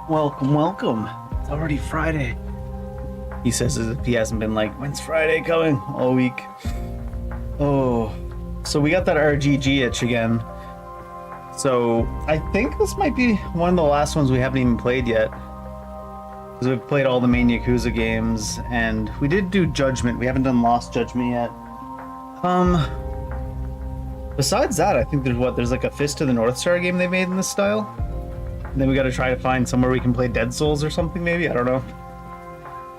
Welcome, welcome. It's already Friday. He says as if he hasn't been like, when's Friday coming? All week. Oh, so we got that RGG itch again. So I think this might be one of the last ones we haven't even played yet. Because we've played all the main Yakuza games, and we did do Judgment. We haven't done Lost Judgment yet. Besides that, I think there's like a Fist of the North Star game they made in this style. And then we gotta try to find somewhere we can play Dead Souls or something, maybe? I don't know.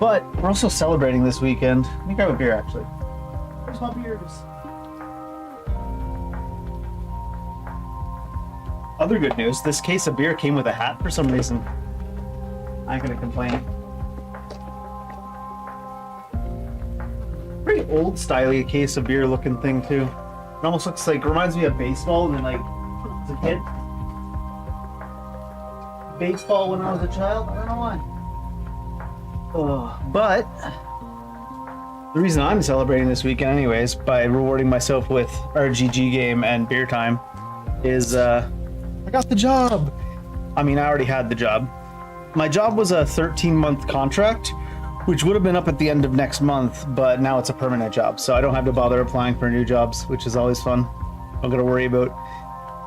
But we're also celebrating this weekend. Let me grab a beer, actually. Where's my beers? Other good news, this case of beer came with a hat for some reason. I ain't gonna complain. Pretty old styly case of beer looking thing too. It almost looks like, reminds me of baseball and like, as a kid. Baseball when I was a child, I don't know why. But the reason I'm celebrating this weekend anyways, by rewarding myself with RGG game and beer time, is I got the job. I mean, I already had the job. My job was a 13-month contract, which would have been up at the end of next month, but now it's a permanent job, so I don't have to bother applying for new jobs, which is always fun. I'm gonna worry about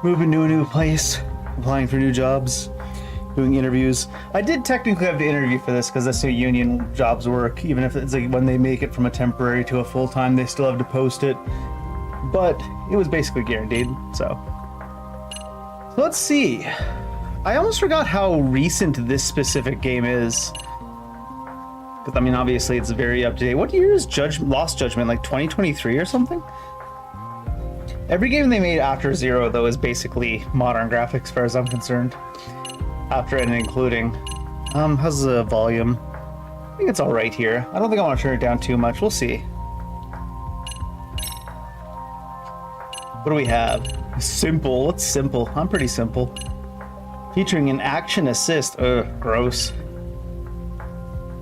moving to a new place, applying for new jobs, doing interviews. I did technically have to interview for this because that's how union jobs work. Even if it's like when they make it from a temporary to a full-time, they still have to post it. But it was basically guaranteed, so let's see. I almost forgot how recent this specific game is. Because, I mean, obviously it's very up to date. What year is Lost Judgment? Like 2023 or something? Every game they made after Zero, though, is basically modern graphics, as far as I'm concerned. After and including. How's the volume? I think it's alright here. I don't think I want to turn it down too much. We'll see. What do we have? Simple. What's simple? I'm pretty simple. Featuring an action assist. Ugh, gross.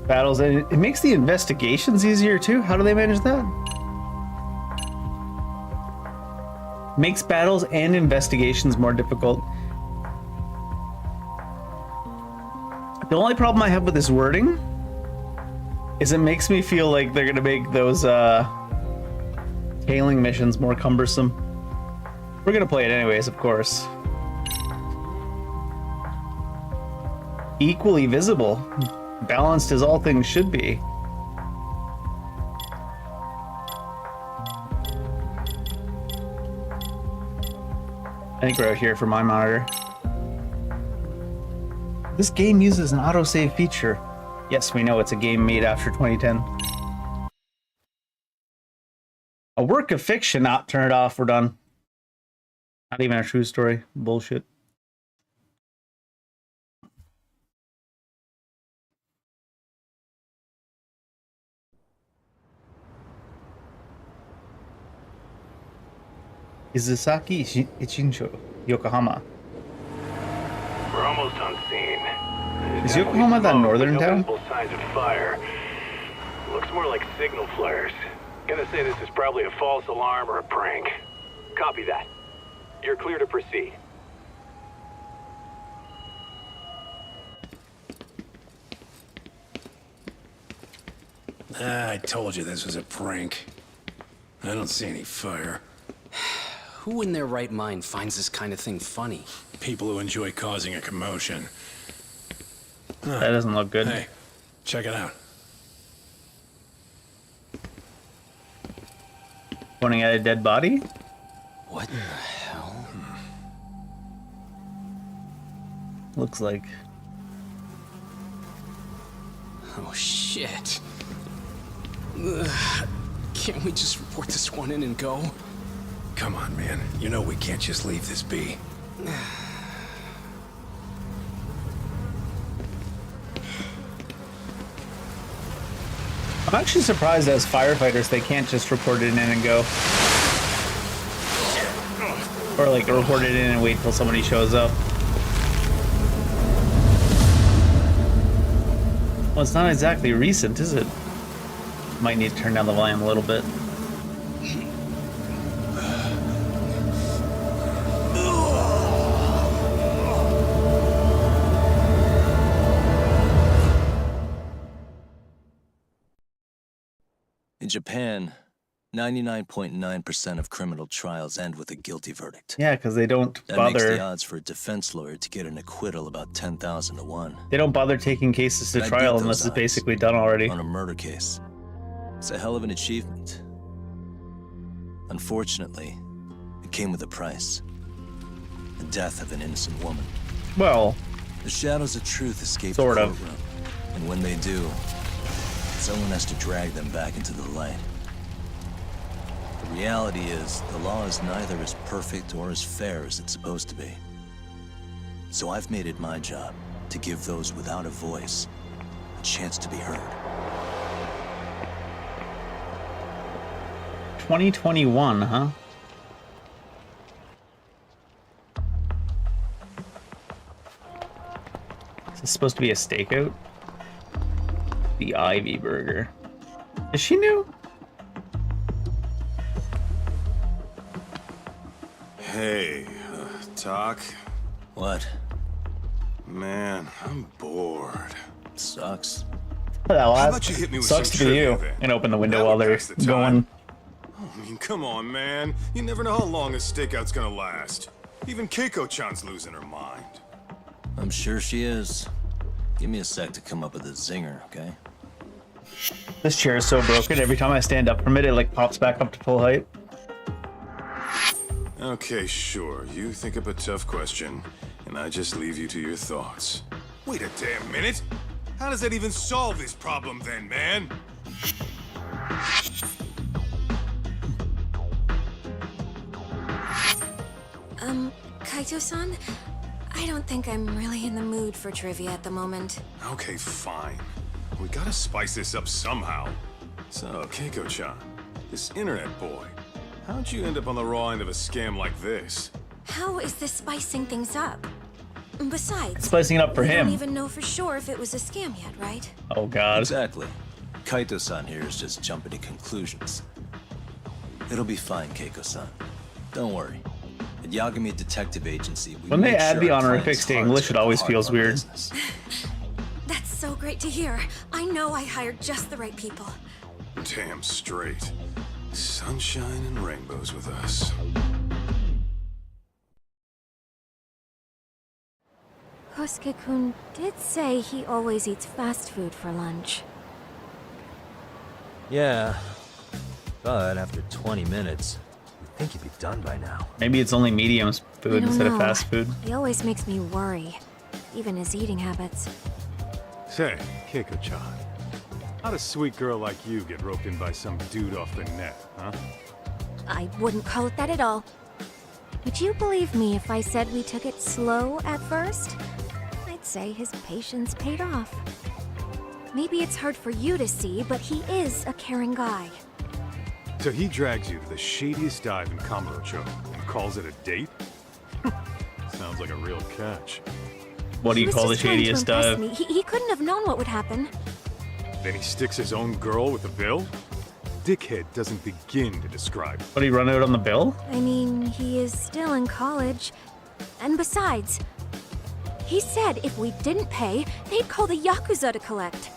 Battles, and it makes the investigations easier too. How do they manage that? Makes battles and investigations more difficult. The only problem I have with this wording is it makes me feel like they're gonna make those tailing missions more cumbersome. We're gonna play it anyways, of course. Equally visible. Balanced as all things should be. I think we're out here for my monitor. This game uses an autosave feature. Yes, we know it's a game made after 2010. A work of fiction. Ah, turn it off. We're done. Not even a true story. Bullshit. Izusaki Ichinsho, Yokohama. We're almost on scene. Is Yokohama that northern town? Signs of fire. Looks more like signal flares. Gonna say this is probably a false alarm or a prank. Copy that. You're clear to proceed. I told you this was a prank. I don't see any fire. Who in their right mind finds this kind of thing funny? People who enjoy causing a commotion. That doesn't look good. Hey, check it out. Pointing at a dead body? What the hell? Looks like. Oh, shit. Ugh. Can't we just report this one in and go? Come on, man. You know we can't just leave this be. I'm actually surprised as firefighters they can't just report it in and go. Or like report it in and wait till somebody shows up. Well, it's not exactly recent, is it? Might need to turn down the volume a little bit. Japan, 99.9% of criminal trials end with a guilty verdict. Yeah, because they don't That makes bother. the odds for a defense lawyer to get an acquittal about 10,000 to 1. They don't bother taking cases to I beat trial those unless it's odds basically done already. on a murder case. It's a hell of an achievement. Unfortunately, it came with a price. The death of an innocent woman. Well, The shadows of truth escape Sort the of. courtroom. And when they do, someone has to drag them back into the light. The reality is, the law is neither as perfect or as fair as it's supposed to be. So I've made it my job to give those without a voice a chance to be heard. 2021, huh? Is this supposed to be a stakeout? The Ivy Burger. Is she new? Hey, Doc. What? Man, I'm bored. Sucks. Well, How that about you hit me with sucks some to be you. trivia then? And open the window That while would they're pass the time. going. I mean, come on, man. You never know how long a stakeout's gonna last. Even Keiko-chan's losing her mind. I'm sure she is. Give me a sec to come up with a zinger, okay? This chair is so broken. Every time I stand up from it, it like pops back up to full height. Okay, sure. You think up a tough question, and I just leave you to your thoughts. Wait a damn minute! How does that even solve this problem then, man? Kaito-san, I don't think I'm really in the mood for trivia at the moment. Okay, fine. We gotta spice this up somehow. So, Keiko-chan, this internet boy, how'd you end up on the raw end of a scam like this? How is this spicing things up? Besides, Spicing it up for we him. don't even know for sure if it was a scam yet, right? Oh god. Exactly. Kaito-san here is just jumping to conclusions. It'll be fine, Keiko-san. Don't worry. At Yagami Detective Agency, we When they make add sure the our honorifics clients' to hearts English, are it always at the heart feels of our weird. business. That's so great to hear. I know I hired just the right people. Damn straight. Sunshine and rainbows with us. Kosuke-kun did say he always eats fast food for lunch. Yeah, but after 20 minutes, you'd think you'd be done by now. Maybe it's only medium I food don't instead of know. fast food. He always makes me worry, even his eating habits. Say, Keiko-chan, how'd a sweet girl like you get roped in by some dude off the net, huh? I wouldn't call it that at all. Would you believe me if I said we took it slow at first? I'd say his patience paid off. Maybe it's hard for you to see, but he is a caring guy. So he drags you to the shadiest dive in Kamurocho and calls it a date? Sounds like a real catch. What do He you was call the just trying to shadiest impress dive? me. He couldn't have known what would happen. Then he sticks his own girl with the bill? Dickhead doesn't begin to describe it. What, did he run out on the bill? I mean, he is still in college. And besides, he said if we didn't pay, they'd call the Yakuza to collect.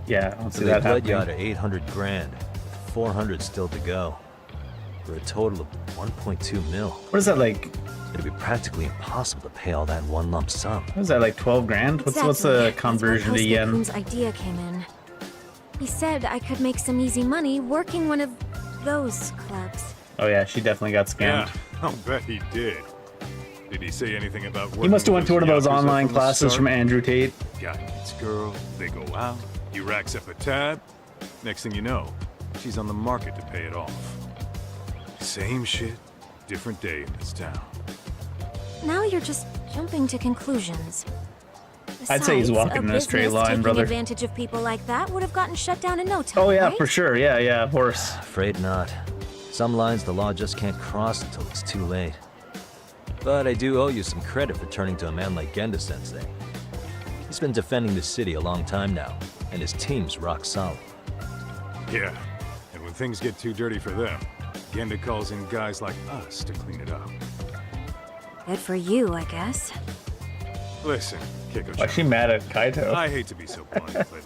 Yeah, I don't So see they that bled you happening. out of 800 grand, 400 still to go, for a total of 1.2 mil. What is that like? It'd be practically impossible to pay all that in one lump sum. What is that like 12 grand? What's the Exactly. conversion to That's where yen? Kosuke-kun's idea came in. He said I could make some easy money working one of those clubs. Oh yeah, she definitely got scammed. Yeah, I'll bet he did. Did he say anything about working He must have went to one of those Yakuza online from the classes start? from Andrew Tate. Guy meets girl, they go out, he racks up a tab. Next thing you know, she's on the market to pay it off. Same shit, different day in this town. Now you're just jumping to conclusions. I'd say he's Besides, walking in a straight business line, taking brother. advantage of people like that would have gotten shut down in no time. Oh yeah, right? for sure. Yeah, yeah, of course. Afraid not. Some lines the law just can't cross until it's too late. But I do owe you some credit for turning to a man like Genda-sensei. He's been defending the city a long time now, and his team's rock solid. Yeah, and when things get too dirty for them, Genda calls in guys like us to clean it up. Good for you, I guess. Listen, Why Keiko-chan, is she mad at Kaito? I hate to be so blunt, but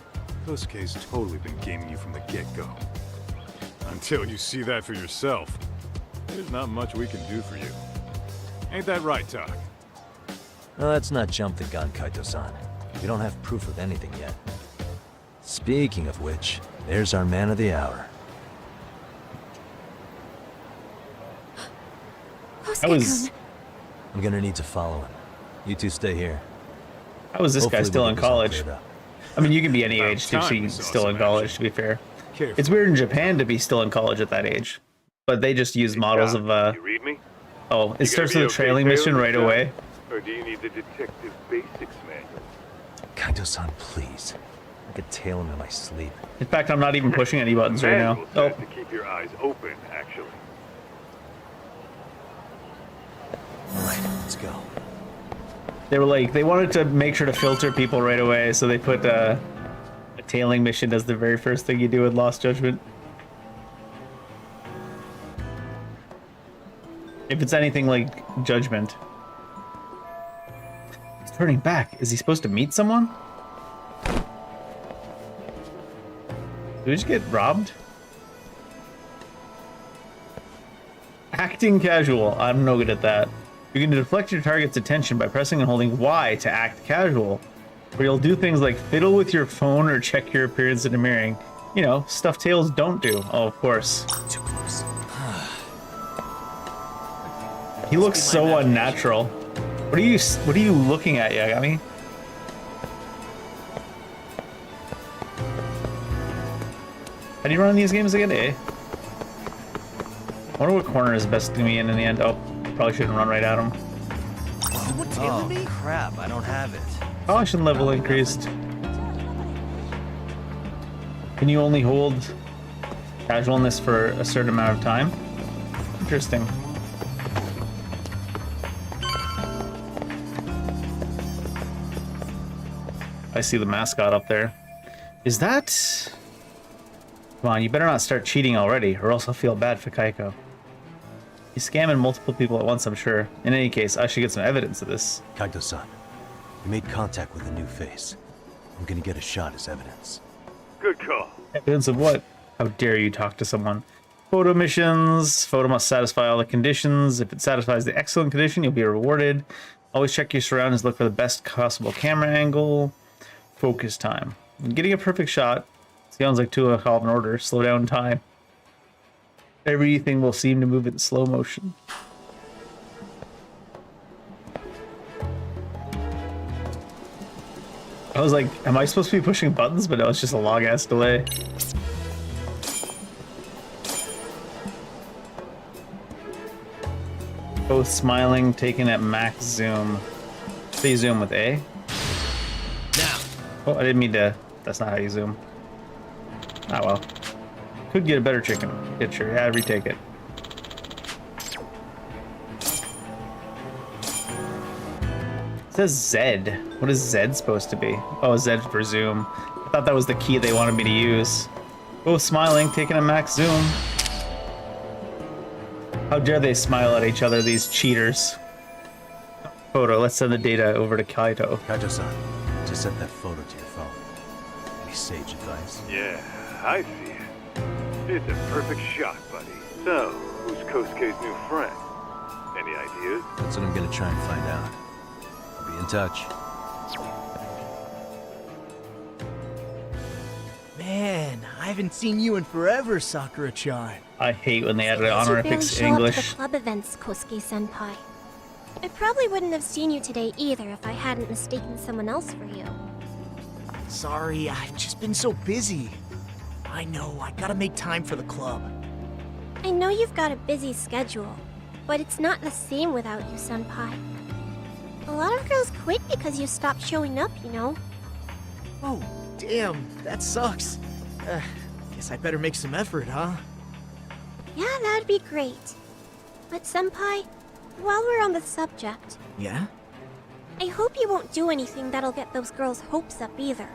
Kosuke's totally been gaming you from the get-go. Until you see that for yourself, there's not much we can do for you. Ain't that right, Tak? Well, let's not jump the gun, Kaito-san. We don't have proof of anything yet. Speaking of which, there's our man of the hour. That was I'm gonna need to follow him. You two stay here. how is this guy Hopefully still we'll in get this all college? cleared up. I mean, you can be any About age to time be we saw still some in college. action. To be fair, Careful. it's weird in Japan to be still in college at that age, but they just use models of You read me? Oh, it You starts gonna with a be okay trailing mission tailing right this away. job? Or do you need the detective basics manual? Kaito-san, please. I could tail him in my sleep. In fact, I'm not even pushing any buttons right now. Manual Oh, says to keep your eyes open, actually. Alright, let's go. they were like, they wanted to make sure to filter people right away, so they put a tailing mission as the very first thing you do with Lost Judgment. If it's anything like Judgment. He's turning back. Is he supposed to meet someone? Did we just get robbed? Acting casual. I'm no good at that. You can deflect your target's attention by pressing and holding Y to act casual, where you'll do things like fiddle with your phone or check your appearance in a mirroring. You know, stuff tails don't do. Oh, of course. Too close. He looks so unnatural. What are you looking at, Yagami? How do you run these games again? I wonder what corner is best to me in the end. Oh, probably shouldn't run right at him. Oh, crap, I don't have it. Caution level increased. Can you only hold casualness for a certain amount of time? Interesting. I see the mascot up there. Is that... Come on, you better not start cheating already, or else I'll feel bad for Kaiko. He's scamming multiple people at once, I'm sure. In any case, I should get some evidence of this. Kaito-san, you made contact with a new face. I'm gonna get a shot as evidence. Good call. Evidence of what? How dare you talk to someone? Photo missions. Photo must satisfy all the conditions. If it satisfies the excellent condition, you'll be rewarded. Always check your surroundings. Look for the best possible camera angle. Focus time. Getting a perfect shot sounds like to a call of an order. Slow down time. Everything will seem to move in slow motion. I was like, am I supposed to be pushing buttons? But no, it's just a long ass delay. Both smiling, taken at max zoom. Say zoom with A. Now, Oh, I didn't mean to. That's not how you zoom. Ah, well. Could get a better chicken picture. Yeah, retake it. It says Z. What is Z supposed to be? Oh, Z for zoom. I thought that was the key they wanted me to use. Both smiling, taking a max zoom. How dare they smile at each other, these cheaters. Photo, let's send the data over to Kaito. Kaito-san, just sent that photo to your phone. Any sage advice? Yeah, I see it. It's a perfect shot, buddy. So, who's Kosuke's new friend? Any ideas? That's what I'm gonna try and find out. I'll be in touch. Man, I haven't seen you in forever, Sakura-chan. I hate when they added You barely honorifics show up to the English. club events, Kosuke-senpai. I probably wouldn't have seen you today either if I hadn't mistaken someone else for you. Sorry, I've just been so busy. I know, I gotta make time for the club. I know you've got a busy schedule, but it's not the same without you, senpai. A lot of girls quit because you stopped showing up, you know? Oh, damn, that sucks. Guess I better make some effort, huh? Yeah, that'd be great. But senpai, while we're on the subject, Yeah? I hope you won't do anything that'll get those girls' hopes up either.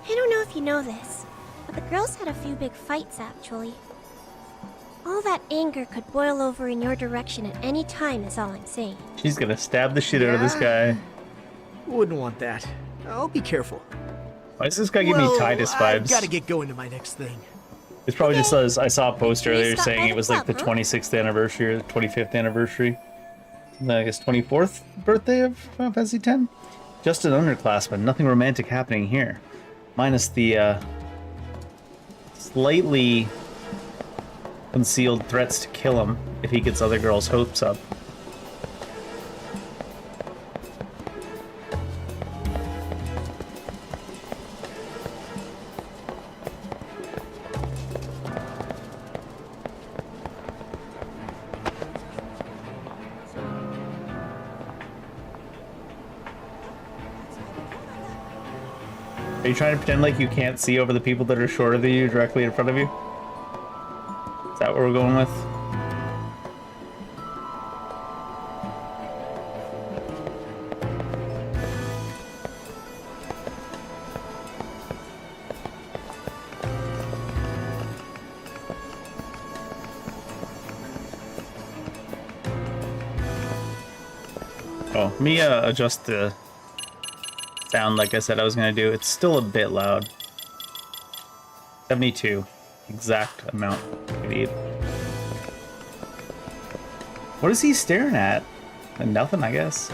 I don't know if you know this, but the girls had a few big fights actually. All that anger could boil over in your direction at any time is all I'm saying. She's gonna stab the shit out of this guy. Wouldn't want that. I'll be careful. Why does this guy give me Titus I've vibes? gotta get going to my next thing. It's probably just as I saw a post earlier stop saying by it the was like the club, huh? 26th anniversary or the 25th anniversary. I guess 24th birthday of Final Fantasy X. Just an underclassman, nothing romantic happening here. Minus the slightly concealed threats to kill him if he gets other girls' hopes up. Are you trying to pretend like you can't see over the people that are shorter than you directly in front of you? Is that what we're going with? Oh, let me adjust the sound like I said I was gonna do. It's still a bit loud. 72. Exact amount I need. What is he staring at? Nothing, I guess.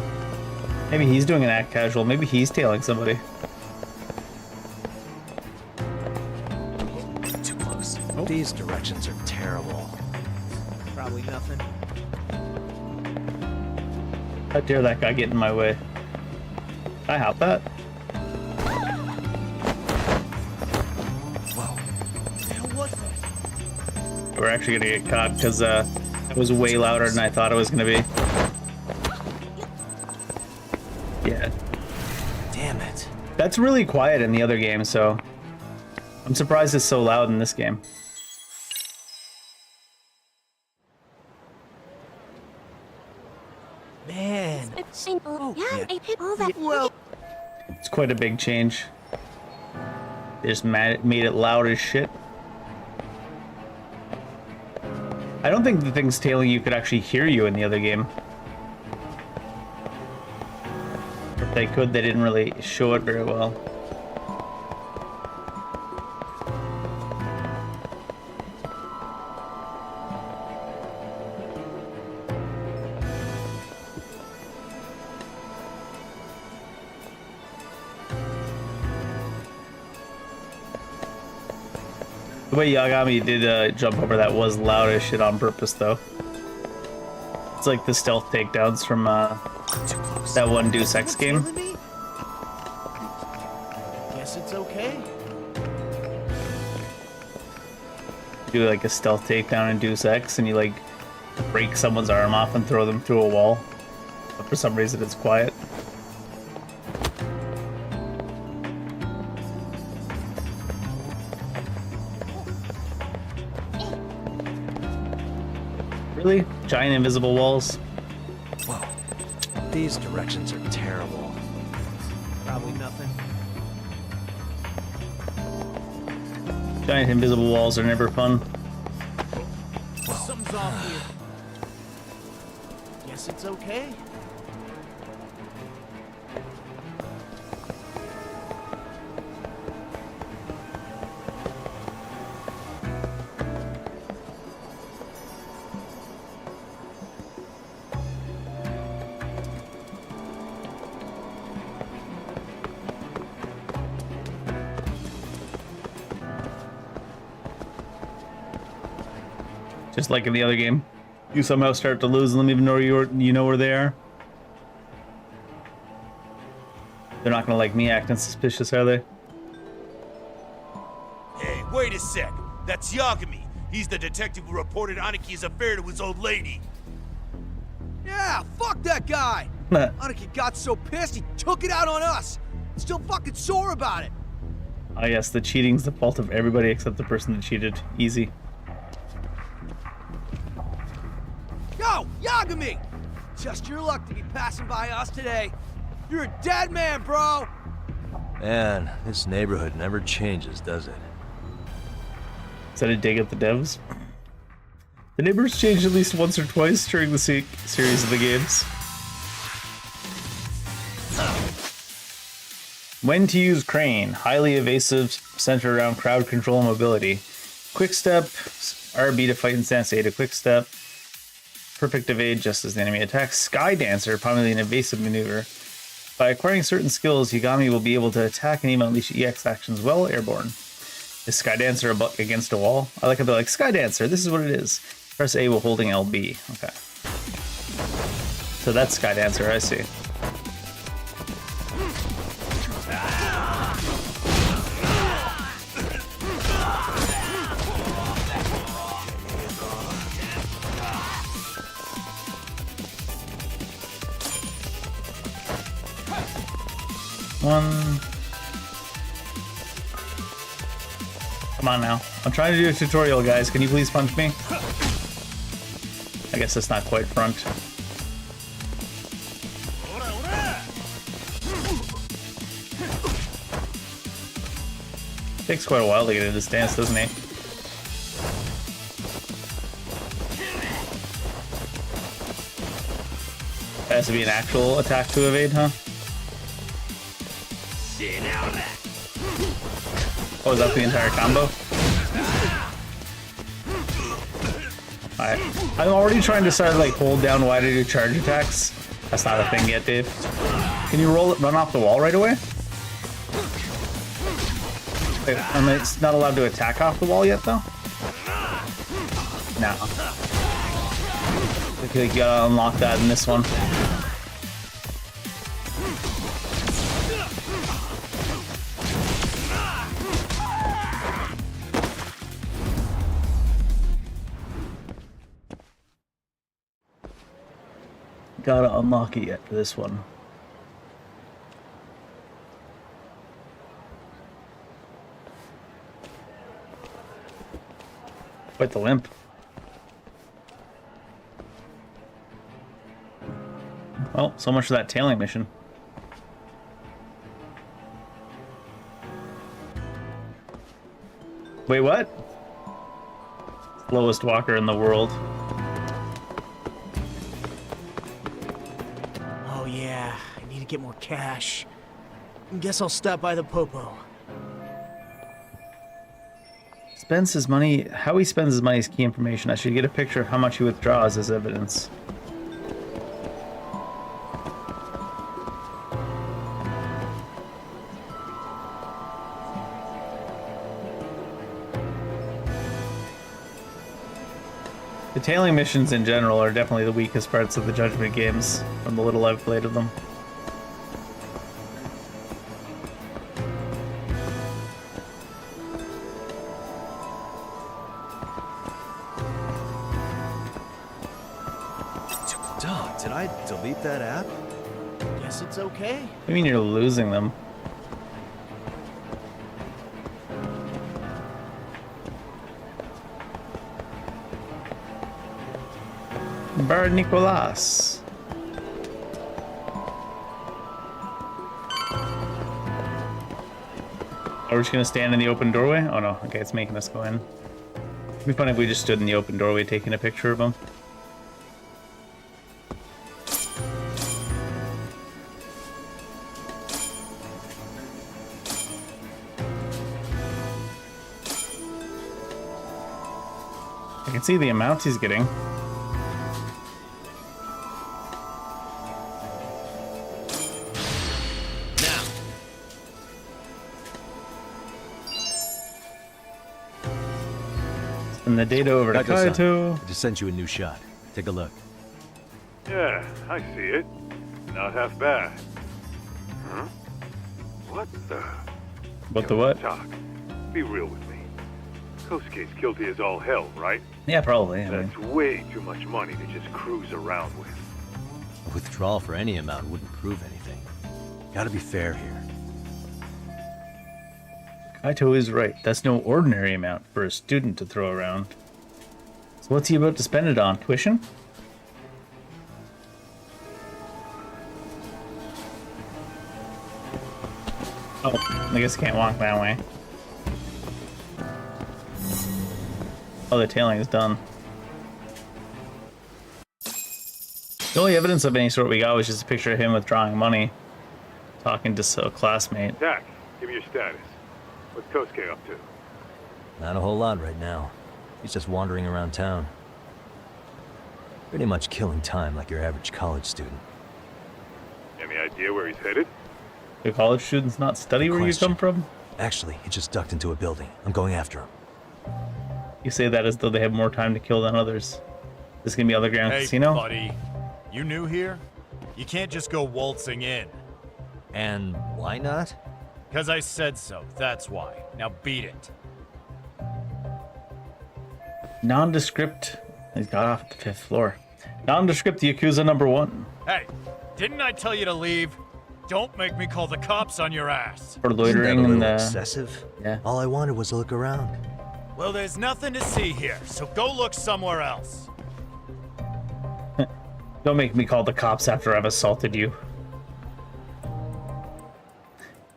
Maybe he's doing an act casual. Maybe he's tailing somebody. Too close. These directions are terrible. Probably nothing. How dare that guy get in my way? Can I help that? Whoa. What the hell was that? We're actually gonna get caught because it was way louder than I thought it was gonna be. Yeah. Damn it. That's really quiet in the other game, so I'm surprised it's so loud in this game. Man. Yeah, I hit all that. Well, It's quite a big change. They just made it loud as shit. I don't think the things tailing you could actually hear you in the other game. If they could, they didn't really show it very well. The way Yagami did jump over that was loud as shit on purpose, though. It's like the stealth takedowns from that one Deus Ex game. Guess it's okay. You do like a stealth takedown in Deus Ex, and you like break someone's arm off and throw them through a wall. But for some reason, it's quiet. Really? Giant invisible walls? Whoa. These directions are terrible. Probably nothing. Giant invisible walls are never fun. Something's off here. Guess it's okay. Just like in the other game, you somehow start to lose and them even know you know where they are. They're not gonna like me acting suspicious, are they? Hey, wait a sec. That's Yagami. He's the detective who reported Aniki's affair to his old lady. Yeah, fuck that guy! Aniki got so pissed he took it out on us. Still fucking sore about it. Ah, yes, the cheating's the fault of everybody except the person that cheated. Easy. Yo, Yagami! Just your luck to be passing by us today. You're a dead man, bro! Man, this neighborhood never changes, does it? Is that a dig at the devs? The neighbors changed at least once or twice during the series of the games. When to use Crane. Highly evasive, centered around crowd control and mobility. Quick step, RB to fight in stance, A to quick step. Perfect evade just as the enemy attacks. Sky Dancer, primarily an evasive maneuver. By acquiring certain skills, Yagami will be able to attack and even unleash EX actions while airborne. Is Sky Dancer against a wall? I like how they're like, Sky Dancer, this is what it is. Press A while holding LB. Okay. So that's Sky Dancer, I see. One. Come on now. I'm trying to do a tutorial, guys. Can you please punch me? I guess that's not quite front. Takes quite a while to get into this dance, doesn't he? Has to be an actual attack to evade, huh? Oh, is that the entire combo? Alright. I'm already trying to start like hold down Y to do charge attacks. That's not a thing yet, Dave. Can you run off the wall right away? Wait, am I not allowed to attack off the wall yet though? No. I feel like you gotta unlock that in this one. Gotta unlock it yet for this one. Quite the limp. Well, so much for that tailing mission. Wait, what? Slowest walker in the world. Oh yeah, I need to get more cash. Guess I'll stop by the Popo. Spends his money. How he spends his money is key information. I should get a picture of how much he withdraws as evidence. The tailing missions in general are definitely the weakest parts of the Judgment games, from the little I've played of them. Dog, did I delete that app? Guess it's okay. What do you mean you're losing them? Bird Nicolas. Are we just gonna stand in the open doorway? Oh no, okay, it's making us go in. It'd be funny if we just stood in the open doorway taking a picture of him. I can see the amount he's getting. And the data over to Kaito. I just sent you a new shot. Take a look. Yeah, I see it. Not half bad. Huh? What the? What the what? Talk. Be real with me. Kosuke's guilty as all hell, right? Yeah, probably. I mean, That's way too much money to just cruise around with. A withdrawal for any amount wouldn't prove anything. Gotta be fair here. Kaito is right. That's no ordinary amount for a student to throw around. So what's he about to spend it on? Tuition? Oh, I guess I can't walk that way. Oh, the tailing is done. The only evidence of any sort we got was just a picture of him withdrawing money, talking to a classmate. Jack, give me your status. What's Kosuke up to? Not a whole lot right now. He's just wandering around town. Pretty much killing time like your average college student. Any idea where he's headed? Do college students not study where you come from? Actually, he just ducked into a building. I'm going after him. You say that as though they have more time to kill than others. This is gonna be Underground Casino? Buddy. You new here? You can't just go waltzing in. And why not? Because I said so, that's why. Now beat it. Nondescript. He's got off the 5th floor. Nondescript Yakuza number 1. Hey, didn't I tell you to leave? Don't make me call the cops on your ass. For loitering Isn't in that a the... little excessive? Yeah. All I wanted was to look around. Well, there's nothing to see here, so go look somewhere else. Don't make me call the cops after I've assaulted you.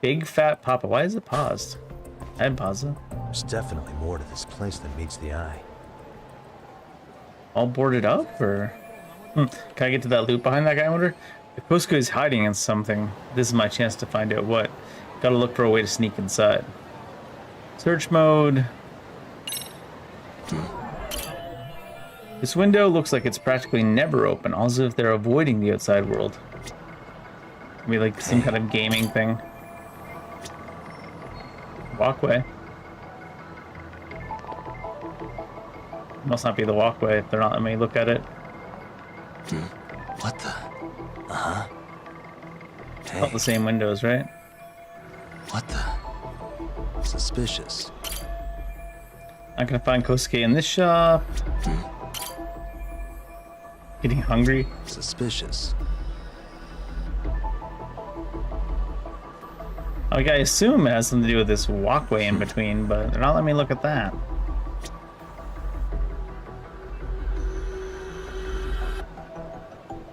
Big Fat Papa. Why is it paused? I hadn't paused it. There's definitely more to this place than meets the eye. All boarded up, or... Can I get to that loot behind that guy, I wonder? If Cusco is hiding in something, this is my chance to find out what. Gotta look for a way to sneak inside. Search mode. This window looks like it's practically never open, as if they're avoiding the outside world. Maybe like some kind of gaming thing. Walkway. Must not be the walkway if they're not letting me look at it. What the? Hey, Not the same windows, right? what the? Suspicious. Not gonna find Kosuke in this shop. Getting hungry. Suspicious. Like, I assume it has something to do with this walkway in between, but they're not letting me look at that.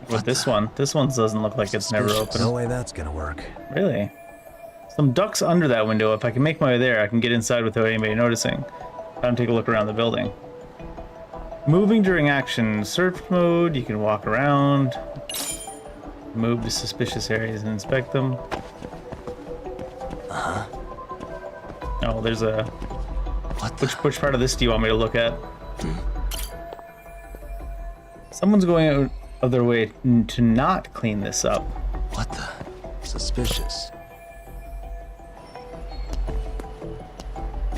With this one doesn't look like it's never open. No way that's gonna work. Really? Some ducks under that window. If I can make my way there, I can get inside without anybody noticing. I don't take a look around the building. Moving during action. Search mode. You can walk around. Move to suspicious areas and inspect them. Oh, there's a... What the? Which part of this do you want me to look at? Someone's going out of their way to not clean this up. What the? Suspicious.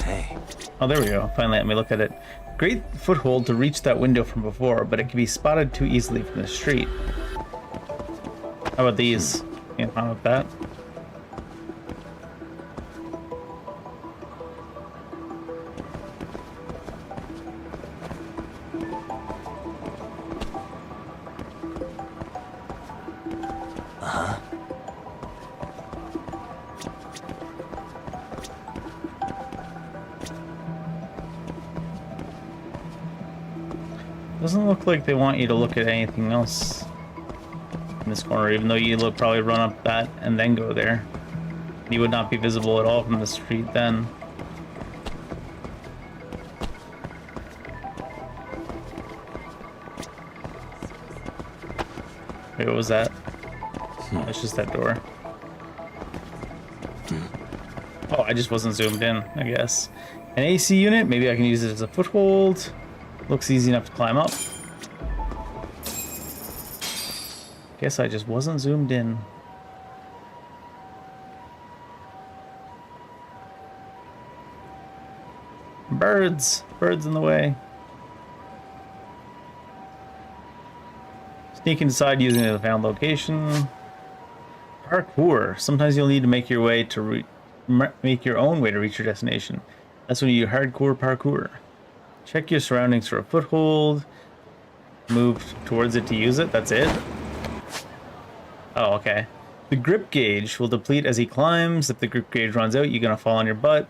Hey, Oh, there we go. Finally, let me look at it. Great foothold to reach that window from before, but it can be spotted too easily from the street. How about these? Can't find with that. Doesn't look like they want you to look at anything else in this corner, even though you probably run up that and then go there. You would not be visible at all from the street then. Wait, what was that? Oh, it's just that door. Oh, I just wasn't zoomed in, I guess. An AC unit, maybe I can use it as a foothold. Looks easy enough to climb up. Guess I just wasn't zoomed in. Birds! Birds in the way. Sneak inside using the found location. Parkour. Sometimes you'll need to make your way to make your own way to reach your destination. That's when you do hardcore parkour. Check your surroundings for a foothold. Move towards it to use it. That's it. Oh, okay. The grip gauge will deplete as he climbs. If the grip gauge runs out, you're gonna fall on your butt.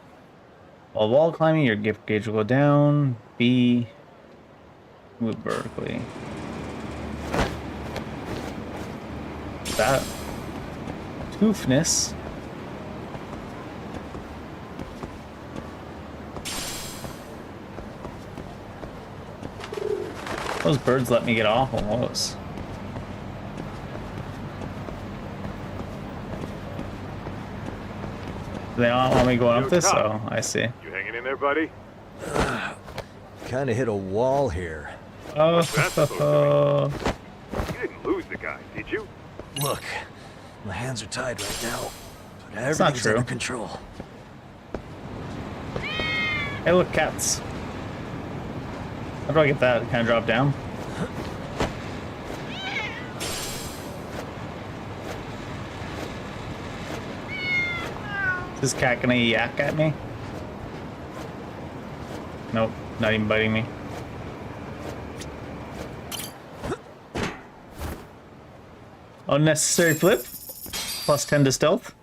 While wall climbing, your grip gauge will go down. B. Move vertically. That. Toothness. Those birds let me get off almost. Do they not want me going up this? Oh, I see. You hanging in there, buddy? Kinda hit a wall here. Oh, What's that supposed to mean? You didn't lose the guy, did you? Look, my hands are tied right now, but not everything's true. under control. Hey, look, cats. How do I get that? Kind of drop down? Is this cat gonna yak at me? Nope, not even biting me. Unnecessary flip. Plus 10 to stealth.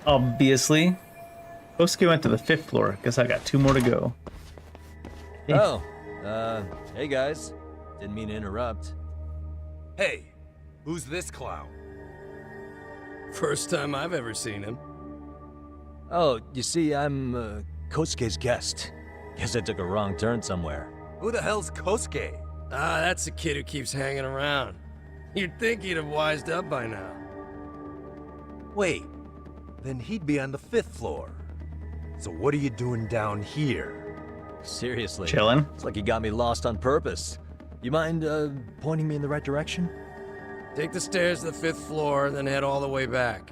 Obviously. Kosuke went to the 5th floor. Guess I got 2 more to go. Hey. Oh, hey guys. Didn't mean to interrupt. Hey, who's this clown? First time I've ever seen him. Oh, you see, I'm, Kosuke's guest. Guess I took a wrong turn somewhere. Who the hell's Kosuke? Ah, that's the kid who keeps hanging around. You'd think he'd have wised up by now. Wait, then he'd be on the 5th floor. So what are you doing down here? Seriously. Chillin'. It's like you got me lost on purpose. You mind, pointing me in the right direction? Take the stairs to the 5th floor, then head all the way back.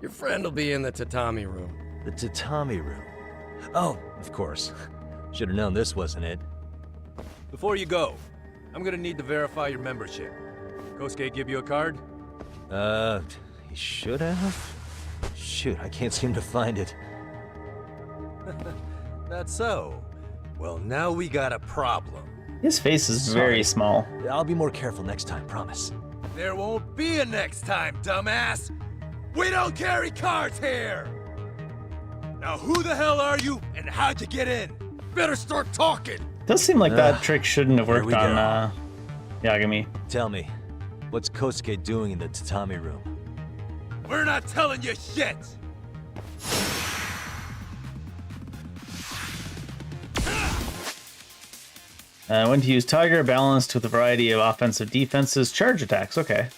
Your friend will be in the tatami room. The tatami room. Oh, of course. Should have known this wasn't it. Before you go, I'm gonna need to verify your membership. Kosuke give you a card? He should have? Shoot, I can't seem to find it. That's so. Well, now we got a problem. His face is very small. I'll be more careful next time, promise. There won't be a next time, dumbass! We don't carry cards here! Now who the hell are you, and how'd you get in? Better start talking! Does seem like that trick shouldn't have worked we on, Yagami. Tell me, what's Kosuke doing in the tatami room? We're not telling you shit! When to use Tiger, balanced with a variety of offensive defenses, charge attacks, okay.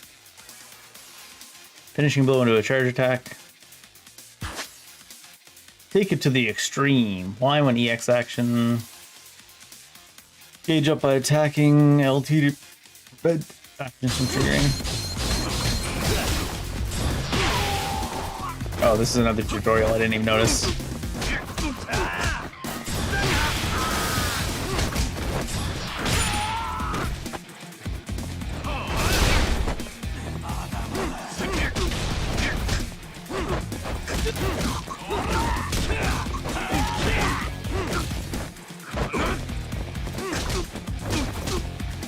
Finishing blow into a charge attack. Take it to the extreme. Y when EX action. Gauge up by attacking, LT to bed action from triggering. Oh, this is another tutorial I didn't even notice.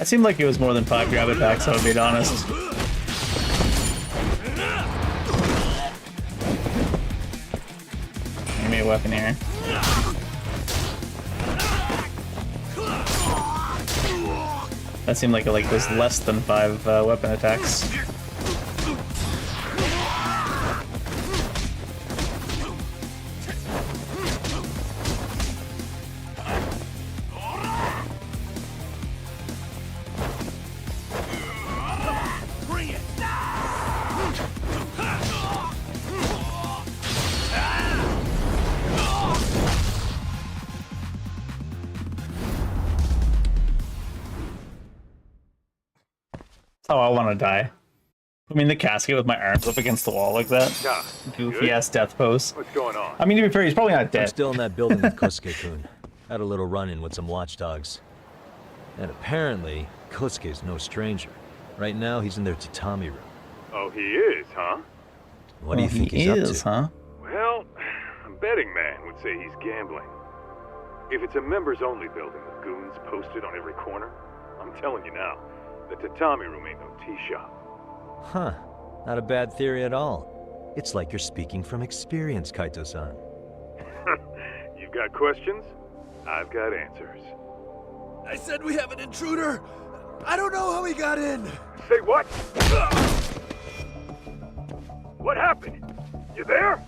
It seemed like it was more than 5 grab attacks, I'll be honest. Give me a weapon here. That seemed like it was less than 5 weapon attacks. That's how I want to die. Put me in the casket with my arms up against the wall like that. Goofy ass death pose. What's going on? I mean, to be fair, he's probably not I'm dead. still in that building with Kosuke-kun. Had a little run-in with some watchdogs. And apparently, Kosuke's no stranger. Right now, he's in their tatami room. Oh, he is, huh? What do you think he he's up is, to? huh? Well, a betting man would say he's gambling. If it's a members-only building with goons posted on every corner, I'm telling you now, the tatami room ain't no tea shop. Huh. Not a bad theory at all. It's like you're speaking from experience, Kaito-san. You've got questions? I've got answers. I said we have an intruder! I don't know how he got in! Say what? What happened? You there?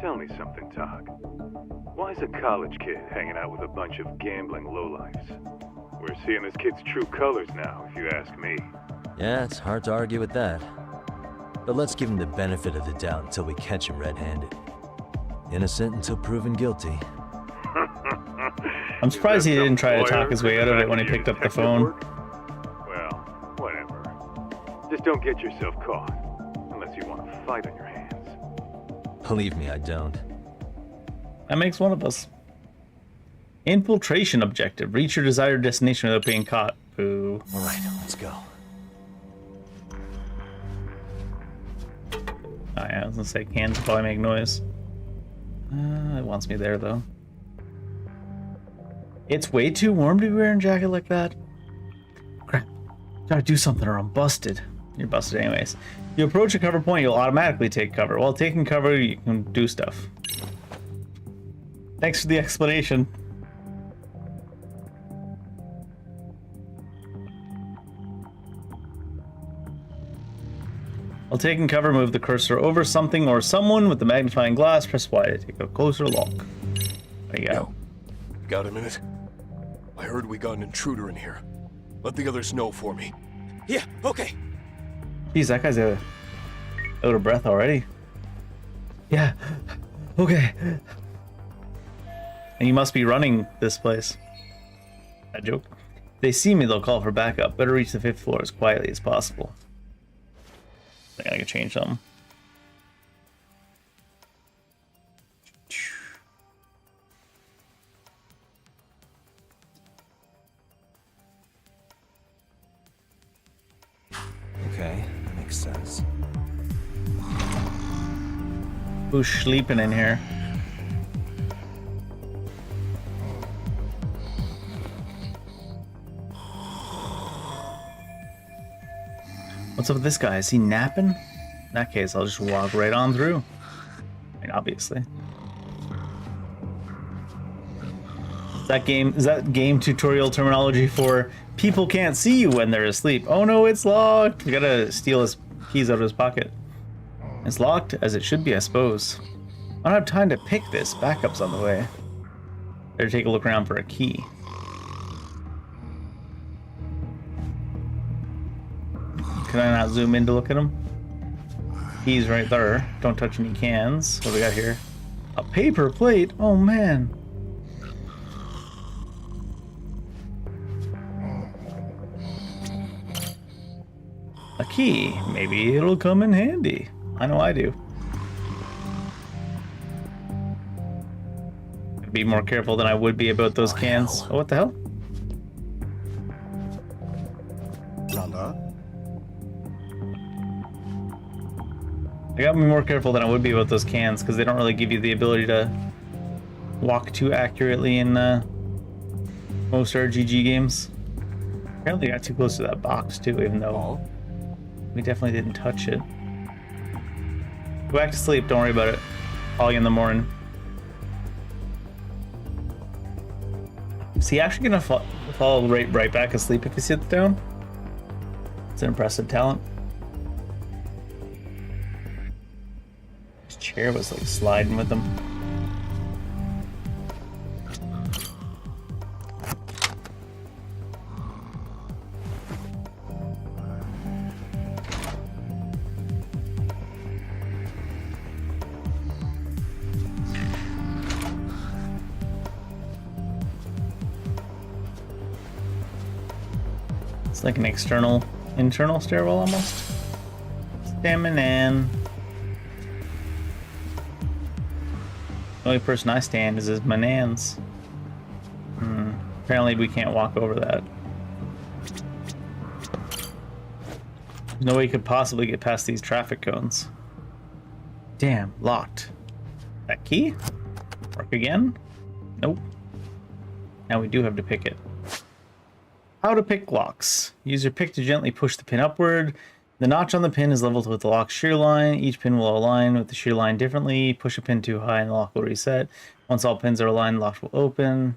Tell me something, Tog. Why is a college kid hanging out with a bunch of gambling lowlifes? We're seeing this kid's true colors now, if you ask me. Yeah, it's hard to argue with that. But let's give him the benefit of the doubt until we catch him red-handed. Innocent until proven guilty. I'm surprised he didn't try to talk his way out of it when he picked up the phone. Well, whatever. Just don't get yourself caught. Unless you want a fight on your hands. Believe me, I don't. That makes one of us. Infiltration objective. Reach your desired destination without being caught. Boo. Alright, let's go. Oh yeah, I was gonna say cans probably make noise. It wants me there though. It's way too warm to be wearing a jacket like that. Crap. Gotta do something or I'm busted. You're busted anyways. You approach a cover point, you'll automatically take cover. While taking cover, you can do stuff. Thanks for the explanation. While taking cover, move the cursor over something or someone with the magnifying glass. Press Y to take a closer look. There you go. Got a minute? I heard we got an intruder in here. Let the others know for me. Yeah, okay. Geez, that guy's out of breath already. Yeah. Okay. And you must be running this place. That joke. If they see me, they'll call for backup. Better reach the 5th floor as quietly as possible. I think I can change something. Okay, makes sense. Who's sleeping in here? What's up with this guy? Is he napping? In that case, I'll just walk right on through. I mean, obviously. Is that game tutorial terminology for people can't see you when they're asleep? Oh no, it's locked! We gotta steal his keys out of his pocket. It's locked, as it should be, I suppose. I don't have time to pick this. Backup's on the way. Better take a look around for a key. Can I not zoom in to look at him? He's right there. Don't touch any cans. What do we got here? A paper plate? Oh man. A key. Maybe it'll come in handy. I know I do. Gotta be more careful than I would be about those cans. Hell. Oh, what the hell? I gotta be more careful than I would be about those cans because they don't really give you the ability to walk too accurately in most RGG games. Apparently got too close to that box too, even though we definitely didn't touch it. Go back to sleep, don't worry about it. Call you in the morning. Is he actually gonna fall right back asleep if he sits down? It's an impressive talent. His chair was like sliding with him. It's like an internal stairwell almost. Stamina. The only person I stand is my nans. Apparently we can't walk over that. There's no way you could possibly get past these traffic cones. Damn, locked. That key? Work again? Nope. Now we do have to pick it. How to pick locks. Use your pick to gently push the pin upward. The notch on the pin is leveled with the lock's shear line. Each pin will align with the shear line differently. Push a pin too high and the lock will reset. Once all pins are aligned, the lock will open.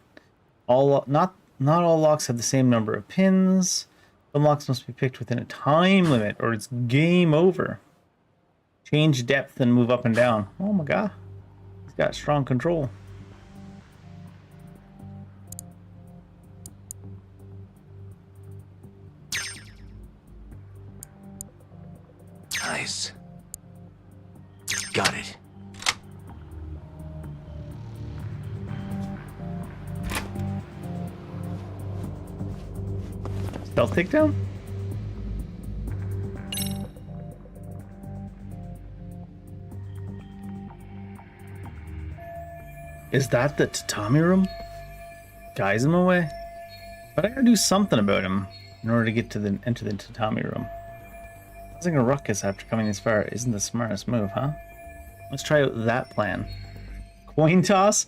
Not all locks have the same number of pins. Some locks must be picked within a time limit or it's game over. Change depth and move up and down. Oh my god. He's got strong control. Nice. Got it. Stealth takedown? Is that the tatami room? Guys him away? But I gotta do something about him in order to get to enter the tatami room. Causing a ruckus after coming this far isn't the smartest move, huh? Let's try out that plan. Coin toss?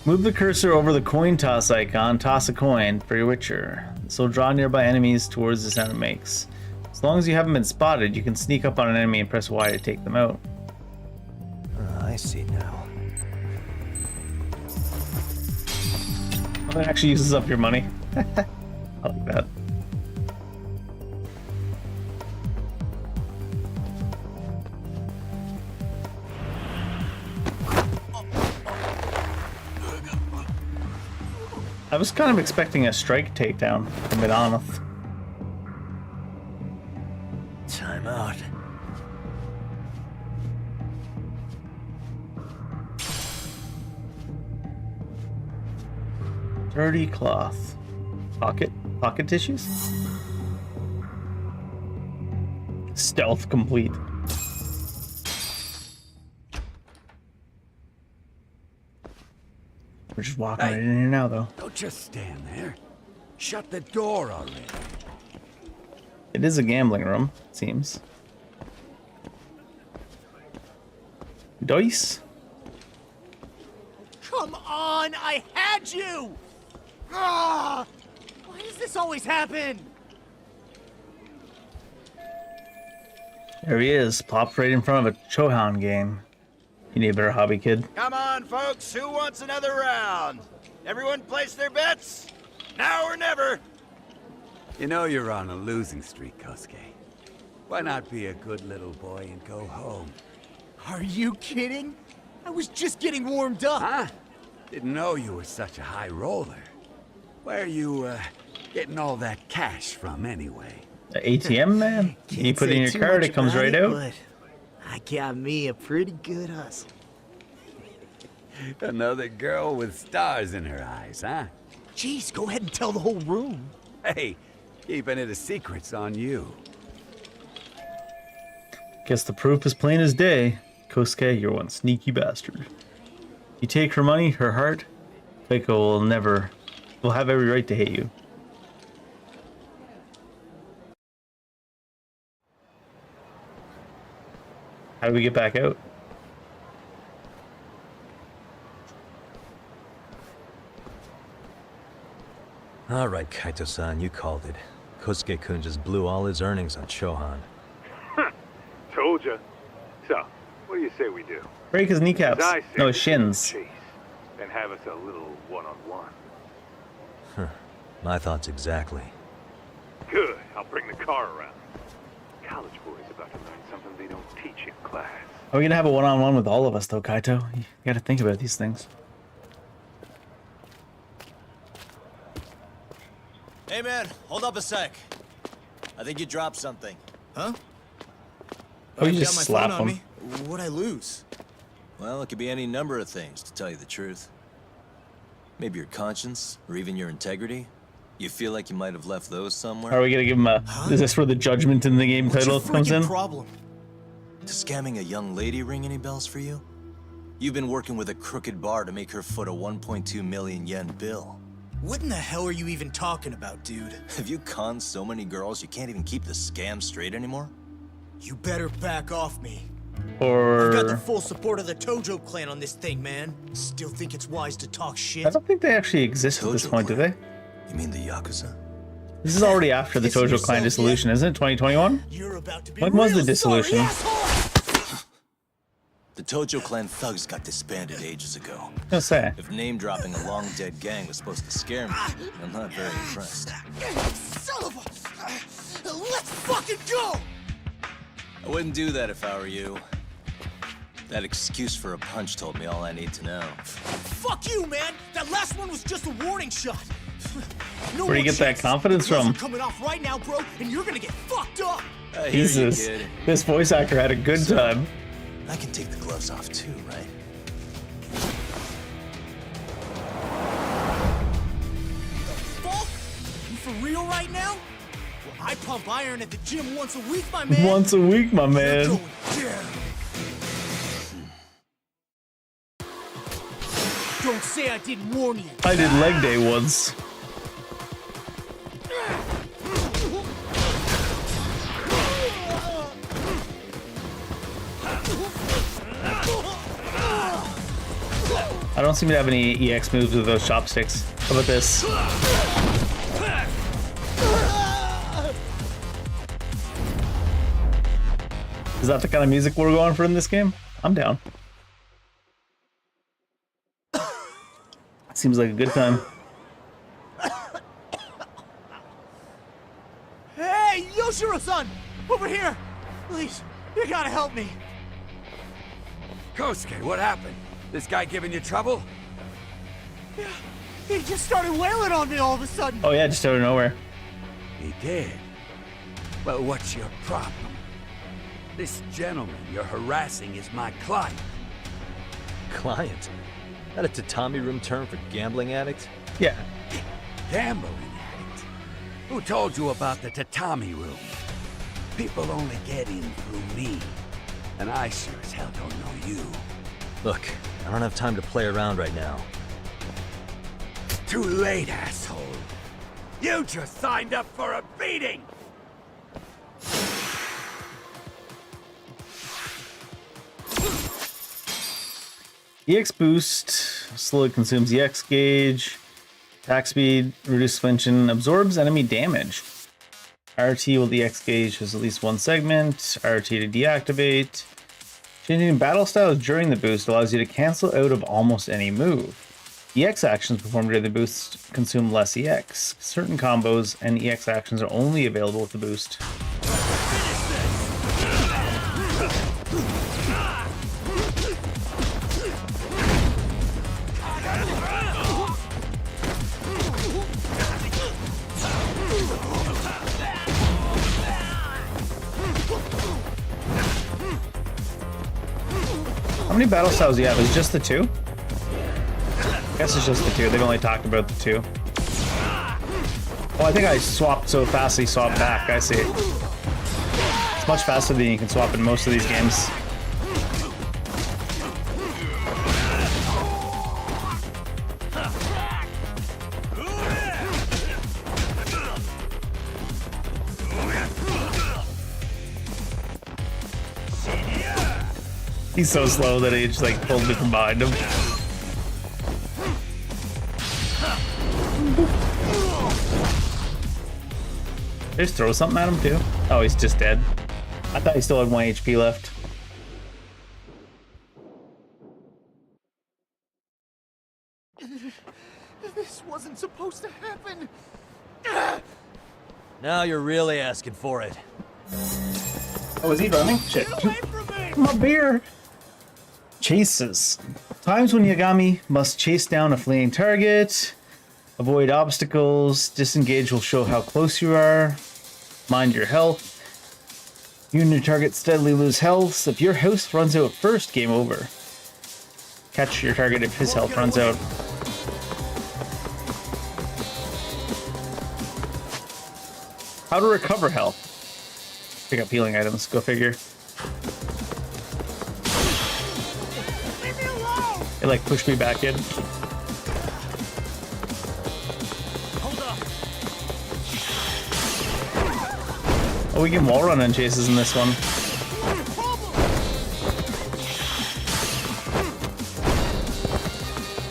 Move the cursor over the coin toss icon, toss a coin for your Witcher. This will draw nearby enemies towards the sound it makes. As long as you haven't been spotted, you can sneak up on an enemy and press Y to take them out. I see now. Oh, it actually uses up your money. I like that. I was kind of expecting a strike takedown from Mid-Honeth. Time out. Dirty cloth. Pocket tissues? Stealth complete. We're just walking right in here now, though. Don't just stand there. Shut the door already. It is a gambling room, it seems. Dice? Come on, I had you! Ah! Why does this always happen? There he is, plopped right in front of a Chohan game. You need a better hobby, kid. Come on, folks. Who wants another round? Everyone place their bets? Now or never. You know you're on a losing streak, Kosuke. Why not be a good little boy and go home? Are you kidding? I was just getting warmed up. Huh? Didn't know you were such a high roller. Where are you, getting all that cash from, anyway? The ATM, man? You put in your card, it comes right out. But I got me a pretty good hustle. Another girl with stars in her eyes, huh? Jeez, go ahead and tell the whole room. Hey, keeping it a secret's on you. Guess the proof is plain as day. Kosuke, you're one sneaky bastard. You take her money, her heart, Keiko will have every right to hate you. How do we get back out? All right, Kaito-san, you called it. Kosuke-kun just blew all his earnings on Chohan. Told ya. So, what do you say we do? Break his kneecaps. No, his shins. Chase, and have us a little one-on-one. My thoughts exactly. Good. I'll bring the car around. College boys about to learn something they don't teach in class. Are we gonna have a one-on-one with all of us, though, Kaito? You gotta think about these things. Hey, man, hold up a sec. I think you dropped something. Huh? Oh, you just slap him. What'd I lose? Well, it could be any number of things, to tell you the truth. Maybe your conscience, or even your integrity. You feel like you might have left those somewhere? Are we gonna give him a... Is this where the judgment in the game title comes in? Problem? Does scamming a young lady ring any bells for you? You've been working with a crooked bar to make her foot a 1.2 million yen bill. What in the hell are you even talking about, dude? Have you conned so many girls you can't even keep the scam straight anymore? You better back off me. Or... I've got the full support of the Tojo clan on this thing, man. Still think it's wise to talk shit? I don't think they actually exist at this point, do they? You mean the Yakuza? This is already after the Tojo clan dissolution, isn't it? 2021? You're about to be When was the dissolution? The Tojo clan thugs got disbanded ages ago. I'll say. If name-dropping a long-dead gang was supposed to scare me, I'm not very impressed. Son of a... Let's fucking go! I wouldn't do that if I were you. That excuse for a punch told me all I need to know. Fuck you, man! That last one was just a warning shot. No Where do you get that confidence from? Coming off right now, bro, and you're gonna get fucked up. Jesus, this voice actor had a good time. I can take the gloves off too, right? Fuck? You for real right now? pump iron at the gym once a week, my man. Once a week, my man. You're going down. Don't say I didn't warn you. I did leg day once. I don't seem to have any EX moves with those chopsticks. How about this? Is that the kind of music we're going for in this game? I'm down. Seems like a good time. Hey, Yoshiro-san! Over here! Please, you gotta help me. Kosuke, what happened? This guy giving you trouble? Yeah, he just started wailing on me all of a sudden. Oh yeah, just out of nowhere. He did? Well, what's your problem? This gentleman you're harassing is my client. Client? That a tatami room term for gambling addict? Yeah. Gambling addict? Who told you about the tatami room? People only get in through me. And I sure as hell don't know you. Look, I don't have time to play around right now. Too late, asshole. You just signed up for a beating! EX boost slowly consumes EX gauge. Attack speed, reduce suspension, absorbs enemy damage. RT will EX gauge has at least one segment. RT to deactivate. Changing battle styles during the boost allows you to cancel out of almost any move. EX actions performed during the boost consume less EX. Certain combos and EX actions are only available with the boost. How many battle styles do you have? Is it just the two? I guess it's just the two. They've only talked about the two. Oh, I think I swapped so fast he swapped back. I see. It's much faster than you can swap in most of these games. He's so slow that he just like pulled me from behind him. Did I just throw something at him too? Oh, he's just dead. I thought he still had 1 HP left. This wasn't supposed to happen. Now you're really asking for it. Oh, is he running? Shit. My beer! Chases. Times when Yagami must chase down a fleeing target. Avoid obstacles. Disengage will show how close you are. Mind your health. You and your target steadily lose health. If your health runs out first, game over. Catch your target if his health runs out. How to recover health. Pick up healing items. Go figure. It like pushed me back in. Oh, we can wall run on chases in this one.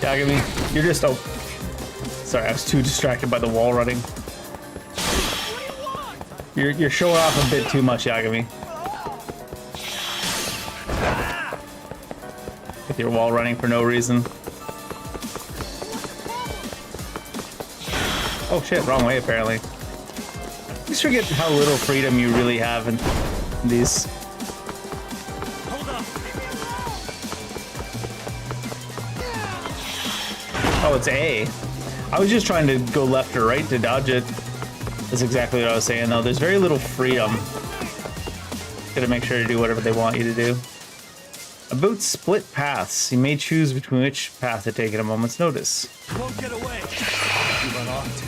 Yagami, you're just sorry, I was too distracted by the wall running. You're showing off a bit too much, Yagami. With your wall running for no reason. Oh shit, wrong way apparently. I just forget how little freedom you really have in these. Oh, it's A. I was just trying to go left or right to dodge it. That's exactly what I was saying though. There's very little freedom. Gotta make sure to do whatever they want you to do. About split paths. You may choose between which path to take at a moment's notice. Won't get away. You run off to.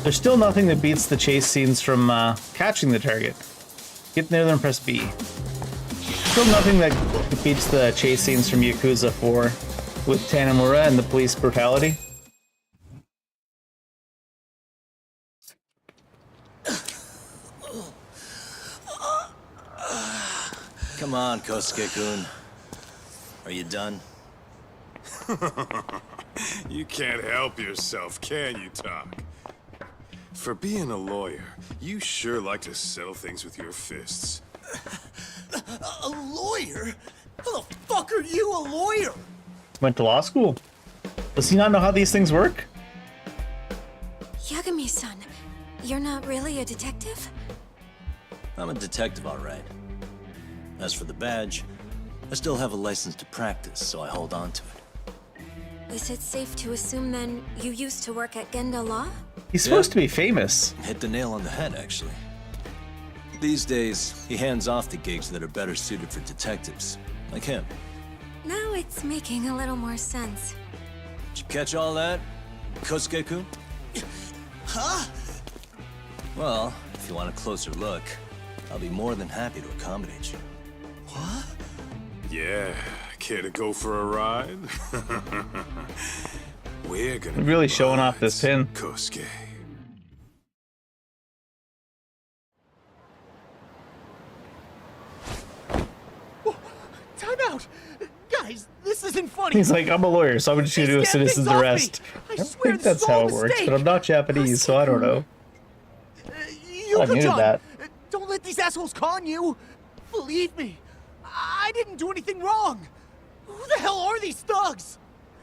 There's still nothing that beats the chase scenes from catching the target. Get near them and press B. Still nothing that beats the chase scenes from Yakuza 4 with Tanamura and the police brutality. Come on, Kosuke-kun. Are you done? You can't help yourself, can you, Tak? For being a lawyer, you sure like to settle things with your fists. A lawyer? How the fuck are you a lawyer? Went to law school. Does he not know how these things work? Yagami-san, you're not really a detective? I'm a detective, all right. As for the badge, I still have a license to practice, so I hold on to it. Is it safe to assume then you used to work at Genda Law? He's supposed to be famous. Hit the nail on the head, actually. These days, he hands off to gigs that are better suited for detectives, like him. Now it's making a little more sense. Did you catch all that, Kosuke-kun? Huh? Well, if you want a closer look, I'll be more than happy to accommodate you. What? Yeah, care to go for a ride? We're gonna Really showing off this pin. Kosuke. Time out! Guys, this isn't funny! He's like, I'm a lawyer, so I'm just gonna do a citizen's arrest. I don't think that's how it works, but I'm not Japanese, so I don't know. I muted that. Don't let these assholes con you! Believe me, I didn't do anything wrong! Who the hell are these thugs?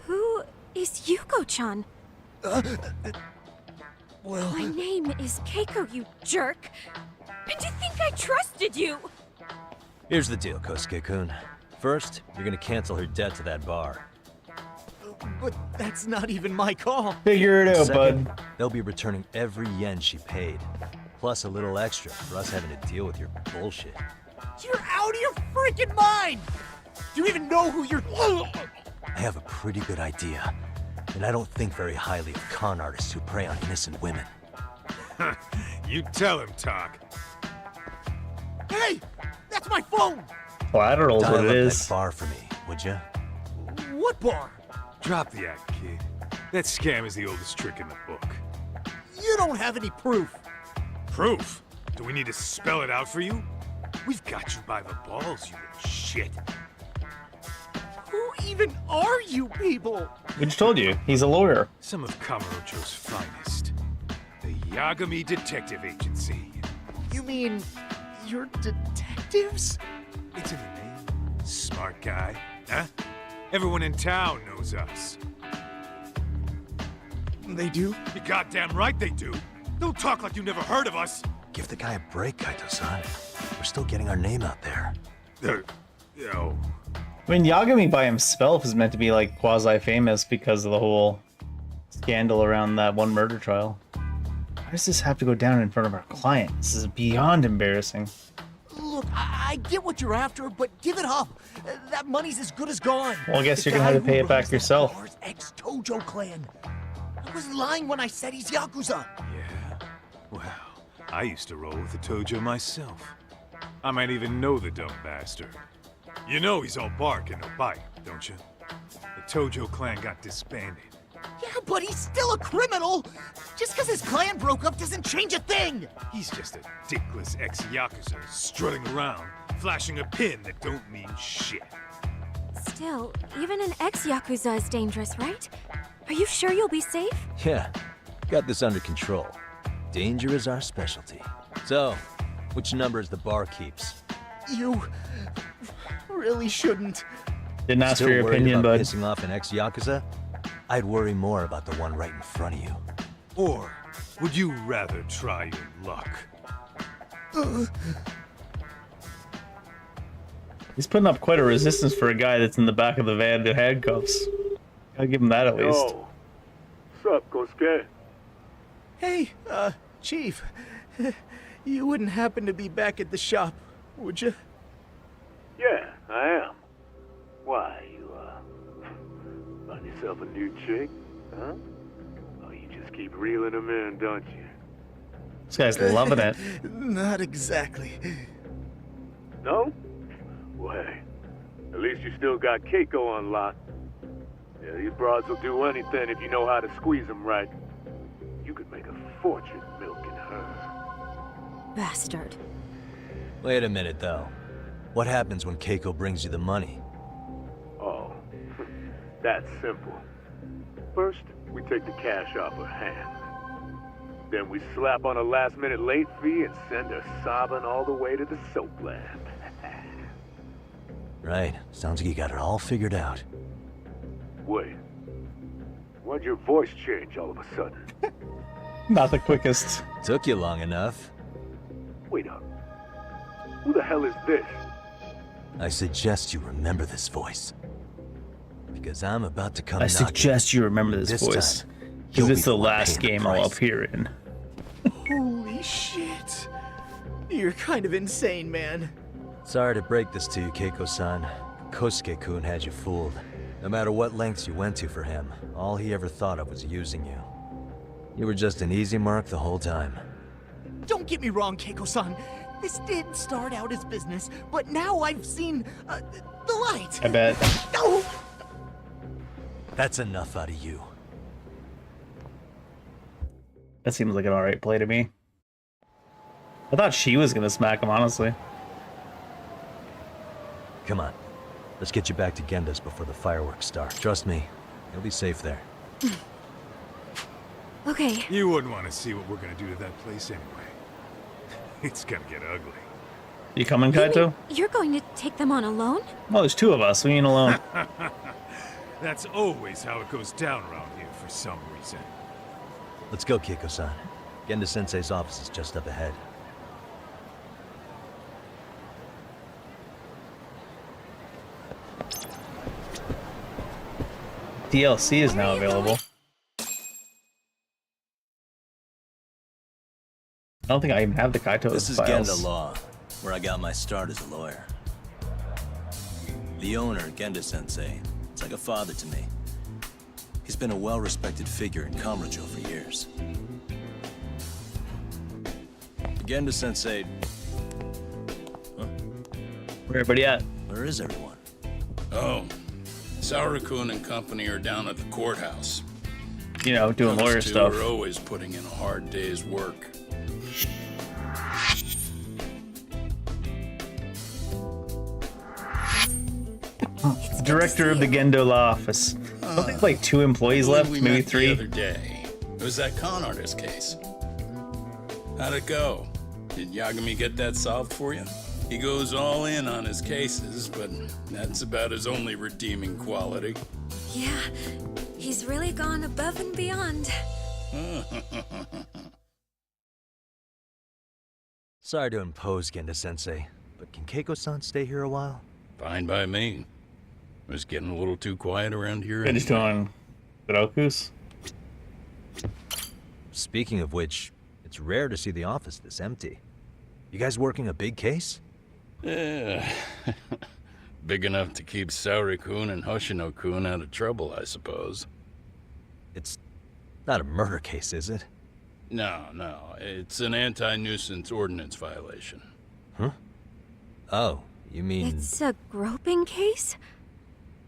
Who is Yuko-chan? Well... My name is Keiko, you jerk! And you think I trusted you? Here's the deal, Kosuke-kun. First, you're gonna cancel her debt to that bar. But that's not even my call. Figure it out, Second, bud. they'll be returning every yen she paid, plus a little extra for us having to deal with your bullshit. You're out of your freaking mind! Do you even know who you're... I have a pretty good idea, and I don't think very highly of con artists who prey on innocent women. You tell him, Tak. Hey! That's my phone! Collateral is what Dial it up is. that bar for me, would ya? What bar? Drop the act, kid. That scam is the oldest trick in the book. You don't have any proof. Proof? Do we need to spell it out for you? We've got you by the balls, you little shit. Who even are you people? We just told you, he's a lawyer. Some of Kamurocho's finest. The Yagami Detective Agency. You mean... you're detectives? It's in the name. Smart guy, huh? Everyone in town knows us. They do? You're goddamn right they do. Don't talk like you never heard of us. Give the guy a break, Kaito-san. We're still getting our name out there. Yo. I mean, Yagami by himself is meant to be like quasi-famous because of the whole scandal around that one murder trial. Why does this have to go down in front of our client? This is beyond embarrassing. Look, I get what you're after, but give it up. That money's as good as gone. Well, I guess The you're gonna have guy to pay who it back runs that yourself. bar's ex-Tojo clan. I was lying when I said he's Yakuza. Yeah? Well, I used to roll with the Tojo myself. I might even know the dumb bastard. You know he's all bark and no bite, don't you? The Tojo clan got disbanded. Yeah, but he's still a criminal. Just because his clan broke up doesn't change a thing. He's just a dickless ex-Yakuza strutting around, flashing a pin that don't mean shit. Still, even an ex-Yakuza is dangerous, right? Are you sure you'll be safe? Yeah, got this under control. Danger is our specialty. So, which number is the bar keeps? You really shouldn't. Didn't ask Still for your worried opinion, about bud. pissing off an ex-Yakuza? I'd worry more about the one right in front of you. Or would you rather try your luck? He's putting up quite a resistance for a guy that's in the back of the van in handcuffs. Gotta give him that at least. Yo, what's up, Kosuke? Hey, Chief. You wouldn't happen to be back at the shop, would you? Yeah, I am. Why, you, find yourself a new chick, huh? Oh, you just keep reeling them in, don't you? This guy's loving it. Not exactly. No? Well, hey, at least you still got Keiko on lock. Yeah, these broads will do anything if you know how to squeeze them right. You could make a fortune milking her. Bastard. Wait a minute, though. What happens when Keiko brings you the money? Oh, that's simple. First, we take the cash off her hand. Then we slap on a last-minute late fee and send her sobbing all the way to the soap land. Right. Sounds like you got it all figured out. Wait. Why'd your voice change all of a sudden? Not the quickest. Took you long enough. Wait up. Who the hell is this? I suggest you remember this voice. Because I'm about to come I knocking. suggest you remember this voice. time, Because you'll it's be the one last paying game the I'll price. appear in. Holy shit. You're kind of insane, man. Sorry to break this to you, Keiko-san. Kosuke-kun had you fooled. No matter what lengths you went to for him, all he ever thought of was using you. You were just an easy mark the whole time. Don't get me wrong, Keiko-san. This did start out as business, but now I've seen the light. I bet. Oh! That's enough out of you. That seems like an alright play to me. I thought she was gonna smack him, honestly. Come on. Let's get you back to Genda's before the fireworks start. Trust me, you'll be safe there. Okay. You wouldn't want to see what we're gonna do to that place anyway. It's gonna get ugly. You coming, You mean Kaito? you're going to take them on alone? Well, there's two of us. We ain't alone. That's always how it goes down around here for some reason. Let's go, Keiko-san. Genda-sensei's office is just up ahead. DLC is now available. I don't think I even have the Kaito This is files. Genda Law, where I got my start as a lawyer. The owner, Genda-sensei, it's like a father to me. He's been a well-respected figure in Kamurocho for years. Genda-sensei... Huh? Where everybody at? Where is everyone? Oh, Saurukun and company are down at the courthouse. You know, doing lawyer Those two stuff. are always putting in a hard day's work. Director of the Gendo Law Office. I think like 2 employees left, We maybe met 3. the other day. It was that con artist case. How'd it go? Did Yagami get that solved for you? He goes all in on his cases, but that's about his only redeeming quality. Yeah, he's really gone above and beyond. Sorry to impose, Genda-sensei, but can Keiko-san stay here a while? Fine by me. It was getting a little too quiet around here. Finished on Kurokus. Speaking of which, it's rare to see the office this empty. You guys working a big case? Yeah. Big enough to keep Saori-kun and Hoshino-kun out of trouble, I suppose. It's not a murder case, is it? No. It's an anti-nuisance ordinance violation. Huh? Oh, you mean... It's a groping case?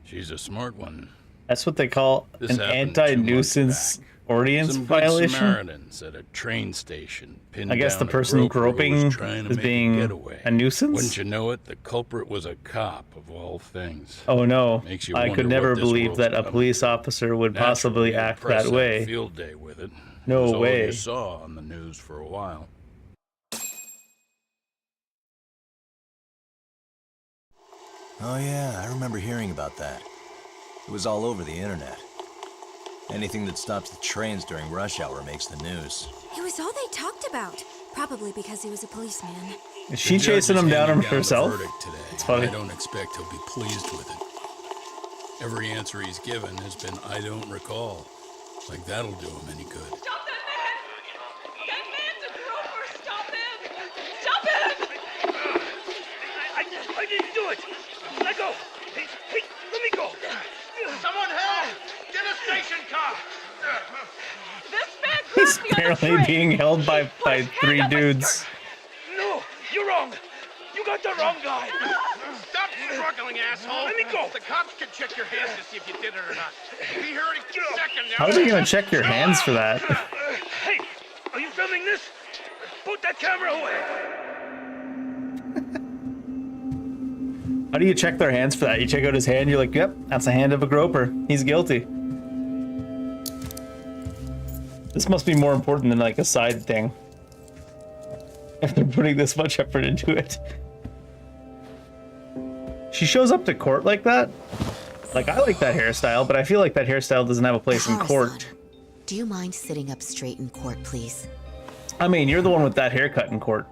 She's a smart one. That's what they call This an happened 2 anti-nuisance ordinance Some good violation. Samaritans at a train station pinned I guess the down a person groper who groping was trying to is make being getaway. a nuisance? Wouldn't you know it, the culprit was a cop of all things. Oh no, Makes you I wonder could never what this believe world's that a becoming. police officer would Naturally, possibly the act press that had a way. Field day with it. No It was all way. you saw on the news for a while. Oh yeah, I remember hearing about that. It was all over the internet. Anything that stops the trains during rush hour makes the news. It was all they talked about. Probably because he was a policeman. Is she The judge chasing is him down handing the herself? verdict today. It's funny. I don't expect he'll be pleased with it. Every answer he's given has been, I don't recall. Like that'll do him any good. Stop that man! That man's a groper! Stop him! Stop him! I didn't do it! Let go! Hey, let me go! Someone help! Get a station car! This man He's He's apparently being held by three dudes. No, you're wrong. You got the wrong guy. Stop struggling, asshole. Let me go. The cops can check your hands to see if you did it or not. Be here in a second now. How are they gonna check your hands for that? Hey, are you filming this? Put that camera away. How do you check their hands for that? You check out his hand, you're like, yep, that's the hand of a groper. He's guilty. This must be more important than like a side thing. If they're putting this much effort into it. She shows up to court like that. Like, I like that hairstyle, but I feel like that hairstyle doesn't have a place in court. Do you mind sitting up straight in court, please? I mean, you're the one with that haircut in court.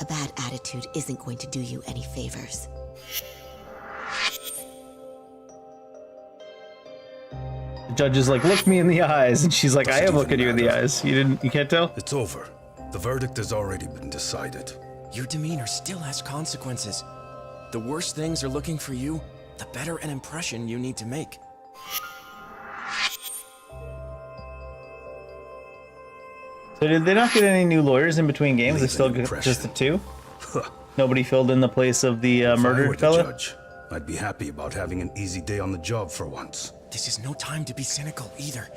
A bad attitude isn't going to do you any favors. The judge is like, look me in the eyes, and she's like, I am looking you in the eyes. You can't tell? It's over. The verdict has already been decided. Your demeanor still has consequences. The worse things are looking for you, the better an impression you need to make. So did they not get any new lawyers in between games? They still get just the two? Nobody filled in the place of the murdered fella? Judge, I'd be happy about having an easy day on the job for once. This is no time to be cynical either.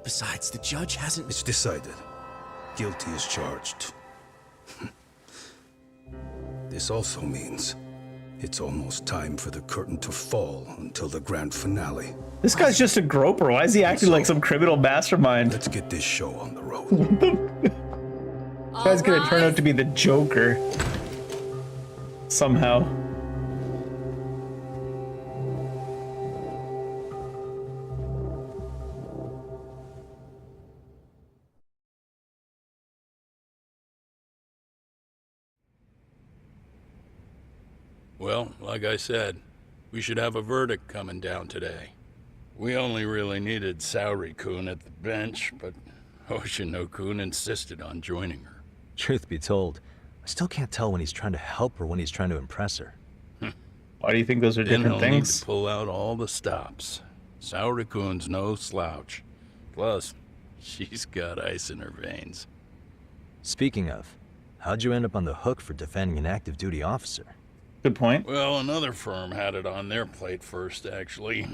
Besides, the judge hasn't... It's decided. Guilty is charged. This also means it's almost time for the curtain to fall until the grand finale. This guy's just a groper. Why is he acting like some criminal mastermind? Let's get this show on the road. This guy's gonna turn out to be the Joker. Somehow. Well, like I said, we should have a verdict coming down today. We only really needed Saori-kun at the bench, but Hoshino-kun insisted on joining her. Truth be told, I still can't tell when he's trying to help her when he's trying to impress her. Why do you think those are different Then he'll need things? to pull out all the stops. Saori-kun's no slouch. Plus, she's got ice in her veins. Speaking of, how'd you end up on the hook for defending an active duty officer? Good point. Well, another firm had it on their plate first, actually.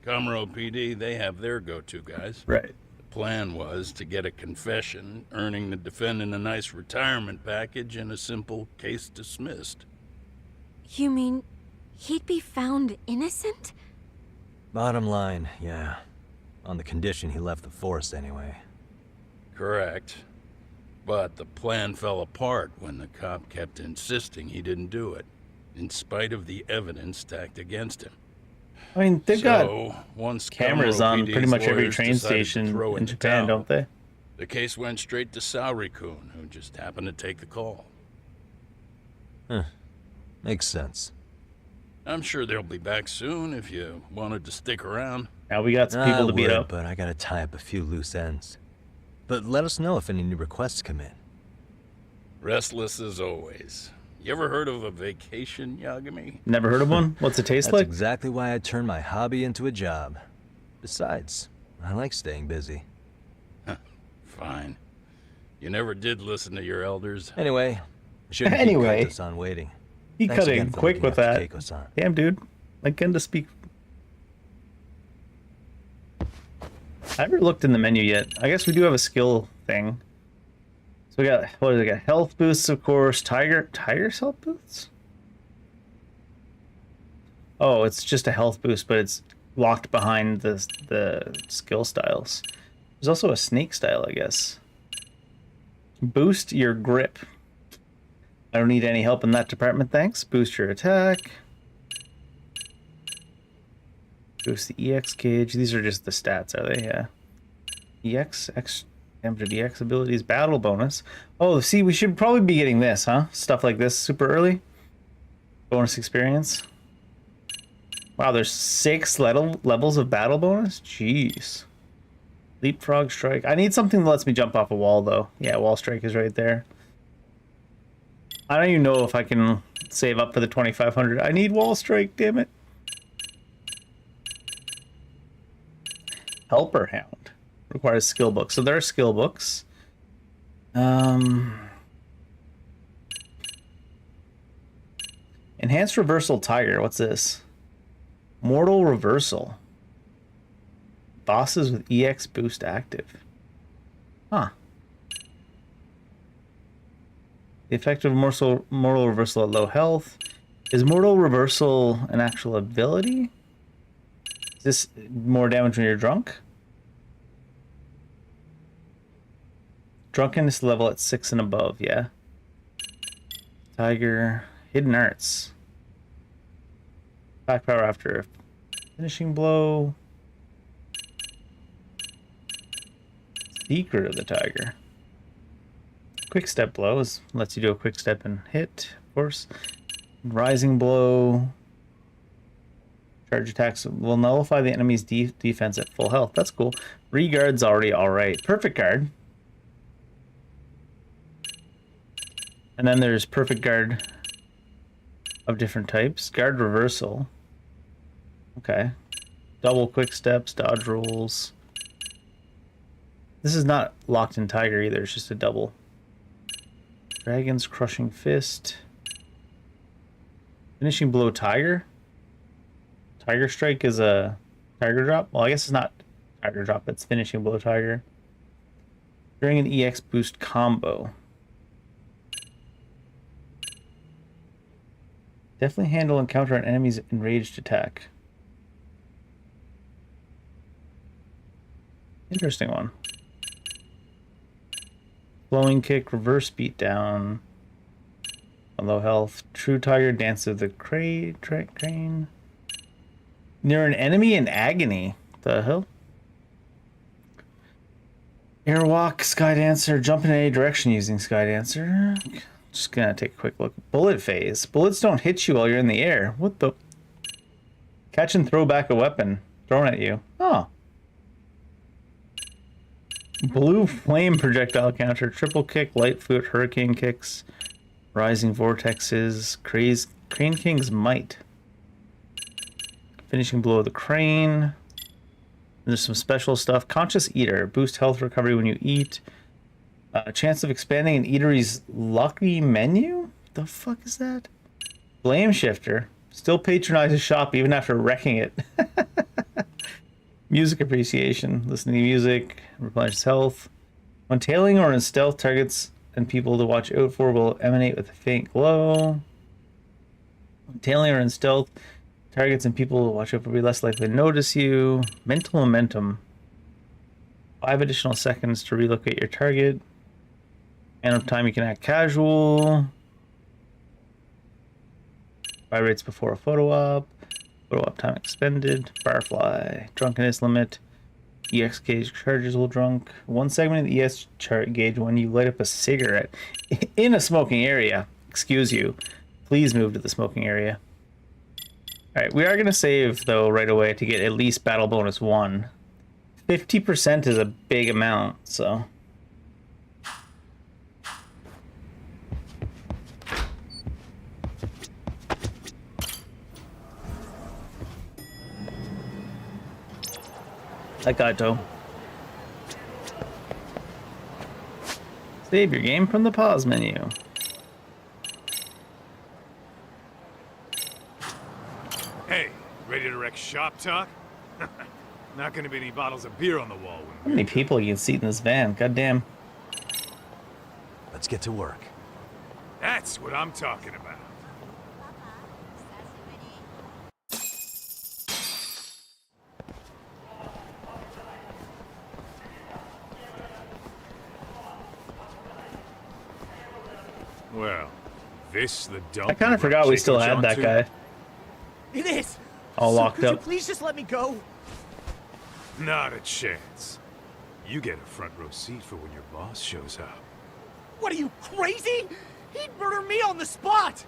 Comro PD, they have their go-to guys. Right. The plan was to get a confession, earning the defendant a nice retirement package and a simple case dismissed. You mean he'd be found innocent? Bottom line, yeah. On the condition he left the force anyway. Correct. But the plan fell apart when the cop kept insisting he didn't do it, in spite of the evidence stacked against him. I mean, they've got once cameras Kamuro on PD's pretty much every lawyers train decided to station throw in the Japan, towel, don't they? The case went straight to Saori-kun, who just happened to take the call. Huh. Makes sense. I'm sure they'll be back soon if you wanted to stick around. Now we got some people to beat would, up. But I gotta tie up a few loose ends. But let us know if any new requests come in. Restless as always. You ever heard of a vacation, Yagami? Never heard of one? What's it taste That's like? exactly why I turned my hobby into a job. Besides, I like staying busy. Fine. You never did listen to your elders. Anyway, I shouldn't keep Kaito-san waiting. He Thanks cut again in for quick looking with after that. Keiko-san. Damn, dude. Like, getting to speak. I haven't looked in the menu yet. I guess we do have a skill thing. So we got, what do we got? Health boosts, of course. Tiger's health boosts? Oh, it's just a health boost, but it's locked behind the skill styles. There's also a snake style, I guess. Boost your grip. I don't need any help in that department, thanks. Boost your attack. Boost the EX gauge. These are just the stats, are they? Yeah. EX, damage to EX abilities, battle bonus. Oh, see, we should probably be getting this, huh? Stuff like this super early. Bonus experience. Wow, there's 6 levels of battle bonus? Jeez. Leapfrog strike. I need something that lets me jump off a wall, though. Yeah, wall strike is right there. I don't even know if I can save up for the 2,500. I need wall strike, damn it. Helper Hound requires skill books. So there are skill books. Enhanced Reversal Tiger. What's this? Mortal Reversal. Bosses with EX boost active. Huh. The effect of Mortal Reversal at low health. Is Mortal Reversal an actual ability? Is this more damage when you're drunk? Drunkenness level at 6 and above, yeah. Tiger. Hidden Arts. Attack power after finishing blow. Secret of the Tiger. Quick step blows. Lets you do a quick step and hit, of course. Rising blow. Charge attacks will nullify the enemy's defense at full health. That's cool. Regard's already alright. Perfect Guard. And then there's Perfect Guard of different types. Guard Reversal. Okay. Double quick steps, dodge rolls. This is not locked in Tiger either, it's just a double. Dragon's Crushing Fist. Finishing Blow Tiger. Tiger Strike is a Tiger Drop. Well, I guess it's not Tiger Drop, it's Finishing Blow Tiger. During an EX boost combo. Definitely handle and counter an enemy's enraged attack. Interesting one. Flowing Kick, Reverse Beatdown. On low health. True Tiger, Dance of the Crane. Near an enemy in agony. The hell? Airwalk, Sky Dancer, jump in any direction using Sky Dancer. Just gonna take a quick look. Bullet Phase. Bullets don't hit you while you're in the air. What the? Catch and throw back a weapon thrown at you. Oh. Blue Flame Projectile Counter. Triple Kick, Light Foot, Hurricane Kicks. Rising Vortexes. Crane King's Might. Finishing Blow of the Crane. There's some special stuff. Conscious Eater. Boost health recovery when you eat. Chance of expanding an eatery's lucky menu? The fuck is that? Blame Shifter. Still patronizes shop even after wrecking it. Music appreciation. Listening to music. Replenishes health. When tailing or in stealth, targets and people to watch out for will emanate with a faint glow. When tailing or in stealth, targets and people to watch out for will be less likely to notice you. Mental Momentum. 5 additional seconds to relocate your target. And of time you can act casual. Vibrates before a photo op. Photo op time expended. Firefly. Drunkenness limit. EX gauge charges while drunk. 1 segment of the EX chart gauge when you light up a cigarette in a smoking area. Excuse you. Please move to the smoking area. Alright, we are going to save, though, right away to get at least battle bonus 1. 50% is a big amount, so... That guy, Toe. Save your game from the pause menu. Hey, ready to wreck shop talk? Not gonna be any bottles of beer on the wall. How many people you can seat in this van? Goddamn. Let's get to work. That's what I'm talking about. Well, this the dump. I kind of forgot we still had that guy. It is. All locked Could you up. please just let me go? Not a chance. You get a front row seat for when your boss shows up. What are you, crazy? He'd murder me on the spot.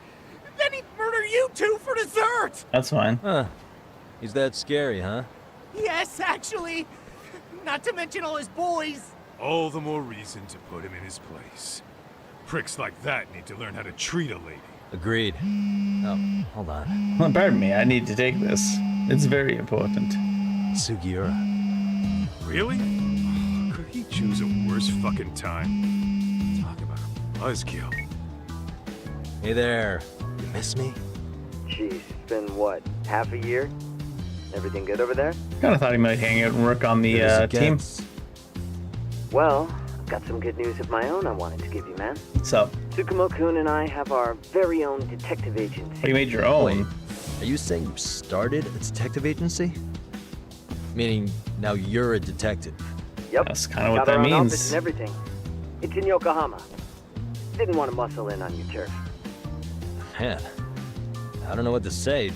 Then he'd murder you two for dessert. That's fine. Huh. He's that scary, huh? Yes, actually. Not to mention all his boys. All the more reason to put him in his place. Pricks like that need to learn how to treat a lady. Agreed. Oh, hold on. Well, pardon me, I need to take this. It's very important. Sugiura. Really? Could he choose a worse fucking time? Talk about a buzzkill. Hey there. You miss me? Jeez, it's been what, half a year? Everything good over there? Kind of thought he might hang out and work on the team. Well, I've got some good news of my own I wanted to give you, man. What's up? Tsukumo-kun and I have our very own detective agency. Oh, you made your own? Wait, are you saying you started a detective agency? Meaning now you're a detective? Yep. That's kind of what Got our that own means. office and everything. It's in Yokohama. Didn't want to muscle in on your turf. Man, I don't know what to say.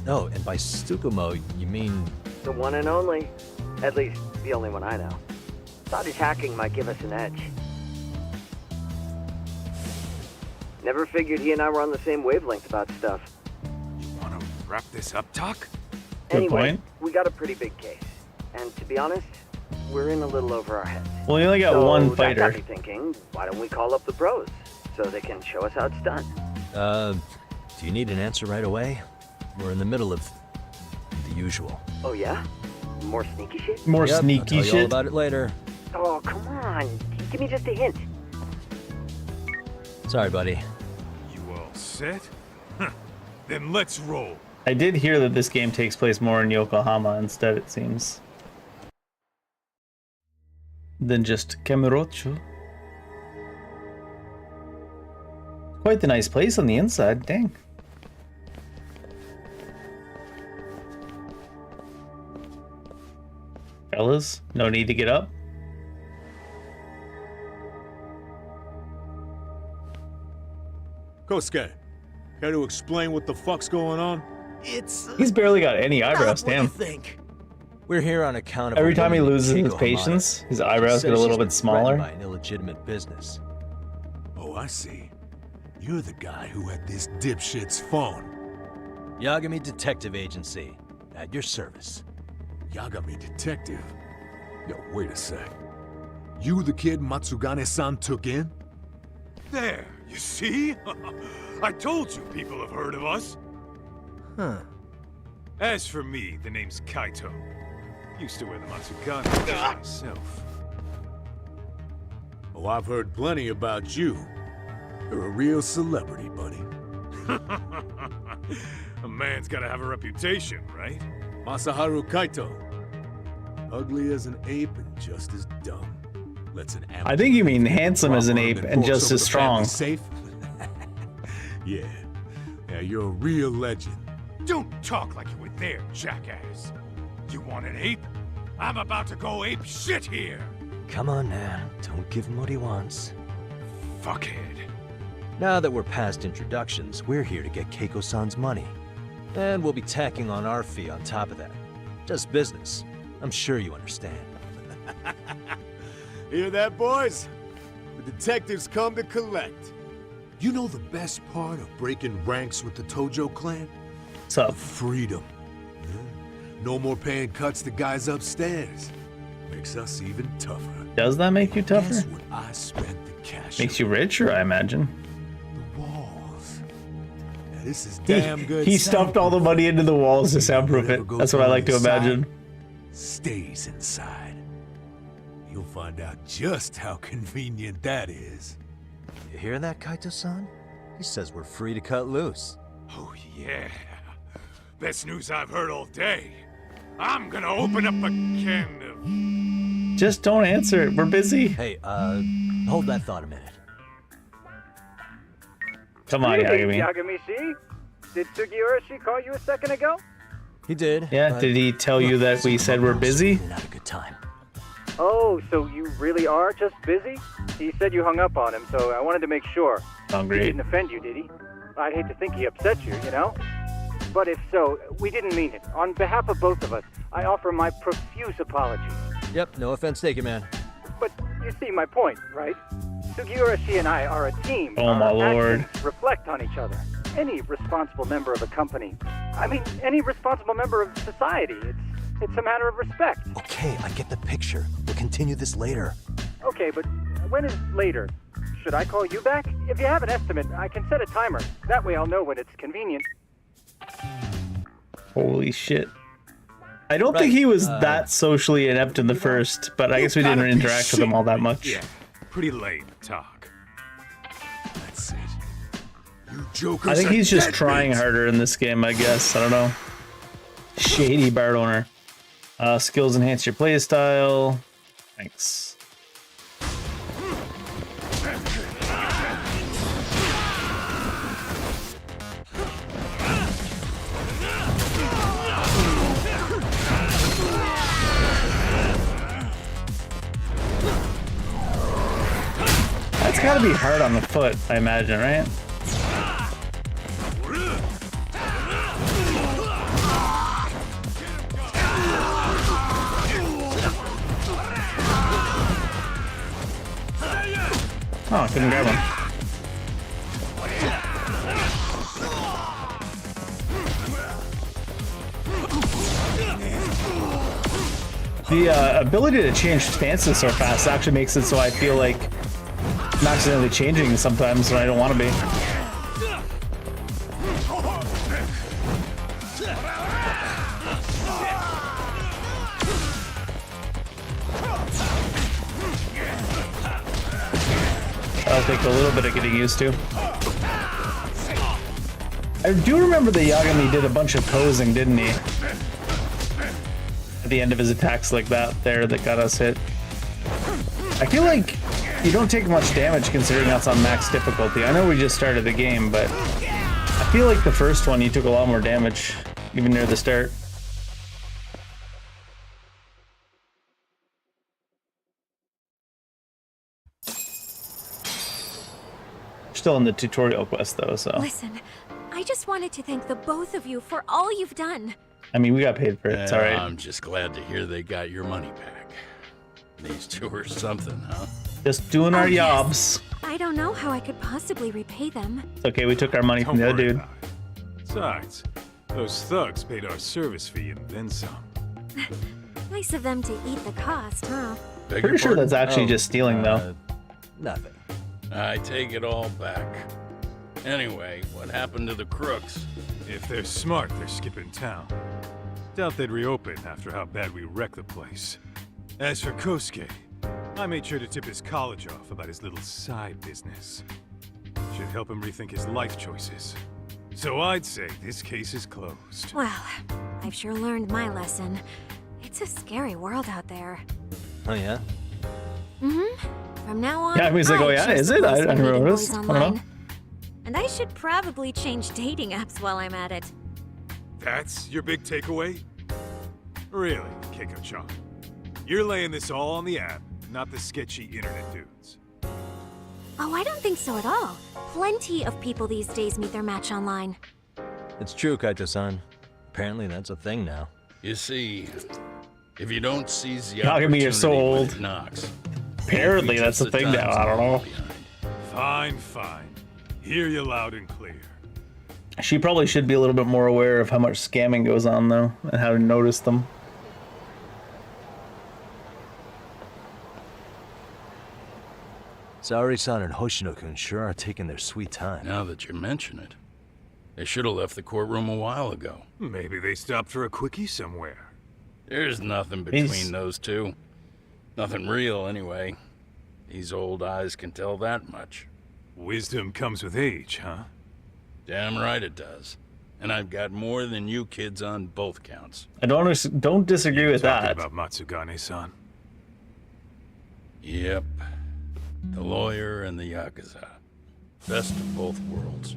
Oh, and by Tsukumo, you mean... The one and only. At least, the only one I know. Thought his hacking might give us an edge. Never figured he and I were on the same wavelength about stuff. You want to wrap this up, Talk? Anyway, we got a pretty big case. And to be honest, we're in a little over our heads. Well, you only got one That fighter. got me thinking, why don't we call up the pros so they can show us how it's done? Do you need an answer right away? We're in the middle of the usual. Oh yeah? More sneaky shit? More Yep, sneaky I'll tell you all shit? about it later. Oh, come on. Give me just a hint. Sorry, buddy. You all set? Then let's roll. I did hear that this game takes place more in Yokohama instead, it seems, than just Kamurocho. Quite the nice place on the inside, dang. Fellas, no need to get up. Kosuke, care to explain what the fuck's going on? He's barely got any eyebrows, damn. We're here on account of Every a time he woman loses his Keiko patience, Hamada. his eyebrows She get a says little she's bit been smaller. threatened by an illegitimate business. Oh, I see. You're the guy who had this dipshit's phone. Yagami Detective Agency, at your service. Yagami Detective? Yo, wait a sec. You the kid Matsugane-san took in? There, you see? I told you people have heard of us. Huh. As for me, the name's Kaito. Used to wear the Matsugane myself. Oh, I've heard plenty about you. You're a real celebrity, buddy. A man's gotta have a reputation, right? Masaharu Kaito. Ugly as an ape and just as dumb. Lets an I think you mean handsome as an ape and just as strong. Safe? Yeah. Yeah, you're a real legend. Don't talk like you were there, jackass. You want an ape? I'm about to go ape shit here. Come on, man. Don't give him what he wants. Fuckhead. Now that we're past introductions, we're here to get Keiko-san's money. And we'll be tacking on our fee on top of that. Just business. I'm sure you understand. Hear that, boys? The detectives come to collect. You know the best part of breaking ranks with the Tojo clan? What's up? Freedom. Yeah. No more paying cuts to guys upstairs. Makes us even tougher. Does that make you tougher? Guess what I spent the cash Makes you richer, I imagine. The walls. Now, this is damn good. He stuffed all the money into the walls to soundproof it. That's what I like to imagine. Stays inside. You'll find out just how convenient that is. You hear that, Kaito-san? He says we're free to cut loose. Oh, yeah. Best news I've heard all day. I'm gonna open up a can of... Just don't answer it. We're busy. Hey, hold that thought a minute. Come on, Yagami. Yagami-shi? Did Sugiura-shi call you a second ago? He did. Yeah, did he tell you that we said we're busy? Not a good time. Oh, so you really are just busy? He said you hung up on him, so I wanted to make sure. Hungry. He didn't offend you, did he? I'd hate to think he upset you, you know? But if so, we didn't mean it. On behalf of both of us, I offer my profuse apologies. Yep, no offense taken, man. But you see my point, right? Sugiura-shi and I are a team. Oh, my Our lord. actions reflect on each other. Any responsible member of a company, I mean, any responsible member of society, it's a matter of respect. Okay, I get the picture. We'll continue this later. Okay, but when is later? Should I call you back? If you have an estimate, I can set a timer. That way I'll know when it's convenient. Holy shit. I don't think he was that socially inept in the first, but I guess we didn't interact with him all that much. Yeah, pretty lame talk. You jokers I think are he's just dead trying meat. harder in this game, I guess. I don't know. Shady bar owner. Skills enhance your play style. Thanks. That's gotta be hard on the foot, I imagine, right? Oh, I couldn't grab him. The ability to change stances so fast actually makes it so I feel like I'm accidentally changing sometimes when I don't want to be. That'll take a little bit of getting used to. I do remember that Yagami did a bunch of posing, didn't he? At the end of his attacks like that there that got us hit. I feel like you don't take much damage considering that's on max difficulty. I know we just started the game, but I feel like the first one you took a lot more damage, even near the start. Still in the tutorial quest though, so. Listen, I just wanted to thank the both of you for all you've done. I mean, we got paid for it, it's alright. I'm just glad to hear they got your money back. These two are something, huh? Just doing our jobs. I don't know how I could possibly repay them. It's okay, we took our money from the other dude. Besides, those thugs paid our service fee and then some. Nice of them to eat the cost, huh? Pretty sure that's actually just stealing though. Nothing. I take it all back. Anyway, what happened to the crooks? If they're smart, they're skipping town. Doubt they'd reopen after how bad we wrecked the place. As for Kosuke, I made sure to tip his college off about his little side business. Should help him rethink his life choices. So I'd say this case is closed. Well, I've sure learned my lesson. It's a scary world out there. Oh yeah? Mm-hmm. From now on, Yeah, I was like, oh yeah, choose is to it? post I my didn't meeting notice. boys I don't know. online. And I should probably change dating apps while I'm at it. That's your big takeaway? Really, Keiko-chan? You're laying this all on the app, not the sketchy internet dudes. Oh, I don't think so at all. Plenty of people these days meet their match online. It's true, Kaito-san. Apparently that's a thing now. You see, if you don't seize the Yagami, you're so opportunity when old. it knocks, Apparently that's the thing now, I don't know. Fine, fine. Hear you loud and clear. She probably should be a little bit more aware of how much scamming goes on though, and how to notice them. Saori-san and Hoshino-kun sure are taking their sweet time. Now that you mention it, they should have left the courtroom a while ago. Maybe they stopped for a quickie somewhere. There's nothing between those two. Nothing real, anyway. These old eyes can tell that much. Wisdom comes with age, huh? Damn right it does. And I've got more than you kids on both counts. I don't disagree with that. About Matsugane-san. Yep. The lawyer and the Yakuza. Best of both worlds.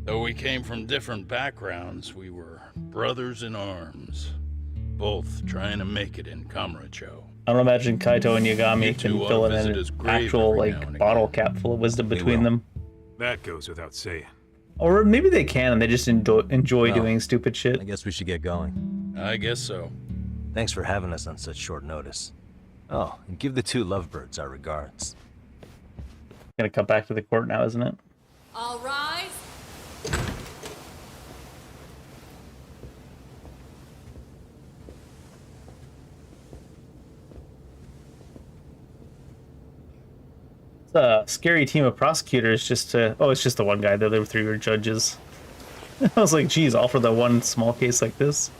Though we came from different backgrounds, we were brothers in arms. Both trying to make it in Kamurocho. I don't imagine Kaito and Yagami can two fill ought to in visit an his grave actual every now like and bottle cap full of wisdom between them. That goes without saying. Or maybe they can and they just enjoy Well, doing stupid shit. I guess we should get going. I guess so. Thanks for having us on such short notice. Oh, and give the two lovebirds our regards. Gonna cut back to the court now, isn't it? All rise. It's a scary team of prosecutors just to... Oh, it's just the one guy. The other three were judges. I was like, geez, all for the one small case like this?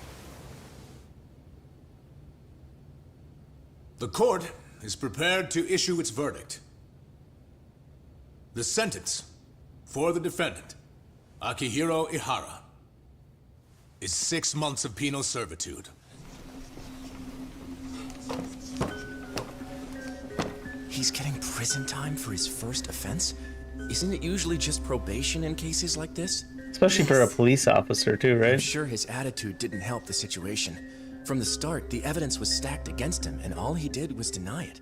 The court is prepared to issue its verdict. The sentence For the defendant, Akihiro Ihara, is 6 months of penal servitude. He's getting prison time for his first offense? Isn't it usually just probation in cases like this? Especially for a police officer too, right? I'm sure his attitude didn't help the situation. From the start, the evidence was stacked against him, and all he did was deny it.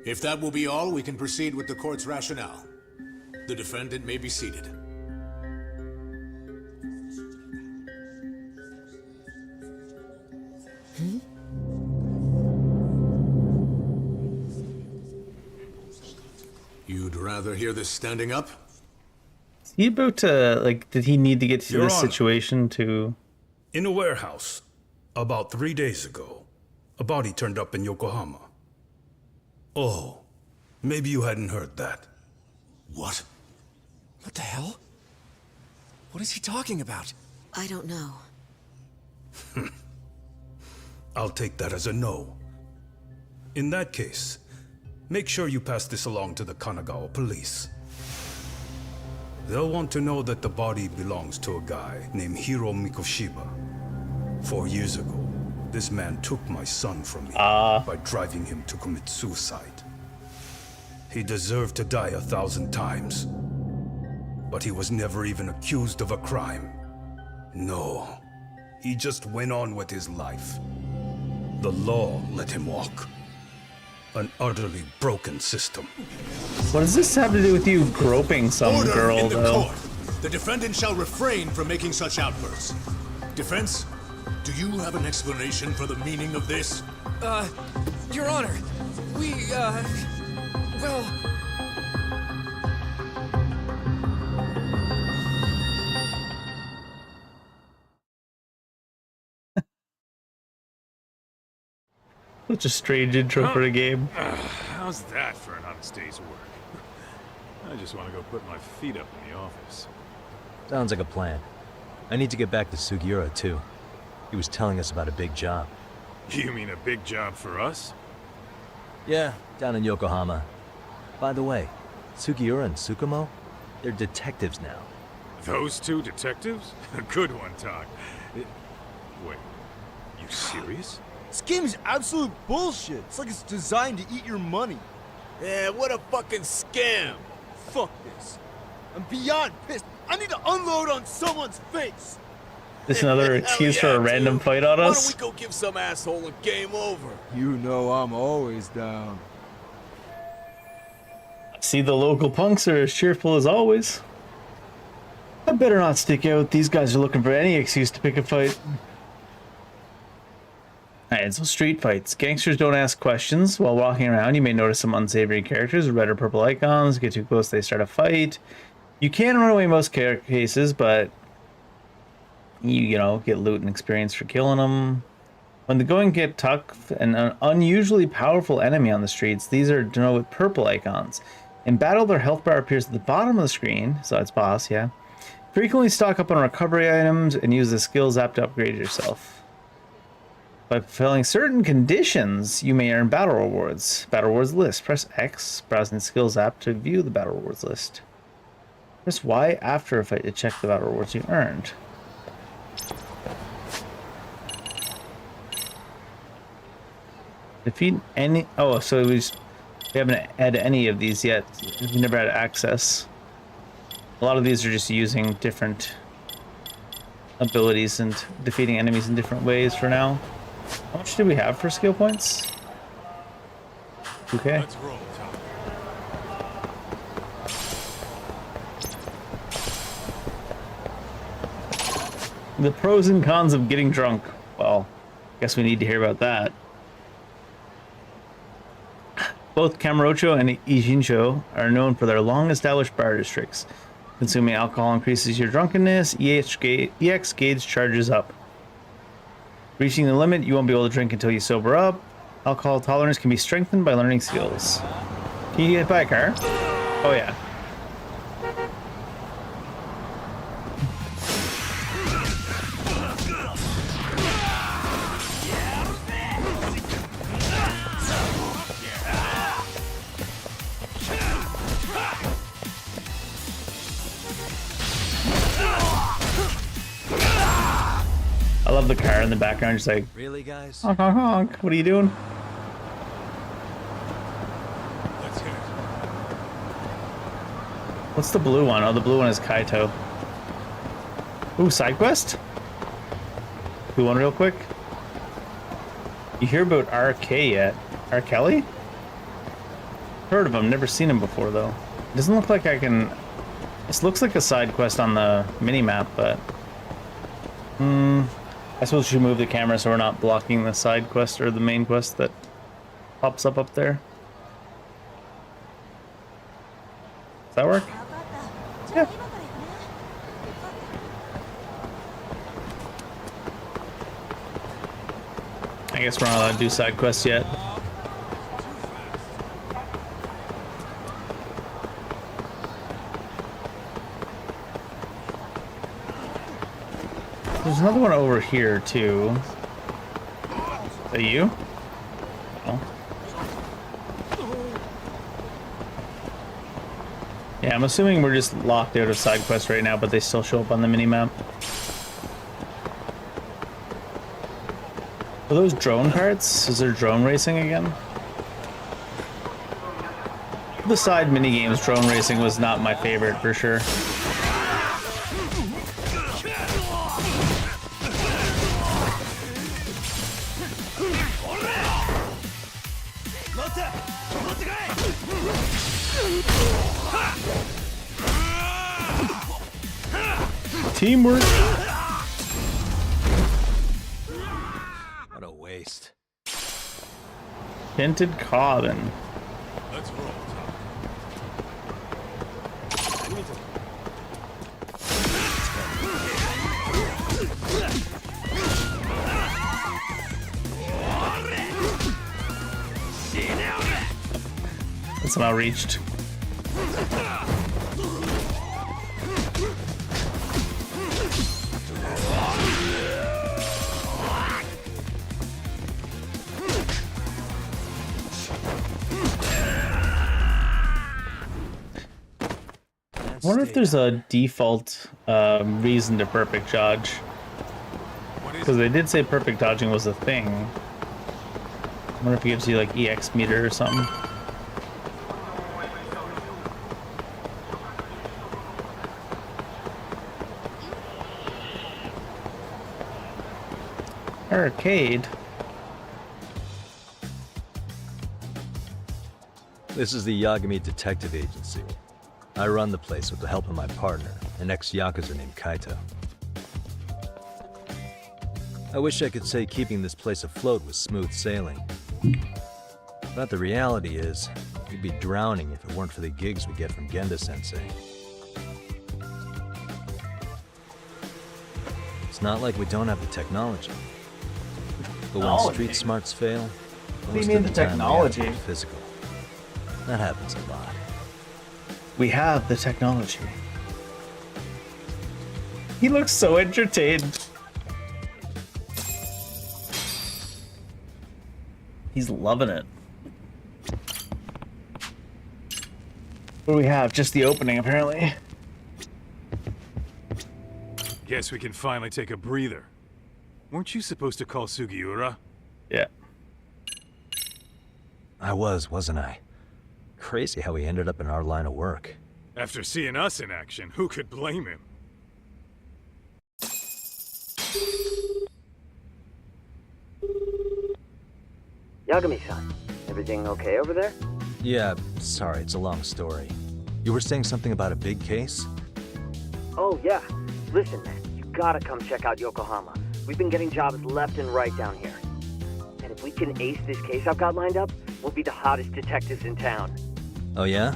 If that will be all, we can proceed with the court's rationale. The defendant may be seated. You'd rather hear this standing up? Is he about to, like, did he need to get to Your this Honor. situation to... In a warehouse, about 3 days ago, a body turned up in Yokohama. Oh, maybe you hadn't heard that. What? What the hell? What is he talking about? I don't know. I'll take that as a no. In that case, make sure you pass this along to the Kanagawa police. They'll want to know that the body belongs to a guy named Hiro Mikoshiba. 4 years ago, this man took my son from me by driving him to commit suicide. He deserved to die 1,000 times, but he was never even accused of a crime. No, he just went on with his life. The law let him walk. An utterly broken system. What does this have to do with you groping some Order girl, in the though? court. The defendant shall refrain from making such outbursts. Defense, do you have an explanation for the meaning of this? Your Honor, well... Such a strange intro for a game. How's that for an honest day's work? I just want to go put my feet up in the office. Sounds like a plan. I need to get back to Sugiura, too. He was telling us about a big job. You mean a big job for us? Yeah, down in Yokohama. By the way, Sugiura and Tsukumo, they're detectives now. Those two detectives? A good one, Todd. Wait, you serious? This game is absolute bullshit. It's like it's designed to eat your money. Yeah, what a fucking scam. Fuck this. I'm beyond pissed. I need to unload on someone's face. This another excuse for a random fight on Why don't us? we go give some asshole a game over? You know I'm always down. See, the local punks are as cheerful as always. I better not stick out. These guys are looking for any excuse to pick a fight. Alright, so street fights. Gangsters don't ask questions. While walking around, you may notice some unsavory characters with red or purple icons. Get too close, they start a fight. You can run away in most cases, but you know, get loot and experience for killing them. When the going get tough, an unusually powerful enemy on the streets, these are denoted with purple icons. In battle, their health bar appears at the bottom of the screen, so it's boss, yeah. Frequently stock up on recovery items and use the skills app to upgrade yourself. By fulfilling certain conditions, you may earn battle rewards. Battle rewards list. Press X, browsing the skills app to view the battle rewards list. Press Y after a fight to check the battle rewards you earned. Defeat any... Oh, so we haven't had any of these yet. We've never had access. A lot of these are just using different abilities and defeating enemies in different ways for now. How much do we have for skill points? Okay. Let's roll, Tom. The pros and cons of getting drunk. Well, guess we need to hear about that. Both Kamurocho and Ijincho are known for their long-established bar districts. Consuming alcohol increases your drunkenness. EX gauge charges up. Reaching the limit, you won't be able to drink until you sober up. Alcohol tolerance can be strengthened by learning skills. Can you get by a car? Oh yeah. love the car in the background, just like, really, guys? Honk, honk, honk. What are you doing? Let's hit it. What's the blue one? Oh, the blue one is Kaito. Ooh, side quest? Do one real quick. You hear about RK yet? R. Kelly? Heard of him, never seen him before though. Doesn't look like I can. This looks like a side quest on the mini map, but I suppose we should move the camera so we're not blocking the side quest or the main quest that pops up there. Does that work? Yeah. I guess we're not allowed to do side quests yet. There's another one over here too. Is that you? Oh. Yeah, I'm assuming we're just locked out of side quests right now, but they still show up on the minimap. Are those drone carts? Is there drone racing again? The side mini games, drone racing was not my favorite for sure. Teamwork. What a waste. Tinted carbon. Let's roll, That somehow reached. I wonder if there's a default reason to perfect dodge. Because they did say perfect dodging was a thing. I wonder if it gives you like EX meter or something. Arcade. This is the Yagami Detective Agency. I run the place with the help of my partner, an ex-Yakuza named Kaito. I wish I could say keeping this place afloat was smooth sailing. But the reality is, we'd be drowning if it weren't for the gigs we get from Genda-sensei. It's not like we don't have the technology. But when street smarts fail, What do you mean the technology? Physical. That happens a lot. We have the technology. He looks so entertained. He's loving it. What do we have? Just the opening, apparently. Guess we can finally take a breather. Weren't you supposed to call Sugiura? Yeah. I wasn't I? Crazy how he ended up in our line of work. After seeing us in action, who could blame him? Yagami-san, everything okay over there? Yeah, sorry, it's a long story. You were saying something about a big case? Oh, yeah. Listen, man, you gotta come check out Yokohama. We've been getting jobs left and right down here. And if we can ace this case I've got lined up, we'll be the hottest detectives in town. Oh yeah?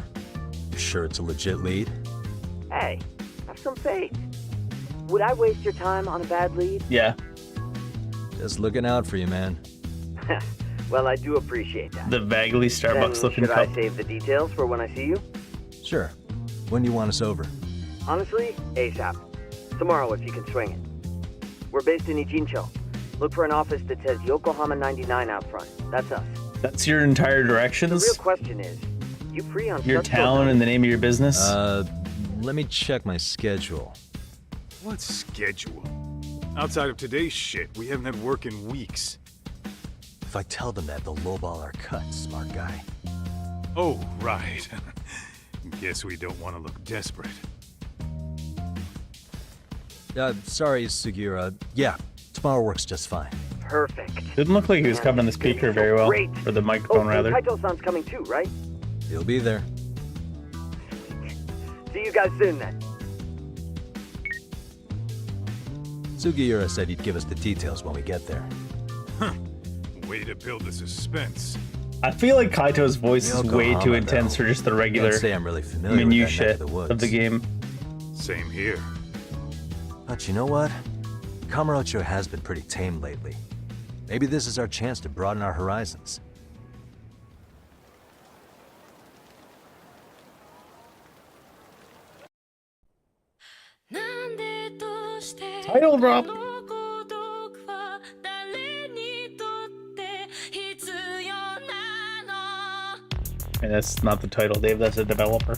You sure it's a legit lead? Hey, have some faith. Would I waste your time on a bad lead? Yeah. Just looking out for you, man. Well, I do appreciate that. The vaguely Starbucks looking cup. cup. Should I save the details for when I see you? Sure. When do you want us over? Honestly, ASAP. Tomorrow if you can swing it. We're based in Ijincho. Look for an office that says Yokohama 99 out front. That's us. That's your entire The directions? real question is, you free on Your Sunday? town and the name of your business? Let me check my schedule. What schedule? Outside of today's shit, we haven't had work in weeks. If I tell them that, they'll lowball our cut, smart guy. Oh, right. Guess we don't want to look desperate. Sorry, Sugiura. Yeah, tomorrow works just fine. Perfect. Didn't look like he was covering the speaker very well. Great. Or the microphone, rather. Kaito-san's coming too, right? He'll be there. See you guys soon then. Sugiura said he'd give us the details when we get there. Huh. Way to build the suspense. I feel like Kaito's voice is way too Yokohama, intense though. for just the regular Can't say I'm really familiar with that minutiae neck of the woods. of the game. Same here. But you know what? Kamurocho has been pretty tame lately. Maybe this is our chance to broaden our horizons. Title drop. And that's not the title, Dave. That's a developer.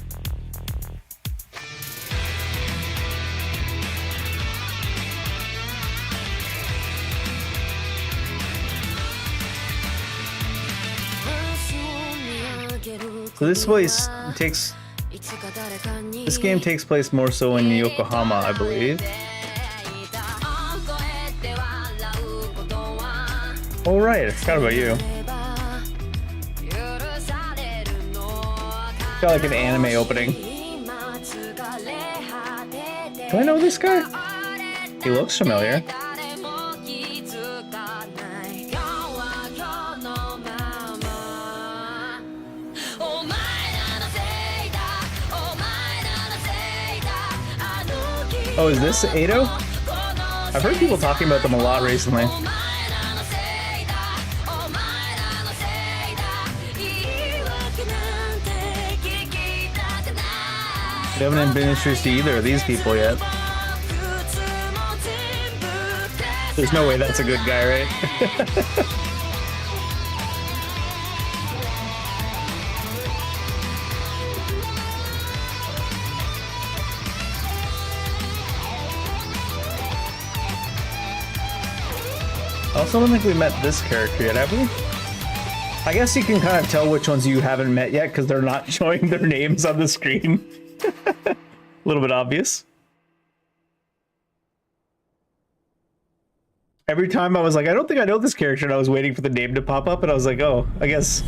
So this game takes place more so in Yokohama, I believe. Oh right, I forgot about you. Got like an anime opening. Do I know this guy? He looks familiar. Oh, is this Ado? I've heard people talking about them a lot recently. We haven't been introduced to either of these people yet. There's no way that's a good guy, right? I also don't think we met this character yet, have we? I guess you can kind of tell which ones you haven't met yet because they're not showing their names on the screen. A little bit obvious. Every time I was like, I don't think I know this character, and I was waiting for the name to pop up, and I was like, oh, I guess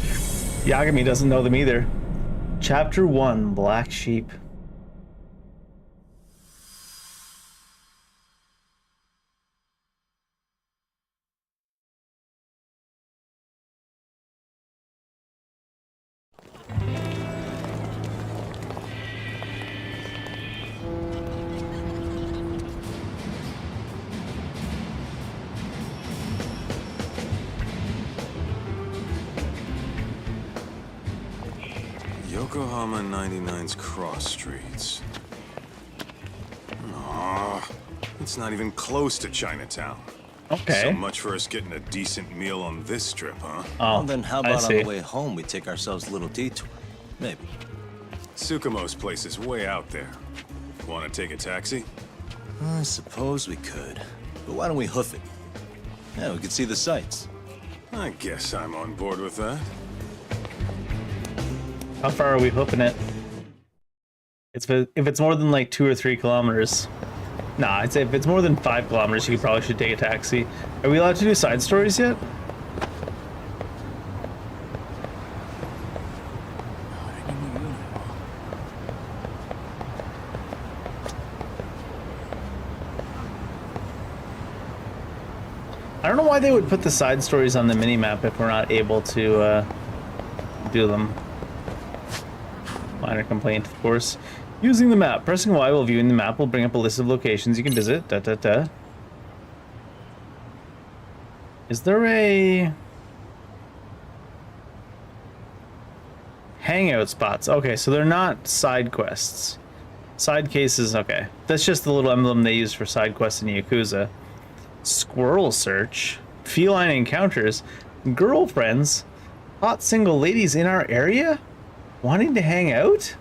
Yagami doesn't know them either. Chapter 1, Black Sheep. Yokohama 99's cross streets. Aw, it's not even close to Chinatown. Okay. So much for us getting a decent meal on this trip, huh? Oh, Well, then how about on the way home we take ourselves a little detour? Maybe. Tsukumo's place is way out there. Want to take a taxi? I suppose we could. But why don't we hoof it? Yeah, we could see the sights. I guess I'm on board with that. How far are we hoofing it? If it's more than like 2 or 3 kilometers. Nah, I'd say if it's more than 5 kilometers, you probably should take a taxi. Are we allowed to do side stories yet? I don't know why they would put the side stories on the mini-map if we're not able to do them. Minor complaint, of course. Using the map. Pressing Y while viewing the map will bring up a list of locations you can visit. Is there a... hangout spots? Okay, so they're not side quests. Side cases, okay. That's just the little emblem they use for side quests in Yakuza. Squirrel search. Feline encounters. Girlfriends. Hot single ladies in our area? Wanting to hang out?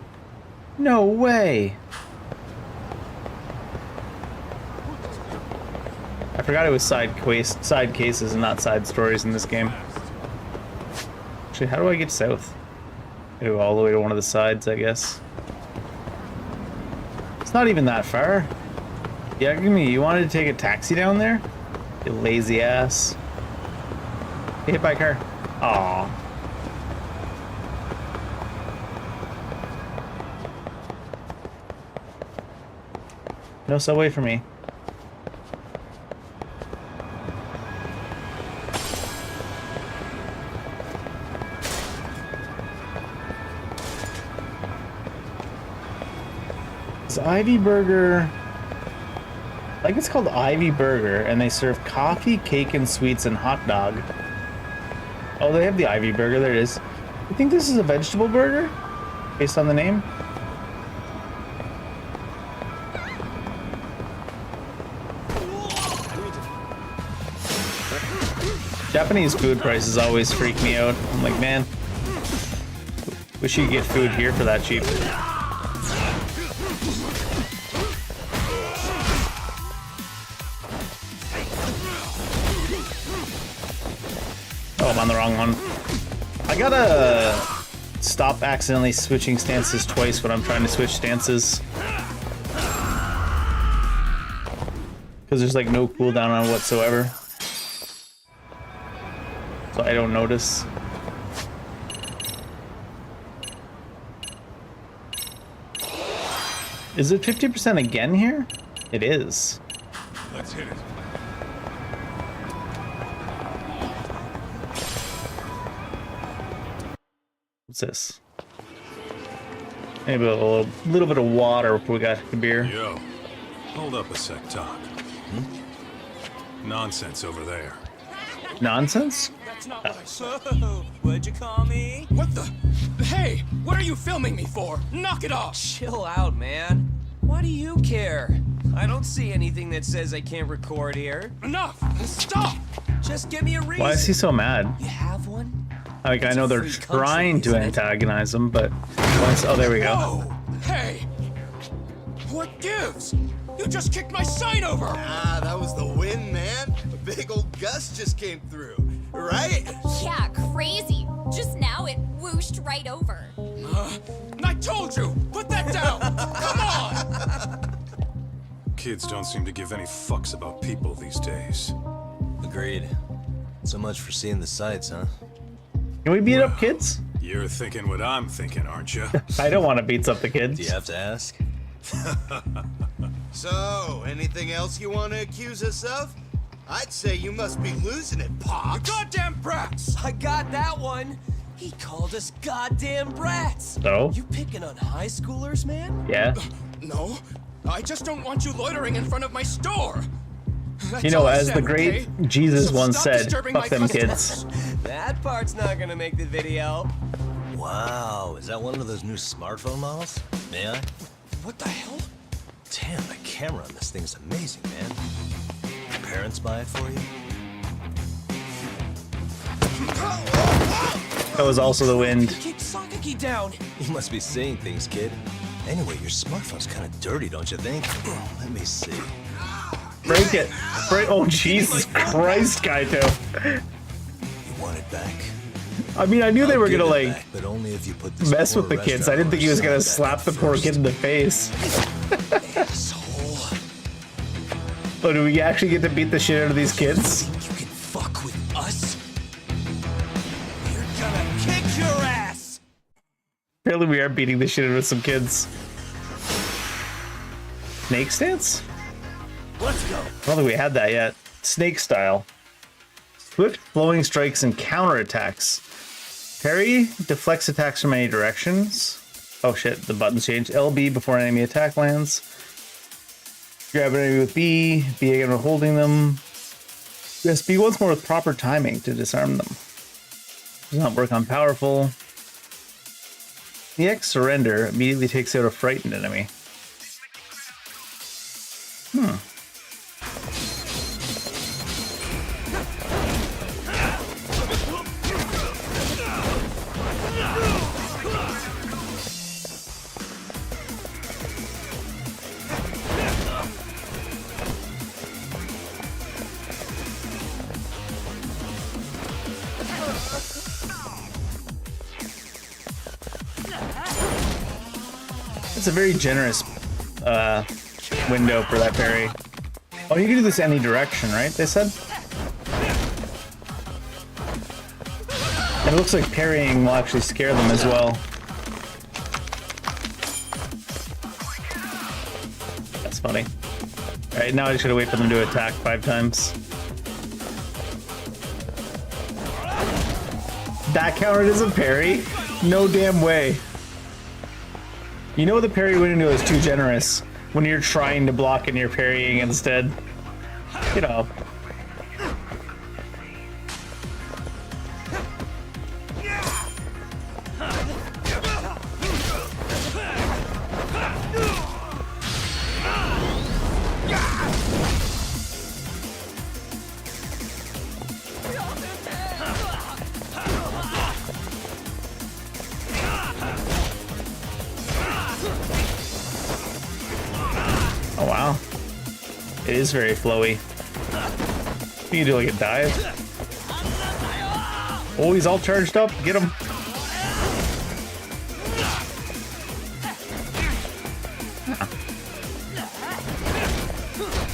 No way. I forgot it was side cases and not side stories in this game. Actually, how do I get south? I go all the way to one of the sides, I guess. It's not even that far. Yeah, give me. You wanted to take a taxi down there? You lazy ass. Get hit by a car. Aww. No subway for me. It's Ivy Burger. Like it's called Ivy Burger, and they serve coffee, cake, and sweets and hot dog. Oh, they have the Ivy Burger. There it is. You think this is a vegetable burger, based on the name? Japanese food prices always freak me out. I'm like, man, wish you could get food here for that cheap. Oh, I'm on the wrong one. I gotta stop accidentally switching stances twice when I'm trying to switch stances. Because there's like no cooldown on whatsoever. So I don't notice. Is it 50% again here? It is. Let's hit it. What's this? Maybe a little bit of water before we got a beer. Yo, hold up a sec, Todd. Nonsense over there. Nonsense? That's not what I said. What'd you call me? What the? Hey, what are you filming me for? Knock it off! Chill out, man. Why do you care? I don't see anything that says I can't record here. Enough! Stop! Just give me a reason. Why is he so mad? You have one? Like, I know they're trying to antagonize him, but once, oh, there we go. Whoa! Hey! What gives? You just kicked my sign over! Ah, that was the wind, man. A big old gust just came through, right? Yeah, crazy. Just now it whooshed right over. I told you! Put that down! Come on! Kids don't seem to give any fucks about people these days. Agreed. So much for seeing the sights, huh? Can we beat up kids? You're thinking what I'm thinking, aren't you? I don't want to beat up the kids. Do you have to ask? So, anything else you want to accuse us of? I'd say you must be losing it, Pops. You goddamn brats! I got that one! He called us goddamn brats! So? You picking on high schoolers, man? Yeah. No, I just don't want you loitering in front of my store! You know, as the great Jesus once said, fuck them kids. That part's not gonna make the video. Wow, is that one of those new smartphone models? May I? What the hell? Damn, the camera on this thing is amazing, man. Your parents buy it for you? That was also the wind. Kick Sakaki down. You must be seeing things, kid. Anyway, your smartphone's kind of dirty, don't you think? Let me see. Break it. Break. Oh, Jesus Christ, Kaito. You want it back? I mean, I knew they were gonna, like, back, but only if you put this mess with the kids. I didn't think he was gonna slap the poor kid in the face. But do we actually get to beat the shit out of these kids? You can fuck with us? We're gonna kick your ass! Apparently we are beating the shit out of some kids. Snake stance? Let's go. I don't think we had that yet. Snake style. Swift flowing strikes and counterattacks. Parry deflects attacks from any directions. Oh shit, the buttons changed. LB before an enemy attack lands. Grab an enemy with B. B again with holding them. Press B once more with proper timing to disarm them. Does not work on powerful. The X surrender immediately takes out a frightened enemy. It's a very generous window for that parry. Oh, you can do this any direction, right? They said? And it looks like parrying will actually scare them as well. That's funny. Alright, now I just gotta wait for them to attack 5 times. That counted as a parry? No damn way. You know the parry window is too generous when you're trying to block and you're parrying instead. You know. Oh wow. It is very flowy. You can do like a dive. Oh, he's all charged up. Get him.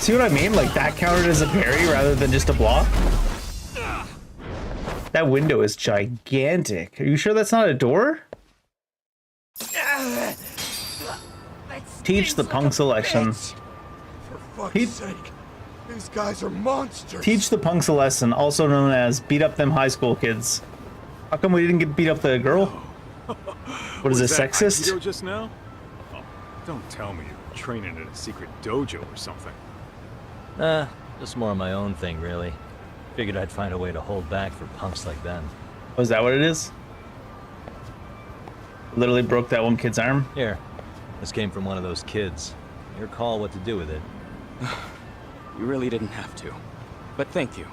See what I mean? Like that counted as a parry rather than just a block. That window is gigantic. Are you sure that's not a door? Teach the punk selection. For fuck's sake. These guys are monsters. Teach the punks a lesson, also known as beat up them high school kids. How come we didn't get beat up the girl? What is it, sexist? Aikido just now? Oh, don't tell me you're training in a secret dojo or something. Just more of my own thing, really. Figured I'd find a way to hold back for punks like them. Oh, is that what it is? Literally broke that one kid's arm? Here. This came from one of those kids. Your call what to do with it. You really didn't have to. But thank you.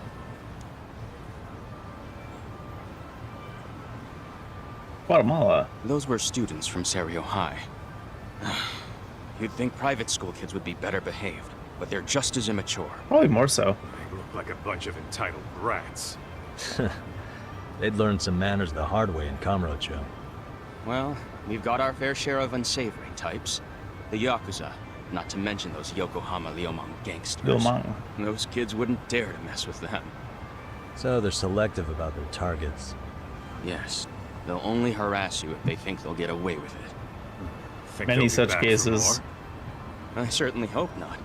Guatemala. Those were students from Serio High. You'd think private school kids would be better behaved, but they're just as immature. Probably more so. They look like a bunch of entitled brats. They'd learned some manners the hard way in Kamurocho. Well, we've got our fair share of unsavory types. The Yakuza, not to mention those Yokohama Liumang gangsters. Liumang. Those kids wouldn't dare to mess with them. So they're selective about their targets. Yes. They'll only harass you if they think they'll get away with it. Many such cases. I certainly hope not.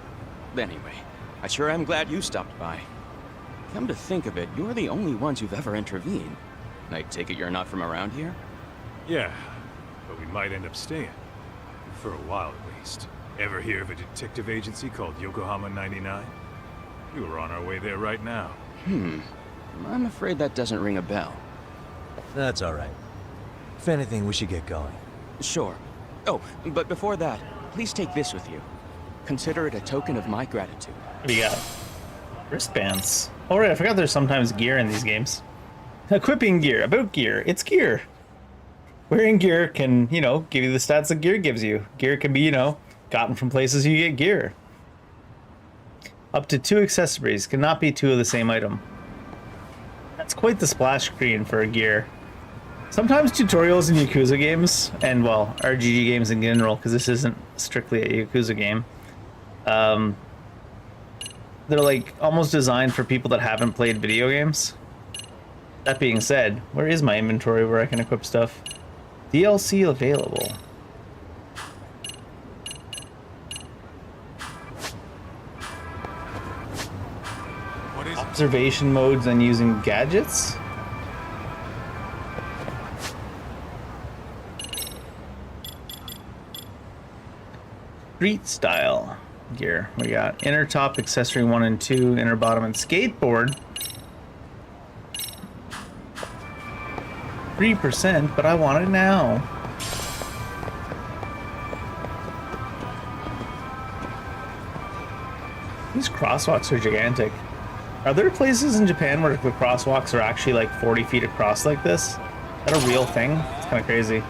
Anyway, I sure am glad you stopped by. Come to think of it, you're the only ones who've ever intervened. I take it you're not from around here? Yeah, but we might end up staying. For a while at least. Ever hear of a detective agency called Yokohama 99? We were on our way there right now. I'm afraid that doesn't ring a bell. That's alright. If anything, we should get going. Sure. Oh, but before that, please take this with you. Consider it a token of my gratitude. What do you got? Wristbands. Oh right, I forgot there's sometimes gear in these games. Equipping gear. About gear. It's gear. Wearing gear can, you know, give you the stats that gear gives you. Gear can be, you know, gotten from places you get gear. Up to 2 accessories. Cannot be 2 of the same item. That's quite the splash screen for gear. Sometimes tutorials in Yakuza games, and well, RGG games in general, because this isn't strictly a Yakuza game, they're like almost designed for people that haven't played video games. That being said, where is my inventory where I can equip stuff? DLC available. What is Observation modes and using gadgets? Street style gear. We got inner top, accessory 1 and 2, inner bottom, and skateboard. 3%, but I want it now. These crosswalks are gigantic. Are there places in Japan where the crosswalks are actually like 40 feet across like this? Is that a real thing? It's kind of crazy.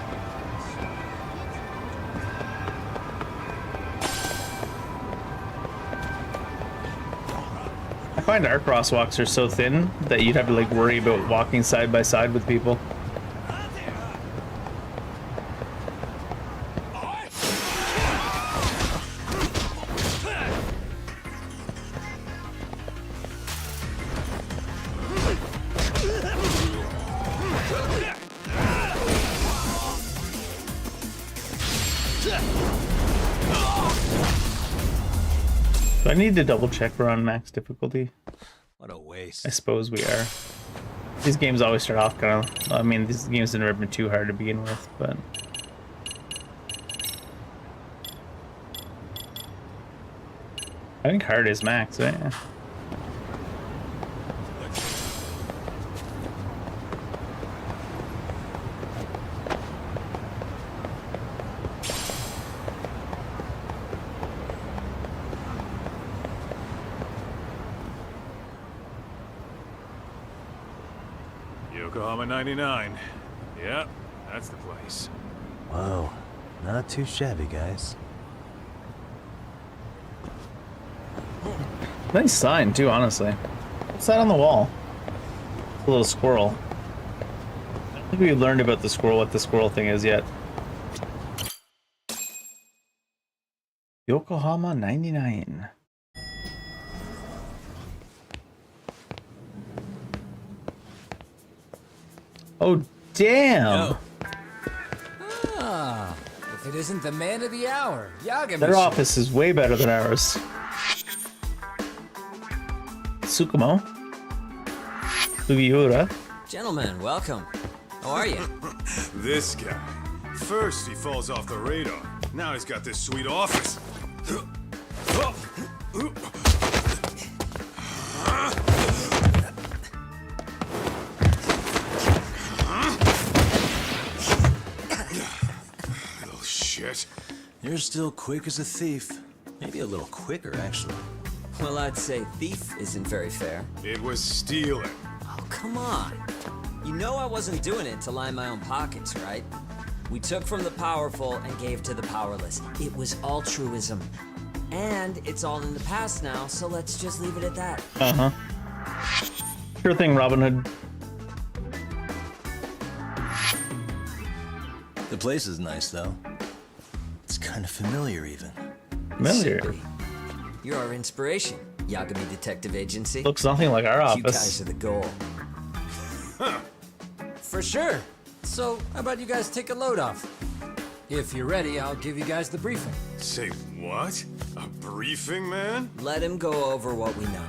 I find our crosswalks are so thin that you'd have to like worry about walking side by side with people. Do I need to double check we're on max difficulty? What a waste. I suppose we are. These games always start off kind of... I mean, these games have never been too hard to begin with, but... I think hard is max, right? Yeah. Yokohama 99. Yep, that's the place. Whoa, not too shabby, guys. Nice sign, too, honestly. What's that on the wall? It's a little squirrel. I don't think we've learned about the squirrel, what the squirrel thing is yet. Yokohama 99. Oh, damn! Ah, if it isn't the man of the hour, Yagami. Their office is way better than ours. Tsukumo. Sugiura. Gentlemen, welcome. How are you? This guy. First he falls off the radar. Now he's got this sweet office. Little shit. You're still quick as a thief. Maybe a little quicker, actually. Well, I'd say thief isn't very fair. It was stealing. Oh, come on. You know I wasn't doing it to line my own pockets, right? We took from the powerful and gave to the powerless. It was altruism. And it's all in the past now, so let's just leave it at that. Uh-huh. Sure thing, Robin Hood. The place is nice, though. It's kind of familiar, even. Familiar? Simply. You're our inspiration, Yagami Detective Agency. Looks nothing like our office. You guys are the goal. For sure. So, how about you guys take a load off? If you're ready, I'll give you guys the briefing. Say what? A briefing, man? Let him go over what we know.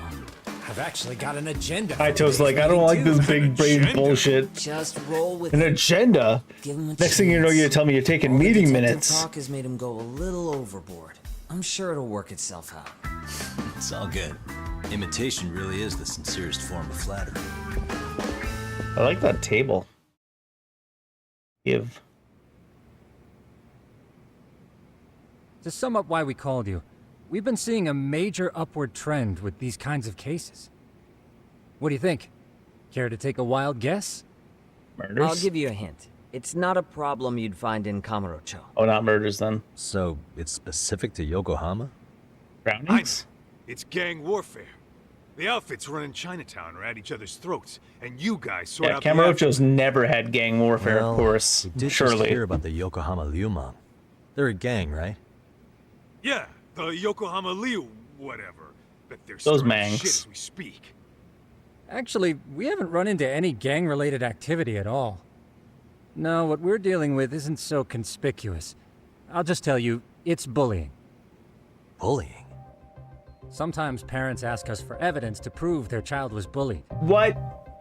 I've actually got an agenda. Aito's like, I don't like this big brain bullshit. Just roll with An it. agenda? Give him a Next thing you know, you're telling me you're taking meeting minutes. Talk has made him go a little overboard. I'm sure it'll work itself out. It's all good. Imitation really is the sincerest form of flattery. I like that table. Give. To sum up why we called you, we've been seeing a major upward trend with these kinds of cases. What do you think? Care to take a wild guess? Murders? I'll give you a hint. It's not a problem you'd find in Kamurocho. Oh, not murders then. So, it's specific to Yokohama? Drownings? It's gang warfare. The outfits running Chinatown are at each other's throats, and you guys sort Yeah, out Kamurocho's never had gang warfare, Well, of course. we did just Surely. hear about the Yokohama Liumang. They're a gang, right? Yeah, the Yokohama Liu, whatever. But they're Those stirring mangs. shit as we speak. Actually, we haven't run into any gang-related activity at all. No, what we're dealing with isn't so conspicuous. I'll just tell you, it's bullying. Bullying? Sometimes parents ask us for evidence to prove their child was bullied. What?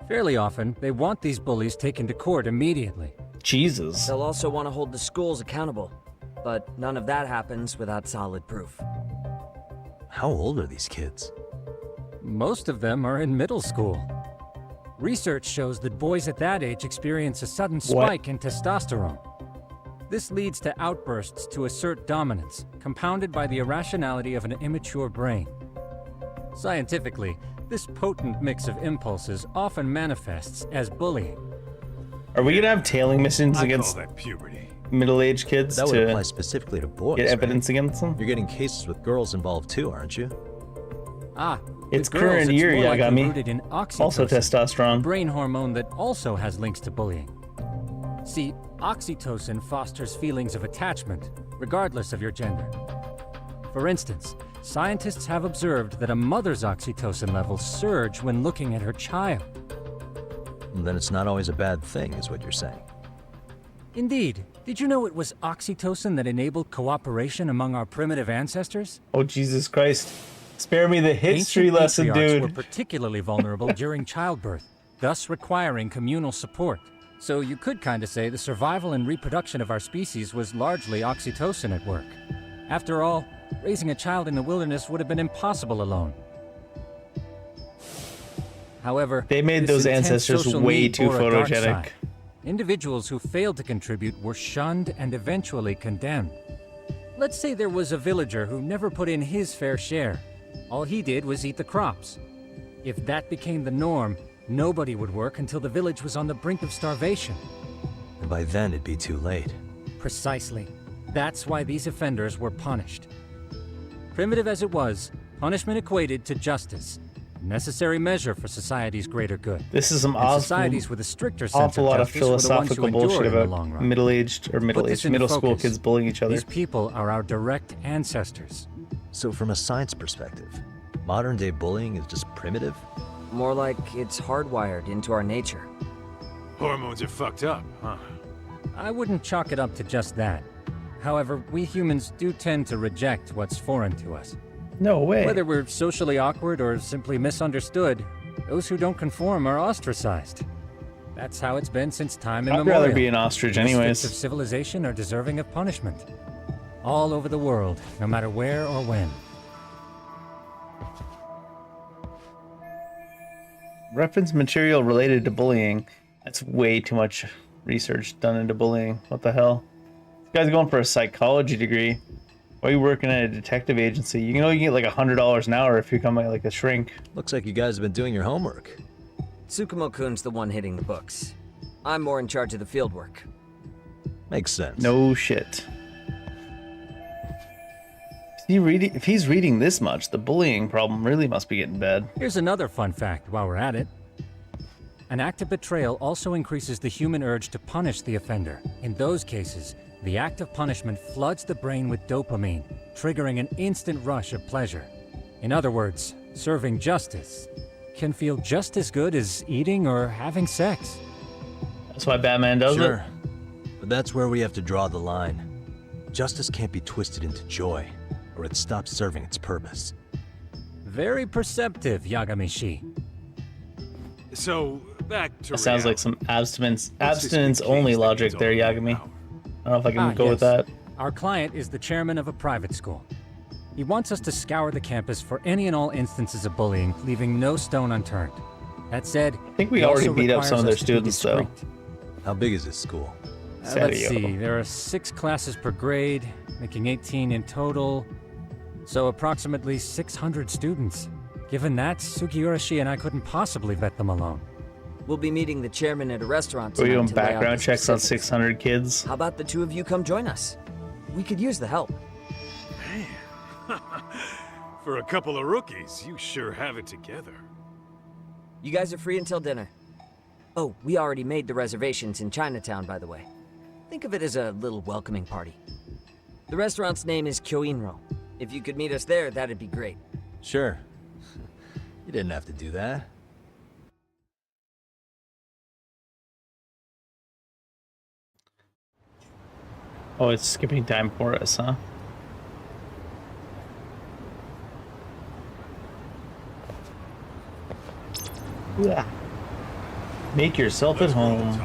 Fairly often, they want these bullies taken to court immediately. Jesus. They'll also want to hold the schools accountable. But none of that happens without solid proof. How old are these kids? Most of them are in middle school. Research shows that boys at that age experience a sudden spike in testosterone. This leads to outbursts to assert dominance, compounded by the irrationality of an immature brain. Scientifically, this potent mix of impulses often manifests as bullying. Are we gonna have tailing missions I against call that puberty. middle-aged kids That would apply to specifically to boys, get evidence right? against them? You're getting cases with girls involved too, aren't you? Ah, It's with girls, current year, more likely Yagami. rooted in oxytocin, Also testosterone. a brain hormone that also has links to bullying. See, oxytocin fosters feelings of attachment, regardless of your gender. For instance, scientists have observed that a mother's oxytocin levels surge when looking at her child. Then it's not always a bad thing, is what you're saying. Indeed. Did you know it was oxytocin that enabled cooperation among our primitive ancestors? Oh, Jesus Christ. Spare me the history Ancient lesson, matriarchs dude. were particularly vulnerable during childbirth, thus requiring communal support. So you could kinda say the survival and reproduction of our species was largely oxytocin at work. After all, raising a child in the wilderness would have been impossible alone. However, They made this those intense ancestors social way need too bore a dark photogenic. side. Individuals who failed to contribute were shunned and eventually condemned. Let's say there was a villager who never put in his fair share. All he did was eat the crops. If that became the norm, nobody would work until the village was on the brink of starvation. And by then, it'd be too late. Precisely. That's why these offenders were punished. Primitive as it was, punishment equated to justice. A necessary measure for society's greater good. This is some And awful, societies with a stricter sense awful lot of justice were the ones who philosophical endured bullshit in the about long run. middle-aged or Put this into middle school focus. kids bullying each other. These people are our direct ancestors. So from a science perspective, modern-day bullying is just primitive? More like it's hardwired into our nature. Hormones are fucked up, huh? I wouldn't chalk it up to just that. However, we humans do tend to reject what's foreign to us. No way. Whether we're socially awkward or simply misunderstood, those who don't conform are ostracized. That's how it's been since time I'd immemorial. rather be an ostrich Misfits anyways. of civilization are deserving of punishment. All over the world, no matter where or when. Reference material related to bullying. That's way too much research done into bullying. What the hell? This guy's going for a psychology degree. Why are you working at a detective agency? You know you can get like $100 an hour if you become like a shrink. Looks like you guys have been doing your homework. Tsukumo-kun's the one hitting the books. I'm more in charge of the field work. Makes sense. No shit. If he's reading this much, the bullying problem really must be getting bad. Here's another fun fact while we're at it. An act of betrayal also increases the human urge to punish the offender. In those cases, the act of punishment floods the brain with dopamine, triggering an instant rush of pleasure. In other words, serving justice can feel just as good as eating or having sex. That's why Batman does it. But that's where we have to draw the line. Justice can't be twisted into joy, or it stops serving its purpose. Very perceptive, Yagami-shi. So, back to That sounds like some abstinence only logic there, Yagami. I don't know if I can go with yes. that. Our client is the chairman of a private school. He wants us to scour the campus for any and all instances of bullying, leaving no stone unturned. That said, I think we already beat up some of their students, though. How big is this school? Let's see, there are 6 classes per grade, making 18 in total. So approximately 600 students. Given that, Sugiurashi and I couldn't possibly vet them alone. We'll be meeting the chairman at a restaurant We're tonight doing to lay out background the checks on specifics. 600 kids. How about the two of you come join us? We could use the help. For a couple of rookies, you sure have it together. You guys are free until dinner. Oh, we already made the reservations in Chinatown, by the way. Think of it as a little welcoming party. The restaurant's name is Kyoinro. If you could meet us there, that'd be great. Sure. You didn't have to do that. Oh, it's skipping time for us, huh? Yeah. Make yourself at home.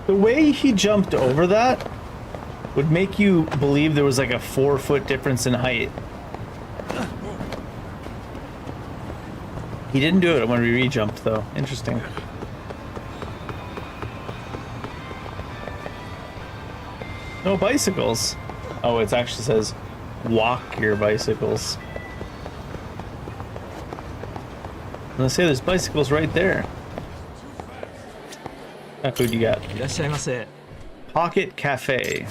The way he jumped over that would make you believe there was like a 4-foot difference in height. He didn't do it when we re-jumped, though. Interesting. No bicycles. Oh, it actually says, walk your bicycles. I'm gonna say there's bicycles right there. What food you got? Pocket Cafe.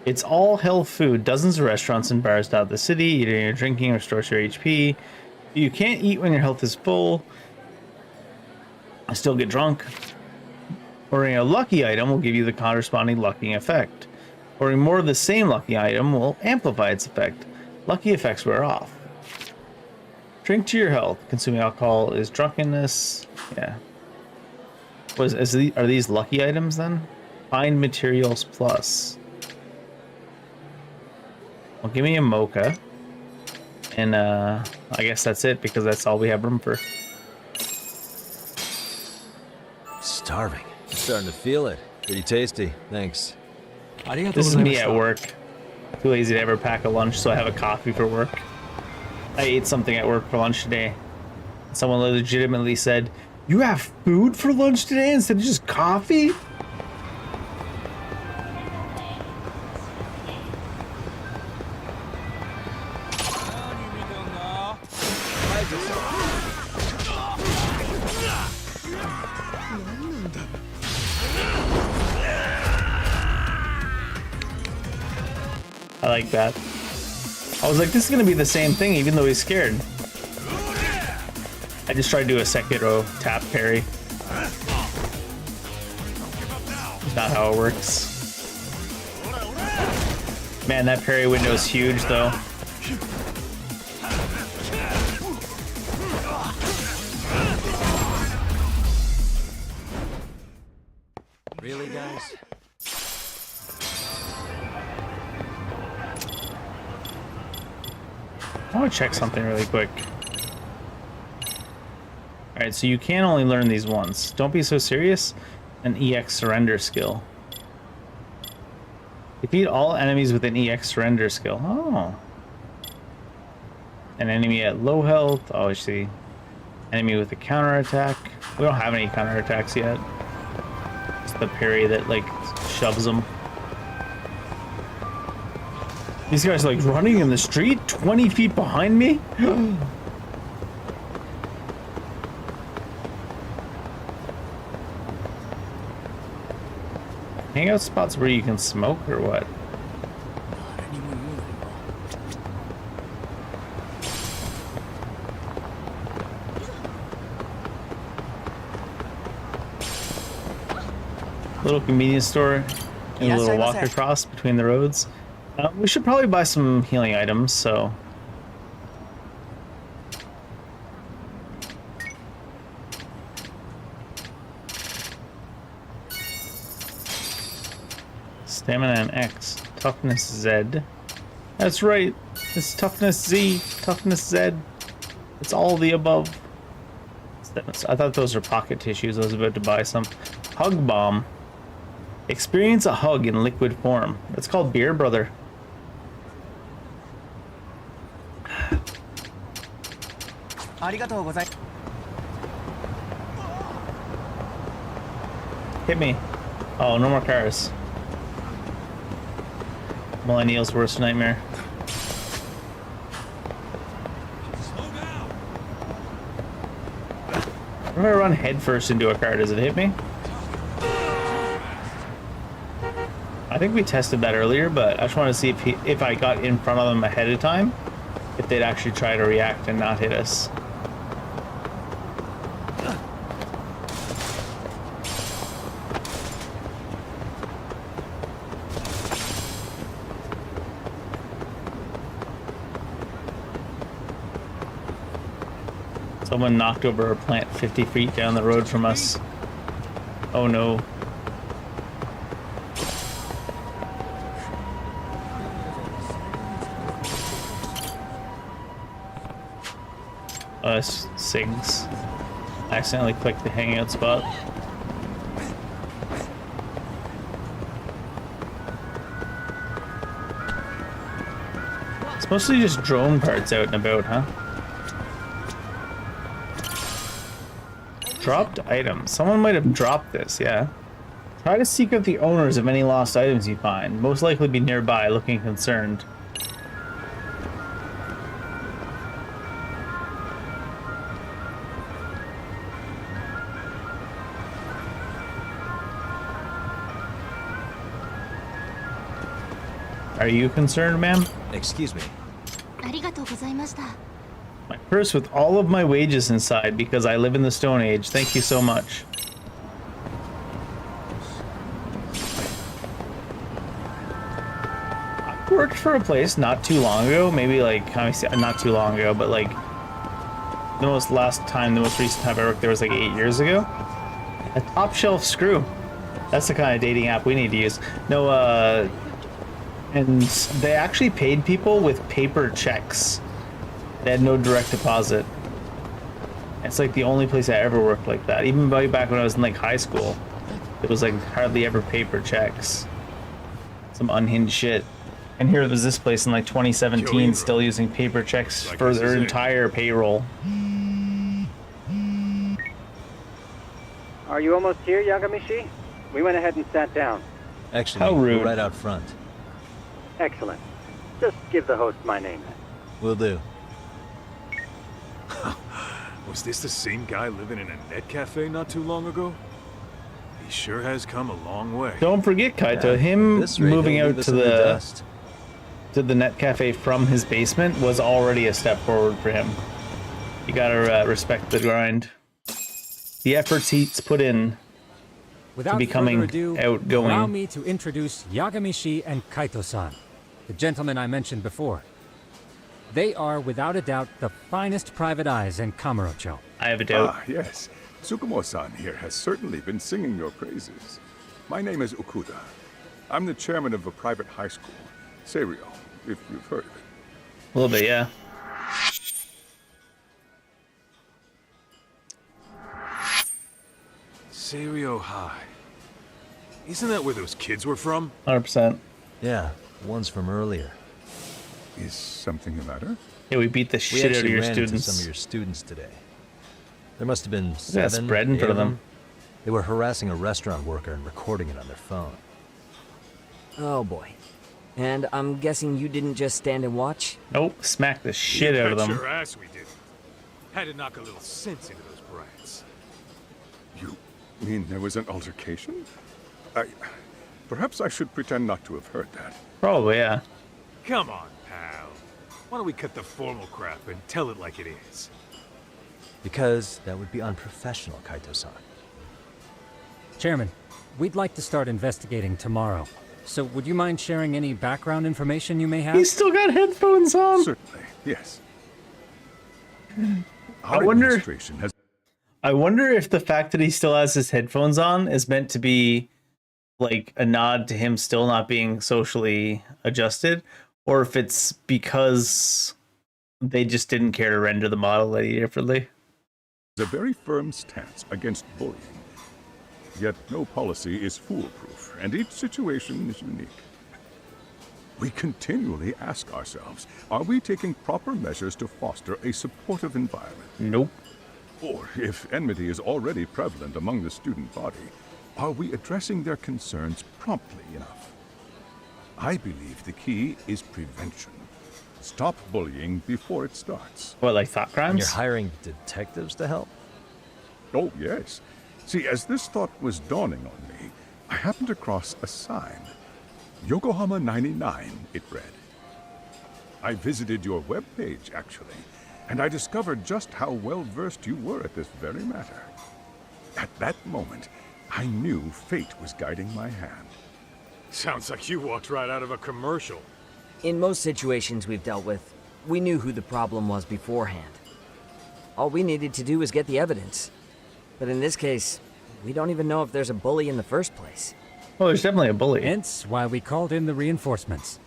It's all health food. Dozens of restaurants and bars dot the city. Eating or drinking restores your HP. You can't eat when your health is full. Still get drunk. Ordering a lucky item will give you the corresponding lucky effect. Ordering more of the same lucky item will amplify its effect. Lucky effects wear off. Drink to your health. Consuming alcohol is drunkenness. Yeah. Are these lucky items then? Find materials plus. Well, give me a mocha. And I guess that's it because that's all we have room for. Starving. I'm starting to feel it. Pretty tasty. Thanks. This is me at work. Too lazy to ever pack a lunch, so I have a coffee for work. I ate something at work for lunch today. Someone legitimately said, "You have food for lunch today instead of just coffee?" I like that. I was like, this is gonna be the same thing even though he's scared. I just tried to do a Sekiro tap parry. Not how it works. Man, that parry window is huge though. Really, guys? I want to check something really quick. Alright, so you can only learn these once. Don't be so serious. An EX surrender skill. Defeat all enemies with an EX surrender skill. Oh. An enemy at low health. Oh, I see. Enemy with a counterattack. We don't have any counterattacks yet. It's the parry that, like, shoves them. These guys are like running in the street 20 feet behind me. Hangout spots where you can smoke or what? Little convenience store and a little walk across between the roads. We should probably buy some healing items, so... Stamina and X. Toughness Z. That's right. It's toughness Z. Toughness Z. It's all the above. I thought those were pocket tissues. I was about to buy some. Hug bomb. Experience a hug in liquid form. It's called beer, brother. Hit me. Oh, no more cars. Millennial's worst nightmare. If I run headfirst into a car, does it hit me? I think we tested that earlier, but I just want to see if I got in front of them ahead of time, if they'd actually try to react and not hit us. Someone knocked over a plant 50 feet down the road from us. Oh no. Sigs. I accidentally clicked the hangout spot. It's mostly just drone parts out and about, huh? Dropped items. Someone might have dropped this, yeah. Try to seek out the owners of any lost items you find. Most likely be nearby, looking concerned. Are you concerned, ma'am? Excuse me. My purse with all of my wages inside because I live in the Stone Age. Thank you so much. I worked for a place not too long ago. Maybe like, not too long ago, but like the most recent time I worked there was like 8 years ago. A top shelf screw. That's the kind of dating app we need to use. No, and they actually paid people with paper checks. They had no direct deposit. It's like the only place I ever worked like that. Even way back when I was in like high school, it was like hardly ever paper checks. Some unhinged shit. And here was this place in like 2017 still using paper checks for their entire payroll. Are you almost here, Yagamishi? We went ahead and sat down. Actually, how rude. We're right out front. Excellent. Just give the host my name. Will do. Was this the same guy living in a net cafe not too long ago? He sure has come a long way. Don't forget, Kaito, him moving out to the net cafe from his basement was already a step forward for him. You gotta respect the grind. The efforts he's put in to becoming outgoing. Allow me to introduce Yagamishi and Kaito-san, the gentlemen I mentioned before. They are, without a doubt, the finest private eyes in Kamurocho. I have a doubt. Ah, yes. Tsukumo-san here has certainly been singing your praises. My name is Okuda. I'm the chairman of a private high school, Seiryo, if you've heard of it. A little bit, yeah. Seiryo High. Isn't that where those kids were from? 100%. Yeah, one's from earlier. Is something the matter? Yeah, we beat the shit out of your students. Some of your students today. There must have been That's 7 bread in front of them. They were harassing a restaurant worker and recording it on their phone. Oh boy. And I'm guessing you didn't just stand and watch? Nope, smack the shit out of them. Your ass we did. Had to knock a little sense into those brats. You mean there was an altercation? Perhaps I should pretend not to have heard that. Probably, yeah. Come on, pal. Why don't we cut the formal crap and tell it like it is? Because that would be unprofessional, Kaito-san. Chairman, we'd like to start investigating tomorrow. So would you mind sharing any background information you may have? He's still got headphones on. Certainly, yes. I wonder if the fact that he still has his headphones on is meant to be like a nod to him still not being socially adjusted, or if it's because they just didn't care to render the model any differently. A very firm stance against bullying. Yet no policy is foolproof, and each situation is unique. We continually ask ourselves, are we taking proper measures to foster a supportive environment? Nope. Or, if enmity is already prevalent among the student body, are we addressing their concerns promptly enough? I believe the key is prevention. Stop bullying before it starts. What, like thought crimes? And you're hiring detectives to help? Oh, yes. See, as this thought was dawning on me, I happened across a sign. Yokohama 99, it read. I visited your webpage, actually, and I discovered just how well-versed you were at this very matter. At that moment, I knew fate was guiding my hand. Sounds like you walked right out of a commercial. In most situations we've dealt with, we knew who the problem was beforehand. All we needed to do was get the evidence. But in this case, we don't even know if there's a bully in the first place. Well, there's definitely a bully. Hence why we called in the reinforcements.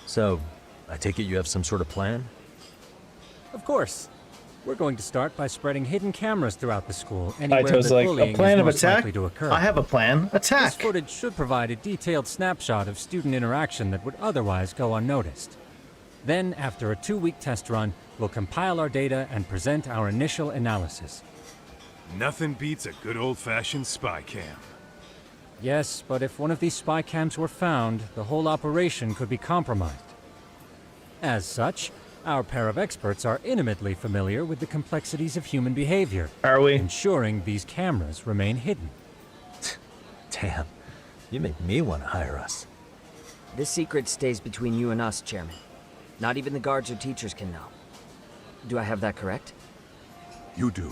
So, I take it you have some sort of plan? Of course. We're going to start by spreading hidden cameras throughout the school, anywhere Kaito's that like, bullying a plan is of most attack? likely to occur. I have a plan. Attack! This footage should provide a detailed snapshot of student interaction that would otherwise go unnoticed. Then, after a 2-week test run, we'll compile our data and present our initial analysis. Nothing beats a good old-fashioned spy cam. Yes, but if one of these spy cams were found, the whole operation could be compromised. As such, our pair of experts are intimately familiar with the complexities of human behavior. Are we? Ensuring these cameras remain hidden. Damn, you make me want to hire us. This secret stays between you and us, Chairman. Not even the guards or teachers can know. Do I have that correct? You do.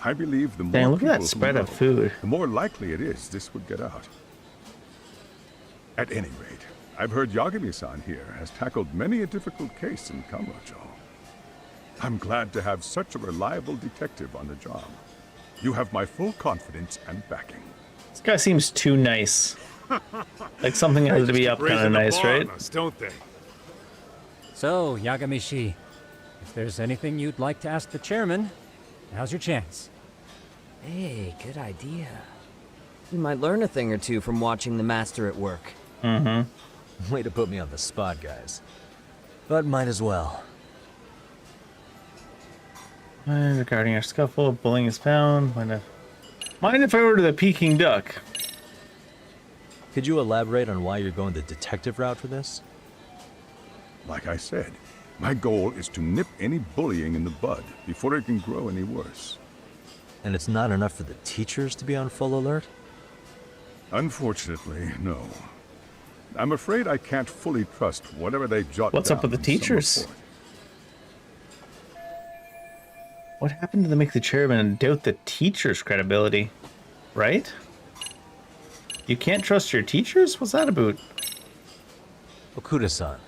I believe the more Dang, look at that people spread who of know, food. the more likely it is this would get out. At any rate, I've heard Yagami-san here has tackled many a difficult case in Kamurocho. I'm glad to have such a reliable detective on the job. You have my full confidence and backing. This guy seems too nice. Like something has to be up kind of nice, right? Us, don't they? So, Yagamishi, if there's anything you'd like to ask the chairman, now's your chance. Hey, good idea. We might learn a thing or two from watching the master at work. Mm-hmm. Way to put me on the spot, guys. But might as well. Regarding our scuffle, bullying is found. Mind if I order the Peking duck? Could you elaborate on why you're going the detective route for this? Like I said, my goal is to nip any bullying in the bud before it can grow any worse. And it's not enough for the teachers to be on full alert? Unfortunately, no. I'm afraid I can't fully trust whatever they jot What's down up with the in some teachers? report. What happened to make the chairman doubt the teacher's credibility? Right? You can't trust your teachers? What's that about? Okuda-san,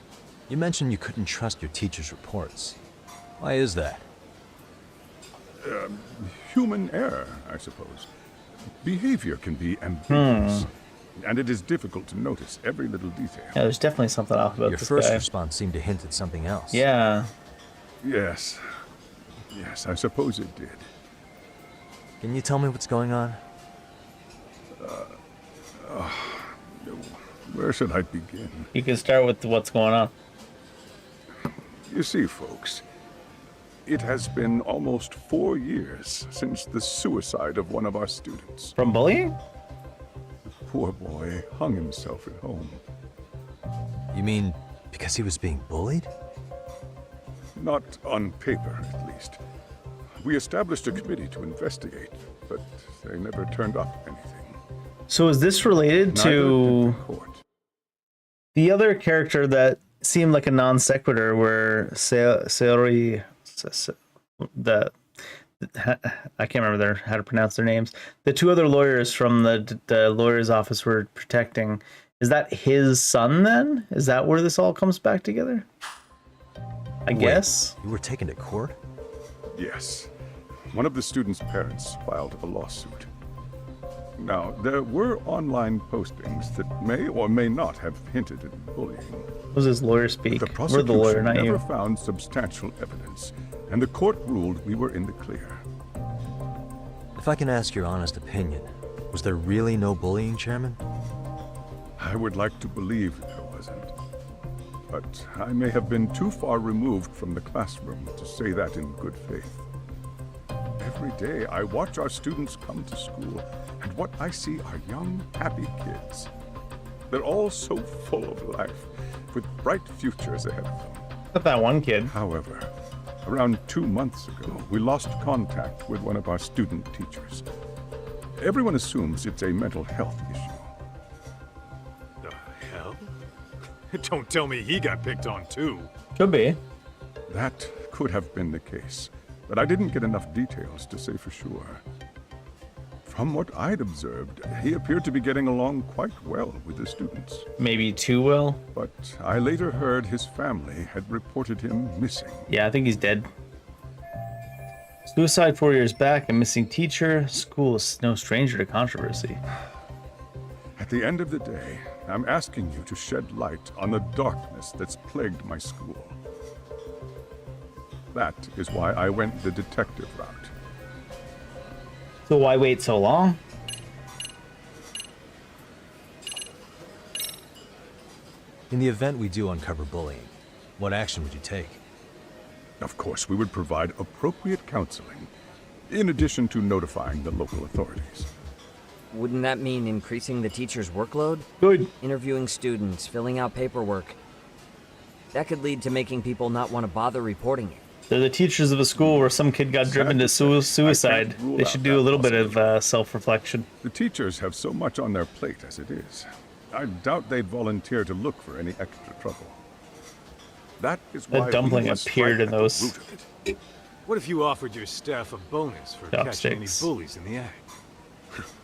you mentioned you couldn't trust your teacher's reports. Why is that? Human error, I suppose. Behavior can be ambiguous, and it is difficult to notice every little detail. Yeah, there's definitely something off about Your this first guy. response seemed to hint at something else. Yeah. Yes. Yes, I suppose it did. Can you tell me what's going on? Where should I begin? You can start with what's going on. You see, folks, it has been almost 4 years since the suicide of one of our students. From bullying? The poor boy hung himself at home. You mean because he was being bullied? Not on paper, at least. We established a committee to investigate, but they never turned up anything. So is this related to the other character that seemed like a non sequitur, where Sayori, I can't remember how to pronounce their names. The two other lawyers from the lawyer's office were protecting. Is that his son then? Is that where this all comes back together? I guess. You were taken to court? Yes. One of the students' parents filed a lawsuit. Now, there were online postings that may or may not have hinted at bullying. What does this lawyer speak? The We're prosecution the lawyer, not never you. found substantial evidence, and the court ruled we were in the clear. If I can ask your honest opinion, was there really no bullying, Chairman? I would like to believe there wasn't. But I may have been too far removed from the classroom to say that in good faith. Every day I watch our students come to school, and what I see are young, happy kids. They're all so full of life, with bright futures ahead of them. Not that one kid. However, around 2 months ago, we lost contact with one of our student teachers. Everyone assumes it's a mental health issue. The hell? Don't tell me he got picked on too. Could be. That could have been the case, but I didn't get enough details to say for sure. From what I'd observed, he appeared to be getting along quite well with the students. Maybe too well? But I later heard his family had reported him missing. Yeah, I think he's dead. Suicide 4 years back, a missing teacher. School is no stranger to controversy. At the end of the day, I'm asking you to shed light on the darkness that's plagued my school. That is why I went the detective route. So why wait so long? In the event we do uncover bullying, what action would you take? Of course, we would provide appropriate counseling, in addition to notifying the local authorities. Wouldn't that mean increasing the teacher's workload? Good. Interviewing students, filling out paperwork. That could lead to making people not want to bother reporting it. They're the teachers of a school where some kid got driven to suicide. They should do a little bit of self-reflection. The teachers have so much on their plate as it is. I doubt they'd volunteer to look for any extra trouble. That is why The dumpling we must appeared strike in at the those. root of it. What if you offered your staff a bonus for catching any Chopsticks. bullies in the act?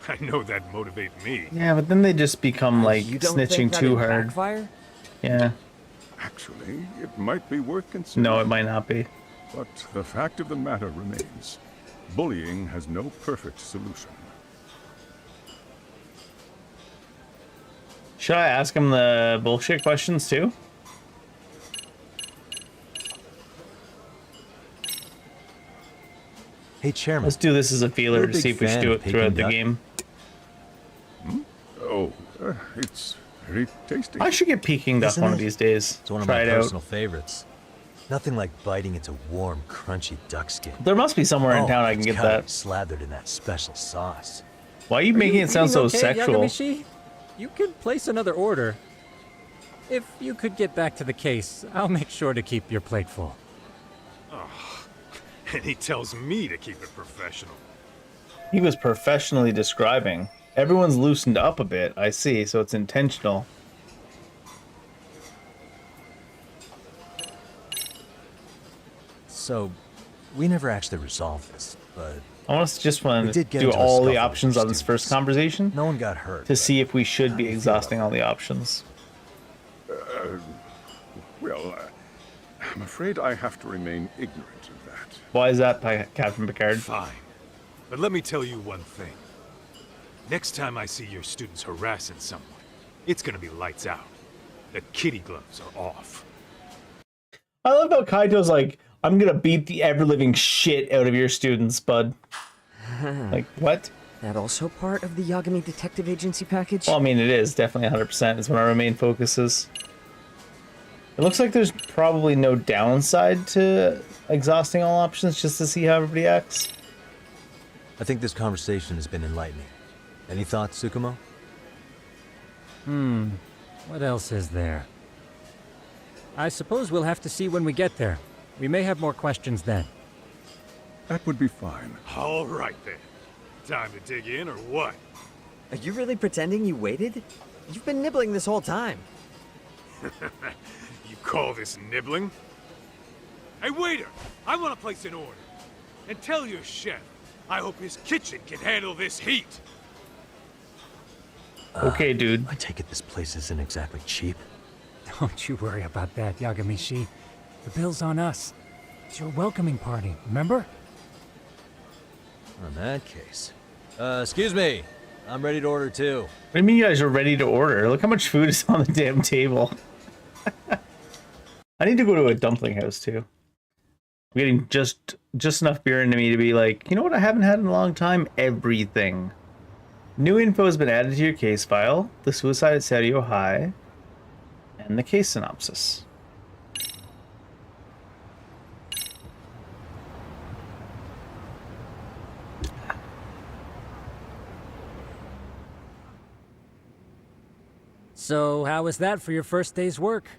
I know that'd motivate me. Yeah, but then they just become like You don't snitching think that'd too hard. backfire? Yeah. Actually, it might be worth considering. No, it might not be. But the fact of the matter remains, bullying has no perfect solution. Should I ask him the bullshit questions too? Hey, Chairman. Let's do this as a feeler You're a to big see if we should fan do of it Peking throughout the duck? game. It's very tasty. I should get Peking duck Isn't one it? of these days. It's one of Try my it out. personal favorites. Nothing like biting into warm, crunchy duck skin. There must be somewhere in town I can it's get gotta that. be slathered in that special sauce. Why are you making it sound so okay, sexual? Yagamishi? You could place another order. If you could get back to the case, I'll make sure to keep your plate full. Oh, and he tells me to keep it professional. He was professionally describing. Everyone's loosened up a bit, I see, so it's intentional. So, we never actually resolved this, but I want us to just want we to did get do into a all the scuffle with options your on this first students. conversation No one got hurt. to see if we should be exhausting all the options. I'm afraid I have to remain ignorant of that. Why is that, Captain Picard? Fine. But let me tell you one thing. Next time I see your students harassing someone, it's gonna be lights out. The kitty gloves are off. I love how Kaito's like, I'm gonna beat the ever-living shit out of your students, bud. Like, what? That also part of the Yagami Detective Agency package? Well, I mean, it is definitely 100%. It's one of our main focuses. It looks like there's probably no downside to exhausting all options just to see how everybody acts. I think this conversation has been enlightening. Any thoughts, Tsukumo? What else is there? I suppose we'll have to see when we get there. We may have more questions then. That would be fine. All right then. Time to dig in or what? Are you really pretending you waited? You've been nibbling this whole time. You call this nibbling? Hey waiter, I want to place an order. And tell your chef, I hope his kitchen can handle this heat. Okay, dude. I take it this place isn't exactly cheap. Don't you worry about that, Yagamishi. The bill's on us. It's your welcoming party, remember? In that case. Excuse me. I'm ready to order too. What do you mean you guys are ready to order? Look how much food is on the damn table. I need to go to a dumpling house too. I'm getting just enough beer into me to be like, you know what I haven't had in a long time? Everything. New info has been added to your case file. The suicide at Serio High. And the case synopsis. So, how was that for your first day's work?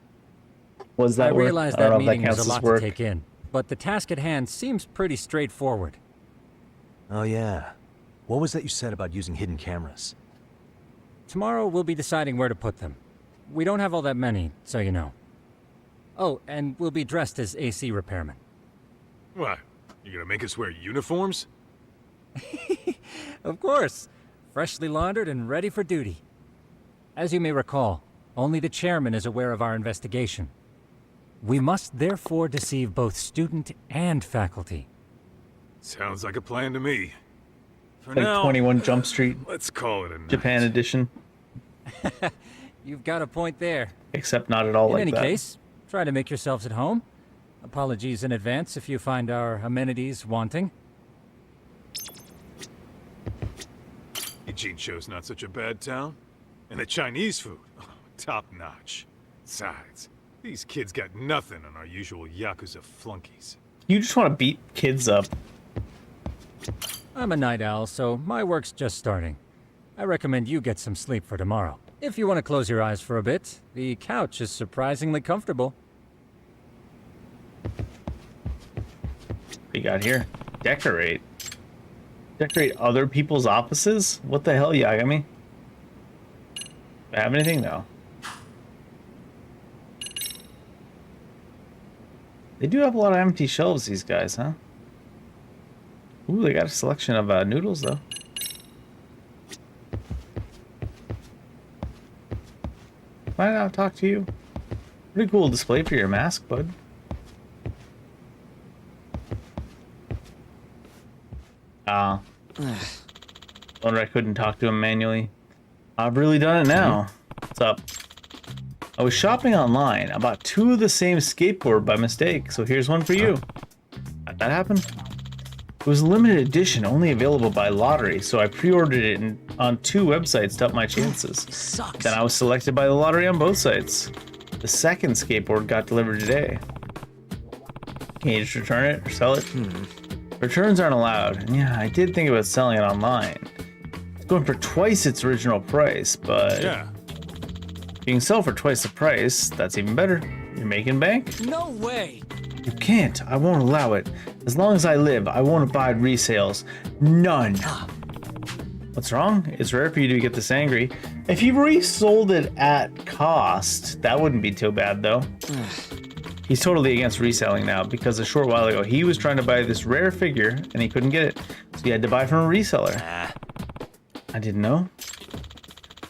Was that I work? realize I don't that know if that meeting was counts a as lot work. to take in, but the task at hand seems pretty straightforward. Oh yeah. What was that you said about using hidden cameras? Tomorrow we'll be deciding where to put them. We don't have all that many, so you know. Oh, and we'll be dressed as AC repairmen. What? You gonna make us wear uniforms? Of course. Freshly laundered and ready for duty. As you may recall, only the chairman is aware of our investigation. We must therefore deceive both student and faculty. Sounds like a plan to me. For Like now, 21 Jump Street, let's call it a night. Japan edition. You've got a point there. Except not at all In like any that. case, try to make yourselves at home. Apologies in advance if you find our amenities wanting. Ijincho's not such a bad town. And the Chinese food, top notch. Besides, these kids got nothing on our usual Yakuza flunkies. You just want to beat kids up. I'm a night owl, so my work's just starting. I recommend you get some sleep for tomorrow. If you want to close your eyes for a bit, the couch is surprisingly comfortable. What you got here? Decorate. Decorate other people's offices? What the hell, Yagami? Do I have anything? No. They do have a lot of empty shelves, these guys, huh? Ooh, they got a selection of noodles, though. Can I not talk to you? Pretty cool display for your mask, bud. Ah. Wonder I couldn't talk to him manually. I've really done it now. What's up? I was shopping online. I bought 2 of the same skateboard by mistake, so here's one for you. How'd that happen? It was a limited edition, only available by lottery, so I pre-ordered it on 2 websites to up my chances. Then I was selected by the lottery on both sites. The second skateboard got delivered today. Can you just return it or sell it? Returns aren't allowed. And yeah, I did think about selling it online. It's going for twice its original price, but Yeah. you can sell for twice the price. That's even better. You're making bank. No way! You can't. I won't allow it. As long as I live, I won't abide resales. None. What's wrong? It's rare for you to get this angry. If you resold it at cost, that wouldn't be too bad, though. He's totally against reselling now because a short while ago he was trying to buy this rare figure and he couldn't get it, so he had to buy from a reseller. I didn't know.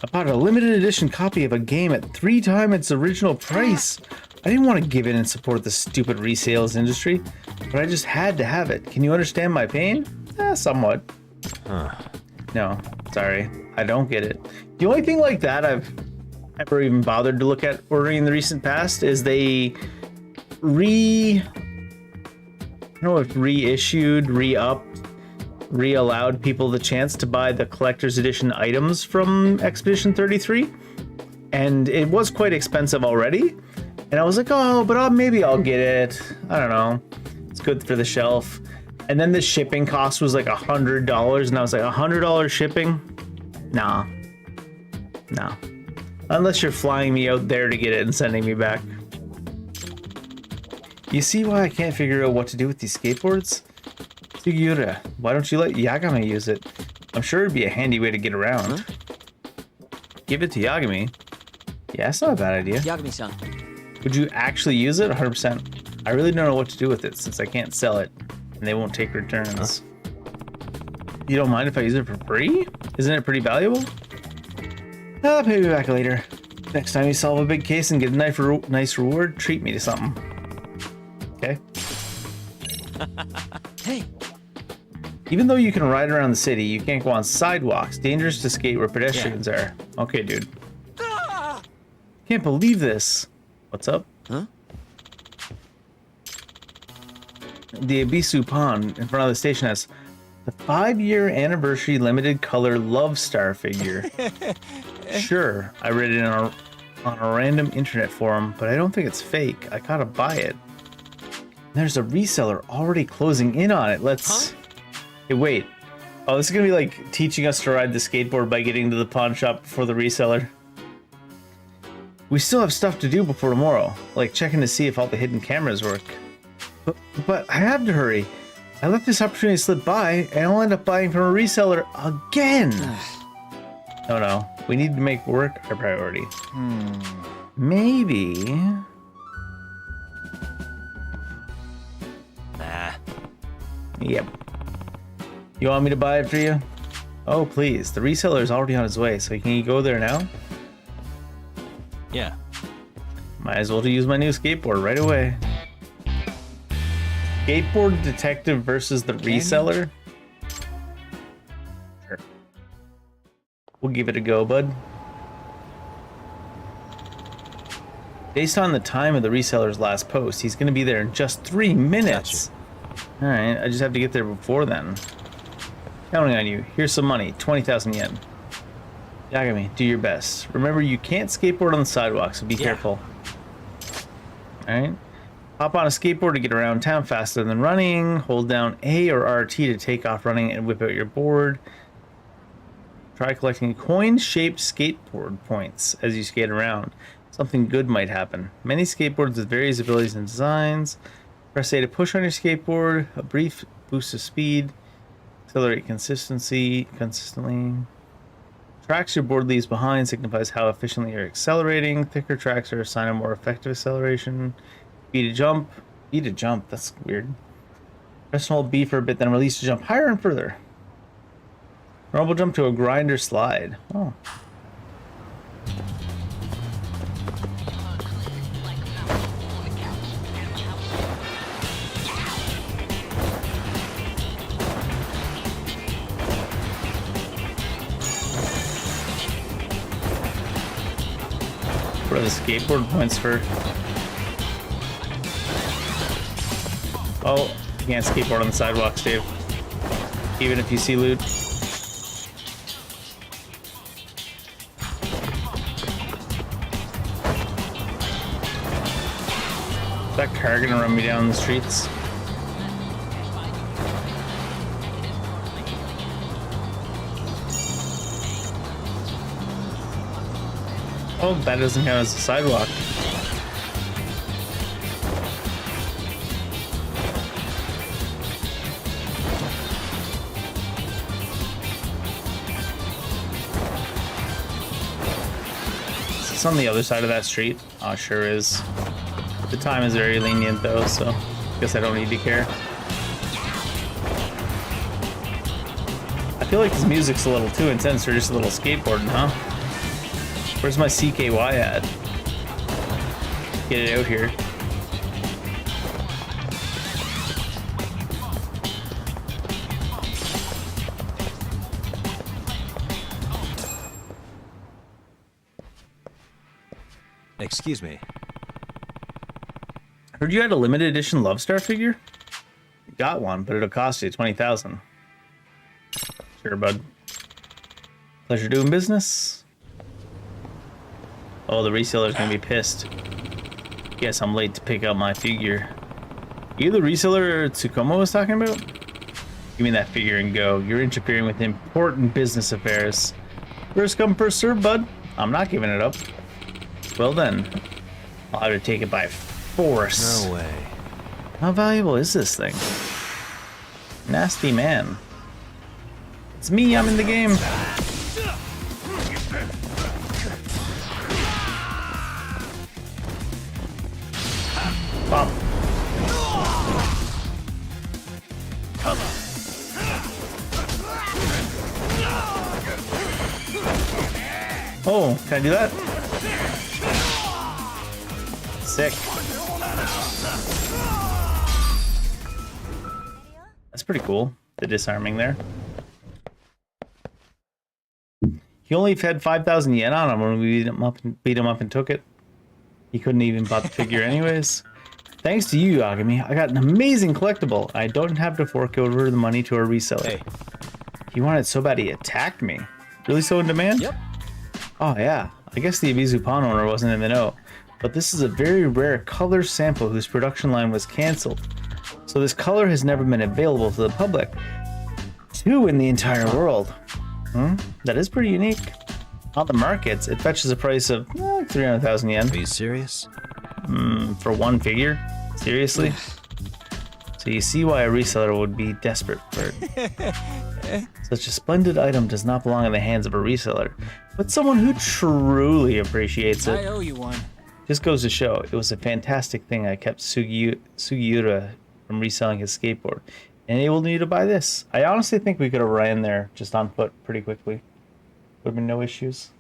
I bought a limited edition copy of a game at 3 times its original price. I didn't want to give in and support the stupid resales industry, but I just had to have it. Can you understand my pain? Somewhat. No, sorry, I don't get it. The only thing like that I've ever even bothered to look at ordering in the recent past is they reissued, re-upped, re-allowed people the chance to buy the collector's edition items from Expedition 33. And it was quite expensive already. And I was like, oh, but maybe I'll get it. I don't know. It's good for the shelf. And then the shipping cost was like $100. And I was like, $100 shipping? Nah. No. Unless you're flying me out there to get it and sending me back. You see why I can't figure out what to do with these skateboards? Sugiura, why don't you let Yagami use it? I'm sure it'd be a handy way to get around. Give it to Yagami? Yeah, that's not a bad idea. Yagami-san. Would you actually use it? 100%. I really don't know what to do with it since I can't sell it and they won't take returns. You don't mind if I use it for free? Isn't it pretty valuable? I'll pay you back later. Next time you solve a big case and get a nice reward, treat me to something. Okay? Hey! Even though you can ride around the city, you can't go on sidewalks. Dangerous to skate where pedestrians are. Okay, dude. Can't believe this. What's up? Huh? The Abisu Pond in front of the station has the 5-year anniversary limited color Love Star figure. Sure, I read it on a random internet forum, but I don't think it's fake. I gotta buy it. There's a reseller already closing in on it. Let's... Hey, wait. Oh, this is gonna be like teaching us to ride the skateboard by getting to the pawn shop before the reseller. We still have stuff to do before tomorrow, like checking to see if all the hidden cameras work. But I have to hurry. I let this opportunity slip by, and I'll end up buying from a reseller again. Oh no, we need to make work our priority. Maybe... Yep. You want me to buy it for you? Oh, please. The reseller is already on his way, so can you go there now? Yeah. Might as well use my new skateboard right away. Skateboard detective versus the reseller? Sure. We'll give it a go, bud. Based on the time of the reseller's last post, he's going to be there in just 3 minutes. Gotcha. Alright, I just have to get there before then. Counting on you. Here's some money, 20,000 yen. Yagami, do your best. Remember, you can't skateboard on the sidewalk, so be careful. Alright. Hop on a skateboard to get around town faster than running. Hold down A or RT to take off running and whip out your board. Try collecting coin-shaped skateboard points as you skate around. Something good might happen. Many skateboards with various abilities and designs. Press A to push on your skateboard. A brief boost of speed. Accelerate consistently. Tracks your board leaves behind signifies how efficiently you're accelerating. Thicker tracks are a sign of more effective acceleration. B to jump. B to jump. That's weird. Press and hold B for a bit, then release to jump higher and further. Normal jump to a grinder slide. Oh. What are the skateboard points for? Oh, you can't skateboard on the sidewalks, Dave. Even if you see loot. Is that car gonna run me down the streets? Oh, that doesn't count as a sidewalk. Is this on the other side of that street? Oh, sure is. The time is very lenient though, so I guess I don't need to care. I feel like this music's a little too intense for just a little skateboarding, huh? Where's my CKY at? Get it out here. Excuse me. Heard you had a limited edition Love Star figure? Got one, but it'll cost you 20,000. Sure, bud. Pleasure doing business. Oh, the reseller's gonna be pissed. Guess I'm late to pick up my figure. You the reseller Tsukumo was talking about? Give me that figure and go. You're interfering with important business affairs. First come, first serve, bud. I'm not giving it up. Well then, I'll have to take it by force. No way. How valuable is this thing? Nasty man. It's me, I'm in the game. Pop. Oh, can I do that? Sick. That's pretty cool, the disarming there. He only had 5,000 yen on him when we beat him up and took it. He couldn't even buy the figure anyways. Thanks to you, Yagami, I got an amazing collectible. I don't have to fork over the money to a reseller. Hey. He wanted so bad he attacked me. Really so in demand? Yep. Oh yeah, I guess the Ibizu pawn owner wasn't in the know. But this is a very rare color sample whose production line was cancelled. So this color has never been available to the public. 2 in the entire world. That is pretty unique. On the markets, it fetches a price of 300,000 yen. Are you serious? For one figure? Seriously? So you see why a reseller would be desperate for it. Such a splendid item does not belong in the hands of a reseller, but someone who truly appreciates it. I owe you one. Just goes to show, it was a fantastic thing I kept Sugiura from reselling his skateboard. Enabled me to buy this. I honestly think we could have ran there just on foot pretty quickly. Would have been no issues.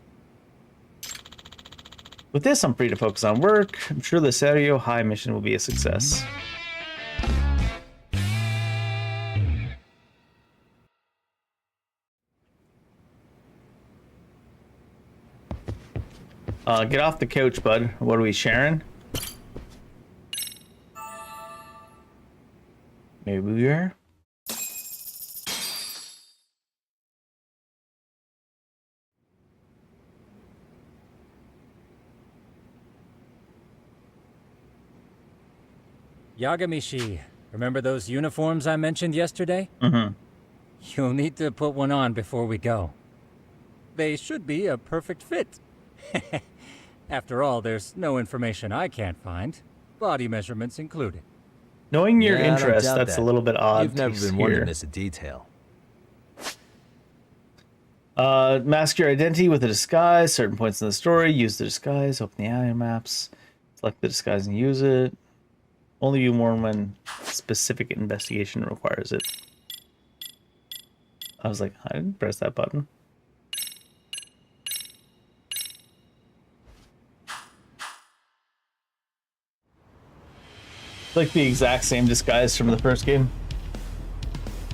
With this, I'm free to focus on work. I'm sure the Serio High mission will be a success. Get off the couch, bud. What are we sharing? Maybe we are. Yagamishi, remember those uniforms I mentioned yesterday? Mm-hmm. You'll need to put one on before we go. They should be a perfect fit. After all, there's no information I can't find, body measurements included. Knowing your Yeah, I don't interest, doubt that's that. a little bit odd. You've never been one to miss a detail. Mask your identity with a disguise. Certain points in the story, use the disguise. Open the area maps. Select the disguise and use it. Only be worn when specific investigation requires it. I was like, I didn't press that button. Like the exact same disguise from the first game.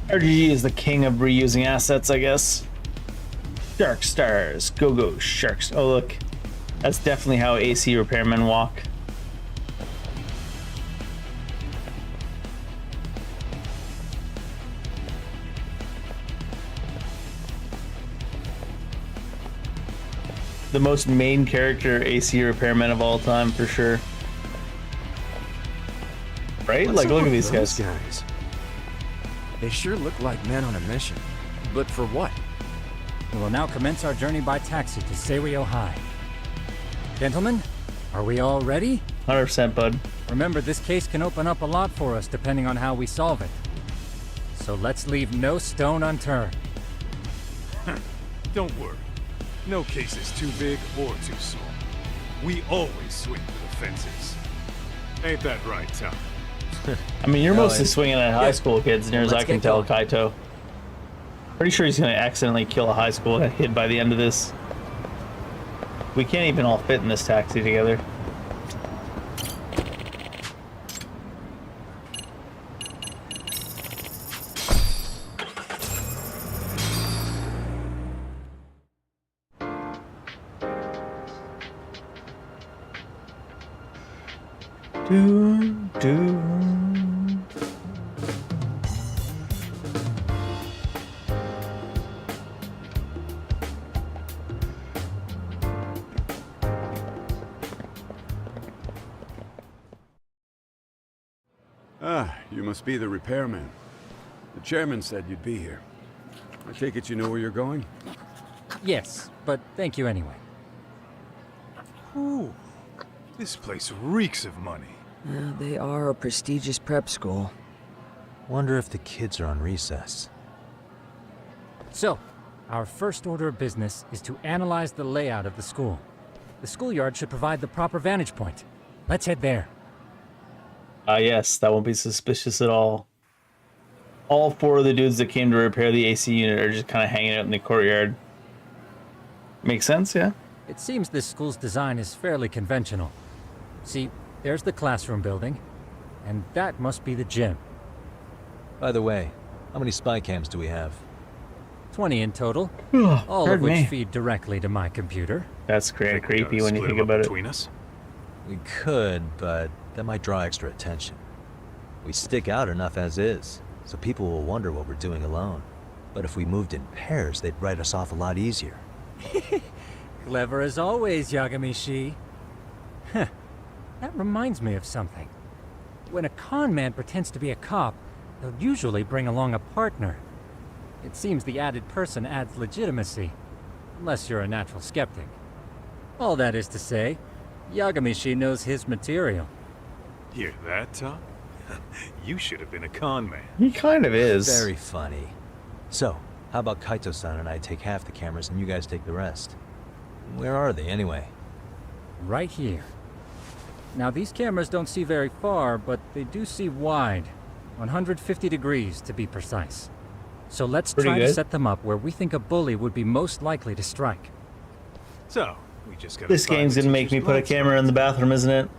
RGG is the king of reusing assets, I guess. Shark stars, go sharks. Oh look, That's definitely how AC repairmen walk. The most main character AC repairmen of all time, for sure. Right? What's Like, up look at with these those guys. They sure look like men on a mission. But for what? We will now commence our journey by taxi to Serio High. Gentlemen, are we all ready? 100%, bud. Remember, this case can open up a lot for us depending on how we solve it. So let's leave no stone unturned. Don't worry. No case is too big or too small. We always swing for the fences. Ain't that right, Tom? I mean, you're No, mostly swinging at high school kids, near as I can tell, Kaito. Pretty sure he's gonna accidentally kill a high school kid by the end of this. We can't even all fit in this taxi together. Do. Ah, you must be the repairman. The chairman said you'd be here. I take it you know where you're going? Yes, but thank you anyway. Ooh, this place reeks of money. They are a prestigious prep school. Wonder if the kids are on recess. So, our first order of business is to analyze the layout of the school. The schoolyard should provide the proper vantage point. Let's head there. Yes, that won't be suspicious at all. All four of the dudes that came to repair the AC unit are just kind of hanging out in the courtyard. Makes sense, yeah? It seems this school's design is fairly conventional. See, there's the classroom building, and that must be the gym. By the way, how many spy cams do we have? 20 in total, all of pardon which me. feed directly to my computer. That's creepy when you think about it. Between us? We could, but that might draw extra attention. We stick out enough as is, so people will wonder what we're doing alone. But if we moved in pairs, they'd write us off a lot easier. Clever as always, Yagami-shi. Huh. That reminds me of something. When a con man pretends to be a cop, they'll usually bring along a partner. It seems the added person adds legitimacy, unless you're a natural skeptic. All that is to say, Yagami-shi knows his material. Hear that, Tom? You should have been a con man. He kind of is. Very funny. So, how about Kaito-san and I take half the cameras and you guys take the rest? Where are they, anyway? Right here. Now, these cameras don't see very far, but they do see wide. 150 degrees, to be precise. So let's Pretty try good. to set them up where we think a bully would be most likely to strike. So, we just got This game's gonna make me put a camera in the bathroom, isn't it?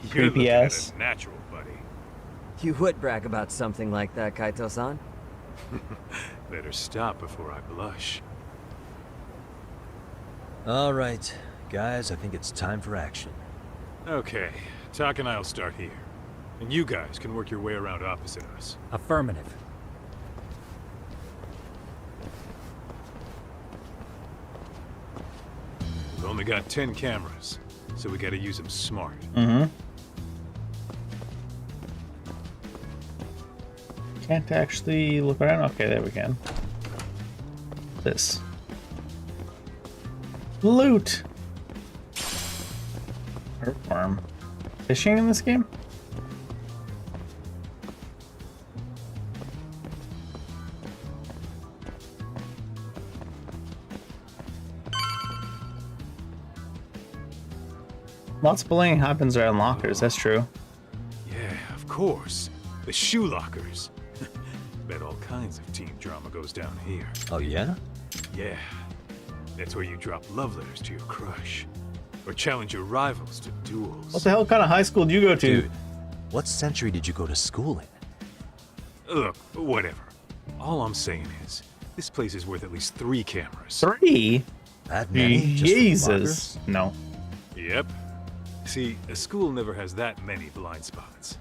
Creepy ass. Natural, buddy. You would brag about something like that, Kaito-san. Better stop before I blush. All right, guys, I think it's time for action. Okay, Tak and I'll start here. And you guys can work your way around opposite us. Affirmative. We've only got 10 cameras, so we gotta use them smart. Mm-hmm. Can't actually look around. Okay, there we can. This. Loot! Earthworm. Fishing in this game? Lots of bullying happens around lockers, that's true. Yeah, of course. The shoe lockers. Bet all kinds of teen drama goes down here. Oh, yeah? Yeah. That's where you drop love letters to your crush. Or challenge your rivals to duels. What the hell kind of high school did you go to? Dude, what century did you go to school in? Look, whatever. All I'm saying is, this place is worth at least 3 cameras. 3? That many? Just for Jesus. No. Yep. See, a school never has that many blind spots.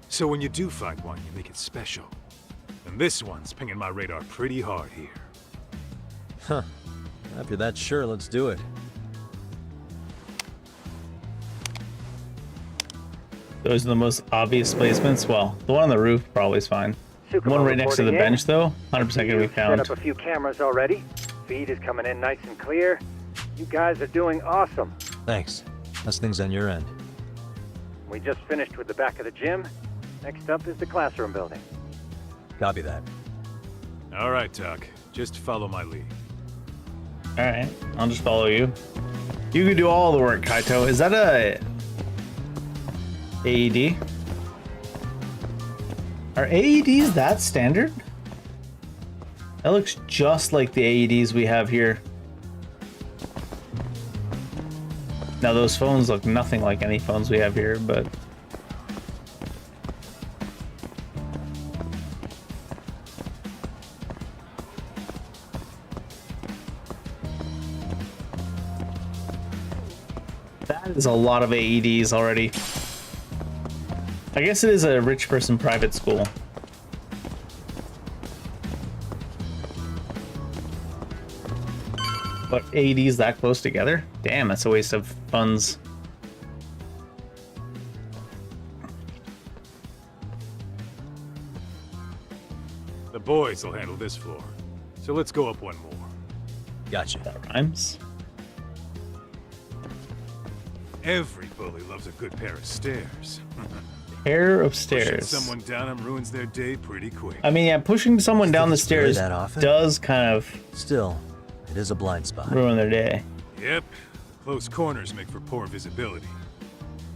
So when you do find one, you make it special. And this one's pinging my radar pretty hard here. Huh. After that, sure, let's do it. Those are the most obvious placements. Well, the one on the roof probably is fine. The one right next to the bench, though, 100% gonna be found. Set up a few cameras already. Feed is coming in nice and clear. You guys are doing awesome. Thanks. How's things on your end? We just finished with the back of the gym. Next up is the classroom building. Copy that. All right, Doc. Just follow my lead. All right, I'll just follow you. You can do all the work, Kaito. Is that a AED? Are AEDs that standard? That looks just like the AEDs we have here. Now those phones look nothing like any phones we have here, but... that is a lot of AEDs already. I guess it is a rich person private school. But AEDs that close together? Damn, that's a waste of funds. The boys will handle this floor. So let's go up one more. Gotcha. That rhymes. Every bully loves a good pair of stairs. Pair of Pushing stairs. someone down them ruins their day pretty quick. I mean, yeah, pushing someone down the stairs that often? does kind of Still, it is a blind spot. ruin their day. Yep. Close corners make for poor visibility,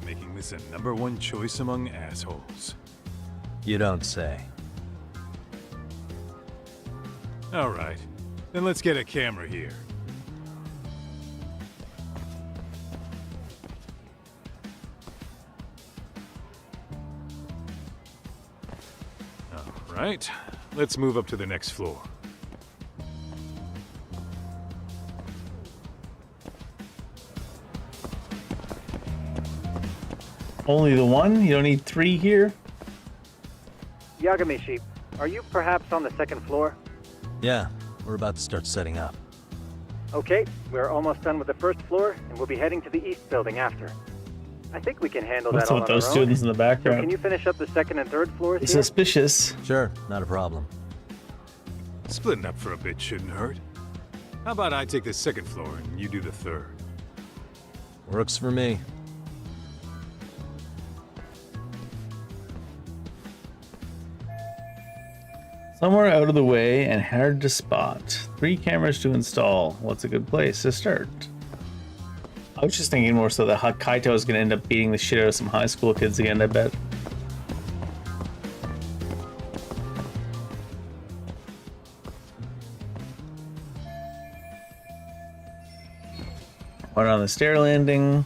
making this a #1 choice among assholes. You don't say. All right. Then let's get a camera here. All right. Let's move up to the next floor. Only the one? You don't need 3 here? Yagami-shi, are you perhaps on the second floor? Yeah, we're about to start setting up. Okay, we're almost done with the first floor, and we'll be heading to the east building after. I think we can handle What's that all with on those our students own. in the So background? can you finish up the second and third floors here? Suspicious. Sure, not a problem. Splitting up for a bit shouldn't hurt. How about I take the second floor and you do the third? Works for me. Somewhere out of the way and hard to spot. 3 cameras to install. What's a good place to start? I was just thinking more so that Kaito is going to end up beating the shit out of some high school kids again, I bet. One on the stair landing.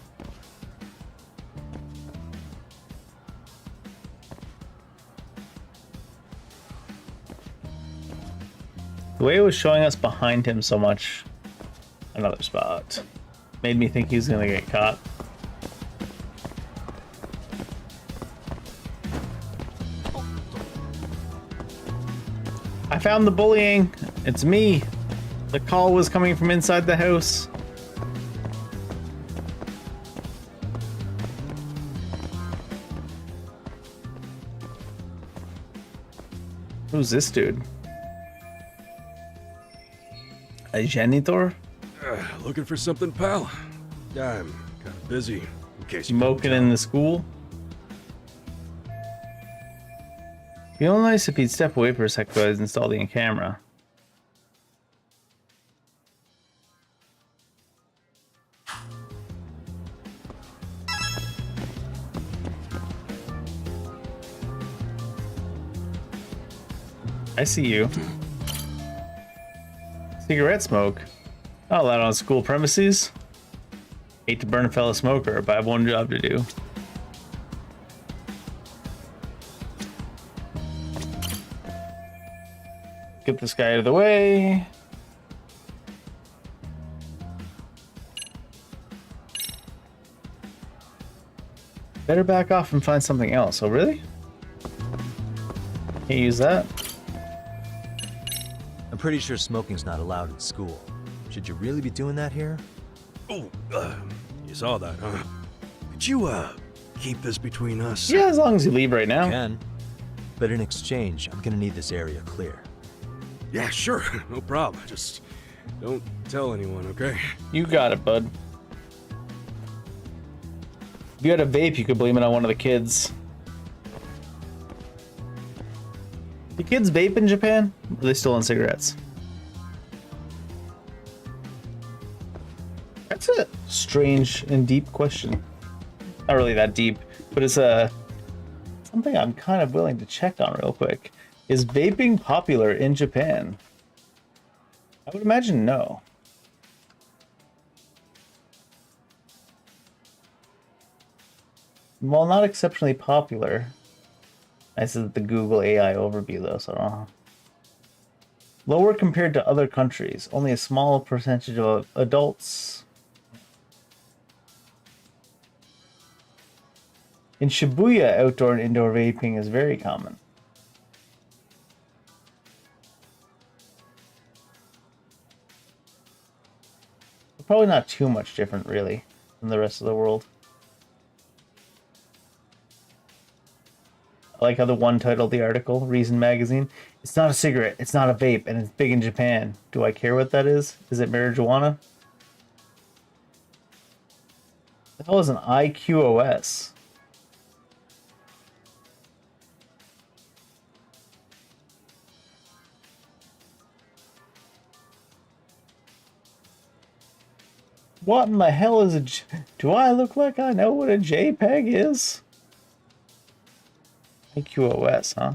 The way it was showing us behind him so much, another spot, made me think he was gonna get caught. I found the bullying. It's me. The call was coming from inside the house. Who's this dude? A janitor? Looking for something, pal? I'm kind of busy. In case you Smoking in the school? Feel nice if he'd step away for a sec while I install the camera. I see you. Cigarette smoke? Not allowed on school premises. Hate to burn a fellow smoker, but I have one job to do. Get this guy out of the way. Better back off and find something else. Oh, really? Can't use that? I'm pretty sure smoking's not allowed in school. Should you really be doing that here? Oh, you saw that, huh? Could you, keep this between us? Yeah, as long as you leave right now. Can. But in exchange, I'm gonna need this area clear. Yeah, sure. No problem. Just don't tell anyone, okay? You got it, bud. If you had a vape, you could blame it on one of the kids. Do kids vape in Japan? Or are they still on cigarettes? That's a strange and deep question. Not really that deep, but it's something I'm kind of willing to check on real quick. Is vaping popular in Japan? I would imagine no. Well, not exceptionally popular. This is the Google AI overview though, so I don't know. Lower compared to other countries. Only a small percentage of adults. In Shibuya, outdoor and indoor vaping is very common. Probably not too much different, really, from the rest of the world. I like how the one titled the article, Reason Magazine. It's not a cigarette, it's not a vape, and it's big in Japan. Do I care what that is? Is it marijuana? That was an IQOS. What in the hell is a... Do I look like I know what a JPEG is? IQOS, huh?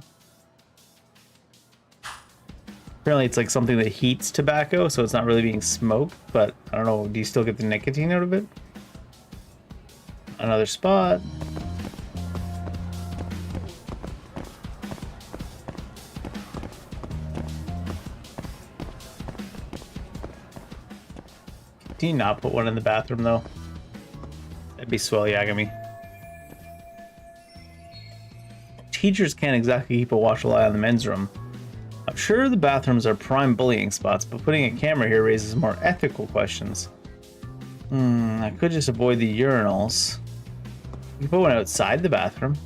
Apparently it's like something that heats tobacco, so it's not really being smoked, but I don't know, do you still get the nicotine out of it? Another spot. Do you not put one in the bathroom, though? That'd be swell Yagami. Teachers can't exactly keep a watchful eye on the men's room. I'm sure the bathrooms are prime bullying spots, but putting a camera here raises more ethical questions. I could just avoid the urinals. You can put one outside the bathroom.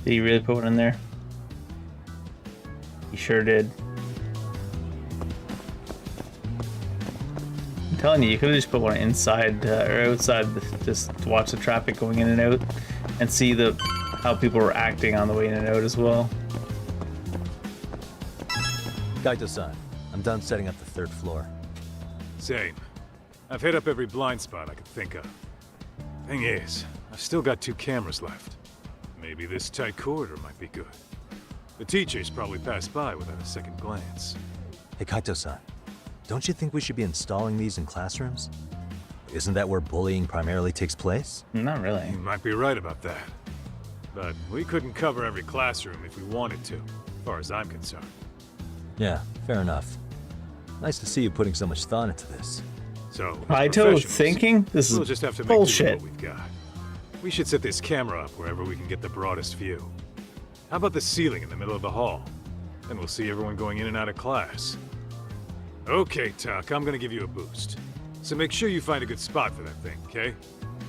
Did he really put one in there? He sure did. I'm telling you, you could have just put one inside or outside, just to watch the traffic going in and out, and see how people were acting on the way in and out as well. Kaito-san, I'm done setting up the third floor. Same. I've hit up every blind spot I could think of. Thing is, I've still got 2 cameras left. Maybe this tight corridor might be good. The teachers probably passed by without a second glance. Hey Kaito-san, don't you think we should be installing these in classrooms? Isn't that where bullying primarily takes place? Not really. You might be right about that. But we couldn't cover every classroom if we wanted to, as far as I'm concerned. Yeah, fair enough. Nice to see you putting so much thought into this. So, Kaito thinking? This is we'll just have to make do with bullshit. what we've got. We should set this camera up wherever we can get the broadest view. How about the ceiling in the middle of the hall? Then we'll see everyone going in and out of class. Okay, Tuck, I'm gonna give you a boost. So make sure you find a good spot for that thing, okay?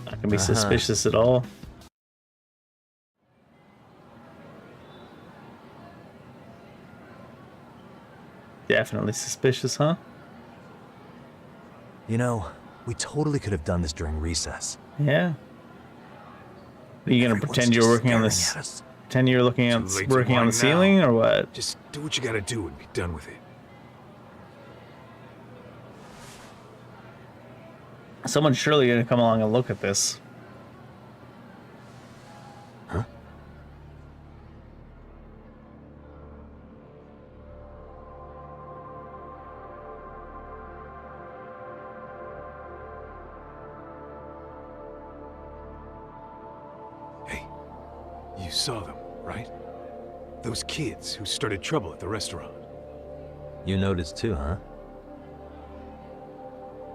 Not gonna be suspicious at all. Definitely suspicious, huh? You know, we totally could have done this during recess. Yeah. Are you gonna pretend you're working on this? Pretend you're working on the ceiling, or what? Just do what you gotta do and be done with it. Someone's surely gonna come along and look at this. Huh? You saw them, right? Those kids who started trouble at the restaurant. You noticed too, huh?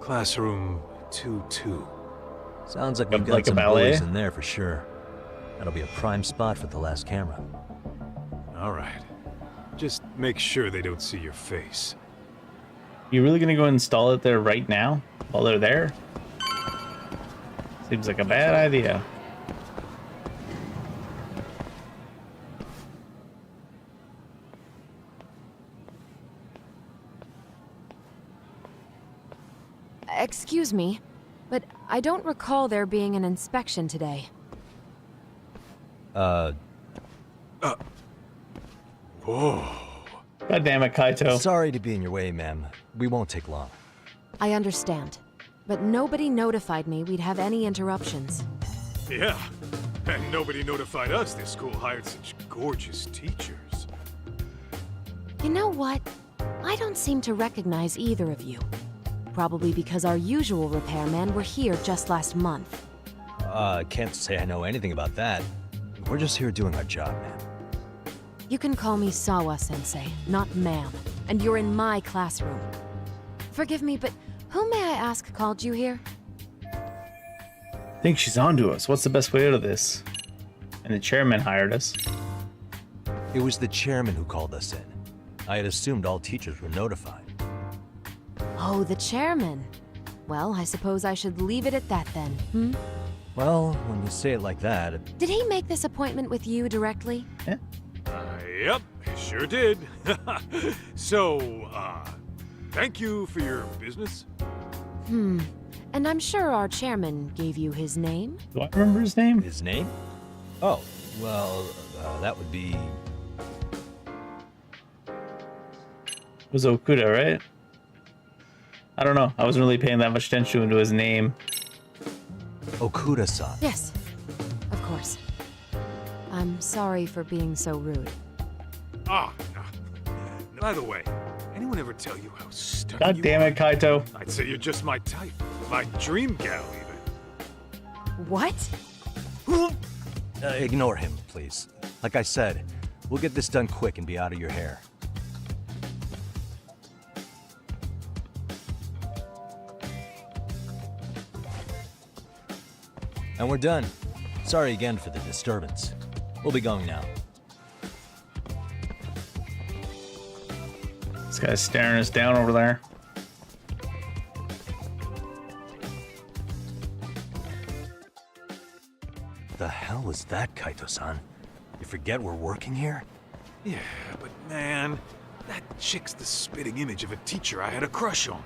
Classroom 2-2. Sounds like we've got like a some ballet? bullies in there for sure. That'll be a prime spot for the last camera. All right. Just make sure they don't see your face. You really gonna go install it there right now while they're there? Seems like a bad idea. Excuse me, but I don't recall there being an inspection today. Whoa. God damn it, Kaito. Sorry to be in your way, ma'am. We won't take long. I understand, but nobody notified me we'd have any interruptions. Yeah. And nobody notified us this school hired such gorgeous teachers. You know what? I don't seem to recognize either of you. Probably because our usual repairmen were here just last month. Can't say I know anything about that. We're just here doing our job, ma'am. You can call me Sawa-sensei, not ma'am, and you're in my classroom. Forgive me, but who may I ask called you here? I think she's onto us. What's the best way out of this? And the chairman hired us. It was the chairman who called us in. I had assumed all teachers were notified. Oh, the chairman. Well, I suppose I should leave it at that then, hmm? Well, when you say it like that... Did he make this appointment with you directly? Yeah. Yep, sure did. So, thank you for your business. And I'm sure our chairman gave you his name? Do I remember his name? His name? Oh, well, that would be... It was Okuda, right? I don't know. I wasn't really paying that much attention to his name. Okuda-san. Yes, of course. I'm sorry for being so rude. Ah, by the way, anyone ever tell you how stunning God damn it, Kaito. I'd say you're just my type. My dream gal, even. What? Ignore him, please. Like I said, we'll get this done quick and be out of your hair. And we're done. Sorry again for the disturbance. We'll be going now. This guy's staring us down over there. The hell was that, Kaito-san? You forget we're working here? Yeah, but man, that chick's the spitting image of a teacher I had a crush on.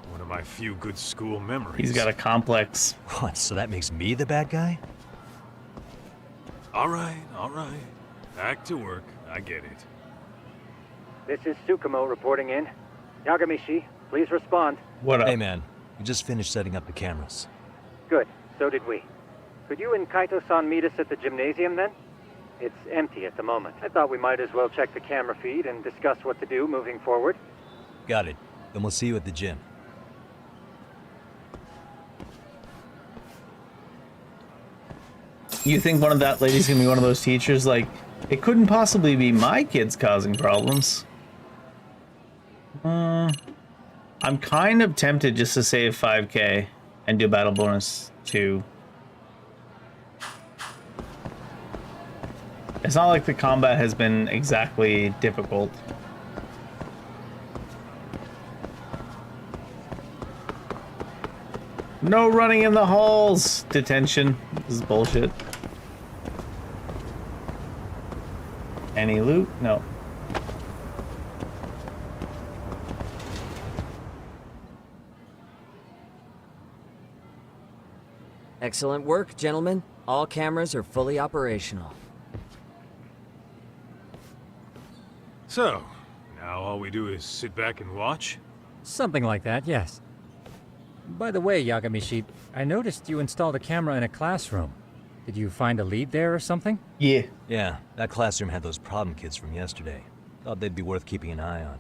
One of my few good school memories. He's got a complex. What, so that makes me the bad guy? All right. Back to work. I get it. This is Tsukumo reporting in. Yagamishi, please respond. What up? Hey man, we just finished setting up the cameras. Good, so did we. Could you and Kaito-san meet us at the gymnasium then? It's empty at the moment. I thought we might as well check the camera feed and discuss what to do moving forward. Got it. Then we'll see you at the gym. You think one of that lady's gonna be one of those teachers? Like, it couldn't possibly be my kids causing problems. I'm kind of tempted just to save 5K and do battle bonus 2. It's not like the combat has been exactly difficult. No running in the halls! Detention. This is bullshit. Any loot? No. Excellent work, gentlemen. All cameras are fully operational. So, now all we do is sit back and watch? Something like that, yes. By the way, Yagamishi, I noticed you installed a camera in a classroom. Did you find a lead there or something? Yeah. Yeah, that classroom had those problem kids from yesterday. Thought they'd be worth keeping an eye on.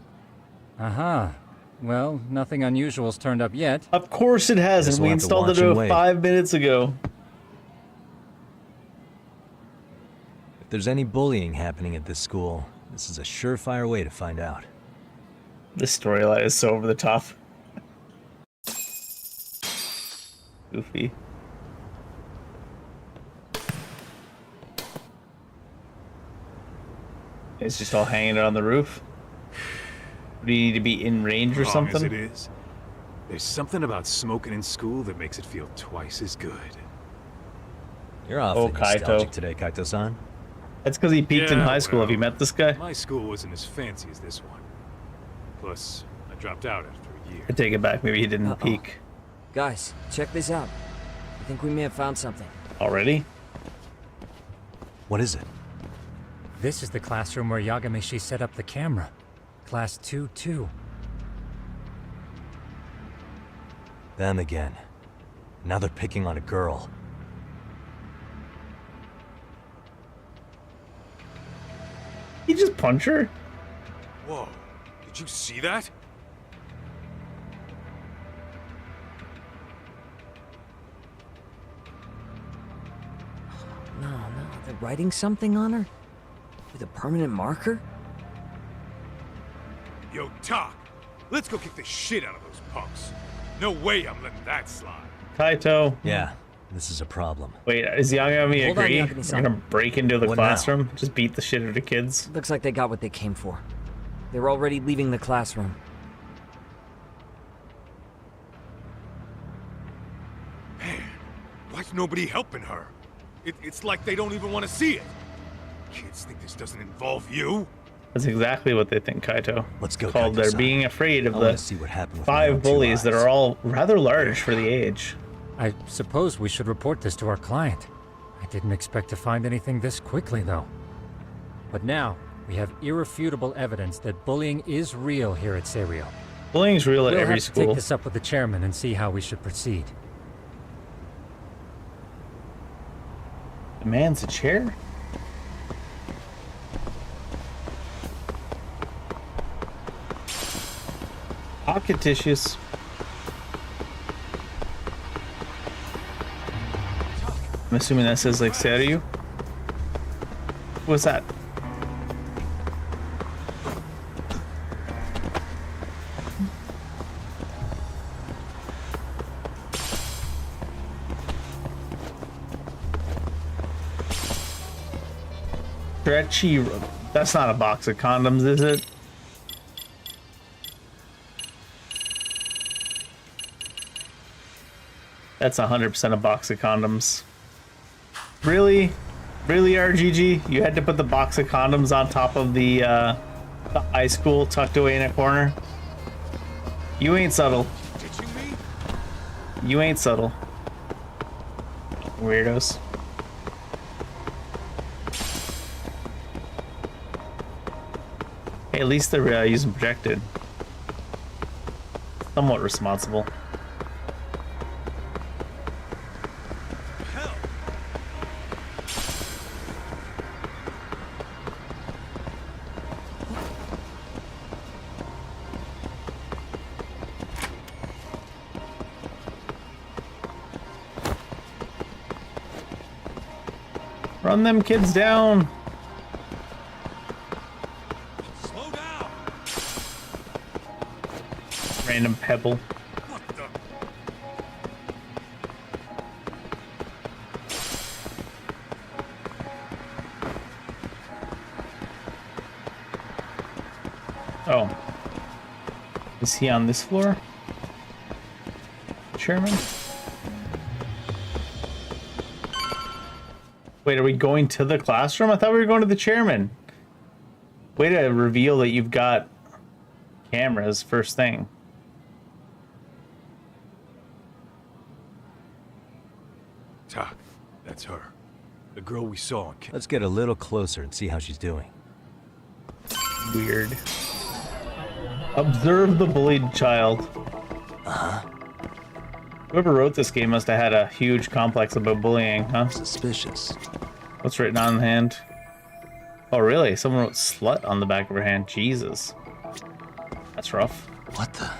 Aha. Well, nothing unusual's turned up yet. Of course it hasn't. We installed it about 5 minutes ago. If there's any bullying happening at this school, this is a surefire way to find out. This storyline is so over the top. Goofy. It's just all hanging out on the roof. Do you need to be in range or Wrong something? as it is, there's something about smoking in school that makes it feel twice as good. You're awfully Kaito. nostalgic today, Kaito-san. That's because he peaked in Yeah, high school. Have you well, met this guy? My school wasn't as fancy as this one. Plus, I dropped out after a year. I take it back. Maybe he didn't peak. Guys, check this out. I think we may have found something. Already? What is it? This is the classroom where Yagamishi set up the camera. Class 2-2. Them again. Now they're picking on a girl. He just punched her? Whoa, did you see that? No, they're writing something on her? With a permanent marker? Yo, Talk, let's go kick the shit out of those punks. No way I'm letting that slide. Kaito. Yeah, this is a problem. Wait, is Yagami Hold on, agree? We're Yagami-san. gonna break into the What now? classroom? Just beat the shit out of kids? Looks like they got what they came for. They're already leaving the classroom. Why's nobody helping her? It's like they don't even want to see it. Kids think this doesn't involve you? That's exactly what they think, Kaito. Let's go, Called they're Kaito-san. being afraid of I the wanna see what happened with my own 5 two bullies that eyes. are all rather large for the age. I suppose we should report this to our client. I didn't expect to find anything this quickly, though. But now, we have irrefutable evidence that bullying is real here at Serio. Bullying's real at We'll every have to school. take this up with the chairman and see how we should proceed. Demands a chair? Pocket tissues. I'm assuming that says like Serio. What's that? Stretchy. That's not a box of condoms, is it? That's 100% a box of condoms. Really? Really, RGG? You had to put the box of condoms on top of the high school tucked away in a corner? You ain't subtle. You ain't subtle. Weirdos. Hey, at least they're using protected. Somewhat responsible. Run them kids down. Slow down. Random pebble. Oh. Is he on this floor? Chairman? Wait, are we going to the classroom? I thought we were going to the chairman. Way to reveal that you've got cameras first thing. Talk, that's her. The girl we saw on Let's get a little closer and see how she's doing. Weird. Observe the bullied child. Uh-huh. Whoever wrote this game must have had a huge complex about bullying, huh? Suspicious. What's written on the hand? Oh, really? Someone wrote slut on the back of her hand. Jesus. That's rough. What the?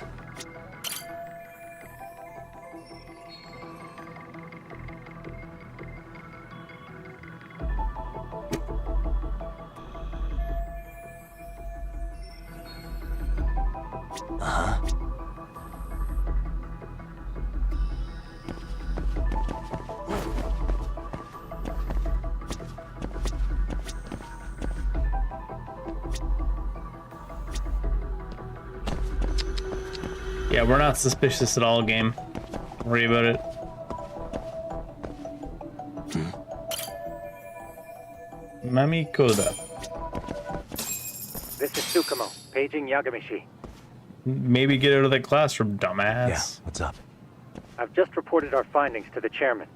Yeah, we're not suspicious at all, game. Don't worry about it. Mami Koda. This is Tsukumo, paging Yagamishi. Maybe get out of that classroom, dumbass. Yeah, what's up? I've just reported our findings to the chairman.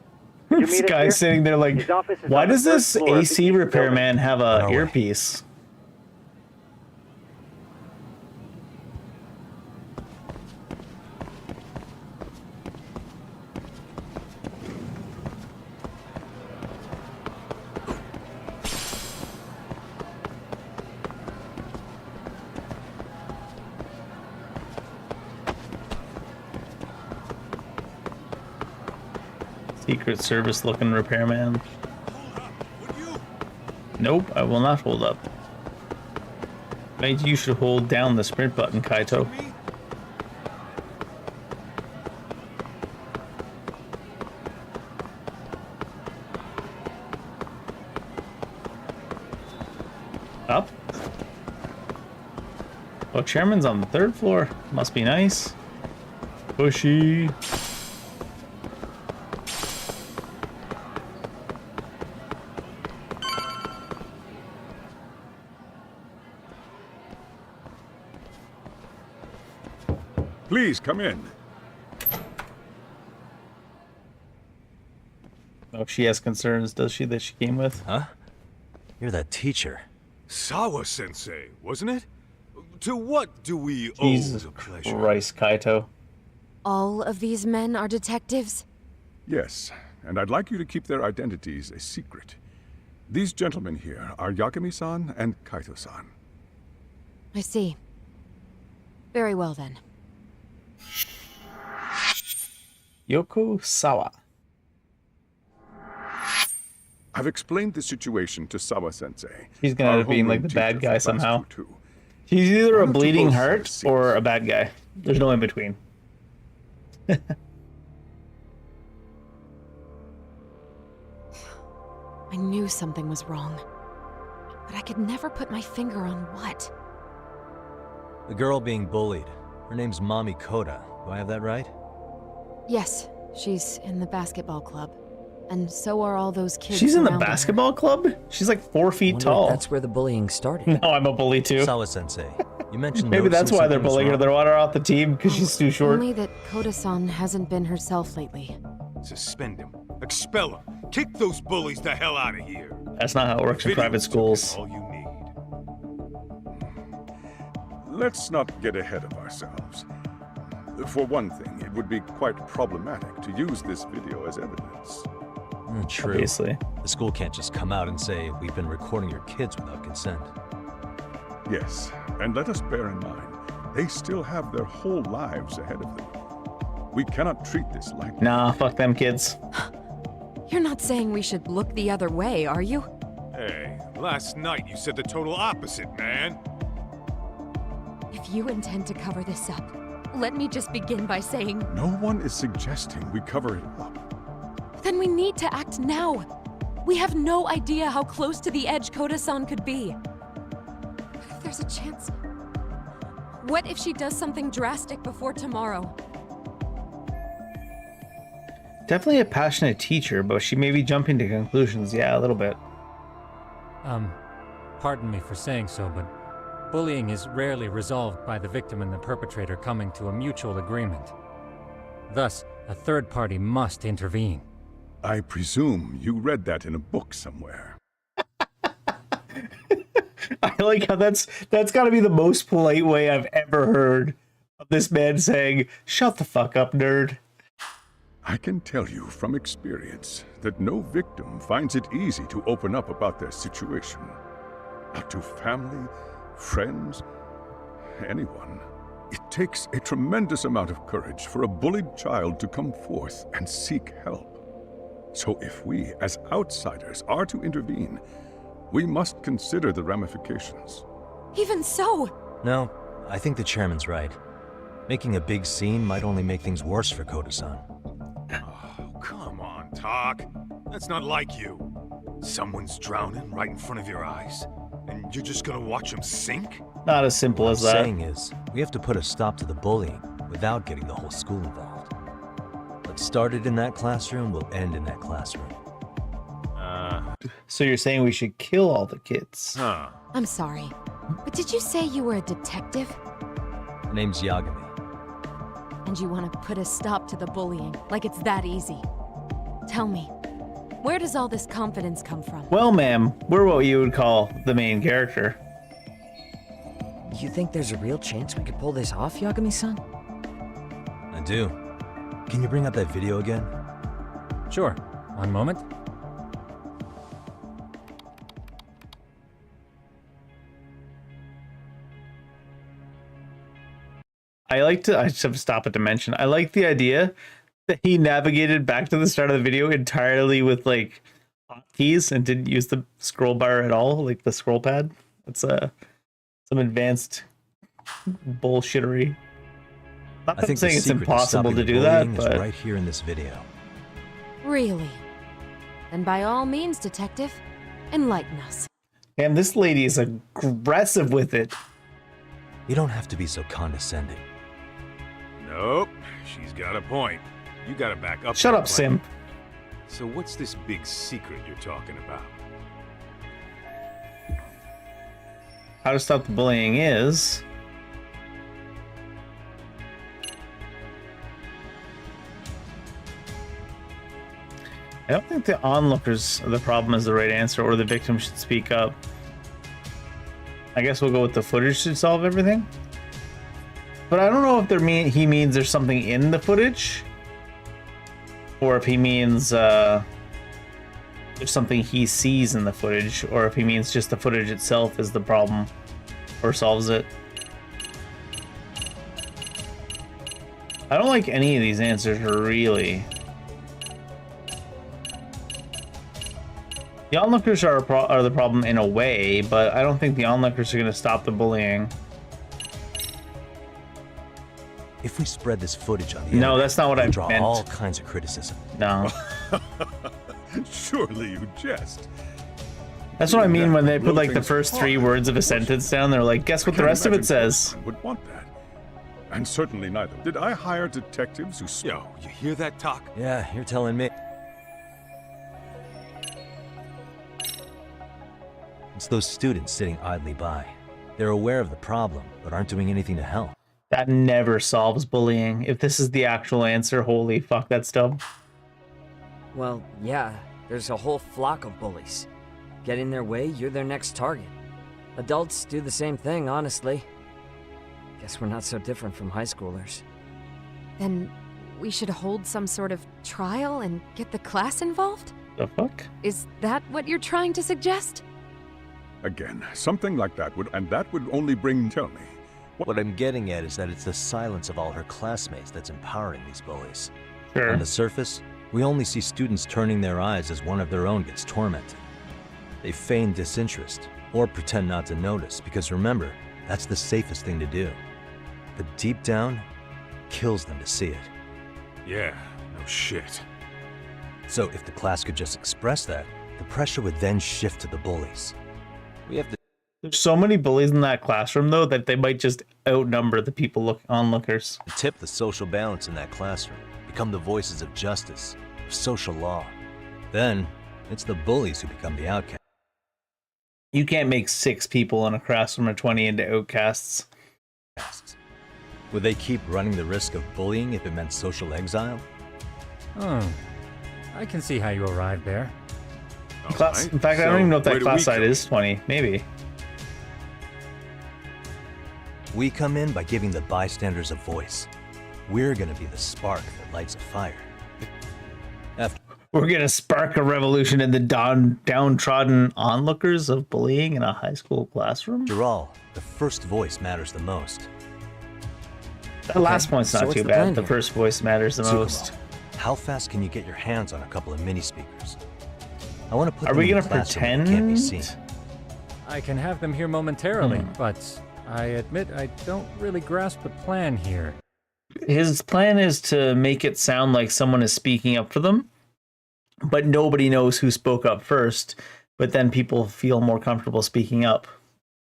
This guy's sitting there like, why does this AC repairman have a earpiece? Secret Service looking repairman. Nope, I will not hold up. Maybe you should hold down the sprint button, Kaito. Up? Oh, chairman's on the 3rd floor. Must be nice. Pushy. Please come in. Oh, she has concerns, does she, that she came with? Huh? You're that teacher. Sawa-sensei, wasn't it? To what do we Jesus owe the pleasure? Christ, Kaito. All of these men are detectives? Yes, and I'd like you to keep their identities a secret. These gentlemen here are Yagami-san and Kaito-san. I see. Very well then. Yoko Sawa. I've explained the situation to Sawa-sensei. He's gonna end up being like the bad guy somehow. He's either a bleeding heart or a bad guy. There's no in between. I knew something was wrong, but I could never put my finger on what. The girl being bullied. Her name's Mami Koda. Do I have that right? Yes, she's in the basketball club. And so are all those kids. She's in the surrounding her. basketball club? She's like 4 feet tall. That's where the bullying started. No, I'm a bully too. Sawa-sensei, you mentioned Maybe that's noticing why they're something was bullying her. wrong. They want her off the team because she's too short. Only that Koda-san hasn't been herself lately. Suspend him. Expel him. Kick those bullies the hell out of here. That's not how it works in private schools. All you need. Let's not get ahead of ourselves. For one thing, it would be quite problematic to use this video as evidence. True. Obviously. The school can't just come out and say, we've been recording your kids without consent. Yes, and let us bear in mind, they still have their whole lives ahead of them. We cannot treat this lightly. Nah, fuck them kids. You're not saying we should look the other way, are you? Hey, last night you said the total opposite, man. If you intend to cover this up, let me just begin by saying... No one is suggesting we cover it up. Then we need to act now. We have no idea how close to the edge Koda-san could be. What if there's a chance? What if she does something drastic before tomorrow? Definitely a passionate teacher, but she may be jumping to conclusions. Yeah, a little bit. Pardon me for saying so, but bullying is rarely resolved by the victim and the perpetrator coming to a mutual agreement. Thus, a third party must intervene. I presume you read that in a book somewhere. I like how that's got to be the most polite way I've ever heard of this man saying, "Shut the fuck up, nerd." I can tell you from experience that no victim finds it easy to open up about their situation. Not to family, friends, anyone. It takes a tremendous amount of courage for a bullied child to come forth and seek help. So if we, as outsiders, are to intervene, we must consider the ramifications. Even so! No, I think the chairman's right. Making a big scene might only make things worse for Koda-san. Oh, come on, Talk. That's not like you. Someone's drowning right in front of your eyes, and you're just gonna watch him sink? Not as simple as What I'm that. saying is, we have to put a stop to the bullying. without getting the whole school involved. What started in that classroom will end in that classroom. So you're saying we should kill all the kids? Huh. I'm sorry, but did you say you were a detective? My name's Yagami. And you want to put a stop to the bullying, like it's that easy? Tell me, where does all this confidence come from? Well, ma'am, we're what you would call the main character. You think there's a real chance we could pull this off, Yagami-san? I do. Can you bring up that video again? Sure. One moment. I just have to stop it to mention, I like the idea that he navigated back to the start of the video entirely with like hotkeys and didn't use the scroll bar at all, like the scroll pad. It's some advanced bullshittery. Not that I'm saying it's impossible to do that, but right here in this video. Really? Then by all means, detective, enlighten us. Damn, this lady is aggressive with it. You don't have to be so condescending. Nope, she's got a point. You gotta back up. Shut that up, plan. simp. So what's this big secret you're talking about? How to stop the bullying is... I don't think the onlookers of the problem is the right answer, or the victim should speak up. I guess we'll go with the footage should solve everything. But I don't know if he means there's something in the footage, or if he means there's something he sees in the footage, or if he means just the footage itself is the problem or solves it. I don't like any of these answers, really. The onlookers are the problem in a way, but I don't think the onlookers are going to stop the bullying. If we spread this footage on the No, internet, that's not what I draw meant. all kinds of criticism. No. Surely you jest. That's what I mean when they put like the first 3 words of a sentence down. They're like, guess what the rest of it says? I would want that. And certainly neither. Did I hire detectives who... Yo, you hear that talk? Yeah, you're telling me. It's those students sitting idly by. They're aware of the problem, but aren't doing anything to help. That never solves bullying. If this is the actual answer, holy fuck, that's dumb. Well, yeah, there's a whole flock of bullies. Get in their way, you're their next target. Adults do the same thing, honestly. Guess we're not so different from high schoolers. Then we should hold some sort of trial and get the class involved? The fuck? Is that what you're trying to suggest? Again, something like that would only bring... Tell me. What I'm getting at is that it's the silence of all her classmates that's empowering these bullies. Sure. On the surface, we only see students turning their eyes as one of their own gets tormented. They feign disinterest, or pretend not to notice, because remember, that's the safest thing to do. But deep down, it kills them to see it. Yeah, no shit. So if the class could just express that, the pressure would then shift to the bullies. We have to... There's so many bullies in that classroom, though, that they might just outnumber the people onlookers. Tip the social balance in that classroom, become the voices of justice, of social law. Then, it's the bullies who become the outcasts. You can't make 6 people in a classroom of 20 into outcasts. Would they keep running the risk of bullying if it meant social exile? Oh, I can see how you arrived there. Class, in fact, I don't even know if that class size is 20. Maybe. We come in by giving the bystanders a voice. We're gonna be the spark that lights a fire. We're gonna spark a revolution in the downtrodden onlookers of bullying in a high school classroom? After all, the first voice matters the most. That last point's not too bad. The first voice matters the most. How fast can you get your hands on a couple of mini speakers? I want to put Are them we in gonna the classroom where they can't be seen. I can have them here momentarily, but I admit I don't really grasp the plan here. His plan is to make it sound like someone is speaking up for them, but nobody knows who spoke up first, but then people feel more comfortable speaking up.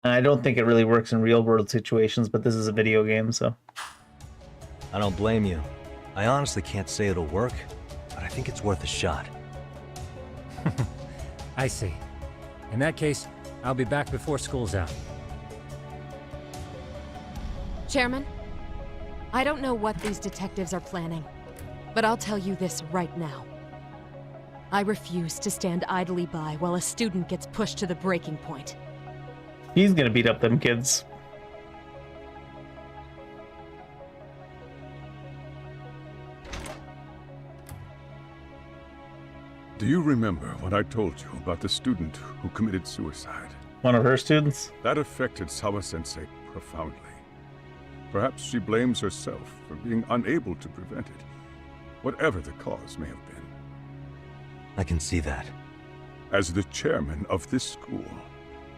And I don't think it really works in real world situations, but this is a video game, so. I don't blame you. I honestly can't say it'll work, but I think it's worth a shot. I see. In that case, I'll be back before school's out. Chairman, I don't know what these detectives are planning, but I'll tell you this right now. I refuse to stand idly by while a student gets pushed to the breaking point. He's gonna beat up them kids. Do you remember what I told you about the student who committed suicide? One of her students? That affected Sawa-sensei profoundly. Perhaps she blames herself for being unable to prevent it, whatever the cause may have been. I can see that. As the chairman of this school,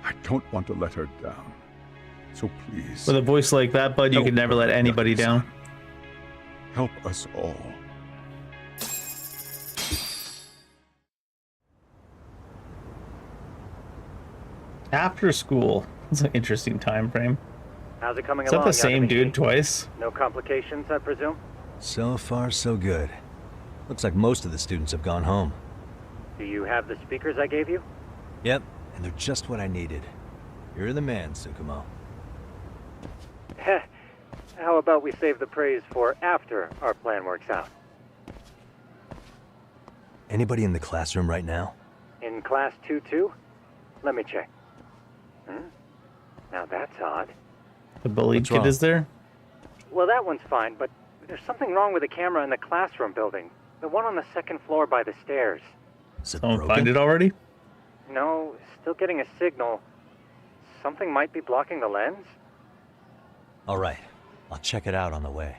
I don't want to let her down. So please... With a voice like that, bud, you can never let anybody down. Help us all. After school. That's an interesting time frame. How's it coming Is that along? the same Yagami? dude twice? No complications, I presume? So far, so good. Looks like most of the students have gone home. Do you have the speakers I gave you? Yep, and they're just what I needed. You're the man, Tsukumo. Heh. How about we save the praise for after our plan works out? Anybody in the classroom right now? In class 2-2? Let me check. Now that's odd. The bullied What's kid wrong? is there? Well, that one's fine, but there's something wrong with the camera in the classroom building. The one on the second floor by the stairs. Is it Someone broken? find it already? No, still getting a signal. Something might be blocking the lens? All right, I'll check it out on the way.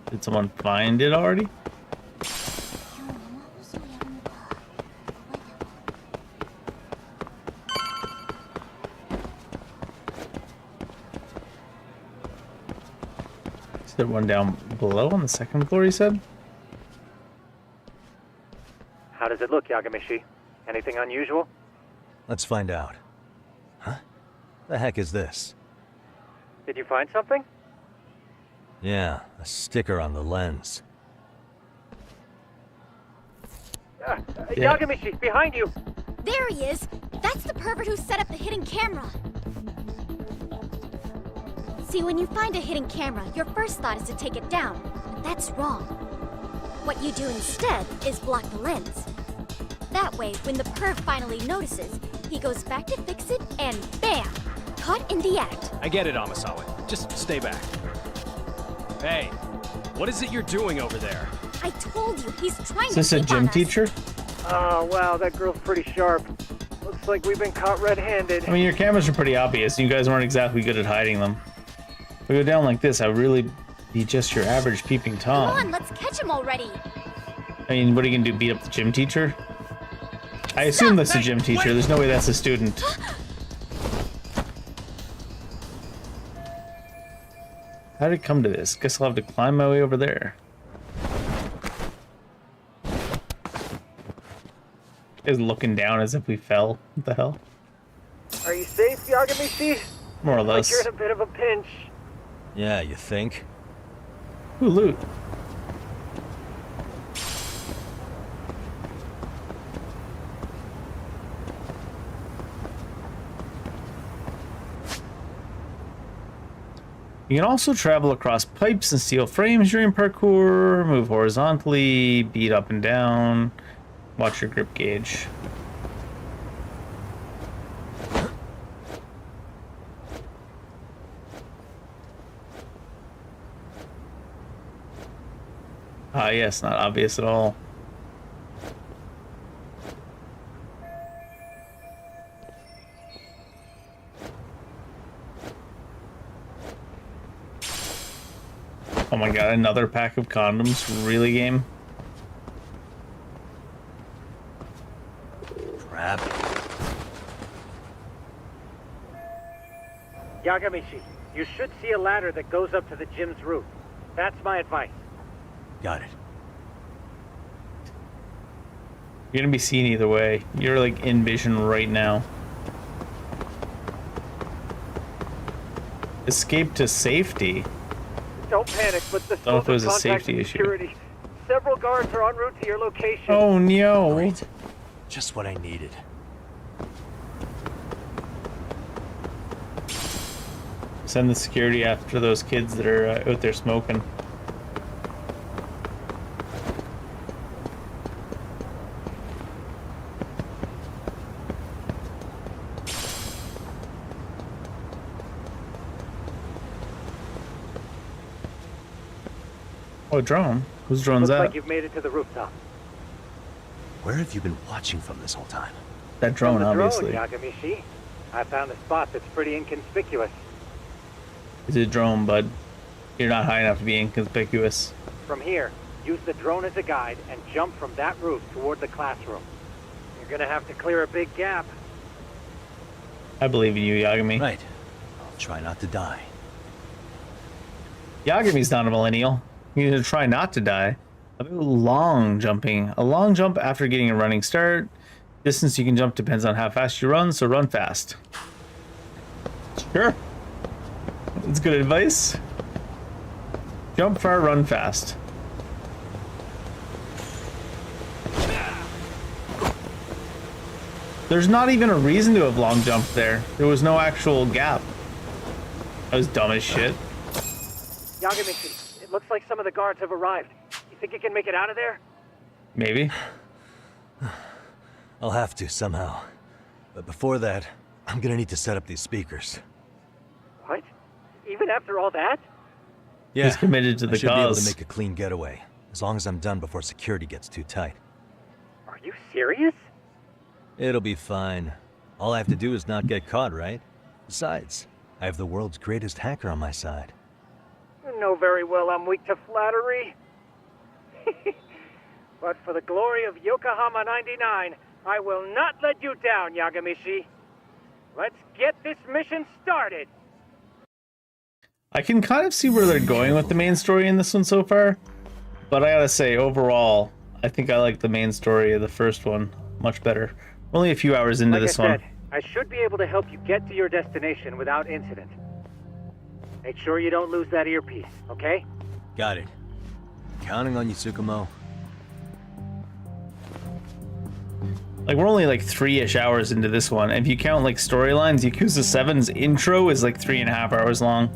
Did someone find it already? Is there one down below on the second floor, you said? How does it look, Yagamishi? Anything unusual? Let's find out. Huh? The heck is this? Did you find something? Yeah, a sticker on the lens. Yagamishi, behind you! There he is! That's the pervert who set up the hidden camera! See, when you find a hidden camera, your first thought is to take it down, but that's wrong. What you do instead is block the lens. That way, when the perv finally notices, he goes back to fix it, and bam! Caught in the act. I get it, Amasawa. Just stay back. Hey, what is it you're doing over there? I told you, he's trying Is this to a peep on gym us. teacher? Oh, wow, that girl's pretty sharp. Looks like we've been caught red-handed. I mean, your cameras are pretty obvious. You guys weren't exactly good at hiding them. If we go down like this, I'd really be just your average peeping Tom. Come on, let's catch him already. I mean, what are you gonna do, beat up the gym teacher? I assume that's the gym teacher. There's no way that's a student. How did it come to this? Guess I'll have to climb my way over there. Is looking down as if we fell. What the hell? Are you safe, Yagamishi? More or Like less. you're in a bit of a pinch. Yeah, you think? Ooh, loot. You can also travel across pipes and steel frames during parkour, move horizontally, beat up and down, watch your grip gauge. Ah, yes, not obvious at all. Oh my god, another pack of condoms? Really, game? Crap. Yagamishi, you should see a ladder that goes up to the gym's roof. That's my advice. Got it. You're gonna be seen either way. You're like in vision right now. Escape to safety. Don't panic, but the Don't know if it was a contact safety with issue. security. Several guards are en route to your location. Oh no. Great. Just what I needed. Send the security after those kids that are out there smoking. Oh, drone. Whose drone's Looks that? like you've made it to the rooftop. Where have you been watching from this whole time? That drone, From the obviously. Drone, Yagamishi. I found a spot that's pretty inconspicuous. It's a drone, bud. You're not high enough to be inconspicuous. From here, use the drone as a guide and jump from that roof toward the classroom. You're gonna have to clear a big gap. I believe in you, Yagami. Right. I'll try not to die. Yagami's not a millennial. You need to try not to die. About long jumping. A long jump after getting a running start. Distance you can jump depends on how fast you run, so run fast. Sure. That's good advice. Jump far, run fast. There's not even a reason to have long jumped there. There was no actual gap. That was dumb as shit. Yagamishi, it looks like some of the guards have arrived. You think you can make it out of there? Maybe. I'll have to somehow. But before that, I'm gonna need to set up these speakers. What? Even after all that? Yeah, He's committed to the I should be able cause. to make a clean getaway, as long as I'm done before security gets too tight. Are you serious? It'll be fine. All I have to do is not get caught, right? Besides, I have the world's greatest hacker on my side. You know very well I'm weak to flattery. But for the glory of Yokohama 99, I will not let you down, Yagamishi. Let's get this mission started. I can kind of see where they're going with the main story in this one so far, but I gotta say, overall, I think I like the main story of the first one much better. Only a few hours into Like this I one. said, I should be able to help you get to your destination without incident. Make sure you don't lose that earpiece, okay? Got it. Counting on you, Tsukumo. Like, we're only like 3-ish hours into this one. And if you count like storylines, Yakuza 7's intro is like 3.5 hours long.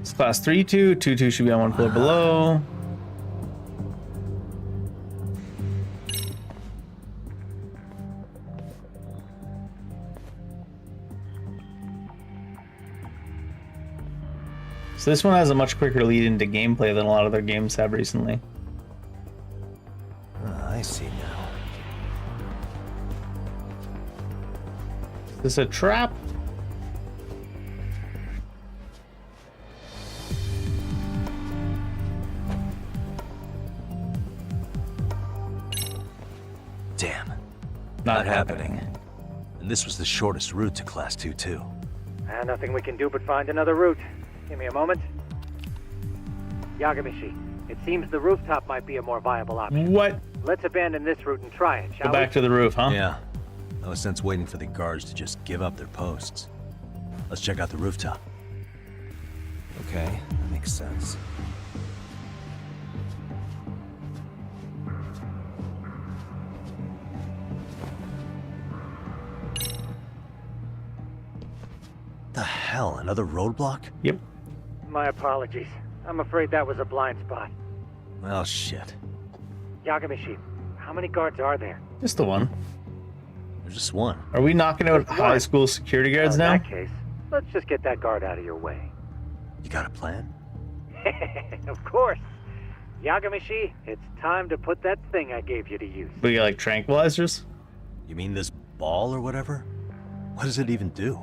It's class 3-2. 2-2 should be on one floor below. So this one has a much quicker lead into gameplay than a lot of their games have recently. I see now. Is this a trap? Damn. Not happening. And this was the shortest route to Class 2 too. Nothing we can do but find another route. Give me a moment. Yagamishi, it seems the rooftop might be a more viable option. What? Let's abandon this route and try it, shall Go back to the roof, huh? Yeah. No sense waiting for the guards to just give up their posts. Let's check out the rooftop. Okay, that makes sense. The hell, another roadblock? Yep. My apologies. I'm afraid that was a blind spot. Well, shit. Yagamishi, how many guards are there? Just the one. There's just one. Are we knocking out Just high one? school security guards In now? that case, let's just get that guard out of your way. You got a plan? Of course. Yagamishi, it's time to put that thing I gave you to use. We got like tranquilizers? You mean this ball or whatever? What does it even do?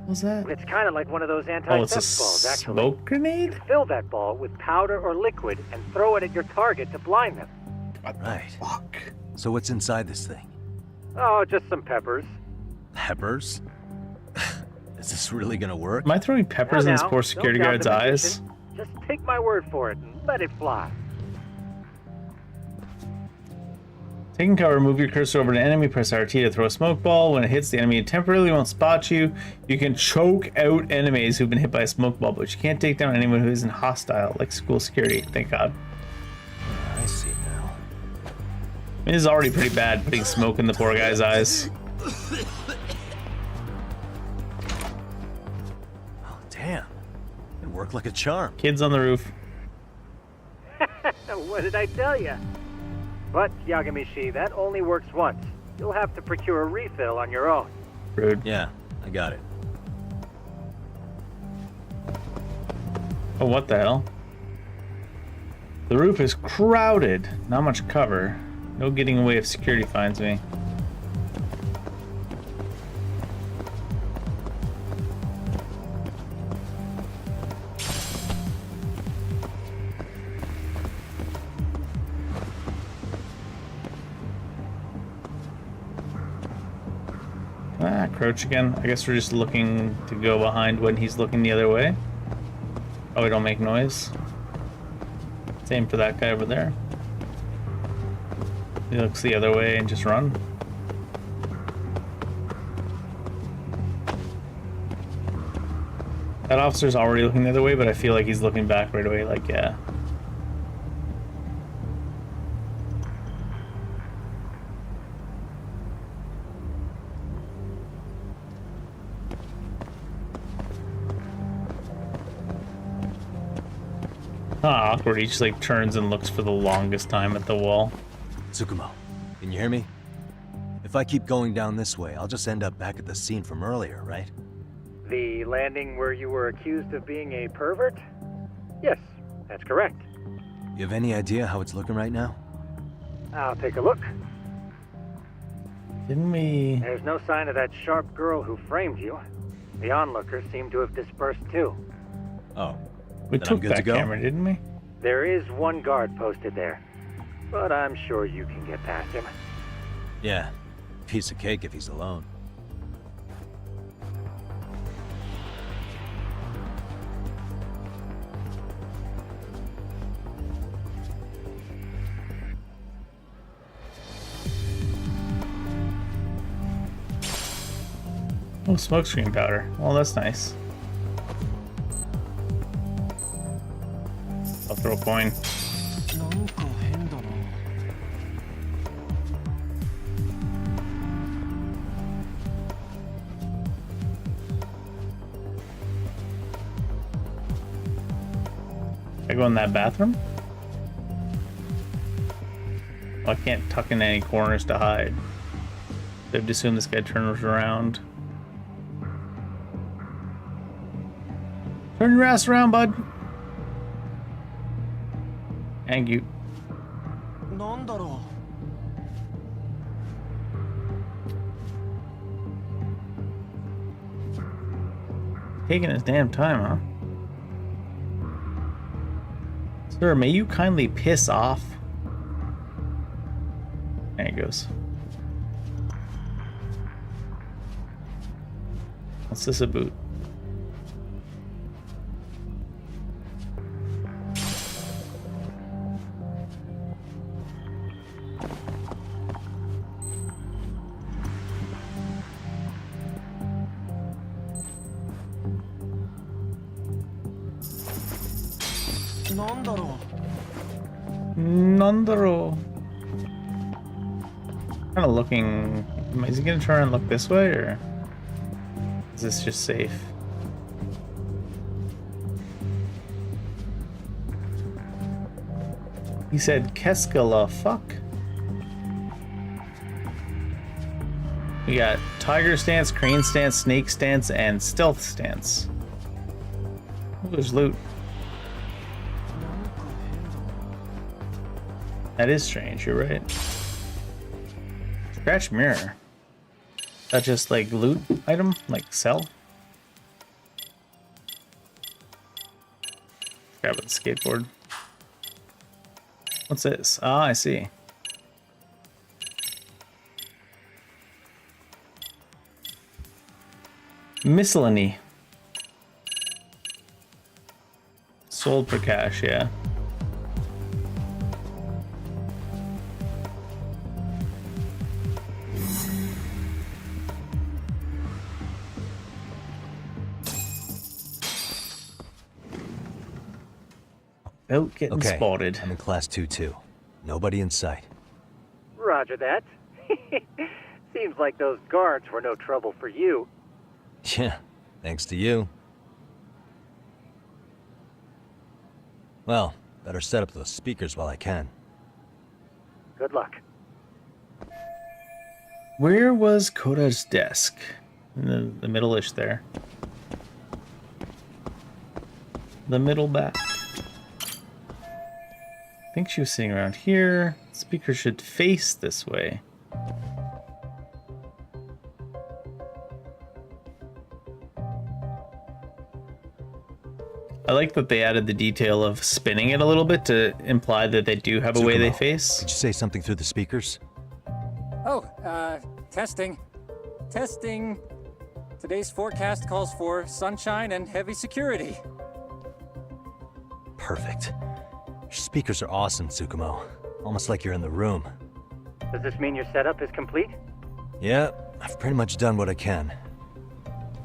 What's that? It's kind of like one of those Oh, anti-theft it's a balls, actually. smoke grenade? You fill that ball with powder or liquid and throw it at your target to blind them. Right. Fuck. So what's inside this thing? Oh, just some peppers. Peppers? Is this really gonna work? Am I throwing peppers in Now, this poor don't security doubt guard's the eyes? magician. Just take my word for it and let it fly. Taking cover, move your cursor over an enemy, press RT to throw a smoke ball. When it hits the enemy, it temporarily won't spot you. You can choke out enemies who've been hit by a smoke ball, but you can't take down anyone who isn't hostile, like school security, thank God. I see now. It is already pretty bad putting smoke in the poor guy's eyes. Oh, damn. It worked like a charm. Kids on the roof. What did I tell you? But, Yagamishi, that only works once. You'll have to procure a refill on your own. Rude. Yeah, I got it. Oh, what the hell? The roof is crowded. Not much cover. No getting away if security finds me. Ah, crouch again. I guess we're just looking to go behind when he's looking the other way. Oh, we don't make noise. Same for that guy over there. He looks the other way and just run. That officer's already looking the other way, but I feel like he's looking back right away, like, yeah. Ah, awkward. He just like turns and looks for the longest time at the wall. Tsukumo, can you hear me? If I keep going down this way, I'll just end up back at the scene from earlier, right? The landing where you were accused of being a pervert? Yes, that's correct. You have any idea how it's looking right now? I'll take a look. Didn't we... There's no sign of that sharp girl who framed you. The onlookers seem to have dispersed too. Oh. We took good that to go? camera, didn't we? There is one guard posted there, but I'm sure you can get past him. Yeah. Piece of cake if he's alone. Oh, smokescreen powder. Well, that's nice. I'll throw a coin. I go in that bathroom? Oh, I can't tuck in any corners to hide. They've just assumed this guy turns around. Turn your ass around, bud. Thank you. Taking his damn time, huh? Sir, may you kindly piss off? There he goes. What's this a boot? Nandaro. Kind of looking. Is he gonna try and look this way, or is this just safe? He said, "Keskala, fuck." We got tiger stance, crane stance, snake stance, and stealth stance. Oh, there's loot. That is strange, you're right. Scratch mirror. Is that just like loot item? Like sell? Grab the skateboard. What's this? Ah, I see. Miscellany. Sold for cash, yeah. Out getting Okay, spotted. I'm in class 2-2. Nobody in sight. Roger that. Seems like those guards were no trouble for you. Yeah, thanks to you. Well, better set up those speakers while I can. Good luck. Where was Koda's desk? In the middle-ish there. The middle back. I think she was sitting around here. Speaker should face this way. I like that they added the detail of spinning it a little bit to imply that they do have a way they face. Did you say something through the speakers? Oh, testing. Testing. Today's forecast calls for sunshine and heavy security. Perfect. Your speakers are awesome, Tsukumo. Almost like you're in the room. Does this mean your setup is complete? Yeah, I've pretty much done what I can.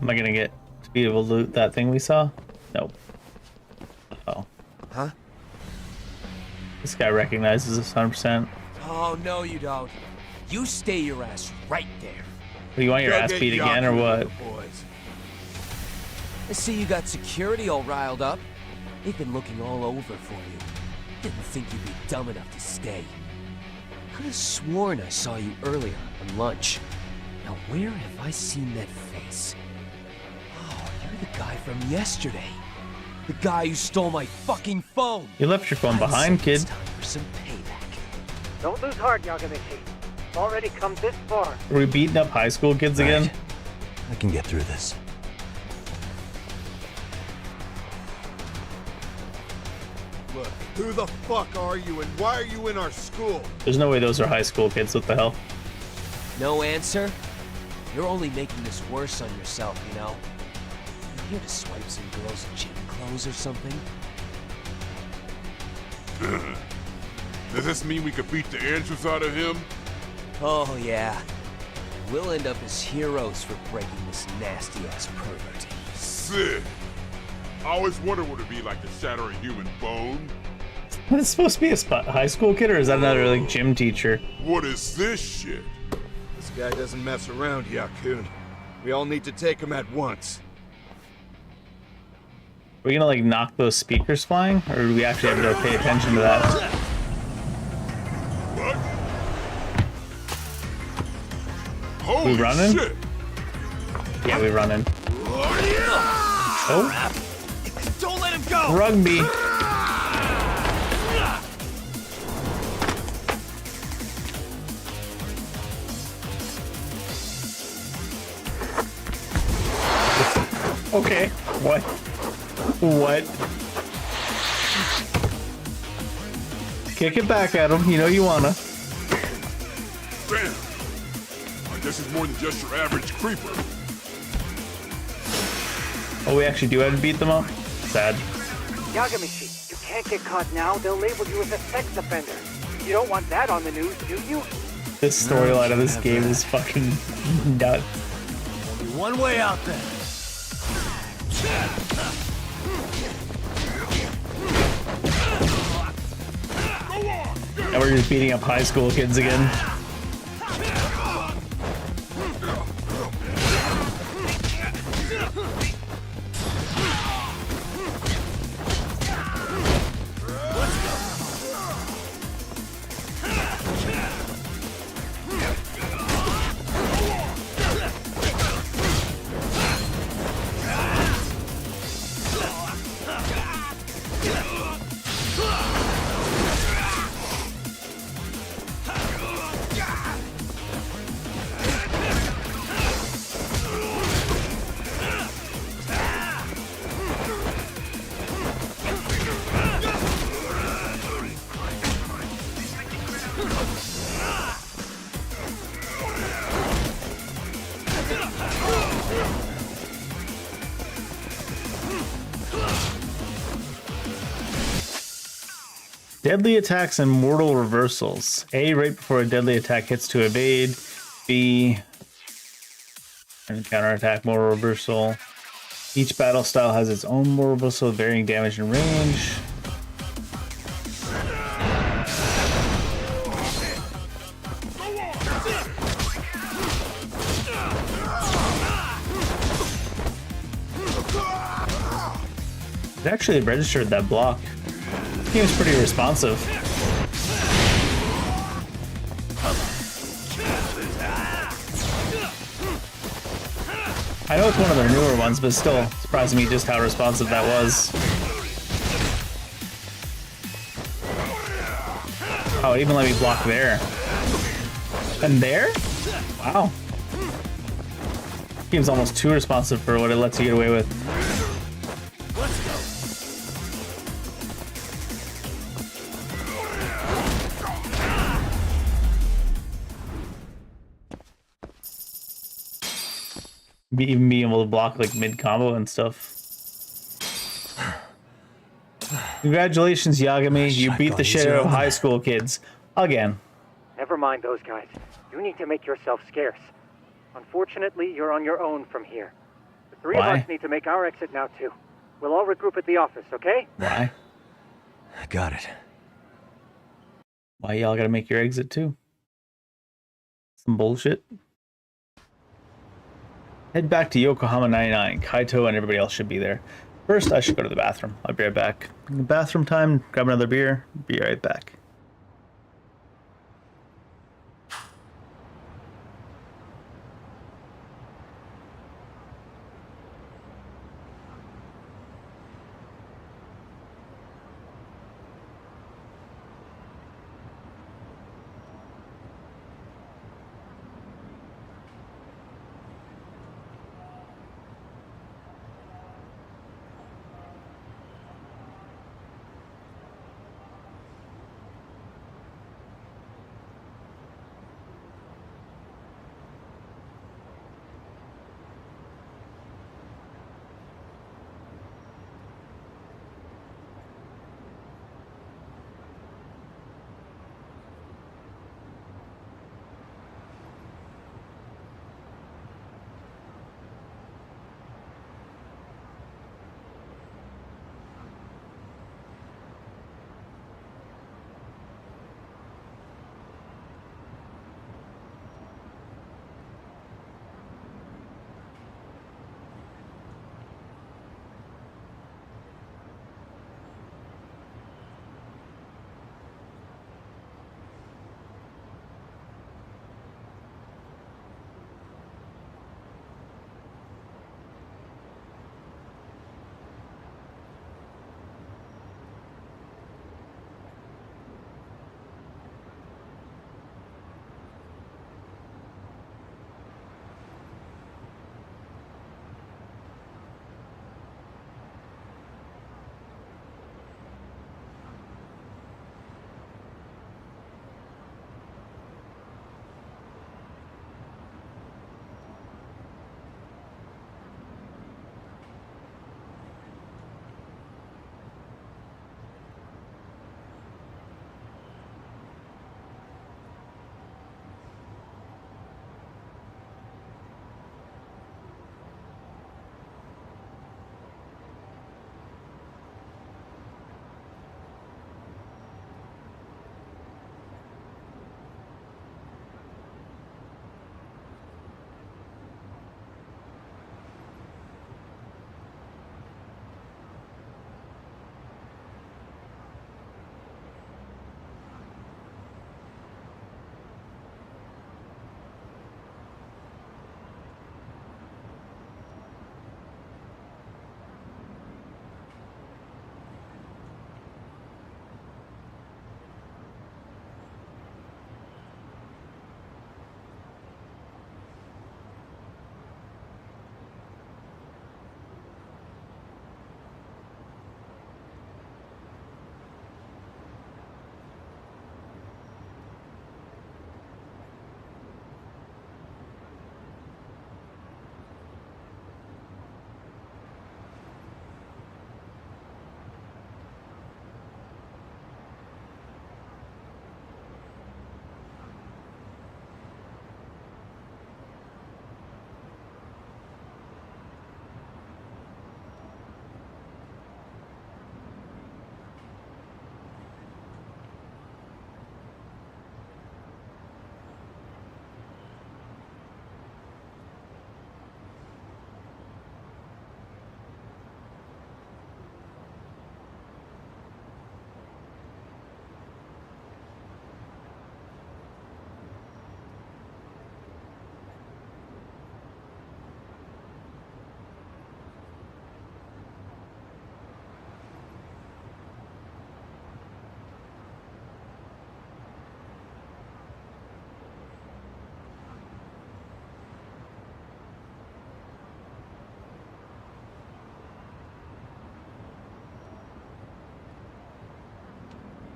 Am I gonna get to be able to loot that thing we saw? Nope. Oh. Huh? This guy recognizes us 100%. Oh, no you don't. You stay your ass right there. Do you want your ass beat again or what? Boys. I see you got security all riled up. They've been looking all over for you. Didn't think you'd be dumb enough to stay. Could have sworn I saw you earlier on lunch. Now where have I seen that face? Oh, you're the guy from yesterday. The guy who stole my fucking phone. You left your phone behind, kid. It's time for some payback. Don't lose heart, Yagamichi. It's already come this far. Are we beating up high school kids again? I can get through this. Look, who the fuck are you and why are you in our school? There's no way those are high school kids. What the hell? No answer? You're only making this worse on yourself, you know? You're here to swipe some girls' gym clothes or something? Does this mean we could beat the entrance out of him? Oh, yeah. We'll end up as heroes for breaking this nasty-ass pervert. Sick. I always wondered what it'd be like to shatter a human bone. Is this supposed to be a high school kid or is that another like gym teacher? What is this shit? This guy doesn't mess around, Yakun. We all need to take him at once. Are we gonna like knock those speakers flying, or do we actually have to pay attention to that? What? Holy We running? shit! Yeah, we running. Oh, Don't let him go! rugby. Okay, what? What? Kick it back at him, you know you wanna. Damn! I guess he's more than just your average creeper. Oh, we actually do have to beat them up? Sad. Yagamichi, you can't get caught now. They'll label you as a sex offender. You don't want that on the news, do you? This storyline of this game is fucking nuts. Only one way out there. Now we're just beating up high school kids again. Deadly attacks and mortal reversals. A, right before a deadly attack hits to evade. B, and counterattack, mortal reversal. Each battle style has its own mortal reversal with varying damage and range. It actually registered that block. This game's pretty responsive. I know it's one of their newer ones, but still surprising me just how responsive that was. Oh, it even let me block there. And there? Wow. Game's almost too responsive for what it lets you get away with. Even being able to block like mid combo and stuff. Congratulations, Yagami. You beat the shit out of high school kids. Again. Never mind those guys. You need to make yourself scarce. Unfortunately, you're on your own from here. The three of us need to make our exit now, too. We'll all regroup at the office, okay? Why? Got it. Why y'all gotta make your exit, too? Some bullshit. Head back to Yokohama 99. Kaito and everybody else should be there. First, I should go to the bathroom. I'll be right back. Bathroom time, grab another beer, be right back.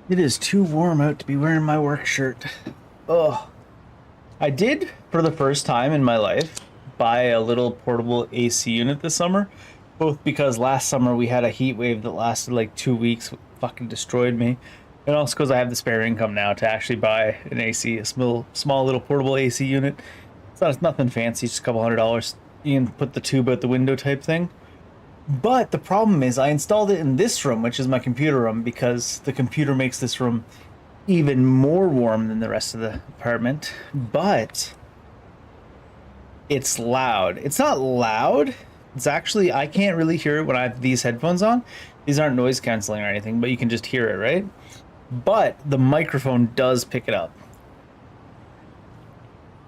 It is too warm out to be wearing my work shirt. Oh, I did, for the first time in my life, buy a little portable AC unit this summer. Both because last summer we had a heat wave that lasted like 2 weeks, fucking destroyed me. And also because I have the spare income now to actually buy an AC, a small little portable AC unit. It's nothing fancy, just a couple $100. You can put the tube out the window type thing. But the problem is I installed it in this room, which is my computer room, because the computer makes this room even more warm than the rest of the apartment. But it's loud. It's not loud. It's actually, I can't really hear it when I have these headphones on. These aren't noise canceling or anything, but you can just hear it, right? But the microphone does pick it up.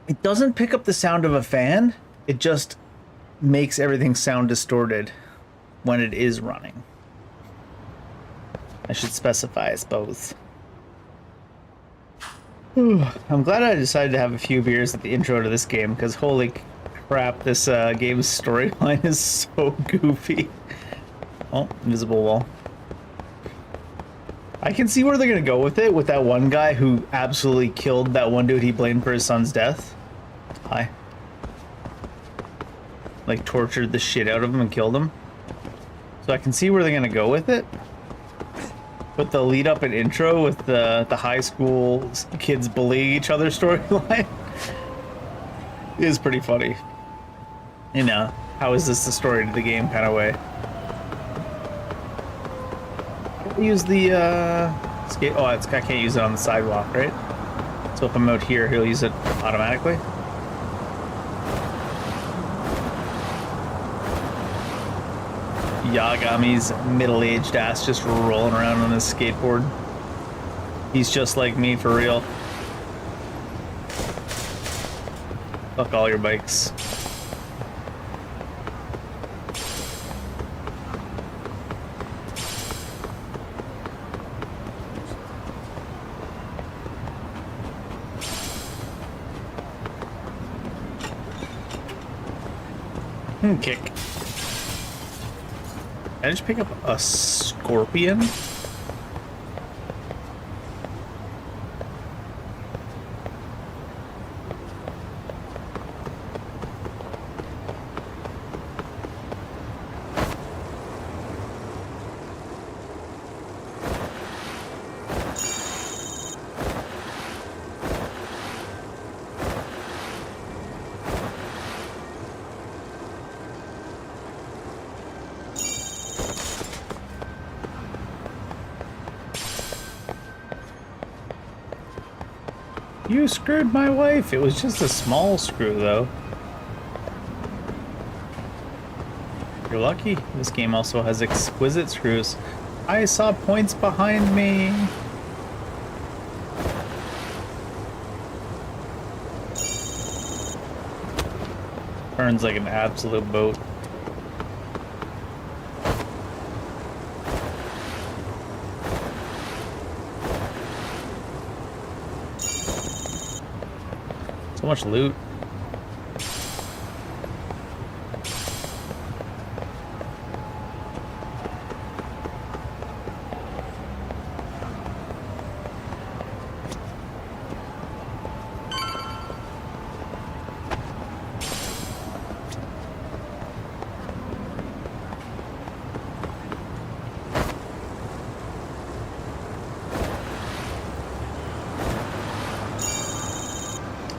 It doesn't pick up the sound of a fan. It just makes everything sound distorted when it is running. I should specify, I suppose. I'm glad I decided to have a few beers at the intro to this game, because holy crap, this game's storyline is so goofy. Oh, invisible wall. I can see where they're gonna go with it, with that one guy who absolutely killed that one dude he blamed for his son's death. Hi. Like, tortured the shit out of him and killed him. So I can see where they're gonna go with it. But the lead up and intro with the high school kids bullying each other storyline is pretty funny. You know, how is this the story to the game kind of way? Use the skate. Oh, I can't use it on the sidewalk, right? So if I'm out here, he'll use it automatically. Yagami's middle-aged ass just rolling around on his skateboard. He's just like me for real. Fuck all your bikes. Kick. Did I just pick up a scorpion? You screwed my wife. It was just a small screw, though. You're lucky. This game also has exquisite screws. I saw points behind me. Turns like an absolute boat. So much loot.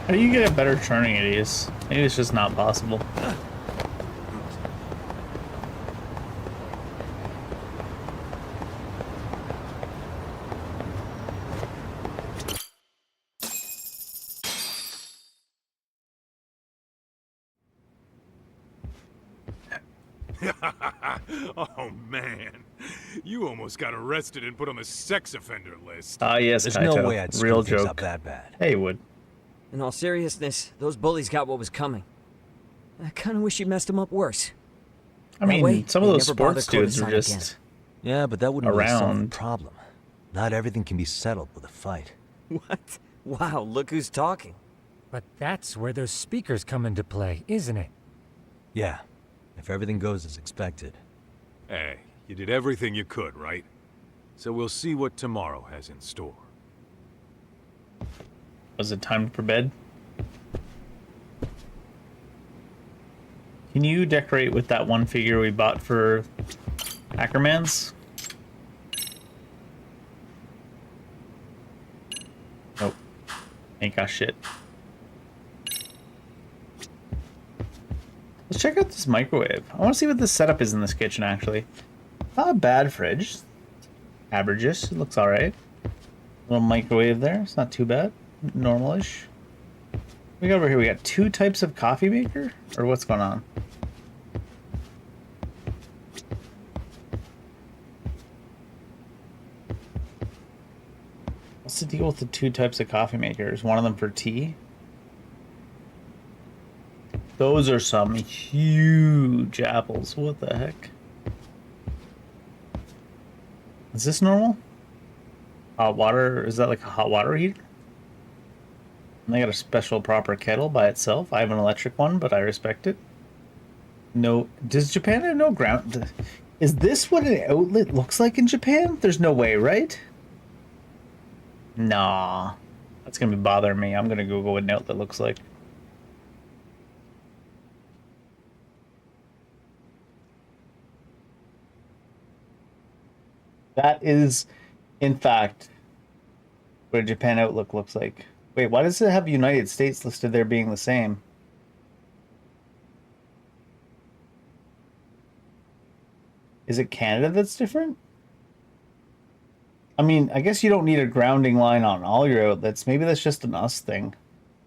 How do you get a better turning of these? Maybe it's just not possible. Oh man, you almost got arrested and put on the sex offender list. Ah, yes, There's Kaito. no way I'd Real screw things joke. up that bad. Hey, Wood. In all seriousness, those bullies got what was coming. I kind of wish you messed them up worse. I mean, That way, some of they those never bother sports dudes are Kodo-san just Yeah, but that wouldn't really solve the around. problem. Not everything can be settled with a fight. What? Wow, look who's talking. But that's where those speakers come into play, isn't it? Yeah, if everything goes as expected. Hey, you did everything you could, right? So we'll see what tomorrow has in store. Was it time for bed? Can you decorate with that one figure we bought for Ackerman's? Nope. Ain't got shit. Let's check out this microwave. I want to see what the setup is in this kitchen, actually. Not a bad fridge. Averages. It looks alright. Little microwave there. It's not too bad. Normal-ish. We got over here. We got 2 types of coffee maker? Or what's going on? What's the deal with the 2 types of coffee makers? One of them for tea? Those are some huge apples. What the heck? Is this normal? Hot water? Is that like a hot water heater? And they got a special proper kettle by itself. I have an electric one, but I respect it. No. Does Japan have no ground? Is this what an outlet looks like in Japan? There's no way, right? Nah. That's gonna be bothering me. I'm gonna Google what an outlet looks like. That is, in fact, what a Japan Outlook looks like. Wait, why does it have United States listed there being the same? Is it Canada that's different? I mean, I guess you don't need a grounding line on all your outlets. Maybe that's just an us thing.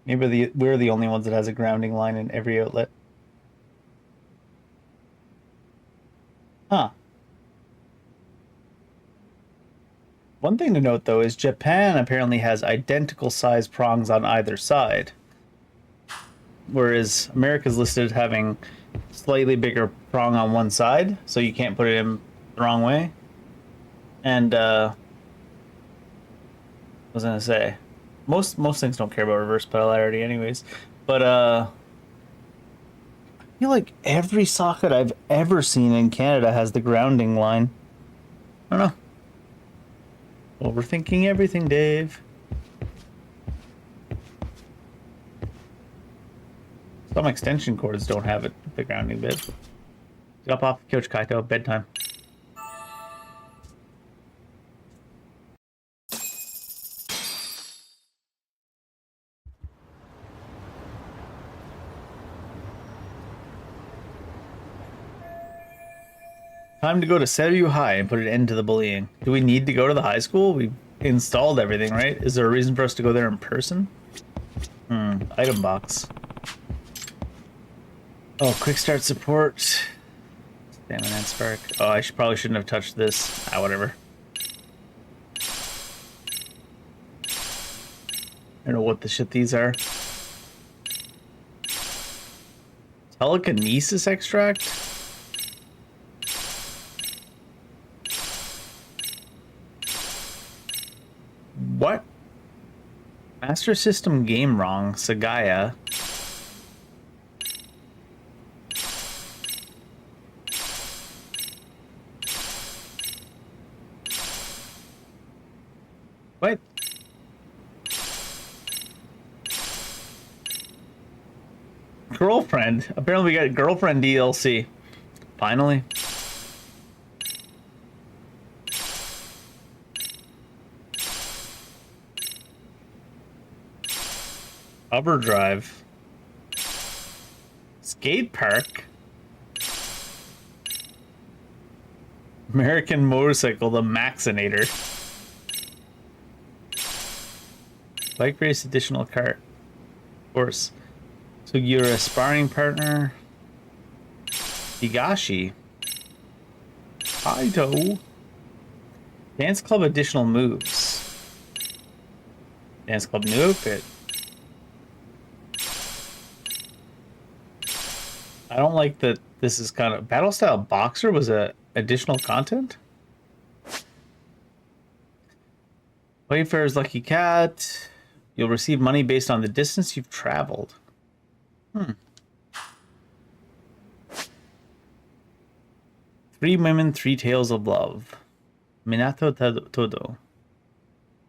Maybe we're the only ones that has a grounding line in every outlet. Huh. One thing to note, though, is Japan apparently has identical size prongs on either side. Whereas America's listed having slightly bigger prong on one side, so you can't put it in the wrong way. And, what was I gonna say? Most things don't care about reverse polarity anyways. But, I feel like every socket I've ever seen in Canada has the grounding line. I don't know. Overthinking everything, Dave. Some extension cords don't have it, the grounding bit. Jump off the couch, Kaito. Bedtime. Time to go to Seiryu High and put an end to the bullying. Do we need to go to the high school? We installed everything, right? Is there a reason for us to go there in person? Item box. Oh, quick start support. Stamina and spark. Oh, I probably shouldn't have touched this. Ah, whatever. I don't know what the shit these are. Telekinesis extract? What? Master System game wrong, Sagaya. What? Girlfriend. Apparently we got girlfriend DLC. Finally. Overdrive. Skate park. American motorcycle, the Maxinator. Bike race additional cart. Of course. So you're a sparring partner. Higashi. Kaito. Dance club additional moves. Dance club new outfit. I don't like that this is kind of... Battle Style Boxer was additional content? Wayfarer's Lucky Cat. You'll receive money based on the distance you've traveled. 3 women, 3 tales of love. Minato Todo.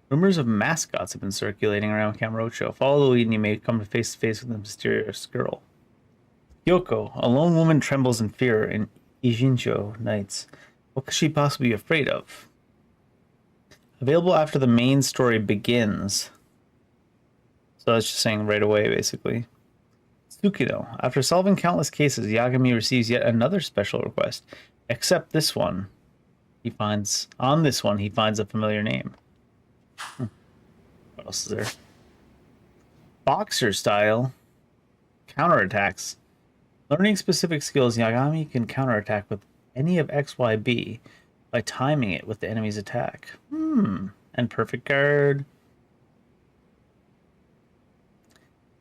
Rumors of mascots have been circulating around Kamurocho. Follow the lead and you may come face to face with a mysterious girl. Yoko, a lone woman, trembles in fear in Ijincho nights. What could she possibly be afraid of? Available after the main story begins. So that's just saying right away, basically. Tsukino. After solving countless cases, Yagami receives yet another special request. Except this one. On this one, he finds a familiar name. What else is there? Boxer style. Counterattacks. Learning specific skills, Yagami can counterattack with any of XYB by timing it with the enemy's attack. And perfect guard.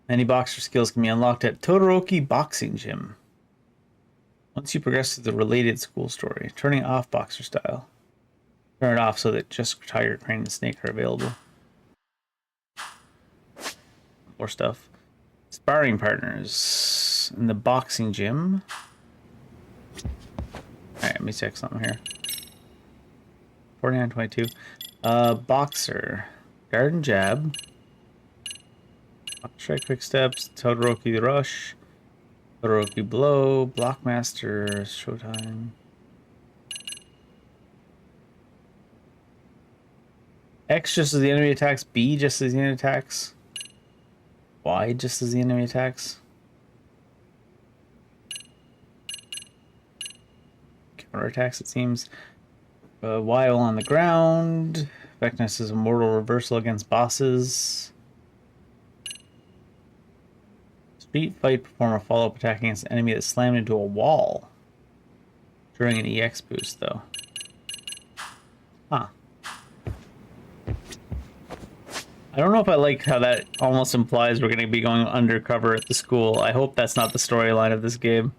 Many boxer skills can be unlocked at Todoroki Boxing Gym. Once you progress to the related school story, turning off boxer style. Turn it off so that just Tiger, Crane, and Snake are available. More stuff. Sparring partners in the boxing gym. Alright, let me check something here. 49-22. Boxer. Guard and jab. Strike quick steps. Todoroki rush. Todoroki blow. Blockmaster. Showtime. X just as the enemy attacks. B just as the enemy attacks. Y just as the enemy attacks. Counterattacks, it seems. Y while on the ground. Effectiveness is a mortal reversal against bosses. Street fight, perform a follow-up attack against an enemy that slammed into a wall. During an EX boost, though. Huh. I don't know if I like how that almost implies we're going to be going undercover at the school. I hope that's not the storyline of this game.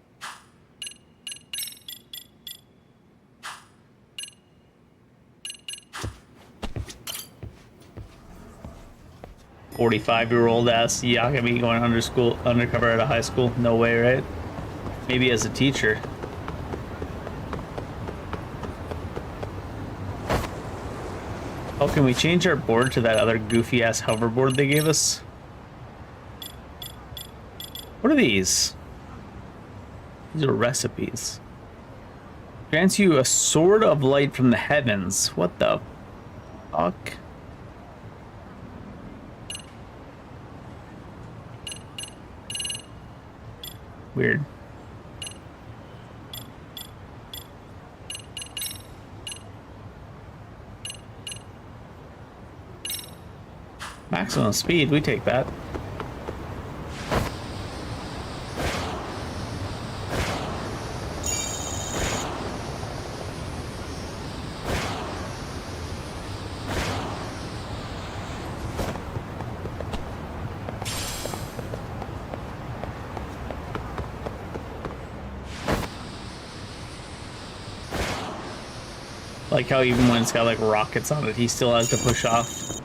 "45-year-old ass Yagami going undercover at a high school? No way, right? Maybe as a teacher." Oh, can we change our board to that other goofy-ass hoverboard they gave us? What are these? These are recipes. Grants you a sword of light from the heavens. What the fuck? Weird. Maximum speed, we take that. Like how even when it's got like rockets on it, he still has to push off.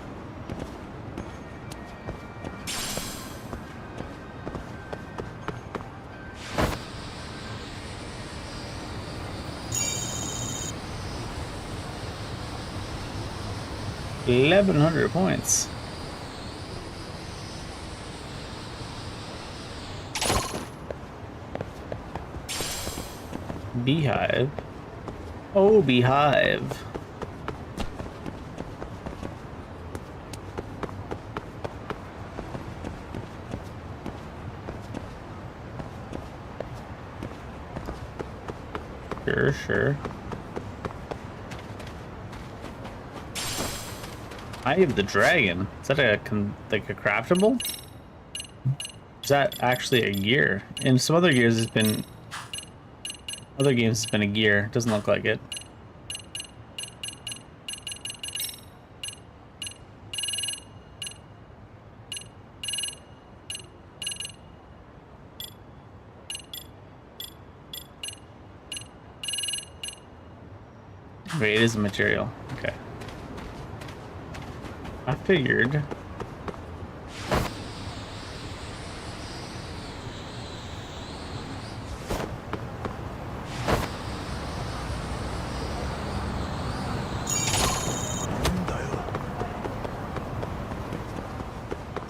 $1,100 points. Beehive. Oh, beehive. Sure. Eye of the Dragon. Is that like a craftable? Is that actually a gear? In some other gears, it's been. Other games, it's been a gear. Doesn't look like it. Wait, it is a material. Okay. I figured.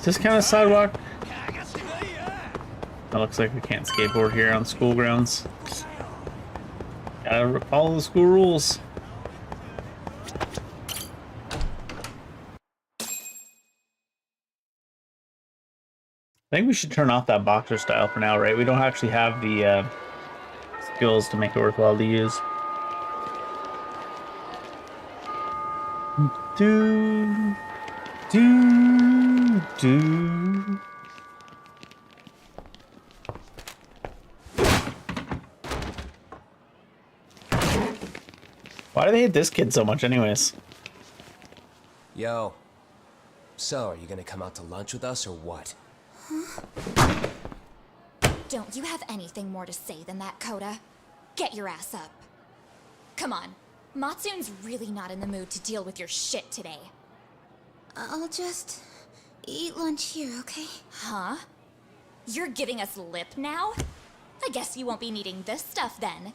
Is this kind of sidewalk? That looks like we can't skateboard here on school grounds. Gotta follow the school rules. I think we should turn off that boxer style for now, right? We don't actually have the skills to make it worthwhile to use. Do, do. Why do they hate this kid so much anyways? Yo. So, are you gonna come out to lunch with us or what? Don't you have anything more to say than that, Coda? Get your ass up. Come on. Matsune's really not in the mood to deal with your shit today. I'll just eat lunch here, okay? Huh? You're giving us lip now? I guess you won't be needing this stuff then.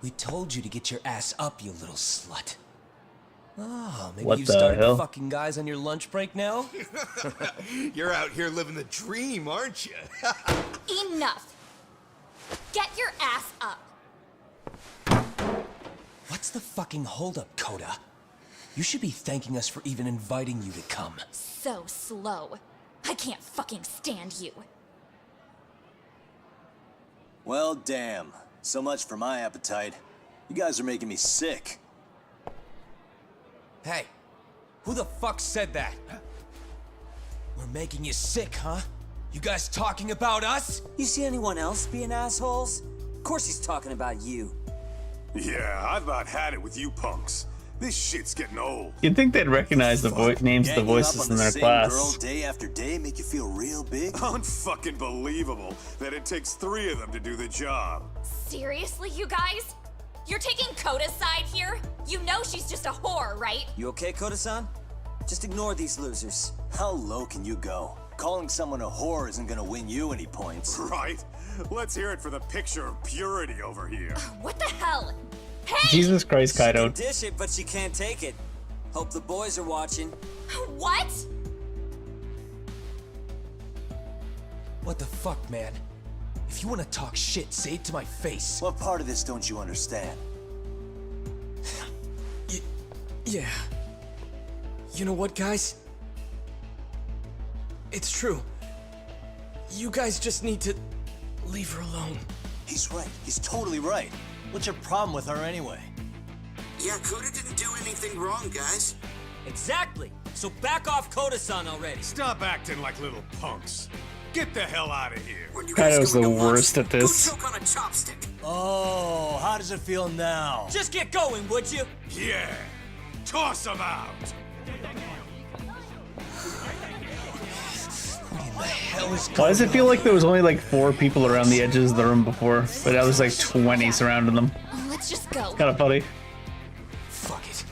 We told you to get your ass up, you little slut. Oh, maybe What you the started hell? fucking guys on your lunch break now? You're out here living the dream, aren't you? Enough! Get your ass up! What's the fucking holdup, Coda? You should be thanking us for even inviting you to come. So slow. I can't fucking stand you. Well, damn. So much for my appetite. You guys are making me sick. Hey, who the fuck said that? We're making you sick, huh? You guys talking about us? You see anyone else being assholes? Of course he's talking about you. Yeah, I've about had it with you punks. This shit's getting old. You'd think they'd recognize the names of the voices in their class. Girl day after day make you feel real big? Unfucking believable that it takes 3 of them to do the job. Seriously, you guys? You're taking Coda's side here? You know she's just a whore, right? You okay, Koda-san? Just ignore these losers. How low can you go? Calling someone a whore isn't gonna win you any points. Right? Let's hear it for the picture of purity over here. What the hell? Hey! Jesus Christ, Kaido. She can dish it, but she can't take it. Hope the boys are watching. What? What the fuck, man? If you want to talk shit, say it to my face. What part of this don't you understand? Yeah. You know what, guys? It's true. You guys just need to leave her alone. He's right. He's totally right. What's your problem with her anyway? Yeah, Coda didn't do anything wrong, guys. Exactly. So back off Koda-san already. Stop acting like little punks. Get the hell out of here. Kaido's the worst at this. Go choke on a chopstick. Oh, how does it feel now? Just get going, would you? Yeah. Toss them out. Why does it feel like there was only like 4 people around the edges of the room before, but now there's like 20 surrounding them? Let's just go. Kind of funny. Fuck it.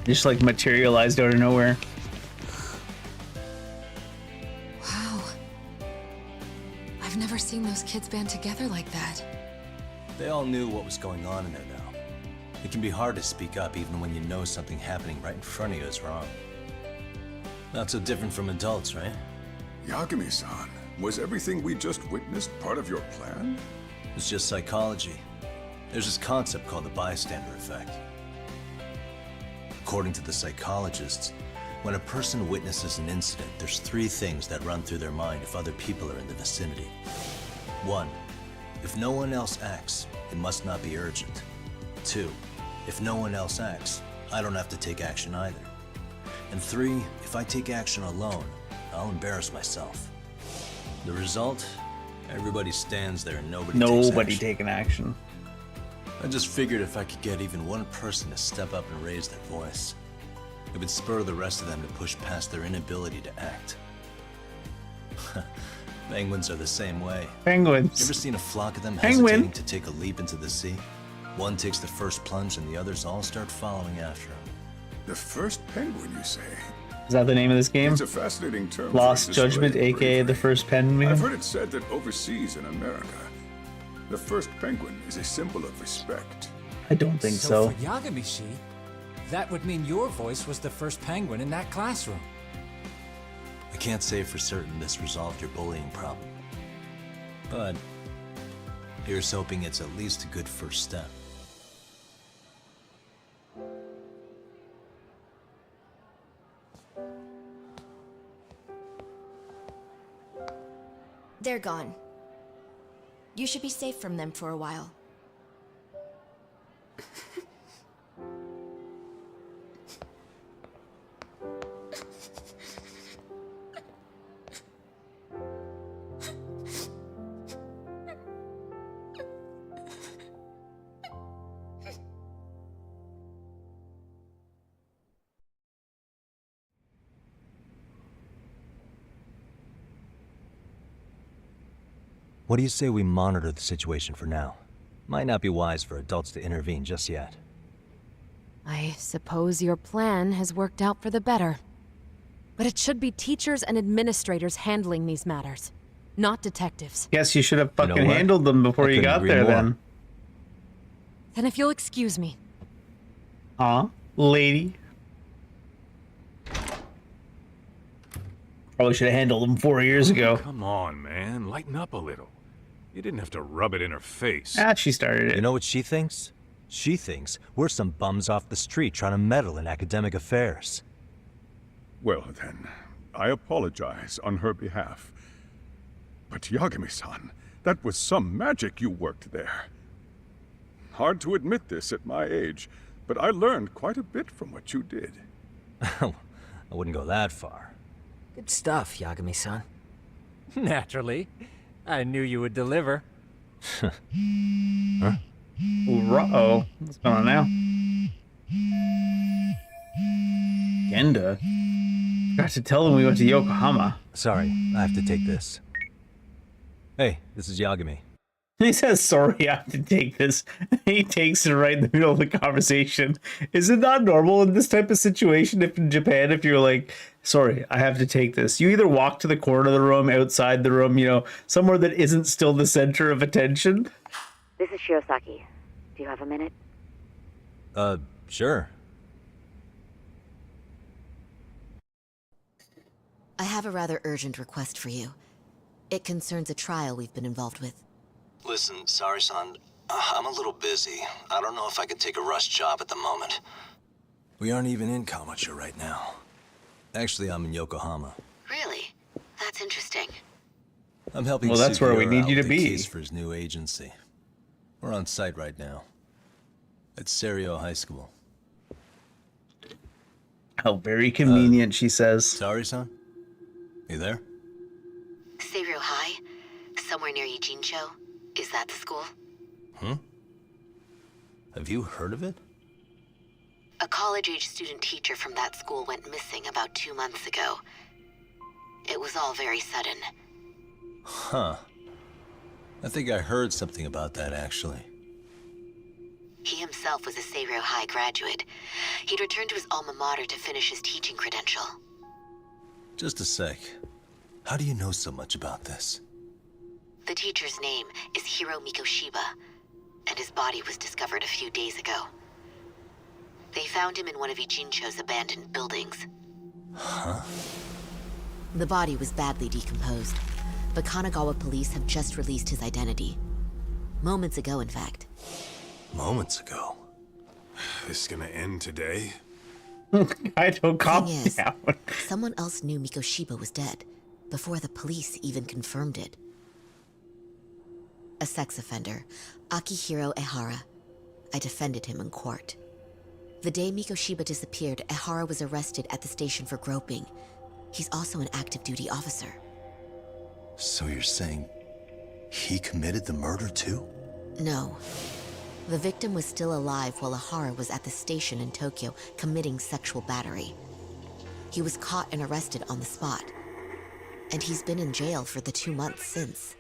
Just like materialized out of nowhere. Wow. I've never seen those kids band together like that. They all knew what was going on in there now. It can be hard to speak up even when you know something happening right in front of you is wrong. Not so different from adults, right? Yagami-san, was everything we just witnessed part of your plan? It's just psychology. There's this concept called the bystander effect. According to the psychologists, when a person witnesses an incident, there's 3 things that run through their mind if other people are in the vicinity. 1, if no one else acts, it must not be urgent. 2, if no one else acts, I don't have to take action either. And 3, if I take action alone, I'll embarrass myself. The result? Everybody stands there and nobody taking action. I just figured if I could get even one person to step up and raise their voice, it would spur the rest of them to push past their inability to act. Penguins are the same way. Penguins. You ever seen a flock of them Penguin. hesitating to take a leap into the sea? One takes the first plunge and the others all start following after him. The first penguin, you say? Is that the name of this game? It's a fascinating term. for Lost a display Judgment, of aka bravery. the first penguin. I've heard it said that overseas in America, the first penguin is a symbol of respect. I don't think so. For Yagami-shi, that would mean your voice was the first penguin in that classroom. I can't say for certain this resolved your bullying problem. But here's hoping it's at least a good first step. They're gone. You should be safe from them for a while. What do you say we monitor the situation for now? Might not be wise for adults to intervene just yet. I suppose your plan has worked out for the better. But it should be teachers and administrators handling these matters, not detectives. Guess you should have You know fucking what? handled them before I you couldn't got agree there more. then. Then if you'll excuse me. Huh? Lady? Probably should have handled them 4 years ago. Come on, man. Lighten up a little. You didn't have to rub it in her face. Ah, she started it. You know what she thinks? She thinks we're some bums off the street trying to meddle in academic affairs. Well then, I apologize on her behalf. But Yagami-san, that was some magic you worked there. Hard to admit this at my age, but I learned quite a bit from what you did. I wouldn't go that far. Good stuff, Yagami-san. Naturally. I knew you would deliver. Huh? Uh-oh. What's going on now? Genda? Forgot to tell them we went to Yokohama. Sorry, I have to take this. Hey, this is Yagami. He says, sorry, I have to take this. He takes it right in the middle of the conversation. Is it not normal in this type of situation if in Japan, if you're like, sorry, I have to take this? You either walk to the corner of the room, outside the room, you know, somewhere that isn't still the center of attention. This is Shirosaki. Do you have a minute? Sure. I have a rather urgent request for you. It concerns a trial we've been involved with. Listen, Sari-san, I'm a little busy. I don't know if I could take a rush job at the moment. We aren't even in Kawachi right now. Actually, I'm in Yokohama. Really? That's interesting. I'm helping Well, that's where we Sugihara need out you to with a be. case for his new agency. We're on site right now. At Serio High School. How very convenient, she says. Sari-san? You there? Seiryo High? Somewhere near Ijincho? Is that the school? Have you heard of it? A college-age student teacher from that school went missing about 2 months ago. It was all very sudden. Huh. I think I heard something about that, actually. He himself was a Seiryo High graduate. He'd returned to his alma mater to finish his teaching credential. Just a sec. How do you know so much about this? The teacher's name is Hiro Mikoshiba, and his body was discovered a few days ago. They found him in one of Ijincho's abandoned buildings. Huh? The body was badly decomposed, but Kanagawa police have just released his identity. Moments ago, in fact. Moments ago? This is gonna end today? I don't calm Thing is, down. someone else knew Mikoshiba was dead, before the police even confirmed it. A sex offender, Akihiro Ehara. I defended him in court. The day Mikoshiba disappeared, Ehara was arrested at the station for groping. He's also an active duty officer. So you're saying he committed the murder too? No. The victim was still alive while Ehara was at the station in Tokyo committing sexual battery. He was caught and arrested on the spot. And he's been in jail for the 2 months since.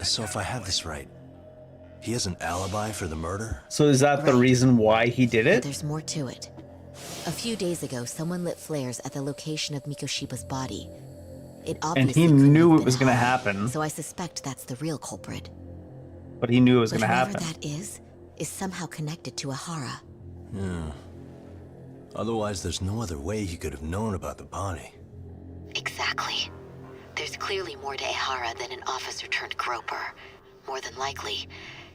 So if I have this right, he has an alibi for the murder? So is that the reason why he did But it? there's more to it. A few days ago, someone lit flares at the location of Mikoshiba's body. It And obviously he couldn't knew have it been was going to Ehara, happen. So I suspect that's the real culprit. But he knew it was But going to whoever happen. that is somehow connected to Ehara. Yeah. Otherwise, there's no other way he could have known about the body. Exactly. There's clearly more to Ehara than an officer turned groper. More than likely,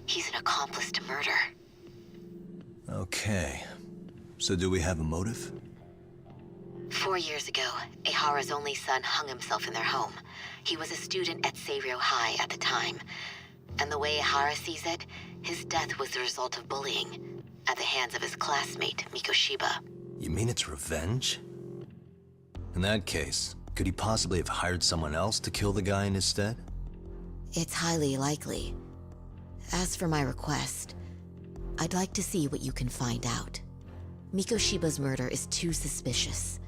he's an accomplice to murder. Okay. So do we have a motive? 4 years ago, Ehara's only son hung himself in their home. He was a student at Seiryō High at the time. And the way Ehara sees it, his death was the result of bullying at the hands of his classmate, Mikoshiba. You mean it's revenge? In that case, could he possibly have hired someone else to kill the guy in his stead? It's highly likely. As for my request, I'd like to see what you can find out. Mikoshiba's murder is too suspicious.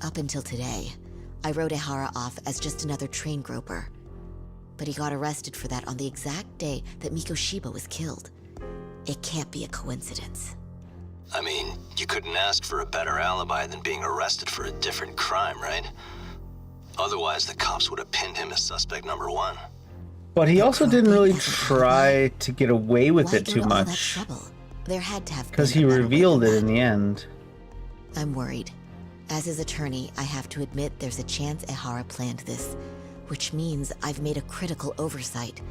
Up until today, I wrote Ehara off as just another train groper. But he got arrested for that on the exact day that Mikoshiba was killed. It can't be a coincidence. I mean, you couldn't ask for a better alibi than being arrested for a different crime, right? Otherwise, the cops would have pinned him as suspect number 1. But he also didn't really try to get away with it too much. There had to have because he revealed it in the end. I'm worried. As his attorney, I have to admit there's a chance Ehara planned this, which means I've made a critical oversight.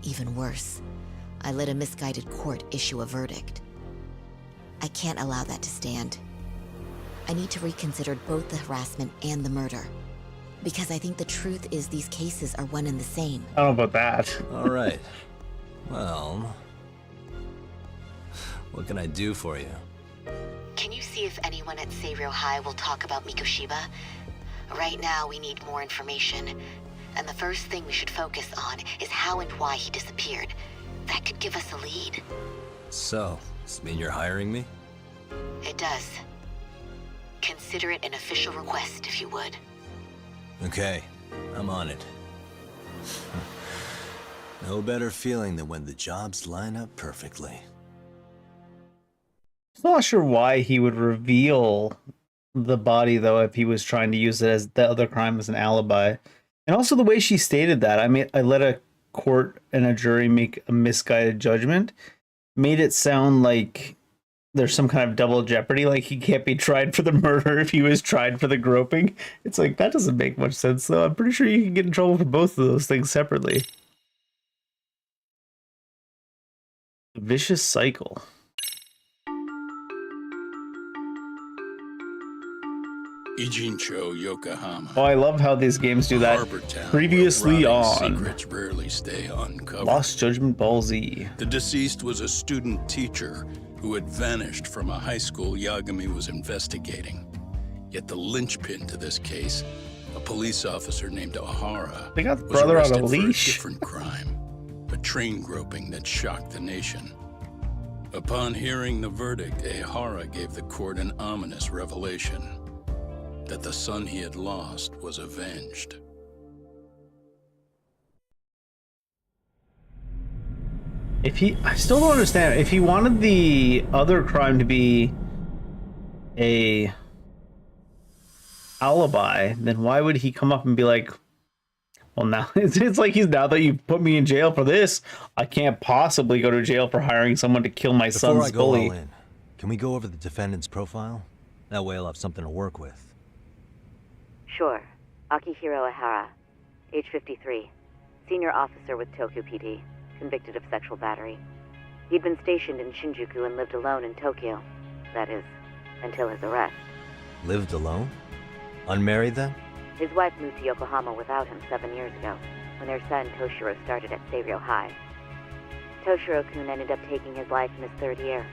Even worse, I let a misguided court issue a verdict. I can't allow that to stand. I need to reconsider both the harassment and the murder. Because I think the truth is these cases are one and the same. I don't know about that. All right. Well, what can I do for you? Can you see if anyone at Seiryō High will talk about Mikoshiba? Right now, we need more information. And the first thing we should focus on is how and why he disappeared. That could give us a lead. So, does it mean you're hiring me? It does. Consider it an official request, if you would. Okay, I'm on it. No better feeling than when the jobs line up perfectly. I'm not sure why he would reveal the body, though, if he was trying to use it as the other crime as an alibi. And also the way she stated that, I let a court and a jury make a misguided judgment, made it sound like there's some kind of double jeopardy, like he can't be tried for the murder if he was tried for the groping. It's like, that doesn't make much sense, though. I'm pretty sure you can get in trouble for both of those things separately. Vicious cycle. Ijincho, Yokohama. Oh, I love how these games do that. Previously on Secrets rarely stay uncovered. Lost Judgment Ball Z. The deceased was a student teacher who had vanished from a high school Yagami was investigating. Yet the linchpin to this case, a police officer named Ehara, they got the was brother on a arrested for leash. a different crime, a train groping that shocked the nation. Upon hearing the verdict, Ehara gave the court an ominous revelation. That the son he had lost was avenged. I still don't understand. If he wanted the other crime to be a alibi, then why would he come up and be like, well, now it's like now that you put me in jail for this, I can't possibly go to jail for hiring someone to kill my son's bully. Before I go all in, can we go over the defendant's profile? That way I'll have something to work with. Sure. Akihiro Ehara, age 53, senior officer with Tokyo PD, convicted of sexual battery. He'd been stationed in Shinjuku and lived alone in Tokyo. That is, until his arrest. Lived alone? Unmarried then? His wife moved to Yokohama without him 7 years ago, when their son Toshiro started at Seiryō High. Toshiro-kun ended up taking his life in his 3rd year.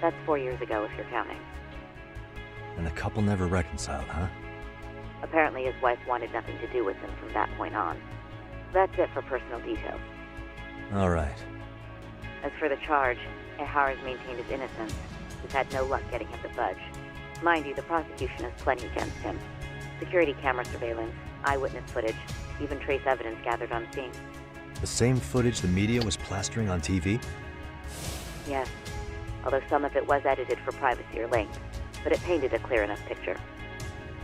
That's 4 years ago, if you're counting. And the couple never reconciled, huh? Apparently his wife wanted nothing to do with him from that point on. That's it for personal details. All right. As for the charge, Ehara's maintained his innocence. He's had no luck getting him to budge. Mind you, the prosecution has plenty against him. Security camera surveillance, eyewitness footage, even trace evidence gathered on scene. The same footage the media was plastering on TV? Yes, although some of it was edited for privacy or length, but it painted a clear enough picture.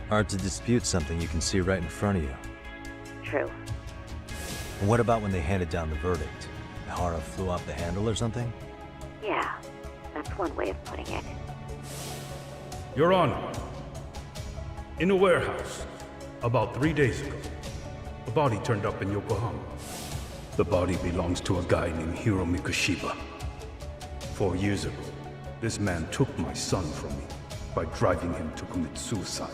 Hard to dispute something you can see right in front of you. True. And what about when they handed down the verdict? Ehara flew off the handle or something? Yeah, that's one way of putting it. Your Honor, in a warehouse, About 3 days ago, a body turned up in Yokohama. The body belongs to a guy named Hiro Mikoshiba. 4 years ago, this man took my son from me by driving him to commit suicide.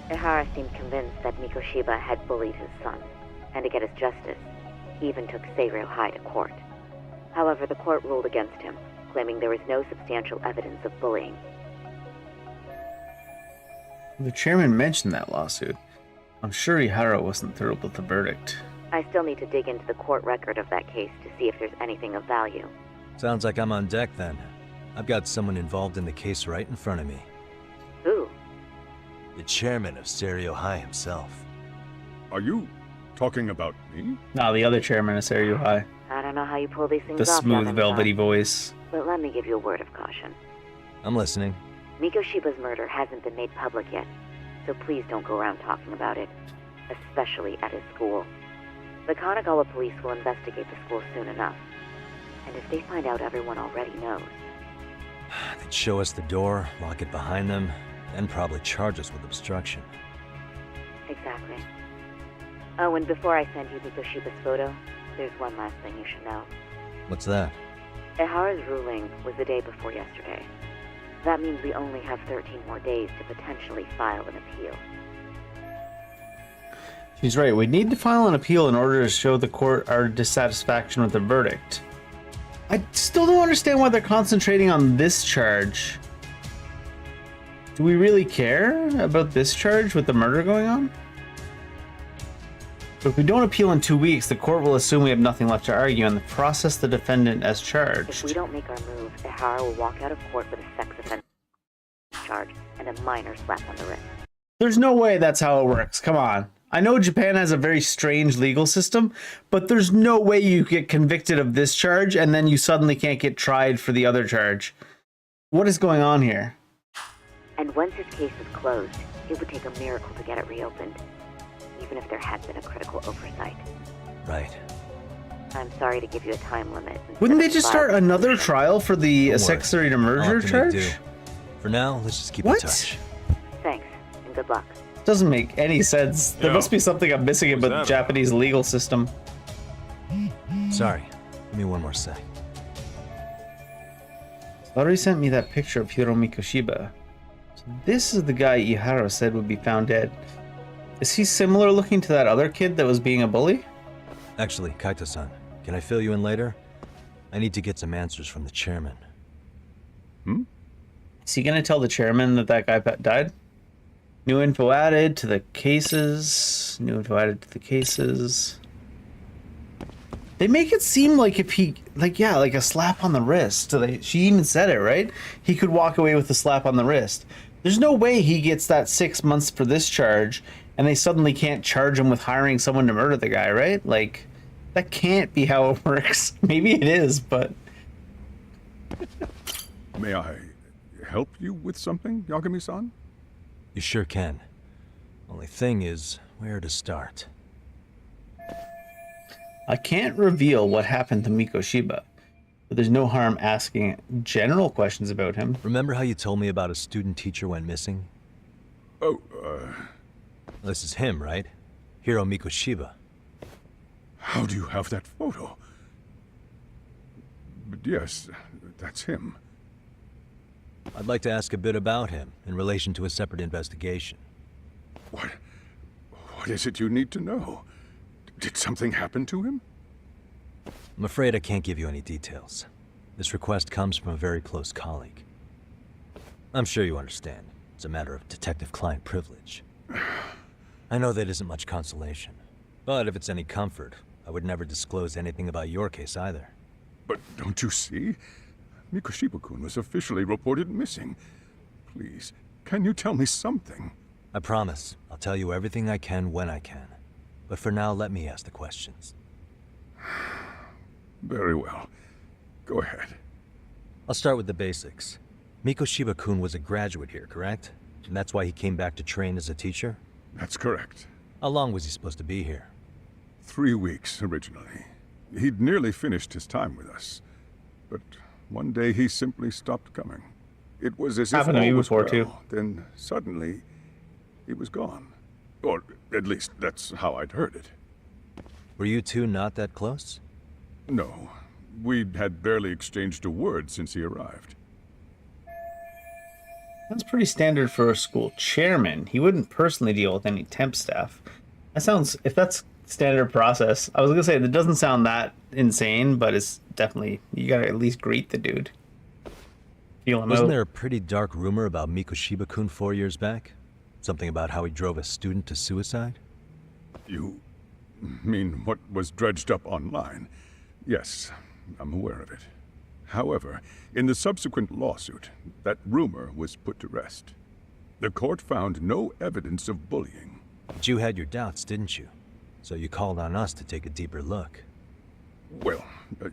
Ihara seemed convinced that Mikoshiba had bullied his son, and to get his justice, he even took Seiryo High to court. However, the court ruled against him, claiming there was no substantial evidence of bullying. The chairman mentioned that lawsuit. I'm sure Ihara wasn't thrilled with the verdict. I still need to dig into the court record of that case to see if there's anything of value. Sounds like I'm on deck then. I've got someone involved in the case right in front of me. Who? The chairman of Seiryo High himself. Are you talking about me? No, the other chairman of Seiryo High. I don't know how you pull these things The off, smooth, Daveliminal, velvety voice. but let me give you a word of caution. I'm listening. Mikoshiba's murder hasn't been made public yet, so please don't go around talking about it, especially at his school. The Kanagawa police will investigate the school soon enough, and if they find out everyone already knows... They'd show us the door, lock it behind them, then probably charge us with obstruction. Exactly. Oh, and before I send you Mikoshiba's photo, there's one last thing you should know. What's that? Ihara's ruling was the day before yesterday. That means we only have 13 more days to potentially file an appeal. She's right. We need to file an appeal in order to show the court our dissatisfaction with the verdict. I still don't understand why they're concentrating on this charge. Do we really care about this charge with the murder going on? But if we don't appeal in 2 weeks, the court will assume we have nothing left to argue and process the defendant as charged. If we don't make our move, Ihara will walk out of court with a sex offense charge and a minor slap on the wrist. There's no way that's how it works. Come on. I know Japan has a very strange legal system, but there's no way you get convicted of this charge and then you suddenly can't get tried for the other charge. What is going on here? And once his case is closed, it would take a miracle to get it reopened, even if there had been a critical oversight. Right. I'm sorry to give you a time limit. Wouldn't they just start another trial for the accessory to murder charge? For now, let's just keep in touch. Thanks, and good luck. Doesn't make any sense. There must be something I'm missing about the Japanese legal system. Sorry. Give me one more sec. Lottery sent me that picture of Hiro Mikoshiba. So this is the guy Ihara said would be found dead. Is he similar looking to that other kid that was being a bully? Actually, Kaito-san, can I fill you in later? I need to get some answers from the chairman. Is he gonna tell the chairman that that guy died? New info added to the cases. New info added to the cases. They make it seem like if he, like a slap on the wrist. So she even said it, right? He could walk away with a slap on the wrist. There's no way he gets that 6 months for this charge, and they suddenly can't charge him with hiring someone to murder the guy, right? Like, that can't be how it works. Maybe it is, but... May I help you with something, Yagami-san? You sure can. Only thing is, where to start? I can't reveal what happened to Mikoshiba, but there's no harm asking general questions about him. Remember how you told me about a student teacher went missing? Oh, This is him, right? Hiro Mikoshiba. How do you have that photo? But yes, that's him. I'd like to ask a bit about him in relation to a separate investigation. What is it you need to know? Did something happen to him? I'm afraid I can't give you any details. This request comes from a very close colleague. I'm sure you understand. It's a matter of detective-client privilege. I know that isn't much consolation, but if it's any comfort, I would never disclose anything about your case either. But don't you see? Mikoshiba-kun was officially reported missing. Please, can you tell me something? I promise. I'll tell you everything I can when I can. But for now, let me ask the questions. Very well. Go ahead. I'll start with the basics. Mikoshiba-kun was a graduate here, correct? And that's why he came back to train as a teacher? That's correct. How long was he supposed to be here? 3 weeks, originally. He'd nearly finished his time with us. But one day he simply stopped coming. It was as if Happened to me all was before, well. too. Then suddenly, he was gone. Or at least that's how I'd heard it. Were you two not that close? No. We'd had barely exchanged a word since he arrived. That's pretty standard for a school chairman. He wouldn't personally deal with any temp staff. That sounds, if that's standard process, I was gonna say that doesn't sound that insane, but it's definitely, you gotta at least greet the dude. Feel him Wasn't out. there a pretty dark rumor about Mikoshiba-kun 4 years back? Something about how he drove a student to suicide? You mean what was dredged up online? Yes, I'm aware of it. However, in the subsequent lawsuit, that rumor was put to rest. The court found no evidence of bullying. But you had your doubts, didn't you? So you called on us to take a deeper look. Well,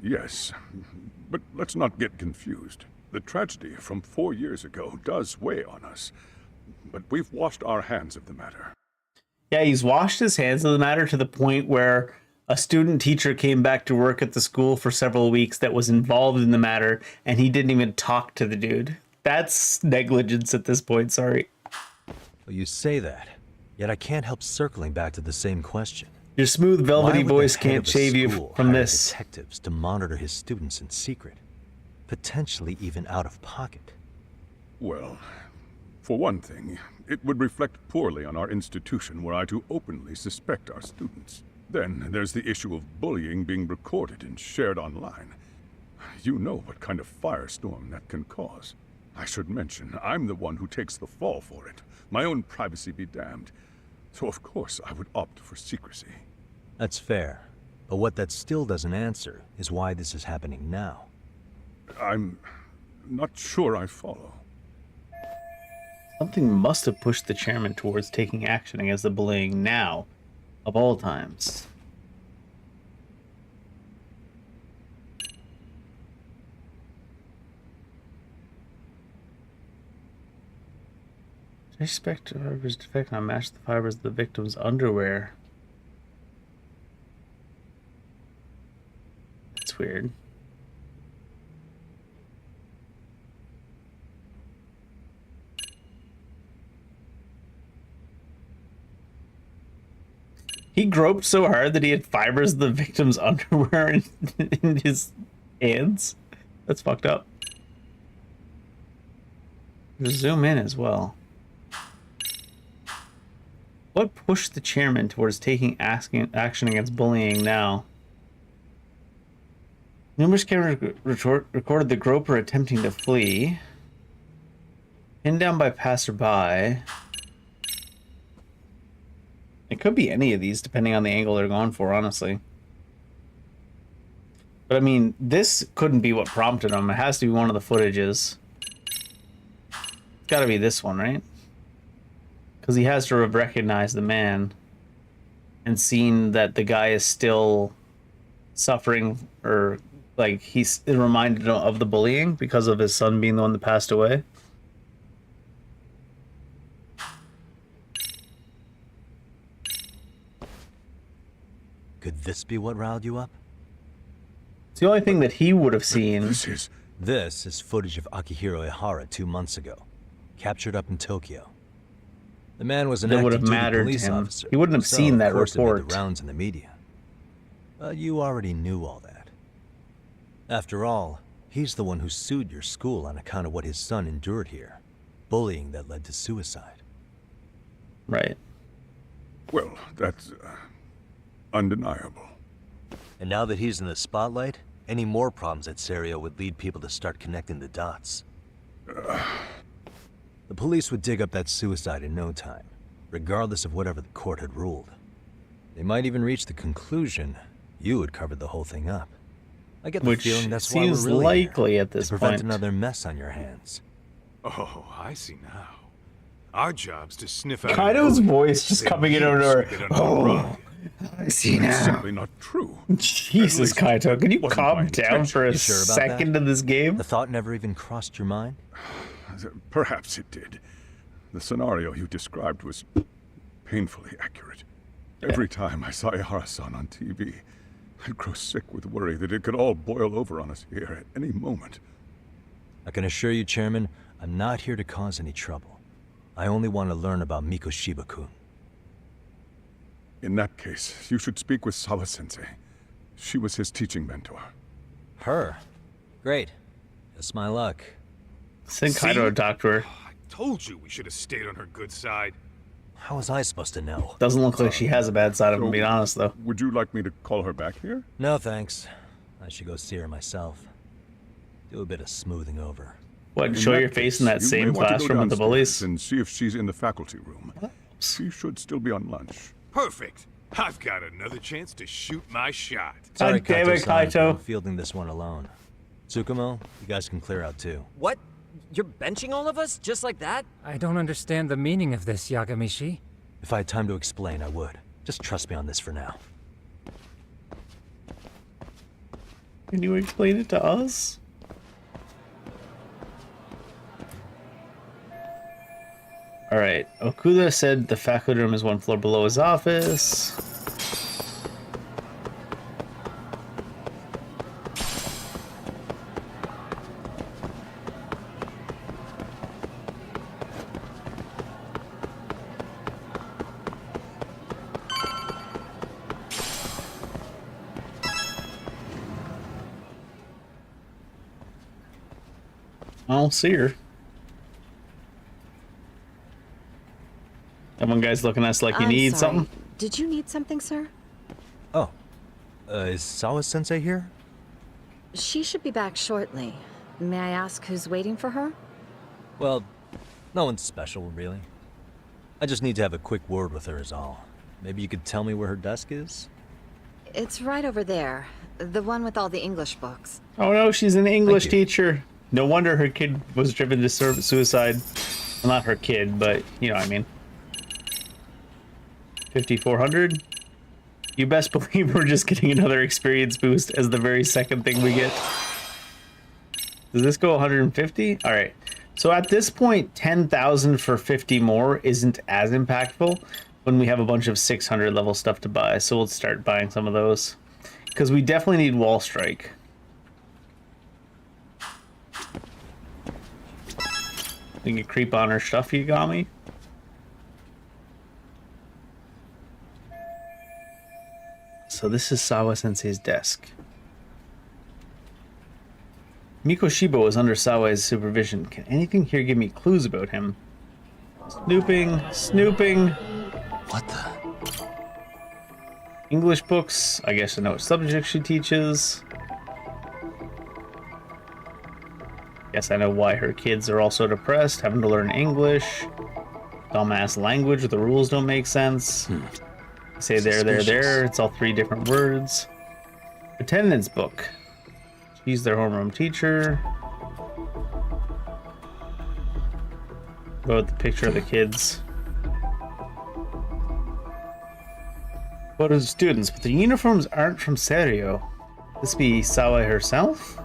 yes. But let's not get confused. The tragedy from 4 years ago does weigh on us. But we've washed our hands of the matter. Yeah, he's washed his hands of the matter to the point where a student teacher came back to work at the school for several weeks that was involved in the matter, and he didn't even talk to the dude. That's negligence at this point, sorry. Well, you say that, yet I can't help circling back to the same question. Your smooth, velvety Why would the voice head can't of a shave you school from hire this. detectives to monitor his students in secret, potentially even out of pocket? Well, for one thing, it would reflect poorly on our institution were I to openly suspect our students. Then there's the issue of bullying being recorded and shared online. You know what kind of firestorm that can cause. I should mention, I'm the one who takes the fall for it. My own privacy be damned. So of course I would opt for secrecy. That's fair. But what that still doesn't answer is why this is happening now. I'm not sure I follow. Something must have pushed the chairman towards taking action against the bullying now, of all times. I expect fibers defect and match the fibers of the victim's underwear. That's weird. He groped so hard that he had fibers of the victim's underwear in his hands. That's fucked up. Just zoom in as well. What pushed the chairman towards taking action against bullying now? Numerous cameras recorded the groper attempting to flee. Pinned down by passerby. It could be any of these, depending on the angle they're going for, honestly. But I mean, this couldn't be what prompted him. It has to be one of the footages. It's gotta be this one, right? Because he has to have recognized the man and seen that the guy is still suffering, or like he's reminded him of the bullying because of his son being the one that passed away. Could this be what riled you up? It's the only thing that he would have seen. This is footage of Akihiro Ihara 2 months ago, captured up in Tokyo. The man was an That would active have duty mattered to police him. officer. He wouldn't have so, seen of that course, it made report. the rounds in the media. But you already knew all that. After all, he's the one who sued your school on account of what his son endured here. Bullying that led to suicide. Right. Well, that's undeniable. And now that he's in the spotlight, any more problems at Serio would lead people to start connecting the dots. The police would dig up that suicide in no time, regardless of whatever the court had ruled. They might even reach the conclusion you had covered the whole thing up. I get the Which feeling that's why seems we're really likely here, at this to prevent point. another mess on your hands. Oh, I see now. Our job's to sniff out. Kaido's voice just Then coming in you over. sneak it under the rug. I see That's now. simply not true. Jesus, Kaito, can you wasn't calm my down for a You sure about second that? in this game? The thought never even crossed your mind? Perhaps it did. The scenario you described was painfully accurate. Every time I saw Ihara-san on TV, I'd grow sick with worry that it could all boil over on us here at any moment. I can assure you, Chairman, I'm not here to cause any trouble. I only want to learn about Mikoshiba-kun. In that case, you should speak with Sawa-sensei. She was his teaching mentor. Her? Great. That's my luck. Send Kaido to talk to her. I told you we should have stayed on her good side. How was I supposed to know? Doesn't look like she has a bad side, if I'm being honest, though. Would you like me to call her back here? No, thanks. I should go see her myself. Do a bit of smoothing over. What, show your face in that same classroom with the bullies? And see if she's in the faculty room. She should still be on lunch. Perfect. I've got another chance to shoot my shot. Sorry, damn it, Kaito. I'm fielding this one alone. Tsukumo, you guys can clear out too. What? You're benching all of us? Just like that? I don't understand the meaning of this, Yagamishi. If I had time to explain, I would. Just trust me on this for now. Can you explain it to us? Alright, Okuda said the faculty room is one floor below his office. I don't see her. That one guy's looking at us like he needs something. Did you need something, sir? Oh. Is Sawa-sensei here? She should be back shortly. May I ask who's waiting for her? Well, no one's special, really. I just need to have a quick word with her is all. Maybe you could tell me where her desk is? It's right over there. The one with all the English books. Oh no, she's an English teacher. No wonder her kid was driven to suicide. Well, not her kid, but you know what I mean. 5,400? You best believe we're just getting another experience boost as the very second thing we get. Does this go 150? Alright. So at this point, 10,000 for 50 more isn't as impactful when we have a bunch of 600 level stuff to buy. So we'll start buying some of those. Because we definitely need Wall Strike. You can creep on her stuff, you got me? So this is Sawa-sensei's desk. Mikoshiba was under Sawa's supervision. Can anything here give me clues about him? Snooping, snooping. What the? English books. I guess I know what subject she teaches. Guess I know why her kids are all so depressed, having to learn English. Dumbass language where the rules don't make sense. Say there. It's all 3 different words. Attendance book. She's their homeroom teacher. Go with the picture of the kids. Photos of students, but the uniforms aren't from Serio. This be Sawa herself?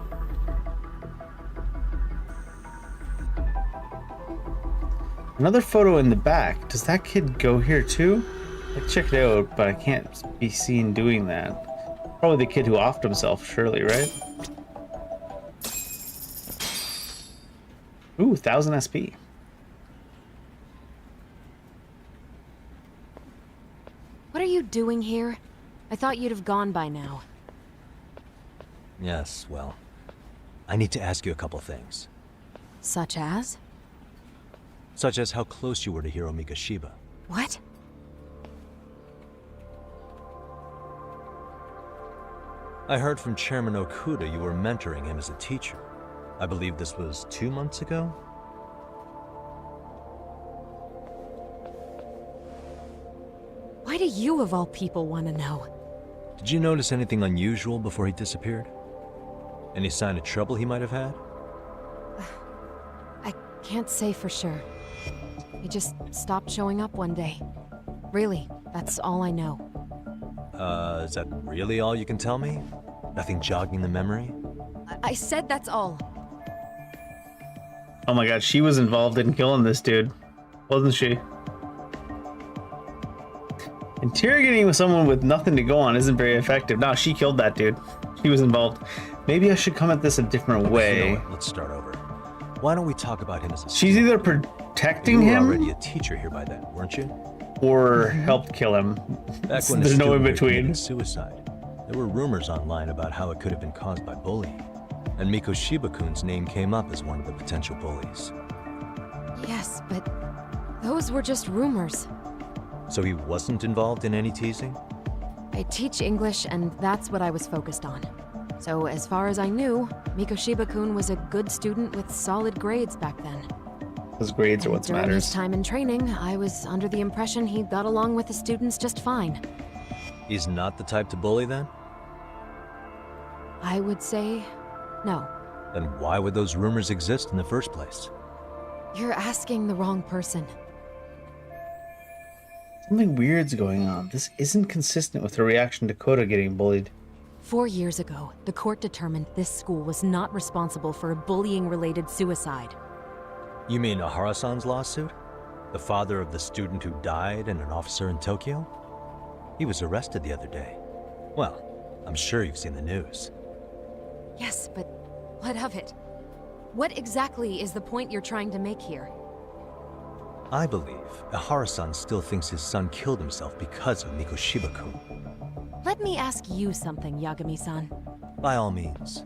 Another photo in the back. Does that kid go here too? I checked it out, but I can't be seen doing that. Probably the kid who offed himself, surely, right? Ooh, 1000 SP. What are you doing here? I thought you'd have gone by now. Yes, well, I need to ask you a couple things. Such as? Such as how close you were to Hiro Mikoshiba. What? I heard from Chairman Okuda you were mentoring him as a teacher. I believe this was 2 months ago? Why do you, of all people, want to know? Did you notice anything unusual before he disappeared? Any sign of trouble he might have had? I can't say for sure. He just stopped showing up one day. Really, that's all I know. Is that really all you can tell me? Nothing jogging the memory? I said that's all. Oh my god, she was involved in killing this dude, wasn't she? Interrogating with someone with nothing to go on isn't very effective. No, she killed that dude. She was involved. Maybe I should come at this a different way. You know what? Let's start over. Why don't we talk about him as a She's student? either protecting You were him already a teacher here by then, weren't you? or helped kill him. Back when There's the no in student here between. committed suicide, there were rumors online about how it could have been caused by bullying. And Mikoshiba-kun's name came up as one of the potential bullies. Yes, but those were just rumors. So he wasn't involved in any teasing? I teach English, and that's what I was focused on. So as far as I knew, Mikoshiba-kun was a good student with solid grades back then. Those grades are what During his matters. time in training, I was under the impression he got along with the students just fine. He's not the type to bully then? I would say no. Then why would those rumors exist in the first place? You're asking the wrong person. Something weird's going on. This isn't consistent with her reaction to Kota getting bullied. 4 years ago, the court determined this school was not responsible for a bullying-related suicide. You mean Ahara-san's lawsuit? The father of the student who died and an officer in Tokyo? He was arrested the other day. Well, I'm sure you've seen the news. Yes, but what of it? What exactly is the point you're trying to make here? I believe Ahara-san still thinks his son killed himself because of Mikoshiba-kun. Let me ask you something, Yagami-san. By all means.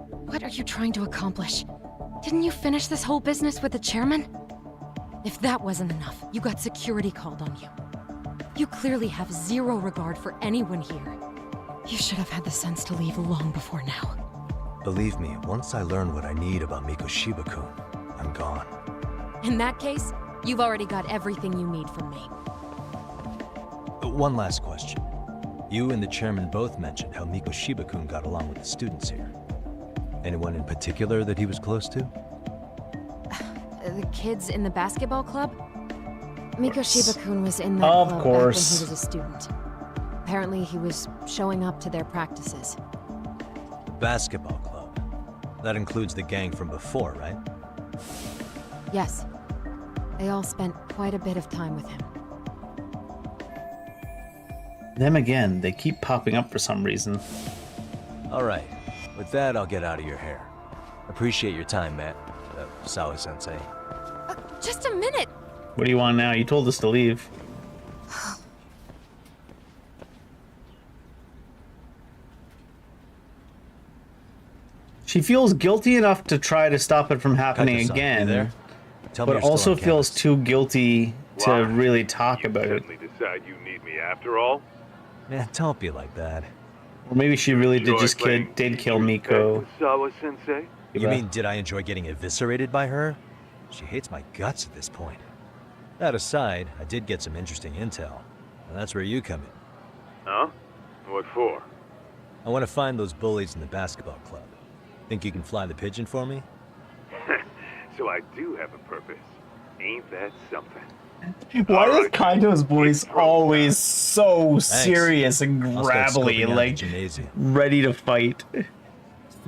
What are you trying to accomplish? Didn't you finish this whole business with the chairman? If that wasn't enough, you got security called on you. You clearly have zero regard for anyone here. You should have had the sense to leave long before now. Believe me, once I learn what I need about Mikoshiba-kun, I'm gone. In that case, you've already got everything you need from me. One last question. You and the chairman both mentioned how Mikoshiba-kun got along with the students here. Anyone in particular that he was close to? The kids in the basketball club? Mikoshiba-kun was in that Of club course. back when he was a student. Apparently he was showing up to their practices. Basketball club. That includes the gang from before, right? Yes. They all spent quite a bit of time with him. Them again, they keep popping up for some reason. All right. With that, I'll get out of your hair. Appreciate your time, Matt. Sawa-sensei. Just a minute! What do you want now? You told us to leave. She feels guilty enough to try to stop it from happening Kaito-san, you again, there? Tell me but you're still also on feels campus. too guilty to Why? really talk about it. Suddenly decide you need me after all? Man, don't be like that. Or maybe she really did Enjoy just playing did kill Miko. Sawa-sensei? You mean, did I enjoy getting eviscerated by her? She hates my guts at this point. That aside, I did get some interesting intel. And that's where you come in. Huh? What for? I want to find those bullies in the basketball club. Think you can fly the pigeon for me? So I do have a purpose. Ain't that something? Why is Kaito's voice always so serious and I'll start gravelly, scoping out the like gymnasium. ready to fight?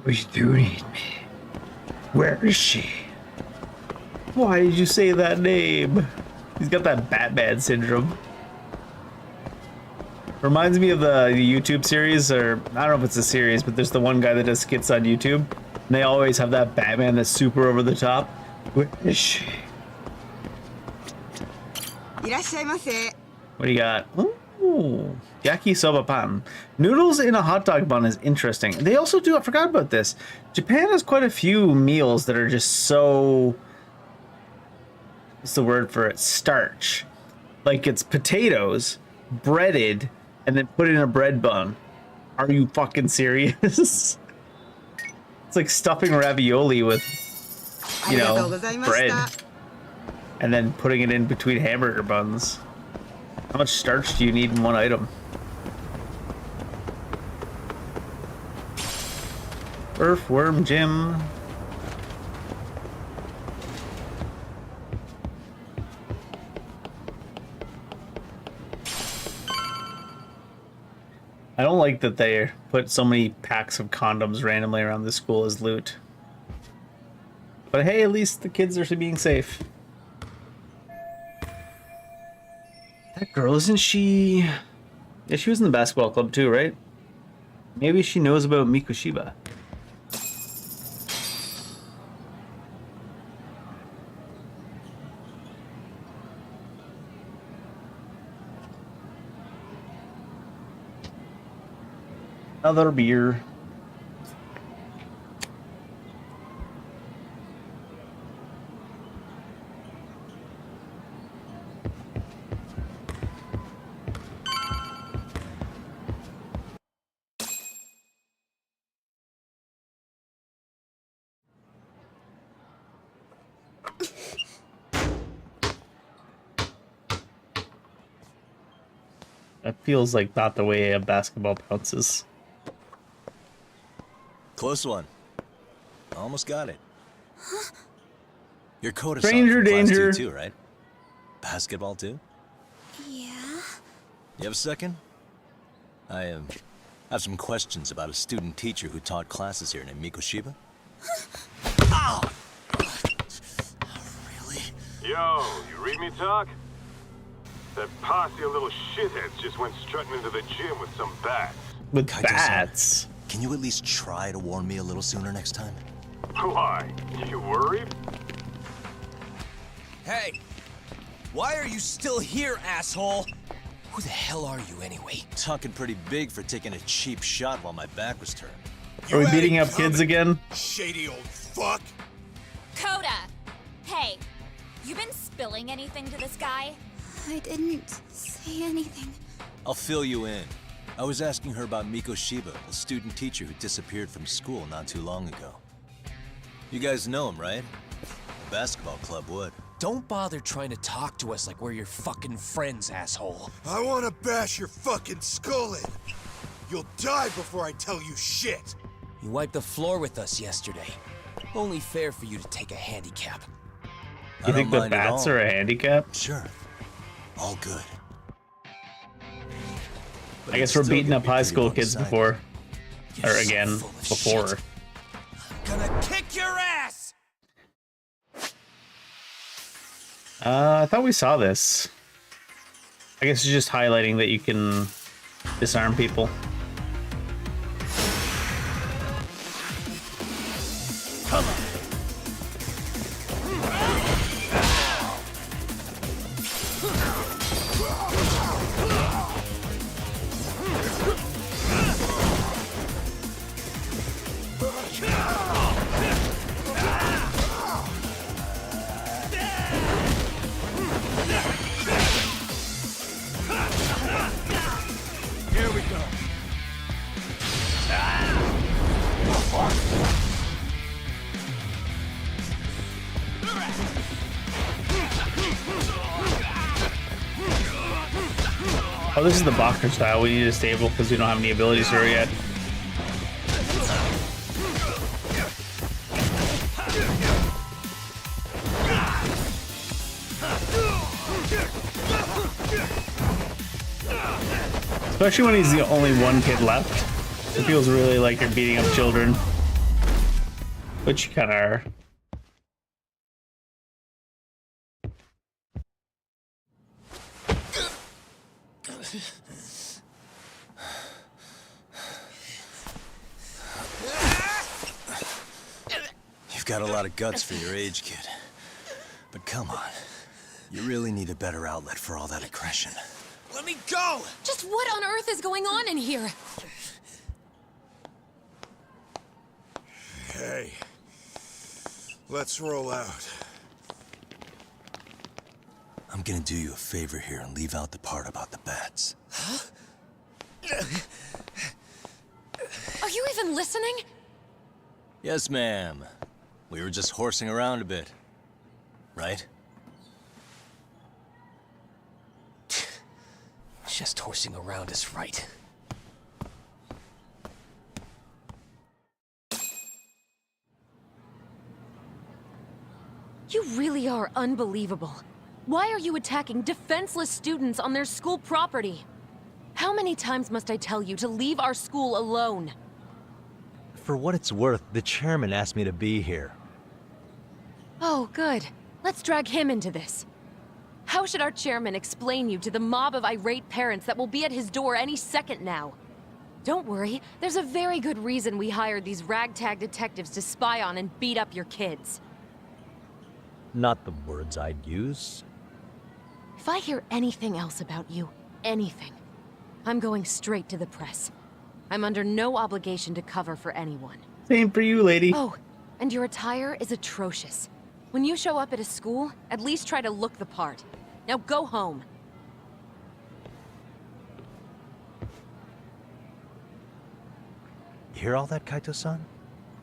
We do need me. Where is she? Why did you say that name? He's got that Batman syndrome. Reminds me of the YouTube series, or I don't know if it's a series, but there's the one guy that does skits on YouTube. And they always have that Batman that's super over the top. Where is she? What do you got? Ooh, yakisoba pan. Noodles in a hot dog bun is interesting. They also do, I forgot about this. Japan has quite a few meals that are just so, what's the word for it? Starch. Like it's potatoes, breaded, and then put in a bread bun. Are you fucking serious? It's like stuffing ravioli with, you know, bread. And then putting it in between hamburger buns. How much starch do you need in one item? Earthworm Jim. I don't like that they put so many packs of condoms randomly around the school as loot. But hey, at least the kids are being safe. That girl, isn't she... Yeah, she was in the basketball club too, right? Maybe she knows about Mikoshiba. Another beer. That feels like not the way a basketball bounces. Close one. Almost got it. Your coda Stranger danger. Class 2 too, right? Basketball too? Yeah? You have a second? I have some questions about a student teacher who taught classes here named Mikoshiba. Ow! Really? Yo, you read me talk? That posse of little shitheads just went strutting into the gym with some bats. With Kaito-san, bats? Can you at least try to warn me a little sooner next time? Why? You worried? Hey! Why are you still here, asshole? Who the hell are you anyway? Talking pretty big for taking a cheap shot while my back was turned. Are we beating up kids again? Shady old fuck! Coda! Hey, you been spilling anything to this guy? I didn't say anything. I'll fill you in. I was asking her about Mikoshiba, a student teacher who disappeared from school not too long ago. You guys know him, right? The basketball club would. Don't bother trying to talk to us like we're your fucking friends, asshole. I wanna bash your fucking skull in. You'll die before I tell you shit. You wiped the floor with us yesterday. Only fair for you to take a handicap. You think the bats are a handicap? Sure. All good. I guess we're beating up high school kids before. Or again, before. Gonna kick your ass! I thought we saw this. I guess it's just highlighting that you can disarm people. Come on. Here we go. Oh, this is the boxer style. We need to disable because we don't have any abilities for her yet. Especially when he's the only one kid left. It feels really like you're beating up children. Which you kind of are. You've got a lot of guts for your age, kid. But come on. You really need a better outlet for all that aggression. Let me go! Just what on earth is going on in here? Hey. Let's roll out. I'm gonna do you a favor here and leave out the part about the bats. Huh? Are you even listening? Yes, ma'am. We were just horsing around a bit. Right? Just horsing around is right. You really are unbelievable. Why are you attacking defenseless students on their school property? How many times must I tell you to leave our school alone? For what it's worth, the chairman asked me to be here. Oh, good. Let's drag him into this. How should our chairman explain you to the mob of irate parents that will be at his door any second now? Don't worry, there's a very good reason we hired these ragtag detectives to spy on and beat up your kids. Not the words I'd use. If I hear anything else about you, anything, I'm going straight to the press. I'm under no obligation to cover for anyone. Same for you, lady. Oh, and your attire is atrocious. When you show up at a school, at least try to look the part. Now go home. You hear all that, Kaito-san?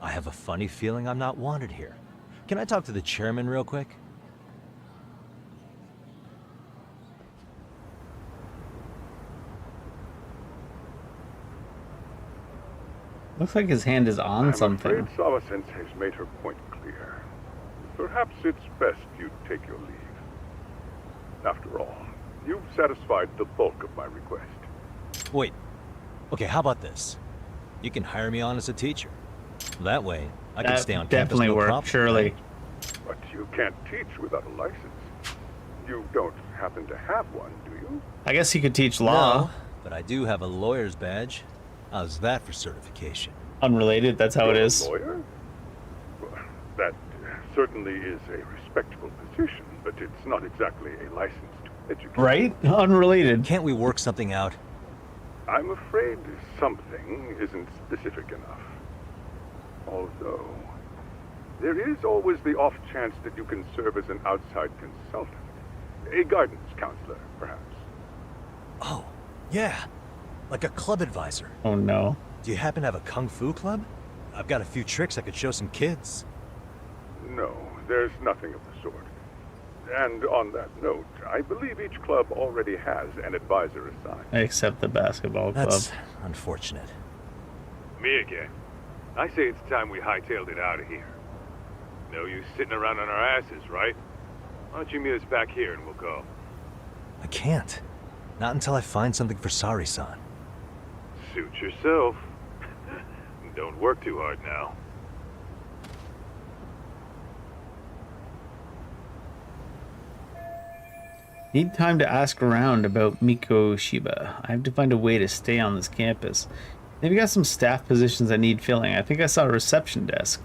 I have a funny feeling I'm not wanted here. Can I talk to the chairman real quick? Looks like his hand is on something. I'm afraid Sawa-sensei's made her point clear. Perhaps it's best you take your leave. After all, you've satisfied the bulk of my request. Wait. Okay, how about this? You can hire me on as a teacher. That way, I can stay on campus. Definitely no work, problem, surely. right? But you can't teach without a license. You don't happen to have one, do you? I guess he could teach law. No, but I do have a lawyer's badge. How's that for certification? Unrelated, that's how it You're is. A lawyer? Well, that certainly is a respectable position, but it's not exactly a licensed educator. Right? Unrelated. Can't we work something out? I'm afraid something isn't specific enough. Although, there is always the off chance that you can serve as an outside consultant. A guidance counselor, perhaps. Oh, yeah. Like a club advisor. Oh no. Do you happen to have a kung fu club? I've got a few tricks I could show some kids. No, there's nothing of the sort. And on that note, I believe each club already has an advisor assigned. Except the basketball club. That's unfortunate. Me again. I say it's time we hightailed it out of here. No use sitting around on our asses, right? Why don't you meet us back here and we'll go? I can't. Not until I find something for Sari-san. Suit yourself. Don't work too hard now. Need time to ask around about Mikoshiba. I have to find a way to stay on this campus. They've got some staff positions I need filling. I think I saw a reception desk.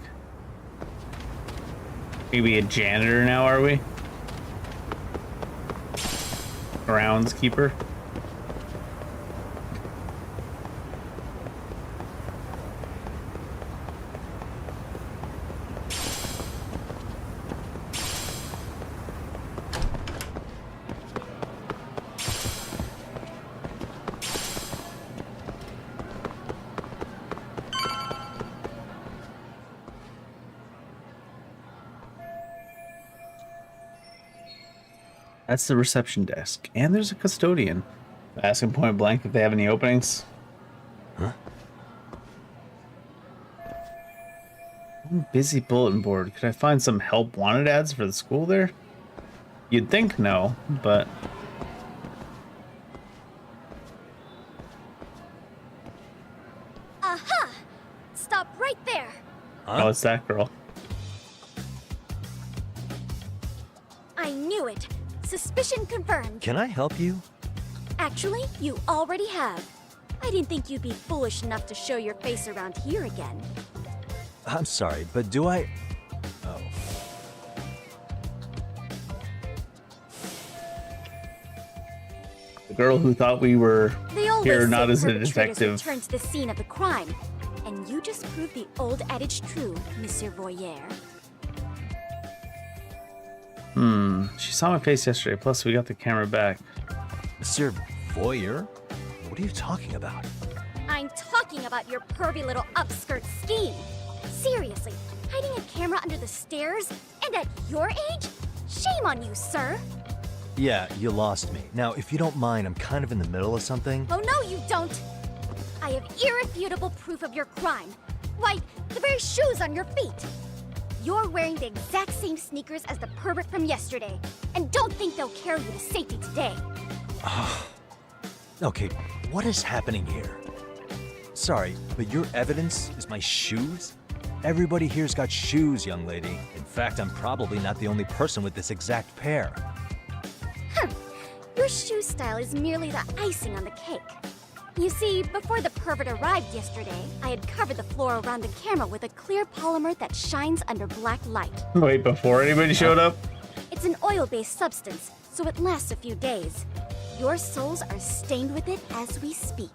Maybe a janitor now, are we? Groundskeeper. That's the reception desk. And there's a custodian. Ask him point blank if they have any openings. Huh? Busy bulletin board. Could I find some help wanted ads for the school there? You'd think no, but... Aha! Stop right there! Huh? Oh, it's that girl. I knew it. Suspicion confirmed. Can I help you? Actually, you already have. I didn't think you'd be foolish enough to show your face around here again. I'm sorry, but do I... Oh. The girl who thought we were They always here say not as a perpetrators detective. return to the scene of the crime. And you just proved the old adage true, Monsieur Voyer. She saw my face yesterday, plus we got the camera back. Monsieur Voyer? What are you talking about? I'm talking about your pervy little upskirt scheme. Seriously, hiding a camera under the stairs? And at your age? Shame on you, sir. Yeah, you lost me. Now, if you don't mind, I'm kind of in the middle of something. Oh, no, you don't. I have irrefutable proof of your crime. Why, the very shoes on your feet. You're wearing the exact same sneakers as the pervert from yesterday. And don't think they'll carry you to safety today. Okay, what is happening here? Sorry, but your evidence is my shoes? Everybody here's got shoes, young lady. In fact, I'm probably not the only person with this exact pair. Your shoe style is merely the icing on the cake. You see, before the pervert arrived yesterday, I had covered the floor around the camera with a clear polymer that shines under black light. Wait, before anybody showed up? It's an oil-based substance, so it lasts a few days. Your soles are stained with it as we speak.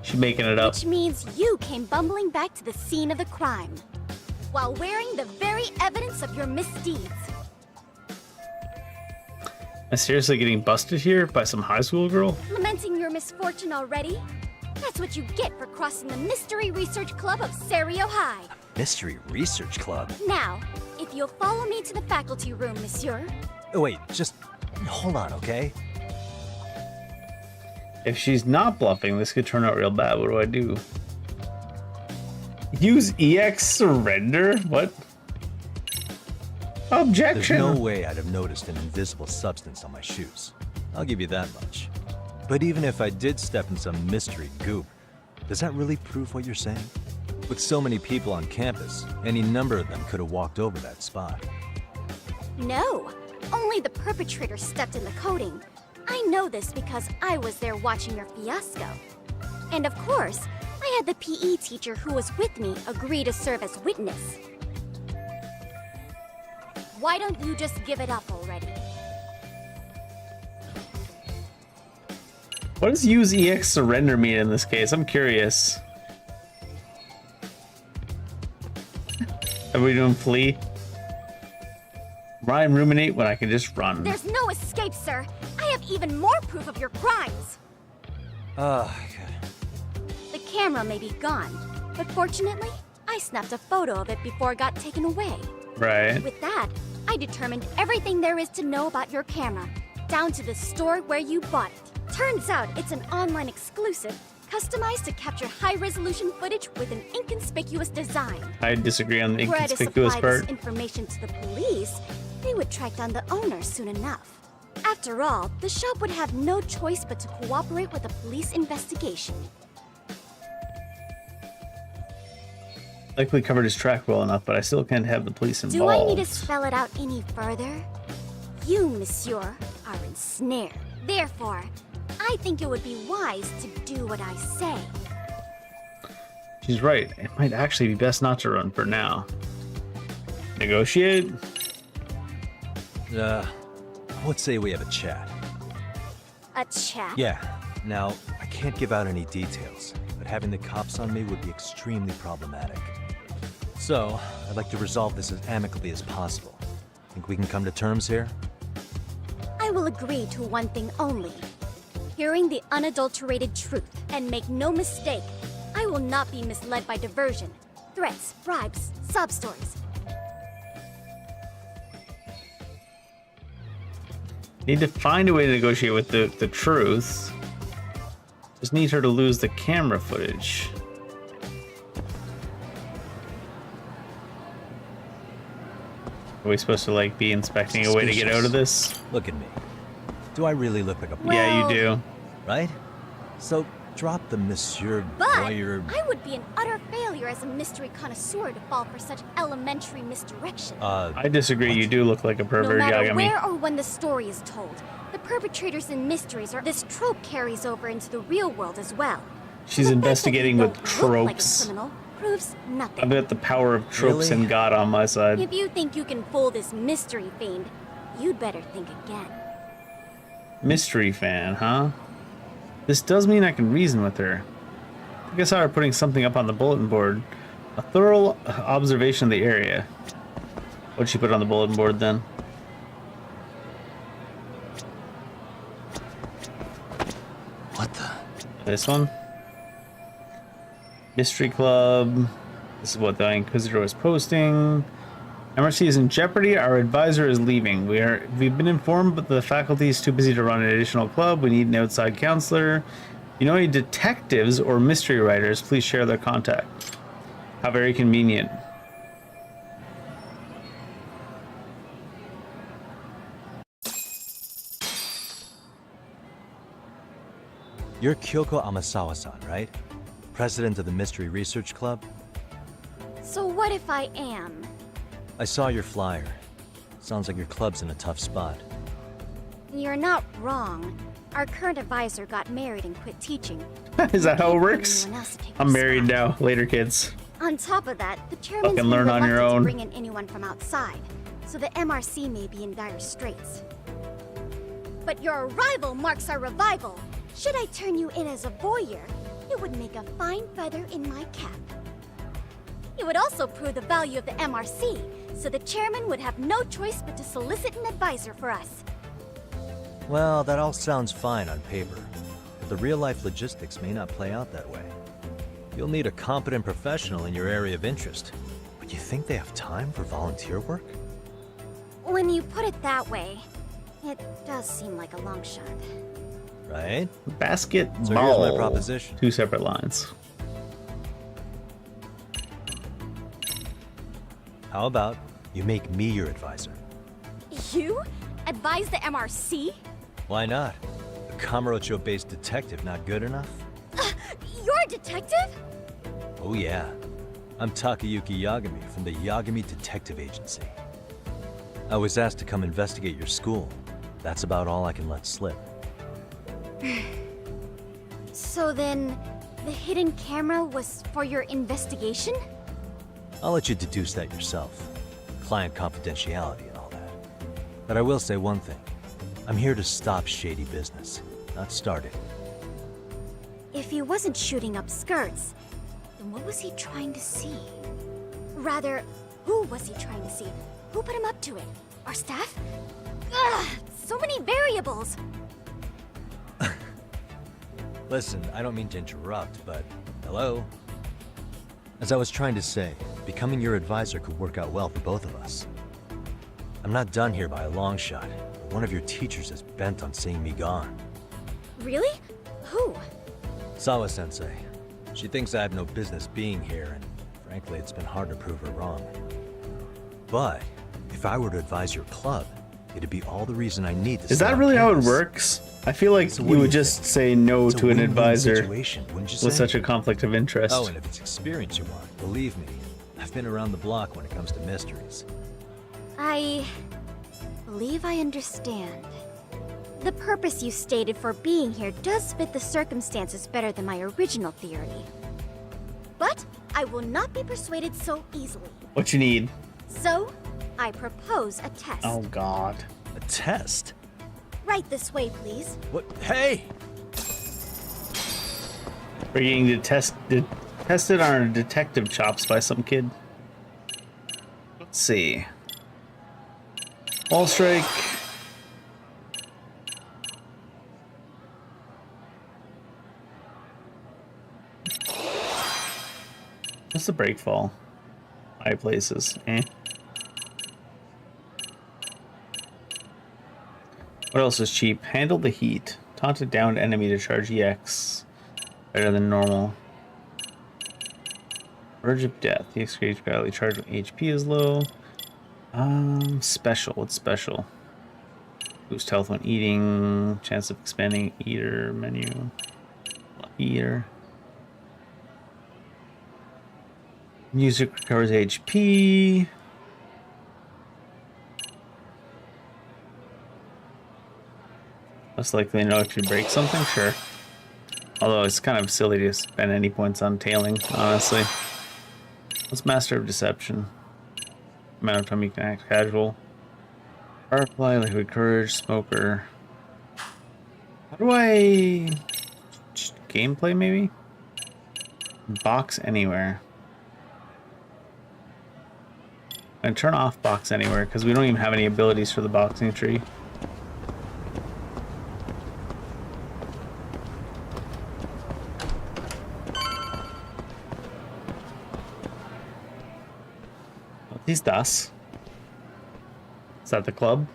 She's making it up. Which means you came bumbling back to the scene of the crime, while wearing the very evidence of your misdeeds. Am I seriously getting busted here by some high school girl? Lamenting your misfortune already? That's what you get for crossing the Mystery Research Club of Serio High. Mystery Research Club? Now, if you'll follow me to the faculty room, monsieur. Oh, wait, just hold on, okay? If she's not bluffing, this could turn out real bad. What do I do? Use EX surrender? What? Objection! There's no way I'd have noticed an invisible substance on my shoes. I'll give you that much. But even if I did step in some mystery goop, does that really prove what you're saying? With so many people on campus, any number of them could have walked over that spot. No, only the perpetrator stepped in the coating. I know this because I was there watching your fiasco. And of course, I had the PE teacher who was with me agree to serve as witness. Why don't you just give it up already? What does use EX surrender mean in this case? I'm curious. Are we doing flee? Rhyme ruminate when I can just run. There's no escape, sir. I have even more proof of your crimes. Okay. The camera may be gone, but fortunately, I snapped a photo of it before it got taken away. Right. With that, I determined everything there is to know about your camera, down to the store where you bought it. Turns out it's an online exclusive, customized to capture high-resolution footage with an inconspicuous design. I disagree on the Were I to inconspicuous supply part. this information to the police, they would track down the owner soon enough. After all, the shop would have no choice but to cooperate with the police investigation. Likely covered his track well enough, but I still can't have the police involved. Do I need to spell it out any further? You, monsieur, are ensnared. Therefore, I think it would be wise to do what I say. She's right. It might actually be best not to run for now. Negotiate? I would say we have a chat. A chat? Yeah. Now, I can't give out any details, but having the cops on me would be extremely problematic. So, I'd like to resolve this as amicably as possible. Think we can come to terms here? I will agree to one thing only. Hearing the unadulterated truth, and make no mistake, I will not be misled by diversion, threats, bribes, sob stories. Need to find a way to negotiate with the truth. Just need her to lose the camera footage. Are we supposed to like be inspecting a way to get out of this? Look at me. Do I really look like a... Yeah, you do. Right? So, drop the Monsieur But Boyer... I would be an utter failure as a mystery connoisseur to fall for such elementary misdirection. I disagree. You do look like a No pervert, matter Yagami. where or when the story is told, the perpetrators and mysteries are... This trope carries over into the real world as well. She's investigating with tropes. Criminal proves nothing. I've got the power of tropes and God on my side. If you think you can fool this mystery fiend, you'd better think again. Mystery fan, huh? This does mean I can reason with her. I guess I saw her putting something up on the bulletin board. A thorough observation of the area. What'd she put on the bulletin board then? What the? This one? Mystery Club. This is what the Inquisitor was posting. MRC is in jeopardy. Our advisor is leaving. We've been informed, but the faculty is too busy to run an additional club. We need an outside counselor. You know any detectives or mystery writers? Please share their contact. How very convenient. You're Kyoko Amasawa-san, right? President of the Mystery Research Club? So what if I am? I saw your flyer. Sounds like your club's in a tough spot. You're not wrong. Our current advisor got married and quit teaching. Is that how it works? I'm married now. Later, kids. On top of that, the chairman's Fucking been learn on your reluctant to own. bring in anyone from outside, so the MRC may be in dire straits. But your arrival marks our revival. Should I turn you in as a voyeur, it would make a fine feather in my cap. It would also prove the value of the MRC, so the chairman would have no choice but to solicit an advisor for us. Well, that all sounds fine on paper, but the real-life logistics may not play out that way. You'll need a competent professional in your area of interest, but you think they have time for volunteer work? When you put it that way, it does seem like a long shot. Right? Basketball. So here's my proposition. 2 separate lines. How about you make me your advisor? You? Advise the MRC? Why not? A Kamurocho-based detective not good enough? You're a detective? Oh yeah. I'm Takayuki Yagami from the Yagami Detective Agency. I was asked to come investigate your school. That's about all I can let slip. So then, the hidden camera was for your investigation? I'll let you deduce that yourself. Client confidentiality and all that. But I will say one thing. I'm here to stop shady business, not start it. If he wasn't shooting up skirts, then what was he trying to see? Rather, who was he trying to see? Who put him up to it? Our staff? Ugh, so many variables! Listen, I don't mean to interrupt, but hello? As I was trying to say, becoming your advisor could work out well for both of us. I'm not done here by a long shot. One of your teachers is bent on seeing me gone. Really? Who? Sawa-sensei. She thinks I have no business being here, and frankly, it's been hard to prove her wrong. But if I were to advise your club, it'd be all the reason I need to. Is that really how it works? I feel like So you would just say no to an advisor situation, wouldn't you say? with such a conflict of interest. Oh, and if it's experience you want, believe me, I've been around the block when it comes to mysteries. I believe I understand. The purpose you stated for being here does fit the circumstances better than my original theory. But I will not be persuaded so easily. What you need? So, I propose a test. Oh God. A test? Right this way, please. What? Hey! We're getting tested on our detective chops by some kid. Let's see. Wall strike. What's the break fall? High places. Eh. What else is cheap? Handle the heat. Taunt a downed enemy to charge EX. Better than normal. Verge of death. The exchange badly charged when HP is low. Special. What's special? Boost health when eating. Chance of expanding eater menu. Eater. Music recovers HP. Less likely to actually break something? Sure. Although it's kind of silly to spend any points on tailing, honestly. What's Master of Deception? Amount of time you can act casual. Firefly, Liquid Courage, Smoker. How do I... just gameplay, maybe? Box Anywhere. And turn off Box Anywhere, because we don't even have any abilities for the boxing tree. What is das? Is that the club?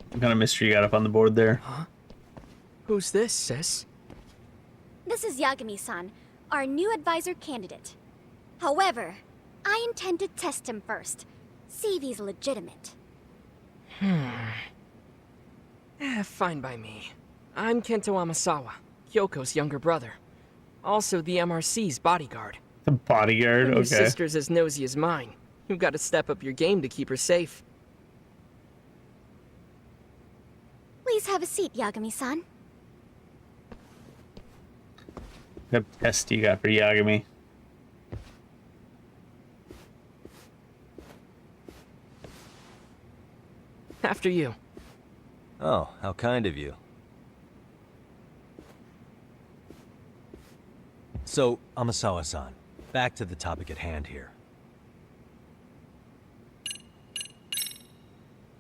What kind of mystery you got up on the board there? Huh? Who's this, sis? This is Yagami-san, our new advisor candidate. However, I intend to test him first. See if he's legitimate. Fine by me. I'm Kento Amasawa, Kyoko's younger brother. Also the MRC's bodyguard. The bodyguard? When Okay. your sister's as nosy as mine. You've got to step up your game to keep her safe. Please have a seat, Yagami-san. What test you got for Yagami? After you. Oh, how kind of you. So, Amasawa-san, back to the topic at hand here.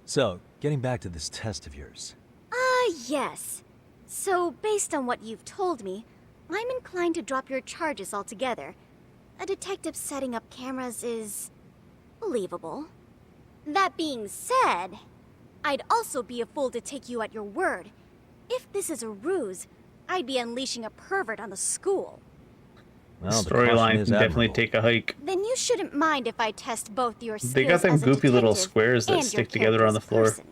So, getting back to this test of yours. Yes. So, based on what you've told me, I'm inclined to drop your charges altogether. A detective setting up cameras is believable. That being said, I'd also be a fool to take you at your word. If this is a ruse, I'd be unleashing a pervert on the school. Well, storyline can definitely take a hike. Then you shouldn't mind if I test both your skills They got them as a goofy little detective squares that and stick your together character on the as a floor. person.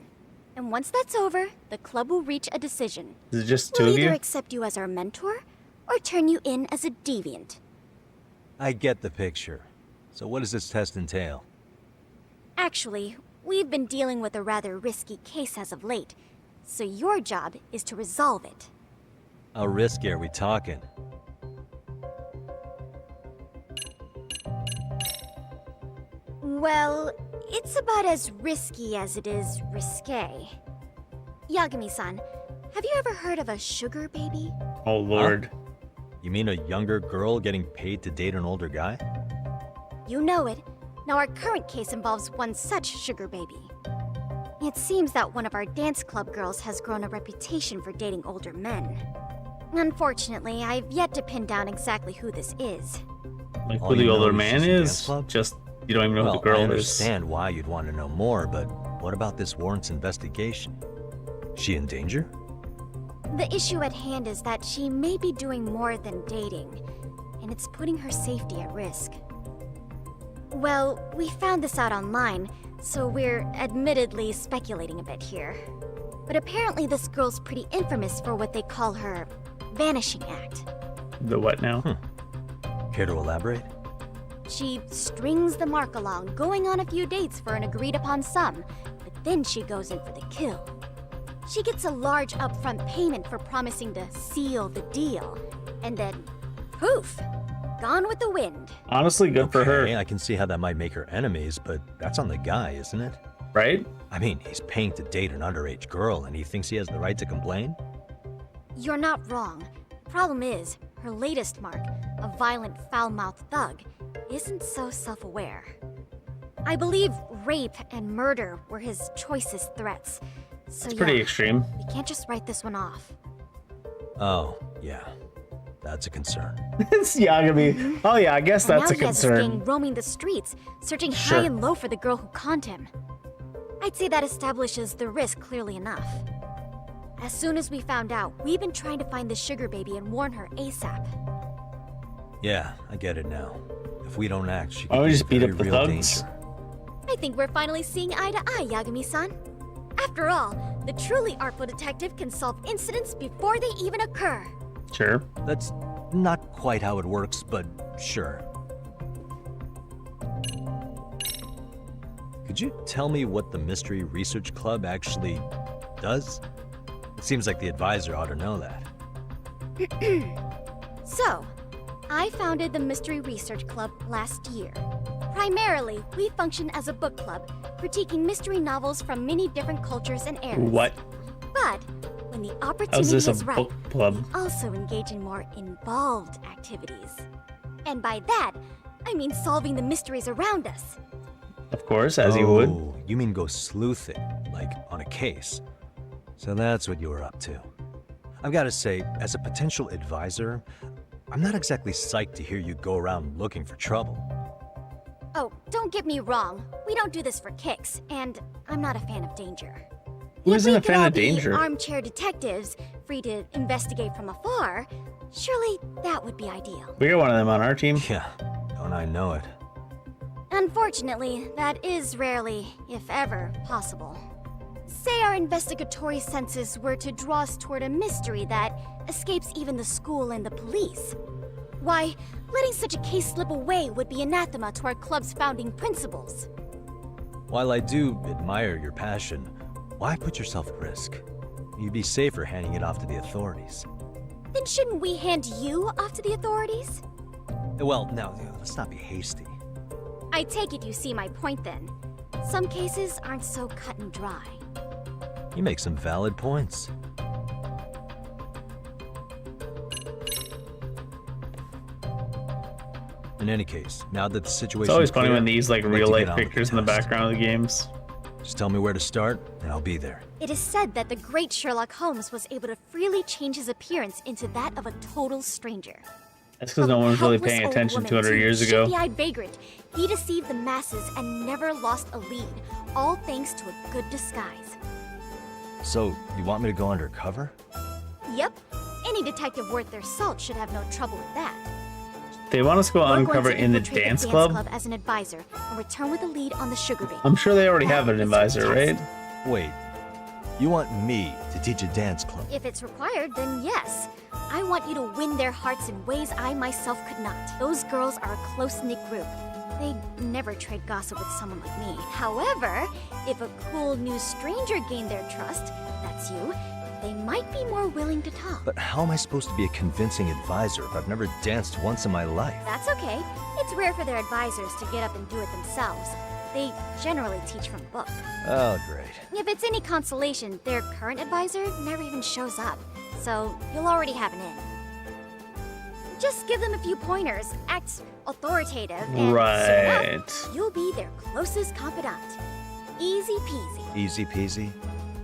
And once that's over, the club will reach a decision. Is it just two We'll of either you? accept you as our mentor, or turn you in as a deviant. I get the picture. So what does this test entail? Actually, we've been dealing with a rather risky case as of late, so your job is to resolve it. How risky are we talking? Well, it's about as risky as it is risque. Yagami-san, have you ever heard of a sugar baby? Oh lord. Huh? You mean a younger girl getting paid to date an older guy? You know it. Now our current case involves one such sugar baby. It seems that one of our dance club girls has grown a reputation for dating older men. Unfortunately, I've yet to pin down exactly who this is. Like All who the you know older is man she's a dance is? club? Just you don't even know Well, who the girl I is. understand why you'd want to know more, but what about this warrants investigation? She in danger? The issue at hand is that she may be doing more than dating, and it's putting her safety at risk. Well, we found this out online, so we're admittedly speculating a bit here. But apparently this girl's pretty infamous for what they call her vanishing act. The what now? Care to elaborate? She strings the mark along, going on a few dates for an agreed upon sum, but then she goes in for the kill. She gets a large upfront payment for promising to seal the deal, and then poof, gone with the wind. Honestly, good for her. I can see how that might make her enemies, but that's on the guy, isn't it? Right? I mean, he's paying to date an underage girl, and he thinks he has the right to complain? You're not wrong. Problem is, her latest mark, a violent, foul-mouthed thug, isn't so self-aware. I believe rape and murder were his choicest threats. So It's pretty extreme. We can't just write this one off. Oh, yeah. That's a concern. It's Yagami. Oh yeah, I guess And that's a now he has his concern. gang roaming the streets, searching Sure. high and low for the girl who conned him. I'd say that establishes the risk clearly enough. As soon as we found out, we've been trying to find the sugar baby and warn her ASAP. Yeah, I get it now. If we don't act, she could Why don't we be just in beat very up the real thugs? danger. I think we're finally seeing eye to eye, Yagami-san. After all, the truly artful detective can solve incidents before they even occur. Sure. That's not quite how it works, but sure. Could you tell me what the Mystery Research Club actually does? It seems like the advisor ought to know that. So, I founded the Mystery Research Club last year. Primarily, we function as a book club, critiquing mystery novels from many different cultures and eras. What? But when the How's opportunity this is a right, book club? we also engage in more involved activities. And by that, I mean solving the mysteries around us. Of course, as you would. Oh, you mean go sleuthing, like on a case. So that's what you were up to. I've got to say, as a potential advisor, I'm not exactly psyched to hear you go around looking for trouble. Oh, don't get me wrong. We don't do this for kicks, and I'm not a fan of danger. Who If isn't we a could fan all of be danger? armchair detectives, free to investigate from afar, surely that would be ideal. We got one of them on our team. Yeah, don't I know it. Unfortunately, that is rarely, if ever, possible. Say our investigatory senses were to draw us toward a mystery that escapes even the school and the police. Why, letting such a case slip away would be anathema to our club's founding principles. While I do admire your passion, why put yourself at risk? You'd be safer handing it off to the authorities. Then shouldn't we hand you off to the authorities? Well, now, let's not be hasty. I take it you see my point then. Some cases aren't so cut and dry. You make some valid points. In any case, now that the situation It's always is funny clear, when these like I'd like real to life get on with pictures in the test. background of the games. Just tell me where to start, and I'll be there. It is said that the great Sherlock Holmes was able to freely change his appearance into that of a total stranger. That's because no one was really Helpless paying old attention woman, 200 too, years ago. shifty-eyed vagrant, he deceived the masses and never lost a lead, all thanks to a good disguise. So, you want me to go undercover? Yep, any detective worth their salt should have no trouble with that. They want us to go We're going uncover to in the infiltrate dance club? as an advisor and return with a lead on the sugar bait. I'm sure they already have an advisor, right? Wait, you want me to teach a dance club? If it's required, then yes. I want you to win their hearts in ways I myself could not. Those girls are a close-knit group. They'd never trade gossip with someone like me. However, if a cool new stranger gained their trust, that's you, they might be more willing to talk. But how am I supposed to be a convincing advisor if I've never danced once in my life? That's okay. It's rare for their advisors to get up and do it themselves. They generally teach from a book. Oh, great. If it's any consolation, their current advisor never even shows up, so you'll already have an in. Just give them a few pointers, act authoritative, and soon Right. enough, you'll be their closest confidant. Easy peasy. Easy peasy?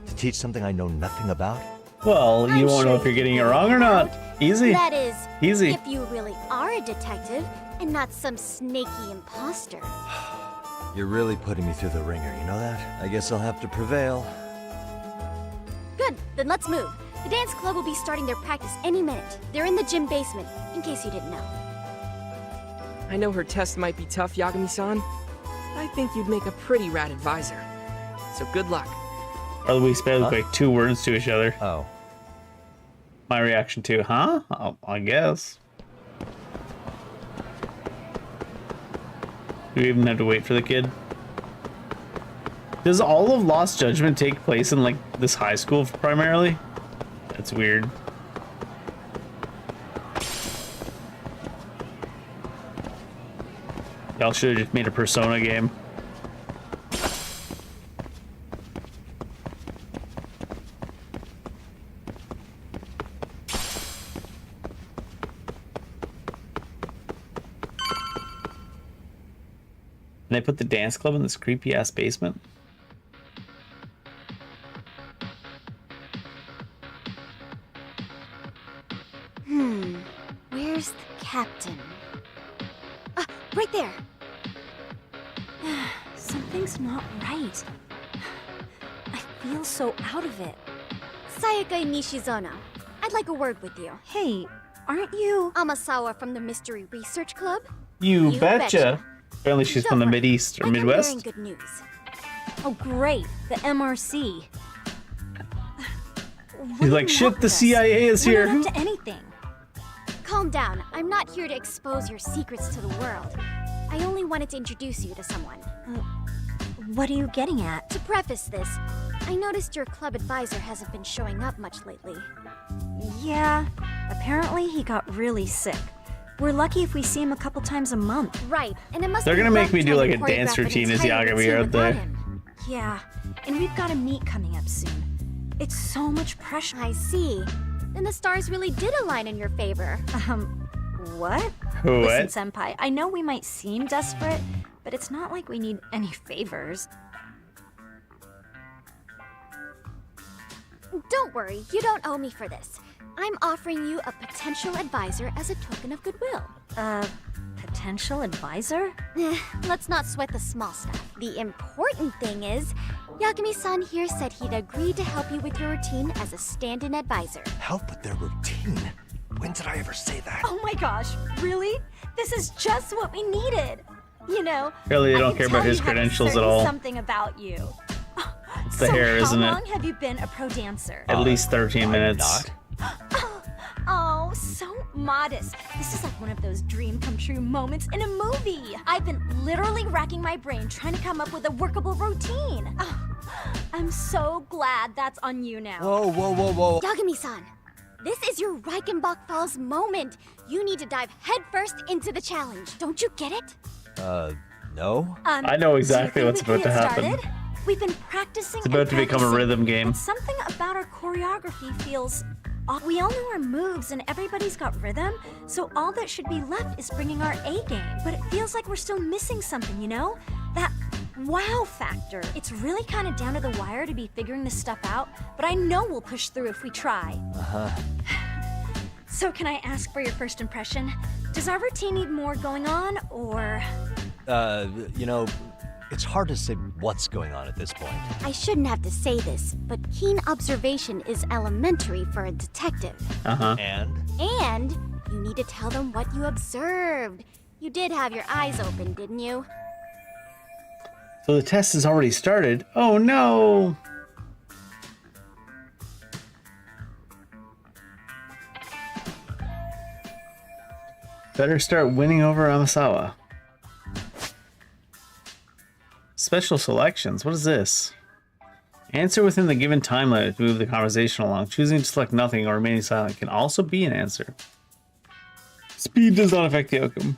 To teach something I know nothing about? Well, you won't know if you're getting it wrong or not. Easy. That is, Easy. if you really are a detective and not some snaky imposter. You're really putting me through the ringer, you know that? I guess I'll have to prevail. Good, then let's move. The dance club will be starting their practice any minute. They're in the gym basement, in case you didn't know. I know her test might be tough, Yagami-san, but I think you'd make a pretty rad advisor. So good luck. Or we spelled like 2 words to each other. Oh. My reaction to, huh? Oh, I guess. Do we even have to wait for the kid? Does all of Lost Judgment take place in like this high school primarily? That's weird. Y'all should have just made a Persona game. And they put the dance club in this creepy ass basement. Where's the captain? Ah, right there. Something's not right. I feel so out of it. Sayaka Nishizono, I'd like a word with you. Hey, aren't you Amasawa from the Mystery Research Club? You betcha. Apparently she's from the Mideast or I'm bearing Midwest. good news. Oh, great. The MRC. He's like, shit, the CIA is We're here. not up to anything. Calm down. I'm not here to expose your secrets to the world. I only wanted to introduce you to someone. What are you getting at? To preface this, I noticed your club advisor hasn't been showing up much lately. Yeah, apparently he got really sick. We're lucky if we see him a couple times a month. Right, and it must They're be gonna make rough me do trying like to a dance choreograph an routine as entire Yagami routine out without there. him. Yeah, and we've got a meet coming up soon. It's so much pressure. I see. Then the stars really did align in your favor. What? What? Listen, Senpai, I know we might seem desperate, but it's not like we need any favors. Don't worry, you don't owe me for this. I'm offering you a potential advisor as a token of goodwill. Potential advisor? Let's not sweat the small stuff. The important thing is, Yagami-san here said he'd agree to help you with your routine as a stand-in advisor. Help with their routine? When did I ever say that? Oh my gosh, really? This is just what we needed. You know, Really, they I don't can care about tell his you have credentials at certain all. Something about you. It's the hair, isn't it? How long have you been a pro dancer? At least 13 minutes. Oh, so modest. This is like one of those dream come true moments in a movie. I've been literally racking my brain trying to come up with a workable routine. Oh, I'm so glad that's on you now. Whoa, whoa, whoa, whoa. Yagami-san, this is your Reichenbach Falls moment. You need to dive headfirst into the challenge. Don't you get it? No? I know exactly what's about to happen. We've been practicing. It's about to become a rhythm game. But something about our choreography feels off. We all know our moves and everybody's got rhythm, so all that should be left is bringing our A game. But it feels like we're still missing something, you know? That wow factor. It's really kind of down to the wire to be figuring this stuff out, but I know we'll push through if we try. Uh-huh. So can I ask for your first impression? Does our routine need more going on, or? You know, it's hard to say what's going on at this point. I shouldn't have to say this, but keen observation is elementary for a detective. Uh-huh. And you need to tell them what you observed. You did have your eyes open, didn't you? So the test has already started. Oh no! Better start winning over Amasawa. Special selections. What is this? Answer within the given time limit to move the conversation along. Choosing to select nothing or remaining silent can also be an answer. Speed does not affect the outcome.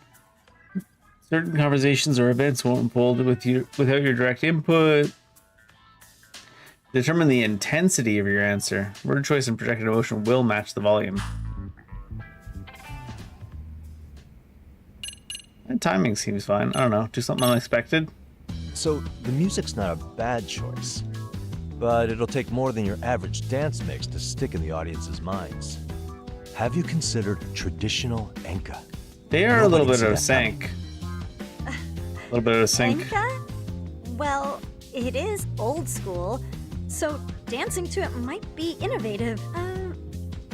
Certain conversations or events won't unfold without your direct input. Determine the intensity of your answer. Word choice and projected emotion will match the volume. And timing seems fine. I don't know. Do something unexpected. So the music's not a bad choice, but it'll take more than your average dance mix to stick in the audience's minds. Have you considered traditional enka? They are a little bit out of sync. A little bit out of sync. Enka? Well, it is old school, so dancing to it might be innovative.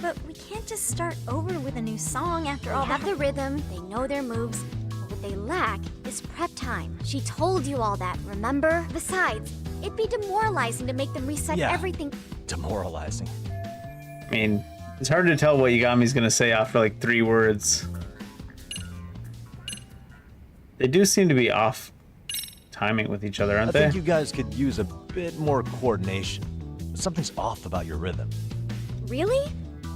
But we can't just start over with a new song after all They have the rhythm, they know their moves. What they lack is prep time. She told you all that, remember? Besides, it'd be demoralizing to make them reset everything. Demoralizing. I mean, it's hard to tell what Yagami's gonna say after like 3 words. They do seem to be off timing with each other, aren't they? I think you guys could use a bit more coordination. Something's off about your rhythm. Really?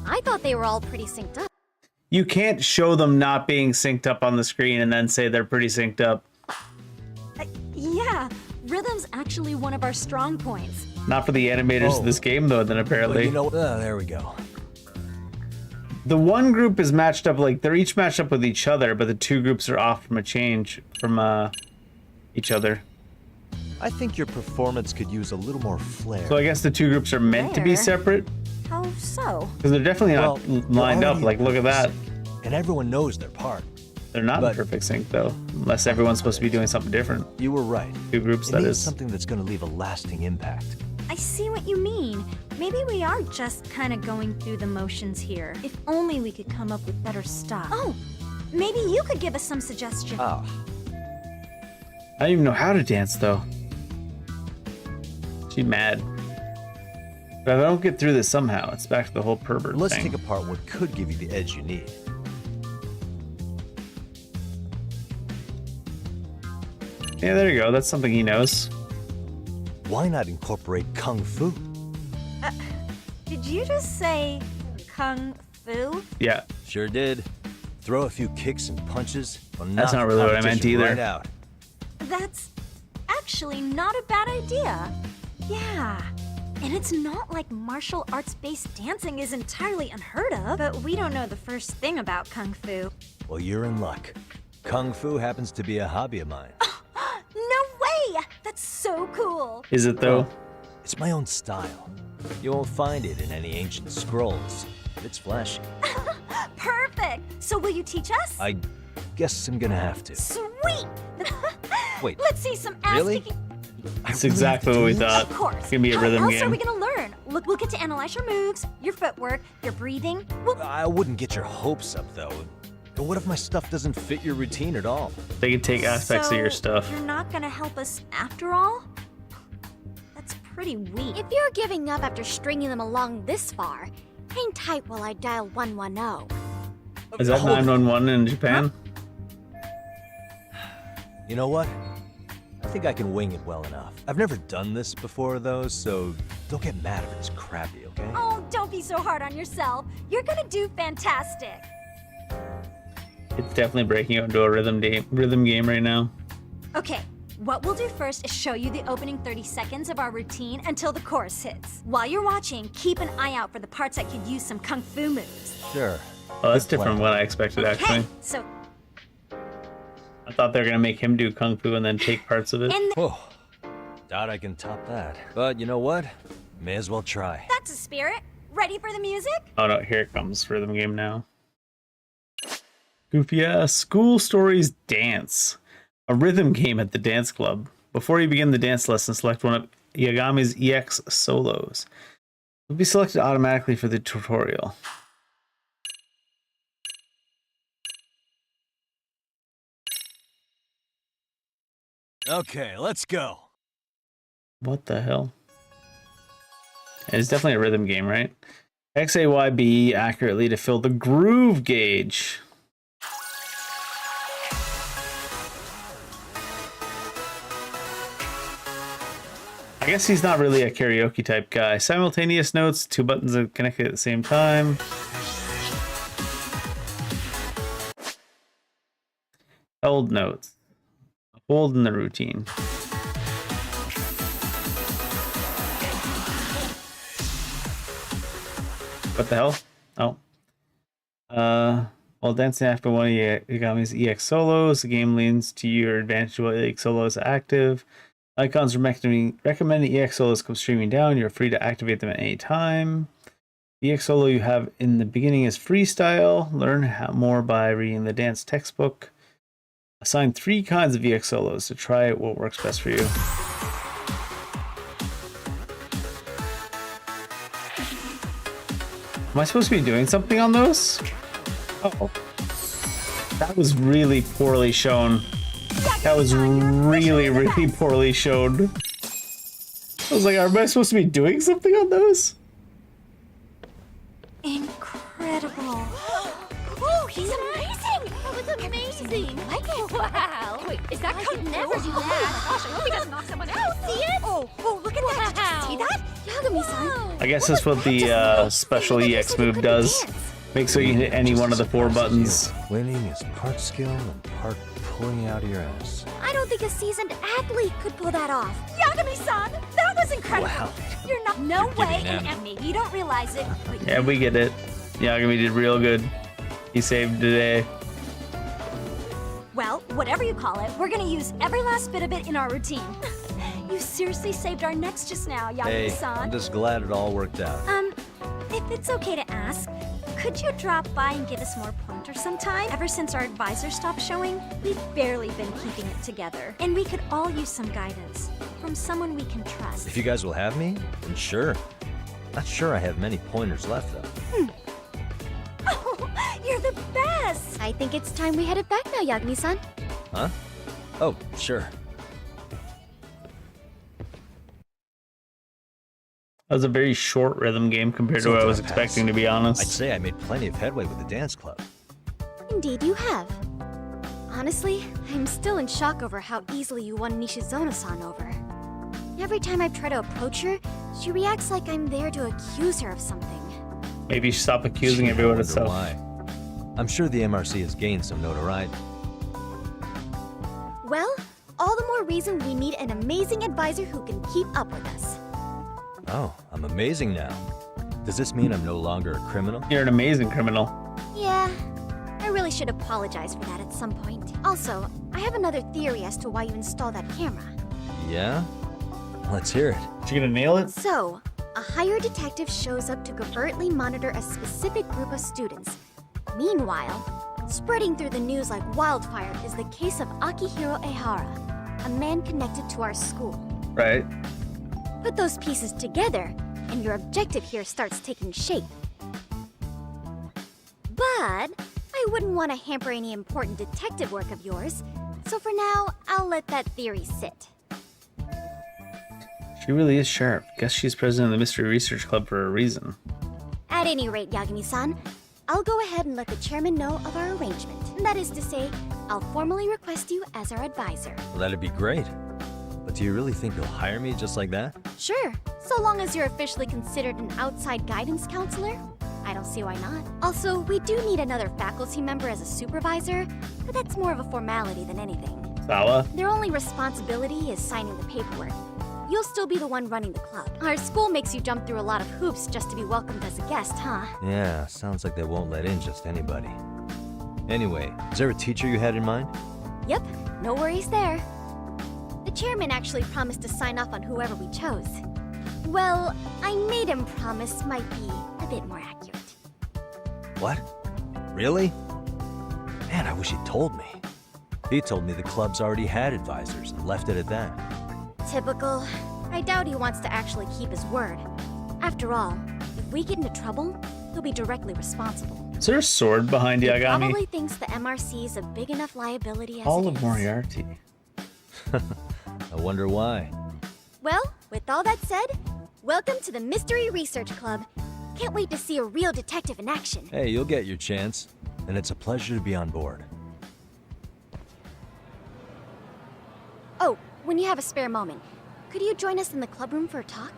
I thought they were all pretty synced up. You can't show them not being synced up on the screen and then say they're pretty synced up. Yeah, rhythm's actually one of our strong points. Not for the animators of this game, though, then apparently. Well, you know, there we go. The one group is matched up, like, they're each matched up with each other, but the 2 groups are off from a change from each other. I think your performance could use a little more flair. So I guess the 2 groups are meant to be separate? How so? Because they're definitely not lined up. Like, look at that. And everyone knows their part. They're not in perfect sync, though. Unless everyone's supposed to be doing something different. You were right. 2 groups, it that needs is. something that's going to leave a lasting impact. I see what you mean. Maybe we are just kind of going through the motions here. If only we could come up with better stuff. Oh, maybe you could give us some suggestions. Oh. I don't even know how to dance, though. She's mad. But if I don't get through this somehow, it's back to the whole pervert Let's thing. take apart what could give you the edge you need. Yeah, there you go. That's something he knows. Why not incorporate Kung Fu? Did you just say Kung Fu? Yeah. Sure did. Throw a few kicks and punches. That's not really what I meant either. Right out. That's actually not a bad idea. Yeah. And it's not like martial arts-based dancing is entirely unheard of, but we don't know the first thing about Kung Fu. Well, you're in luck. Kung Fu happens to be a hobby of mine. No way! That's so cool! Is it, though? It's my own style. You won't find it in any ancient scrolls. It's flashy. Perfect! So will you teach us? I guess I'm gonna have to. Sweet! Wait. Let's see some ass-kicking. That's exactly what we thought. Of course. It's gonna be a rhythm How else are game. we gonna learn? Look, we'll get to analyze your moves, your footwork, your breathing. I wouldn't get your hopes up, though. But what if my stuff doesn't fit your routine at all? They can take aspects of your stuff. You're not gonna help us after all? That's pretty weak. If you're giving up after stringing them along this far, hang tight while I dial 110. Is that 911 in Japan? You know what? I think I can wing it well enough. I've never done this before, though, so don't get mad if it's crappy, okay? Oh, don't be so hard on yourself. You're gonna do fantastic. It's definitely breaking out into a rhythm game right now. Okay, What we'll do first is show you the opening 30 seconds of our routine until the chorus hits. While you're watching, keep an eye out for the parts that could use some kung fu moves. Sure. Oh, that's different from what I expected, actually. So, I thought they were gonna make him do kung fu and then take parts of it. Whoa. Doubt I can top that. But you know what? May as well try. that's a spirit. Ready for the music? Oh no, here it comes, rhythm game now. Goofy ass School Stories Dance. A rhythm game at the dance club. Before you begin the dance lesson, select one of Yagami's EX solos. It will be selected automatically for the tutorial. Okay, let's go. What the hell? It's definitely a rhythm game, right? XAYB accurately to fill the groove gauge. I guess he's not really a karaoke type guy. Simultaneous notes, 2 buttons are connected at the same time. Held notes. Hold in the routine. What the hell? Oh. While dancing after one of Yagami's EX solos, the game leans to your advantage while EX solo is active. Icons recommending EX solos come streaming down. You're free to activate them at any time. The EX solo you have in the beginning is freestyle. Learn more by reading the dance textbook. Assign 3 kinds of EX solos to try what works best for you. Am I supposed to be doing something on those? Oh. That was really poorly shown. That was really, really poorly shown. I was like, am I supposed to be doing something on those? Incredible. Oh, he's amazing! That was amazing! Like it? Wow! Wait, is that kung fu? Never do that! Oh my gosh, I hope he doesn't knock someone out! See it? Oh, look at that! Did you see that? Yagami-san! I guess that's what the special EX move does. Make so you can hit any one of the 4 buttons. Winning is part skill and part pulling out of your ass. I don't think a seasoned athlete could pull that off. Yagami-san, that was incredible. Wow. You're not, no way, them. and maybe you don't realize it, but Yeah, we get it. Yagami did real good. He saved the day. well, whatever you call it, we're gonna use every last bit of it in our routine. You seriously saved our necks just now, Hey, Yagami-san. I'm just glad it all worked out. If it's okay to ask, could you drop by and give us more pointers sometime? Ever since our advisor stopped showing, we've barely been keeping it together. And we could all use some guidance from someone we can trust. If you guys will have me, then sure. Not sure I have many pointers left, though. Oh, you're the best! I think it's time we headed back now, Yagami-san. Huh? Oh, sure. That was a very short rhythm game compared to what I was expecting, to be honest. I'd say I made plenty of headway with the dance club. Indeed you have. Honestly, I'm still in shock over how easily you won Nishizono-san over. Every time I try to approach her, she reacts like I'm there to accuse her of something. Maybe you should stop accusing everyone of stuff. Why? I'm sure the MRC has gained some notoriety. Well, all the more reason we need an amazing advisor who can keep up with us. Oh, I'm amazing now. Does this mean I'm no longer a criminal? You're an amazing criminal. Yeah, I really should apologize for that at some point. Also, I have another theory as to why you installed that camera. Yeah? Let's hear it. Is you gonna nail it? So, a hired detective shows up to covertly monitor a specific group of students. Meanwhile, spreading through the news like wildfire is the case of Akihiro Ehara, a man connected to our school. Right. Put those pieces together, and your objective here starts taking shape. But I wouldn't want to hamper any important detective work of yours, so for now, I'll let that theory sit. She really is sharp. Guess she's president of the Mystery Research Club for a reason. At any rate, Yagami-san, I'll go ahead and let the chairman know of our arrangement. That is to say, I'll formally request you as our advisor. Well, that'd be great. But do you really think you'll hire me just like that? Sure, so long as you're officially considered an outside guidance counselor. I don't see why not. Also, we do need another faculty member as a supervisor, but that's more of a formality than anything. Sawa? Their only responsibility is signing the paperwork. You'll still be the one running the club. Our school makes you jump through a lot of hoops just to be welcomed as a guest, huh? Yeah, sounds like they won't let in just anybody. Anyway, is there a teacher you had in mind? Yep, no worries there. The chairman actually promised to sign off on whoever we chose. Well, I made him promise might be a bit more accurate. What? Really? Man, I wish he'd told me. He told me the club's already had advisors and left it at that. Typical. I doubt he wants to actually keep his word. After all, if we get into trouble, he'll be directly responsible. Is there a sword behind He Yagami? probably thinks the MRC is a big enough liability as All it of is. Moriarty. I wonder why. Well, with all that said, welcome to the Mystery Research Club. Can't wait to see a real detective in action. Hey, you'll get your chance, and it's a pleasure to be on board. Oh, when you have a spare moment, could you join us in the club room for a talk?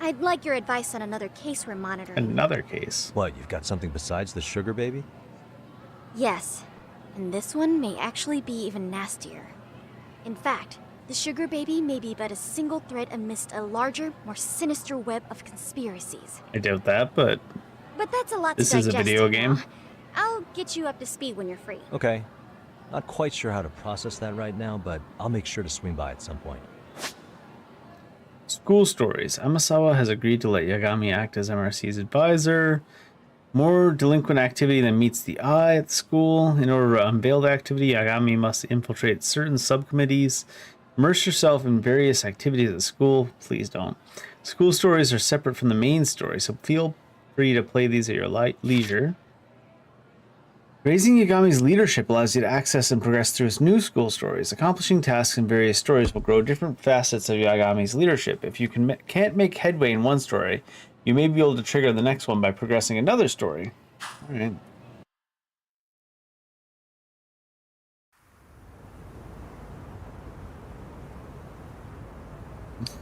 I'd like your advice on another case we're monitoring. Another case? What, you've got something besides the sugar baby? Yes, and this one may actually be even nastier. In fact, the sugar baby may be but a single thread amidst a larger, more sinister web of conspiracies. I doubt that, but But that's a lot this to is digest. a video you game. know. I'll get you up to speed when you're free. Okay. Not quite sure how to process that right now, but I'll make sure to swing by at some point. School stories. Amasawa has agreed to let Yagami act as MRC's advisor. More delinquent activity than meets the eye at the school. In order to unveil the activity, Yagami must infiltrate certain subcommittees. Immerse yourself in various activities at the school. Please don't. School stories are separate from the main story, so feel free to play these at your leisure. Raising Yagami's leadership allows you to access and progress through his new school stories. Accomplishing tasks in various stories will grow different facets of Yagami's leadership. If you can't make headway in one story, you may be able to trigger the next one by progressing another story. All right.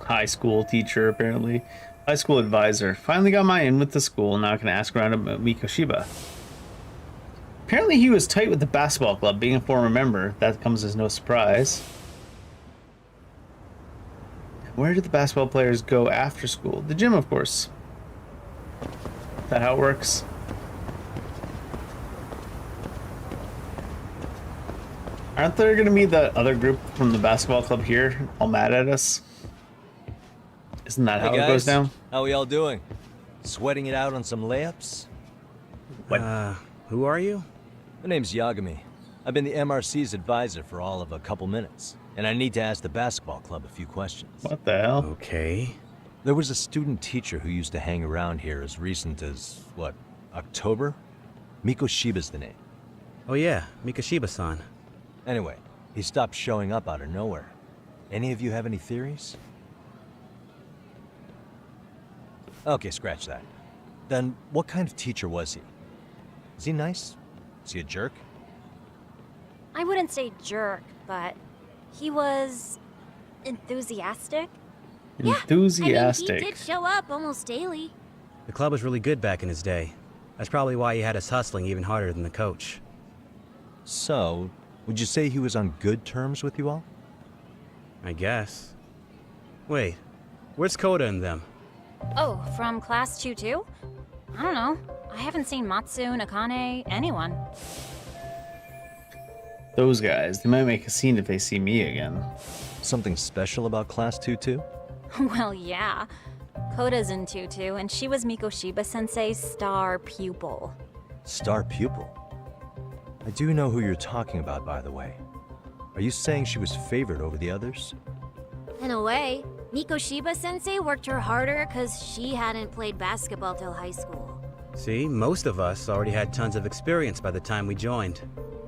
High school teacher, apparently. High school advisor. Finally got my in with the school. Now I can ask around about Mikoshiba. Apparently he was tight with the basketball club, being a former member. That comes as no surprise. Where did the basketball players go after school? The gym, of course. Is that how it works? Aren't there going to be the other group from the basketball club here all mad at us? Isn't that how Hey it goes guys, down? how are y'all doing? Sweating it out on some layups? What? Who are you? My name's Yagami. I've been the MRC's advisor for all of a couple minutes, and I need to ask the basketball club a few questions. What the hell? Okay. There was a student teacher who used to hang around here as recent as, what, October? Mikoshiba's the name. Oh yeah, Mikoshiba-san. Anyway, he stopped showing up out of nowhere. Any of you have any theories? Okay, scratch that. Then, what kind of teacher was he? Is he nice? Is he a jerk? I wouldn't say jerk, but he was enthusiastic. Enthusiastic. Yeah, I mean, he did show up almost daily. The club was really good back in his day. That's probably why he had us hustling even harder than the coach. So, would you say he was on good terms with you all? I guess. Wait, where's Koda and them? Oh, from class 2 too? I don't know. I haven't seen Matsu, Nakane, anyone. Those guys, they might make a scene if they see me again. Something special about class 2 too? Well, yeah. Koda's in 2 too, and she was Mikoshiba-sensei's star pupil. Star pupil? I do know who you're talking about, by the way. Are you saying she was favored over the others? In a way, Mikoshiba-sensei worked her harder because she hadn't played basketball till high school. See, most of us already had tons of experience by the time we joined.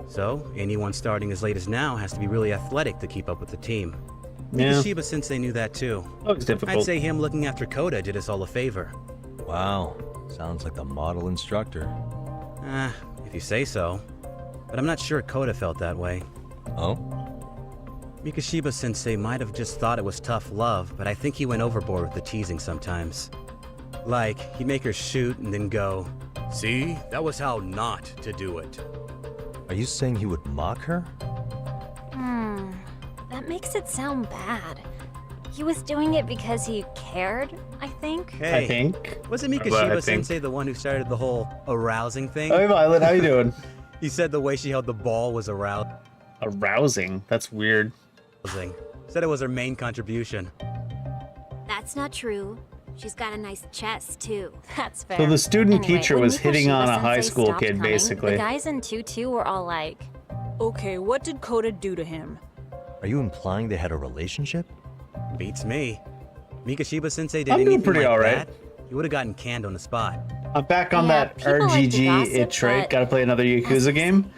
So, anyone starting as late as now has to be really athletic to keep up with the team. Yeah. Mikoshiba-sensei knew that too. Oh, it's difficult. I'd say him looking after Koda did us all a favor. Wow, sounds like the model instructor. If you say so. But I'm not sure Koda felt that way. Oh? Mikoshiba-sensei might have just thought it was tough love, but I think he went overboard with the teasing sometimes. Like, he'd make her shoot and then go, "See, that was how not to do it." Are you saying he would mock her? That makes it sound bad. He was doing it because he cared, I think. Hey, I think. Wasn't Mikashiba Sensei the one who started the whole arousing thing? Hey, Violet, how you doing? He said the way she held the ball was arousing? That's weird. Said it was her main contribution. That's not true. She's got a nice chest, too. That's fair. So the student Anyway, teacher when was hitting Mikoshiba on a high Sensei school stopped kid, coming, basically. The guys in Tutu were all like, Okay, what did Coda do to him? Are you implying they had a relationship? Beats me. Mikashiba Sensei did I'm anything doing pretty like alright. that, he would have gotten canned on the spot. I'm back on Yeah, that people like to RGG gossip, itch, right? but Gotta play another Yakuza game.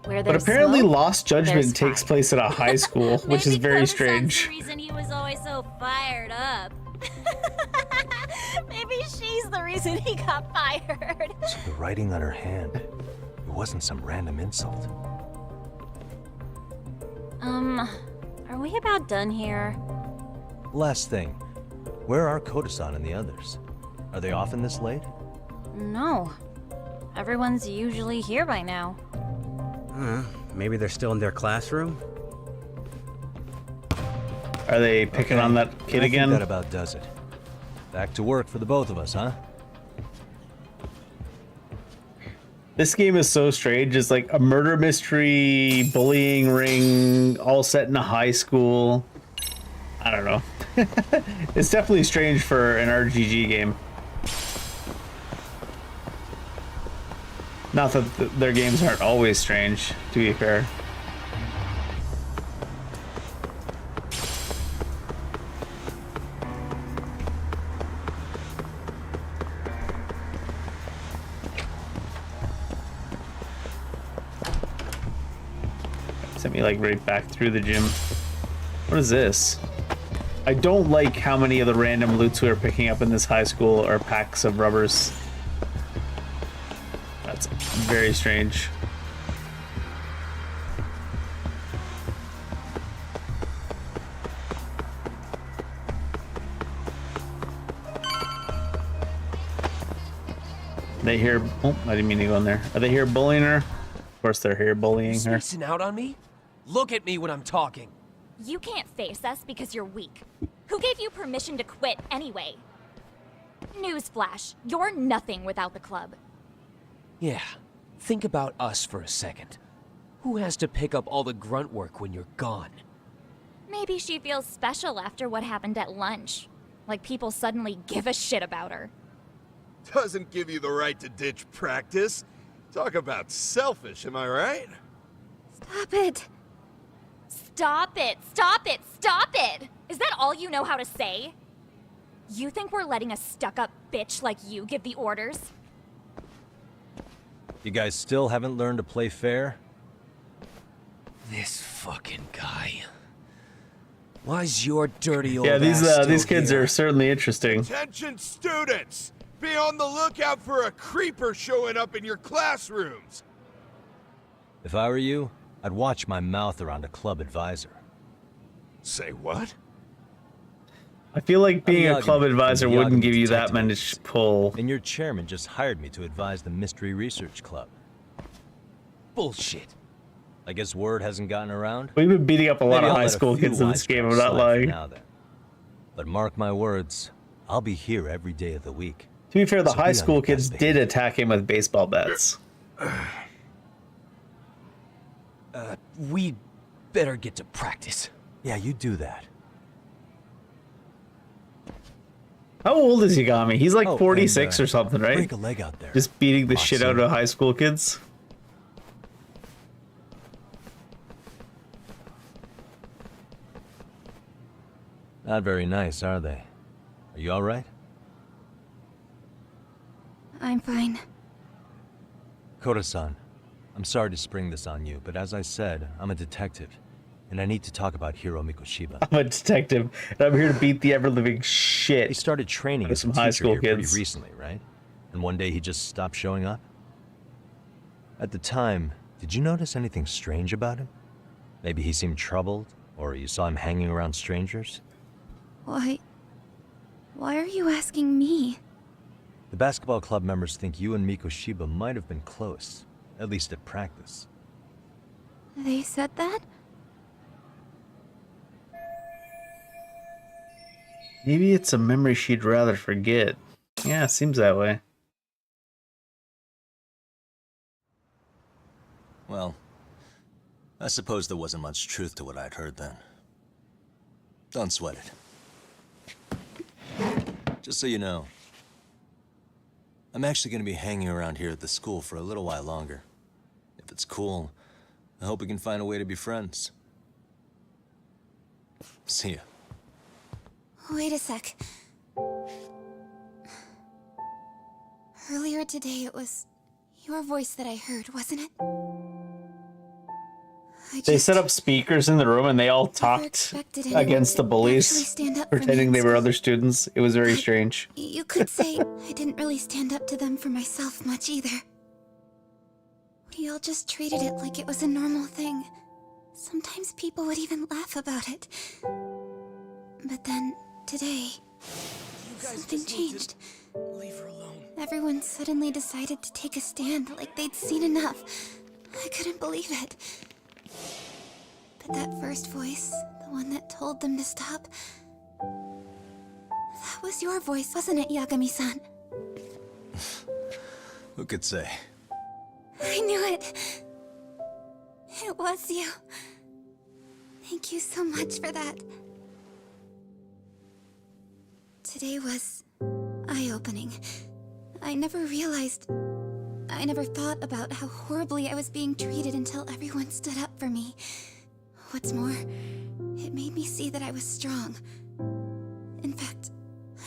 where But there's apparently smoke, Lost Judgment there's takes fire. place at a high school, which is very strange. The reason he was always so fired up. Maybe she's the reason he got fired. So the writing on her hand, it wasn't some random insult. Are we about done here? Last thing, where are Koda-san and the others? Are they often this late? No. Everyone's usually here by now. Maybe they're still in their classroom? Are they picking on that kid I again? think that about does it. Back to work for the both of us, huh? This game is so strange. It's like a murder mystery, bullying ring, all set in a high school. I don't know. It's definitely strange for an RGG game. Not that their games aren't always strange, to be fair. Sent me like right back through the gym. What is this? I don't like how many of the random loots we are picking up in this high school are packs of rubbers. That's very strange. They here. Oh, I didn't mean to go in there. Are they here bullying her? Of course they're here bullying her. Spacing out on me? Look at me when I'm talking. You can't face us because you're weak. Who gave you permission to quit anyway? Newsflash, you're nothing without the club. Yeah, think about us for a second. Who has to pick up all the grunt work when you're gone? Maybe she feels special after what happened at lunch. Like people suddenly give a shit about her. Doesn't give you the right to ditch practice. Talk about selfish, am I right? Stop it! Stop it! Stop it! Stop it! Is that all you know how to say? You think we're letting a stuck-up bitch like you give the orders? You guys still haven't learned to play fair? This fucking guy. Why's your dirty old Yeah, ass still these kids here? are certainly interesting. Attention students! Be on the lookout for a creeper showing up in your classrooms! If I were you, I'd watch my mouth around a club advisor. Say what? I feel like being a Miyagi- club advisor Miyagi wouldn't give you that detective. much pull. And your chairman just hired me to advise the Mystery Research Club. Bullshit. I guess word hasn't gotten around? We've been beating up a lot Maybe of I'll high let a school few kids in this game, I'm wisecracks not slide for lying. now, then. But mark my words, I'll be here every day of the week. To be fair, the So be high on school your kids best did attack him with baseball bats. We better get to practice. Yeah, you do that. How old is Yagami? He's like Oh, 46 and, or something, right? break a leg out there. Just beating the shit out Boxing. of high school kids. Not very nice, are they? Are you alright? I'm fine. Koda-san, I'm sorry to spring this on you, but as I said, I'm a detective, and I need to talk about Hiro Mikoshiba. I'm a detective, and I'm here to beat the ever-living shit. He started training out of as a some teacher high school here pretty kids. recently, right? And one day he just stopped showing up? At the time, did you notice anything strange about him? Maybe he seemed troubled, or you saw him hanging around strangers? Why are you asking me? The basketball club members think you and Mikoshiba might have been close, at least at practice. They said that? Maybe it's a memory she'd rather forget. Yeah, seems that way. Well, I suppose there wasn't much truth to what I'd heard then. Don't sweat it. Just so you know, I'm actually going to be hanging around here at the school for a little while longer. If it's cool, I hope we can find a way to be friends. See ya. Wait a sec. Earlier today, it was your voice that I heard, wasn't it? They set up speakers in the room and they all talked against the bullies, pretending they were other students. It was very strange. You could say I didn't really stand up to them for myself much either. We all just treated it like it was a normal thing. Sometimes people would even laugh about it. But then, today, something changed. Leave her alone. Everyone suddenly decided to take a stand like they'd seen enough. I couldn't believe it. But that first voice, the one that told them to stop, that was your voice, wasn't it, Yagami-san? Who could say? I knew it. It was you. Thank you so much for that. Today was eye-opening. I never thought about how horribly I was being treated until everyone stood up for me. What's more, it made me see that I was strong. In fact,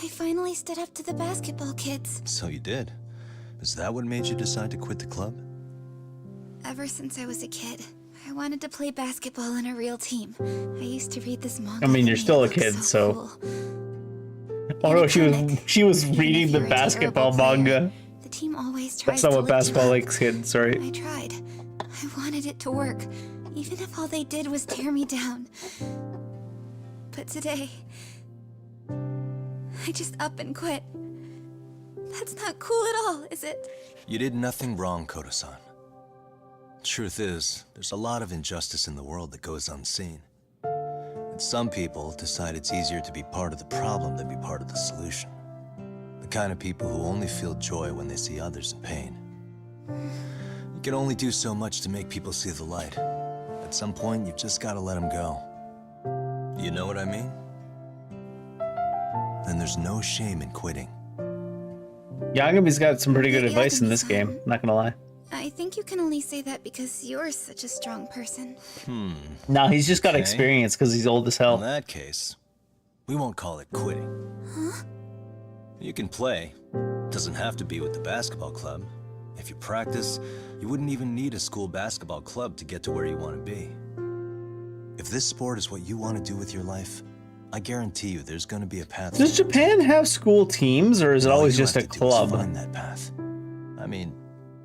I finally stood up to the basketball kids. So you did. Is that what made you decide to quit the club? Ever since I was a kid, I wanted to play basketball on a real team. I used to read this manga. I mean, you're still a kid, so. Oh no, she was reading the basketball manga. The team always tries That's not to what lift you basketball up. likes, kid. Sorry. I tried. I wanted it to work, even if all they did was tear me down. But today, I just up and quit. That's not cool at all, is it? You did nothing wrong, Koto-san. Truth is, there's a lot of injustice in the world that goes unseen. And some people decide it's easier to be part of the problem than be part of the solution. The kind of people who only feel joy when they see others in pain. You can only do so much to make people see the light. At some point, you've just got to let them go. You know what I mean? Then there's no shame in quitting. Yagami's got some pretty good advice in this game, not gonna lie. I think you can only say that because you're such a strong person. No, he's just got Okay. experience because he's old as hell. In that case, we won't call it quitting. Huh? You can play. Doesn't have to be with the basketball club. If you practice, you wouldn't even need a school basketball club to get to where you want to be. If this sport is what you want to do with your life, I guarantee you there's going to be a path. Does Japan have school teams, or is it All always you just a have to do is club? find that path. I mean,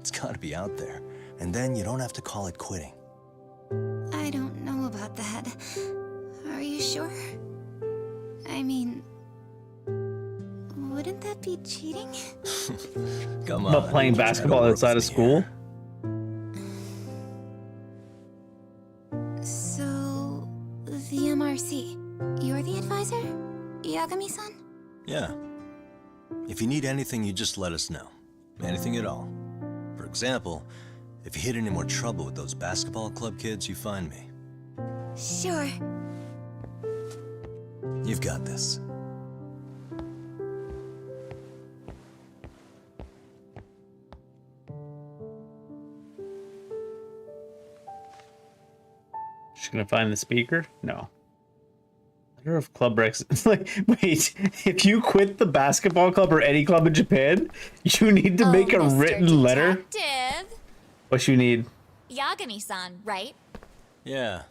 it's got to be out there. And then you don't have to call it quitting. I don't know about that. Are you sure? I mean, wouldn't that be cheating? Come on. But playing try to basketball work outside of with me school? So, the MRC. You're the advisor? Yagami-san? Yeah. If you need anything, you just let us know. Anything at all. For example, if you hit any more trouble with those basketball club kids, you find me. Sure. You've got this. She's gonna find the speaker? No. Letter of club recs. It's like, wait, if you quit the basketball club or any club in Japan, you need to make a written letter? Detective. What you need? Yagami-san, right? Yeah.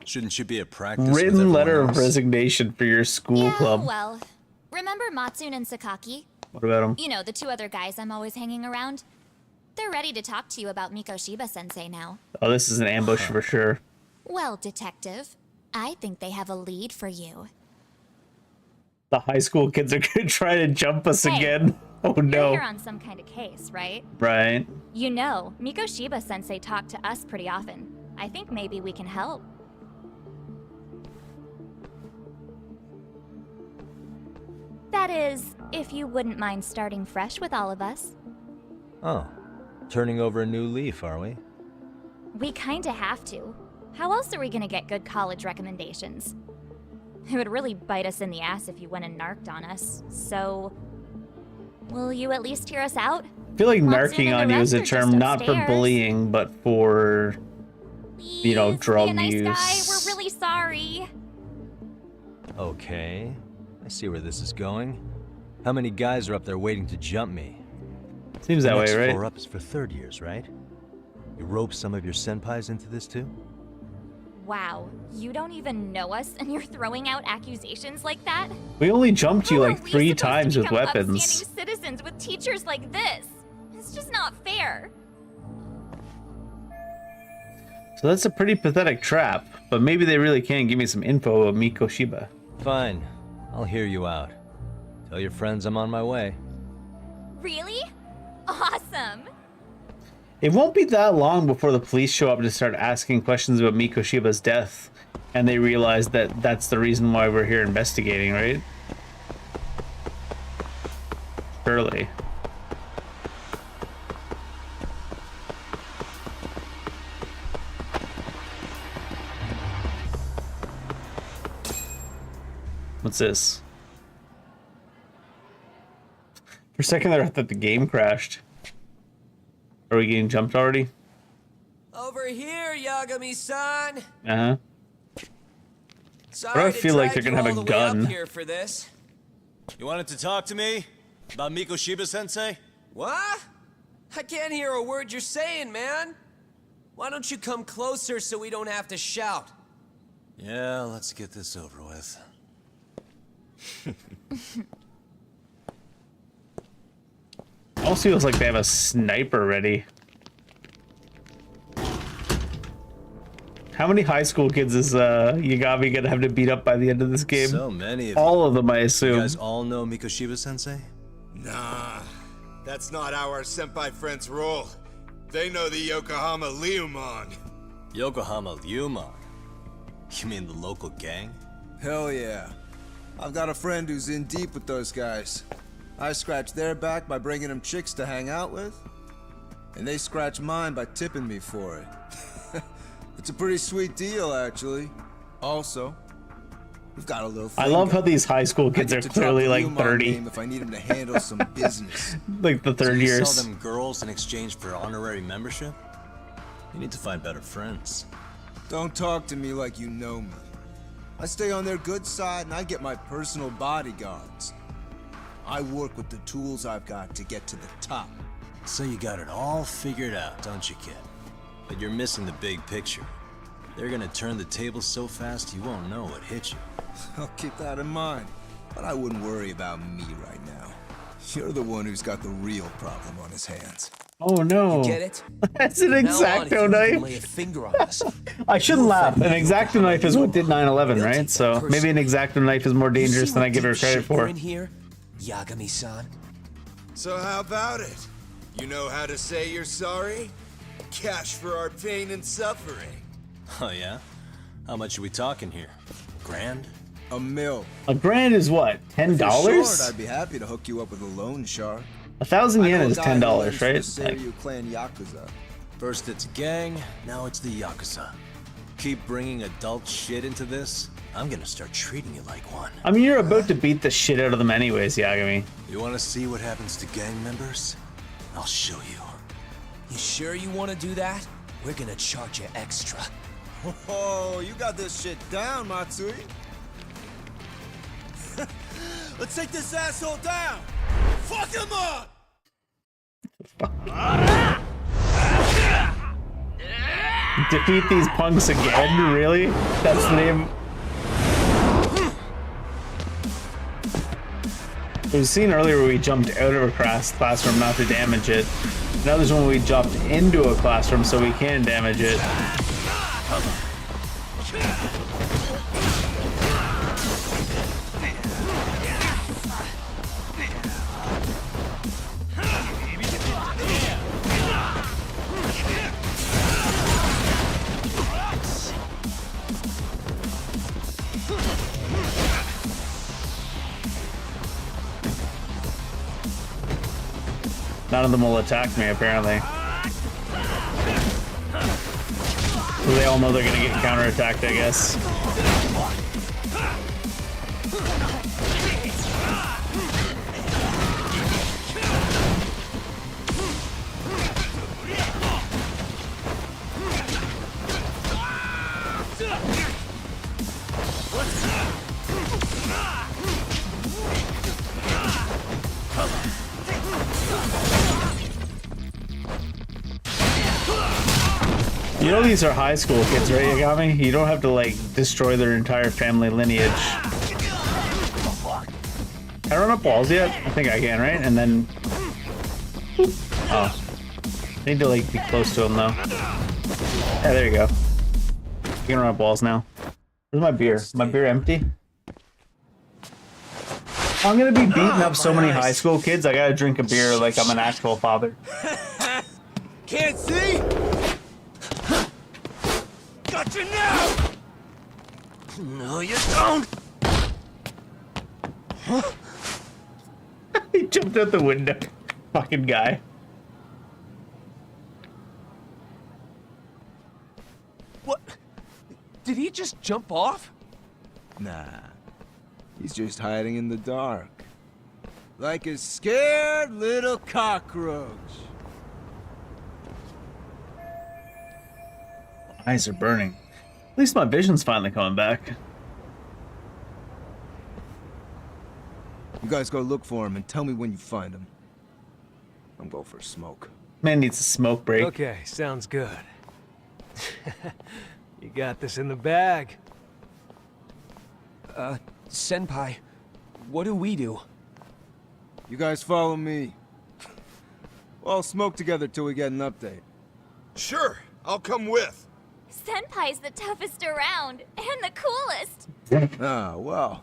Shouldn't you be at practice with Written everyone letter of else? resignation for your school club. Well, remember Matsune and Sakaki? What about them? You know, the two other guys I'm always hanging around? They're ready to talk to you about Mikoshiba-sensei now. Oh, this is an ambush for sure. Well, detective, I think they have a lead for you. The high school kids are gonna try to jump us Hey, again. Oh You're no. here on some kind of case, right? Right. You know, Mikoshiba-sensei talked to us pretty often. I think maybe we can help. That is, if you wouldn't mind starting fresh with all of us. Oh, turning over a new leaf, are we? We kinda have to. How else are we gonna get good college recommendations? It would really bite us in the ass if you went and narked on us, so... Will you at least hear us out? I feel like narking on you is a term not for bullying, but for, you know, drug Be a nice use. guy, we're really sorry. Okay, I see where this is going. How many guys are up there waiting to jump me? Seems that way, The next right? floor up is for third years, right? You rope some of your senpais into this too? Wow, you don't even know us and you're throwing out accusations like that? We only jumped you How like are we 3 supposed to times with become weapons. upstanding citizens with teachers like this? It's just not fair. So that's a pretty pathetic trap, but maybe they really can give me some info about Mikoshiba. Fine, I'll hear you out. Tell your friends I'm on my way. Really? Awesome. It won't be that long before the police show up to start asking questions about Mikoshiba's death, and they realize that that's the reason why we're here investigating, right? Surely. What's this? For a second there, I thought the game crashed. Are we getting jumped already? Over here, Yagami-san. Uh-huh. Sorry But I to feel like drag they're gonna you have a all the way up gun. here for this. You wanted to talk to me? About Mikoshiba-sensei? What? I can't hear a word you're saying, man. Why don't you come closer so we don't have to shout? Yeah, let's get this over with. Also feels like they have a sniper ready. How many high school kids is Yagami gonna have to beat up by the end of this game? So many of all of them, I You assume. guys all know Mikoshiba-sensei? Nah, that's not how our senpai friends roll. They know the Yokohama Leumon. Yokohama Leumon? You mean the local gang? Hell yeah. I've got a friend who's in deep with those guys. I scratch their back by bringing them chicks to hang out with, and they scratch mine by tipping me for it. It's a pretty sweet deal, actually. Also, we've got a little thing I love how going. these high school kids I are get to drop clearly the like Leumon 30. name if I need him to handle some business. Like the third So you years. sell them girls in exchange for honorary membership? You need to find better friends. Don't talk to me like you know me. I stay on their good side and I get my personal bodyguards. I work with the tools I've got to get to the top. So you got it all figured out, don't you, kid? But you're missing the big picture. They're gonna turn the tables so fast you won't know what hit you. I'll keep that in mind. But I wouldn't worry about me right now. You're the one who's got the real problem on his hands. Oh no. You get it? That's an Now on, if X-Acto you can knife. lay a finger on us. I shouldn't laugh. An X-Acto knife is what did 9/11, right? So maybe an X-Acto knife is more dangerous than I give her credit for. in here, Yagami-san. So how about it? You know how to say you're sorry? Cash for our pain and suffering. Oh yeah? How much are we talking here? Grand? $1 million. A grand is what? $10? Short, I'd be happy to hook you up with a loan shark. 1,000 yen is $10, right? right? Seiryu clan Yakuza. First it's gang, now it's the Yakuza. Keep bringing adult shit into this, I'm gonna start treating you like one. I mean, you're about to beat the shit out of them anyways, Yagami. You wanna see what happens to gang members? I'll show you. You sure you want to do that? We're gonna charge you extra. Oh, you got this shit down, Matsui. Let's take this asshole down. Fuck him up. Defeat these punks again? Really? That's the name. We've seen earlier where we jumped out of a classroom not to damage it. Now there's one where we jumped into a classroom so we can damage it. None of them will attack me, apparently. So they all know they're gonna get counterattacked, I guess. You know these are high school kids, right, Yagami? You don't have to, like, destroy their entire family lineage. Can I run up walls yet? I think I can, right? And then... Oh. I need to, like, be close to him, though. Yeah, there you go. You can run up walls now. Where's my beer? Is my beer empty? I'm gonna be beating up so many high school kids, I gotta drink a beer like I'm an actual father. Can't see? Got you now! No, you don't! He jumped out the window. Fucking guy. What? Did he just jump off? Nah. He's just hiding in the dark. Like a scared little cockroach. Eyes are burning. At least my vision's finally coming back. You guys go look for him and tell me when you find him. I'm going for a smoke. Man needs a smoke break. Okay, sounds good. You got this in the bag. Senpai, what do we do? You guys follow me. We'll all smoke together till we get an update. Sure, I'll come with. Senpai's the toughest around, and the coolest. Ah, well.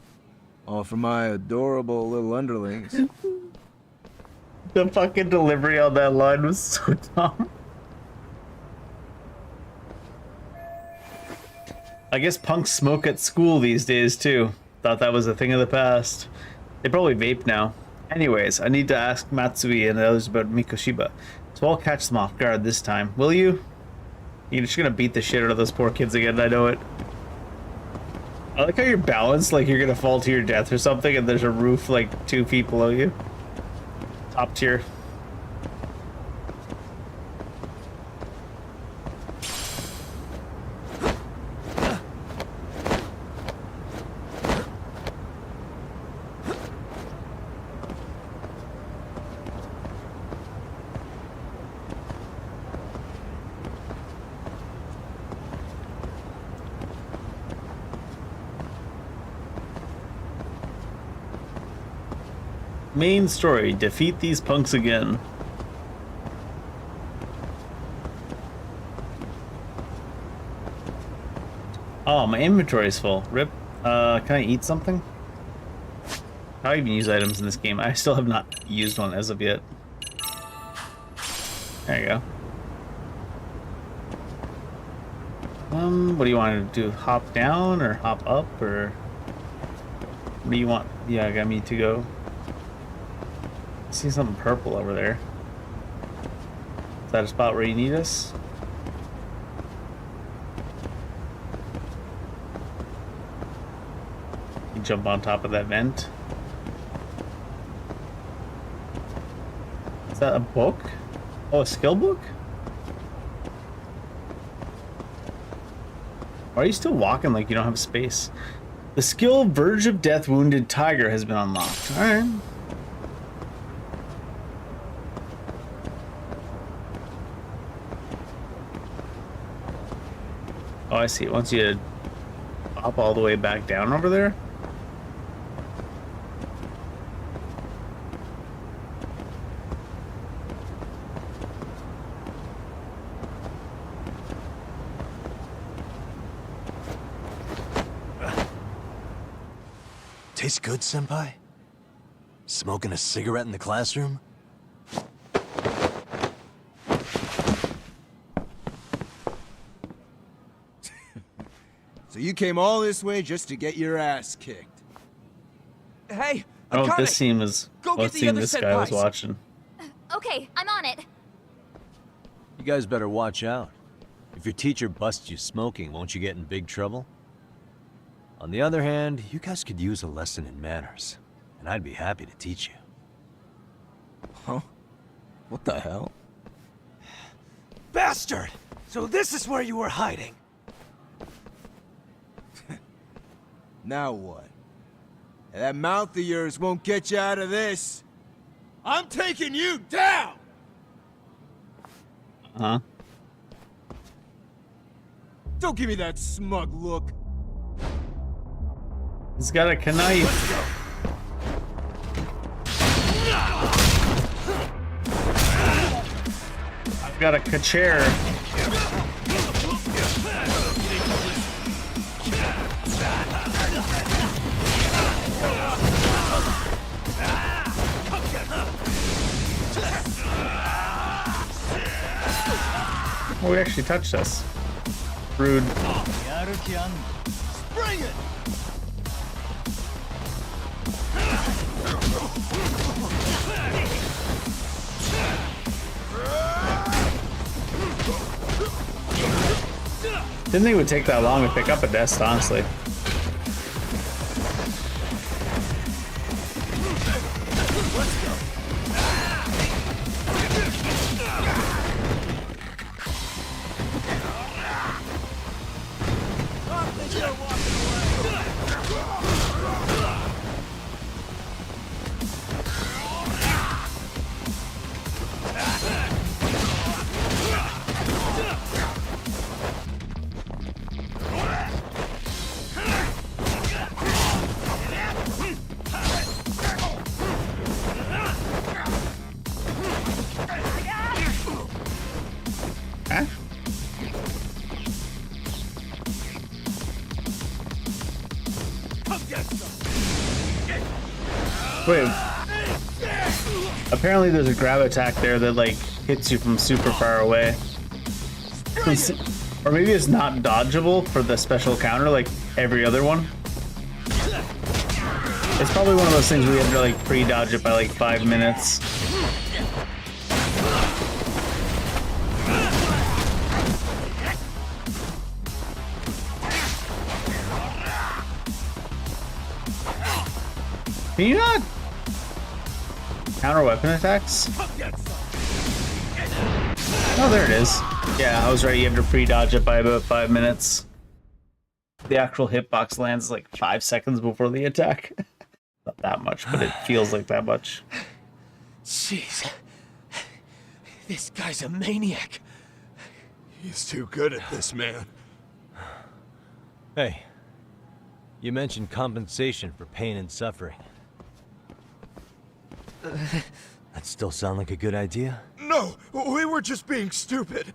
All for my adorable little underlings. The fucking delivery on that line was so dumb. I guess punks smoke at school these days, too. Thought that was a thing of the past. They probably vape now. Anyways, I need to ask Matsui and the others about Mikoshiba, so I'll catch them off guard this time. Will you? You're just gonna beat the shit out of those poor kids again, I know it. I like how you're balanced, like you're gonna fall to your death or something, and there's a roof like 2 feet below you. Top tier. Main story, defeat these punks again. Oh, my inventory is full. Rip. Can I eat something? How do I even use items in this game? I still have not used one as of yet. There you go. What do you want to do? Hop down or hop up or what do you want? Yeah, I got me to go. I see something purple over there. Is that a spot where you need us? You jump on top of that vent. Is that a book? Oh, a skill book? Why are you still walking like you don't have space? The skill Verge of Death Wounded Tiger has been unlocked. Alright. Oh, I see. Once you hop all the way back down over there. Tastes good, Senpai? Smoking a cigarette in the classroom? So you came all this way just to get your ass kicked. Hey, Oh, this scene was what scene this guy was watching. Okay, I'm You guys better watch out. If your teacher busts you smoking, won't you get in big trouble? On the other hand, you guys could use a lesson in manners, and I'd be happy to teach you. Huh? What the hell? Bastard! So this is where you were hiding. Now what? That mouth of yours won't get you out of this. I'm taking you down! Huh? Don't give me that smug look. He's got a knife. I've got a chair. Oh, we actually touched us. Rude. Bring it! Didn't think it would take that long to pick up a desk, honestly. Wait. Apparently there's a grab attack there that like hits you from super far away. Or maybe it's not dodgeable for the special counter like every other one. It's probably one of those things where you have to like pre-dodge it by like 5 minutes. Can you not counter weapon attacks? Oh, there it is. Yeah, I was right. You have to pre-dodge it by about 5 minutes. The actual hitbox lands like 5 seconds before the attack. Not that much, but it feels like that much. Jeez. This guy's a maniac. He's too good at this, man. Hey, you mentioned compensation for pain and suffering. That still sound like a good idea? No, we were just being stupid.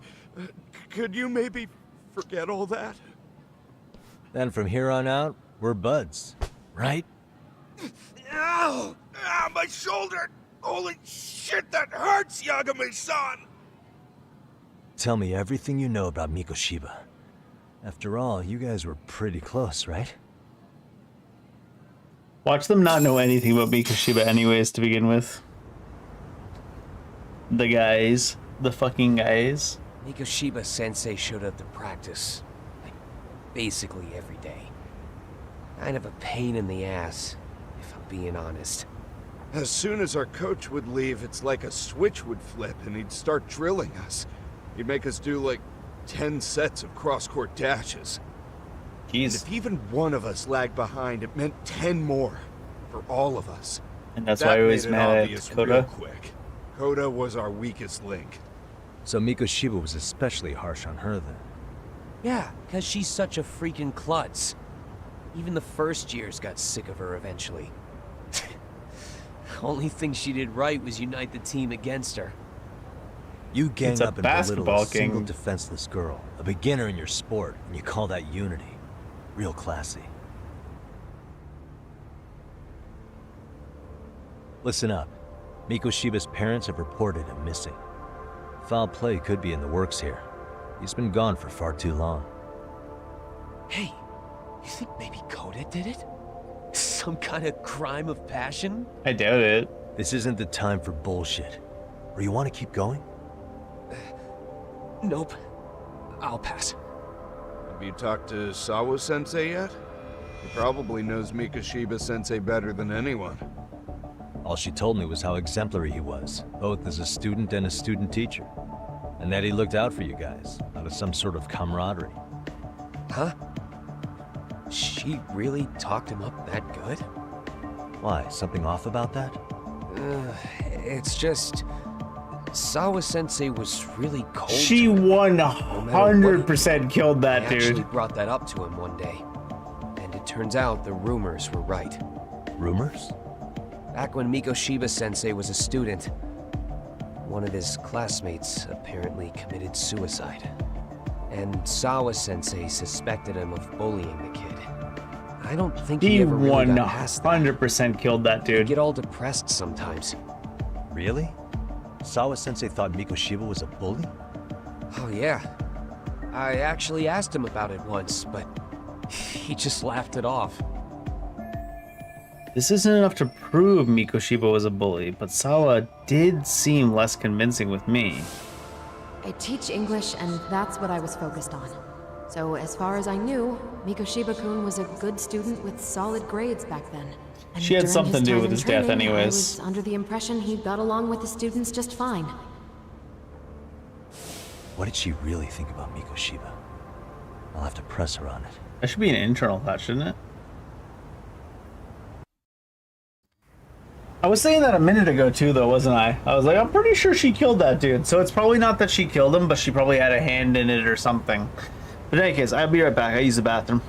Could you maybe forget all that? Then from here on out, we're buds, right? Ow! Ah, my shoulder! Holy shit, that hurts, Yagami-san! Tell me everything you know about Mikoshiba. After all, you guys were pretty close, right? Watch them not know anything about Mikoshiba anyways to begin with. The guys. The fucking guys. Mikoshiba Sensei showed up to practice. Like, basically every day. Kind of a pain in the ass, if I'm being honest. As soon as our coach would leave, it's like a switch would flip and he'd start drilling us. He'd make us do like 10 sets of cross-court dashes. And if even one of us lagged behind, it meant 10 more for all of us. And that's why he was mad at Koda. Quick. Koda was our weakest link. So Mikoshiba was especially harsh on her then. Yeah, because she's such a freaking klutz. Even the first years got sick of her eventually. Only thing she did right was unite the team against her. You gang up and belittle a single game. defenseless girl, a beginner in your sport, and you call that unity. Real classy. Listen up. Mikoshiba's parents have reported him missing. Foul play could be in the works here. He's been gone for far too long. Hey, you think maybe Koda did it? Some kind of crime of passion? I doubt it. This isn't the time for bullshit. Or you want to keep going? Nope. I'll pass. Have you talked to Sawa-sensei yet? He probably knows Mikoshiba-sensei better than anyone. All she told me was how exemplary he was, both as a student and a student teacher. And that he looked out for you guys, out of some sort of camaraderie. Huh? She really talked him up that good? Why, something off about that? It's just... Sawa-sensei was really cold. She 100% killed that I dude. actually brought that up to him one day. And it turns out the rumors were right. Rumors? Back when Mikoshiba-sensei was a student, one of his classmates apparently committed suicide. And Sawa-sensei suspected him of bullying the kid. I don't think he ever really got past that. 100% killed that dude. He'd get all depressed sometimes. Really? Sawa-sensei thought Mikoshiba was a bully? Oh yeah. I actually asked him about it once, but he just laughed it off. This isn't enough to prove Mikoshiba was a bully, but Sawa did seem less convincing with me. I teach English, and that's what I was focused on. So as far as I knew, Mikoshiba-kun was a good student with solid grades back then. And She had during something to do time with in his death training, anyways. I was under the impression he got along with the students just fine. What did she really think about Mikoshiba? I'll have to press her on it. That should be an internal thought, shouldn't it? I was saying that a minute ago too, though, wasn't I? I was like, I'm pretty sure she killed that dude. So it's probably not that she killed him, but she probably had a hand in it or something. But in any case, I'll be right back. I use the bathroom.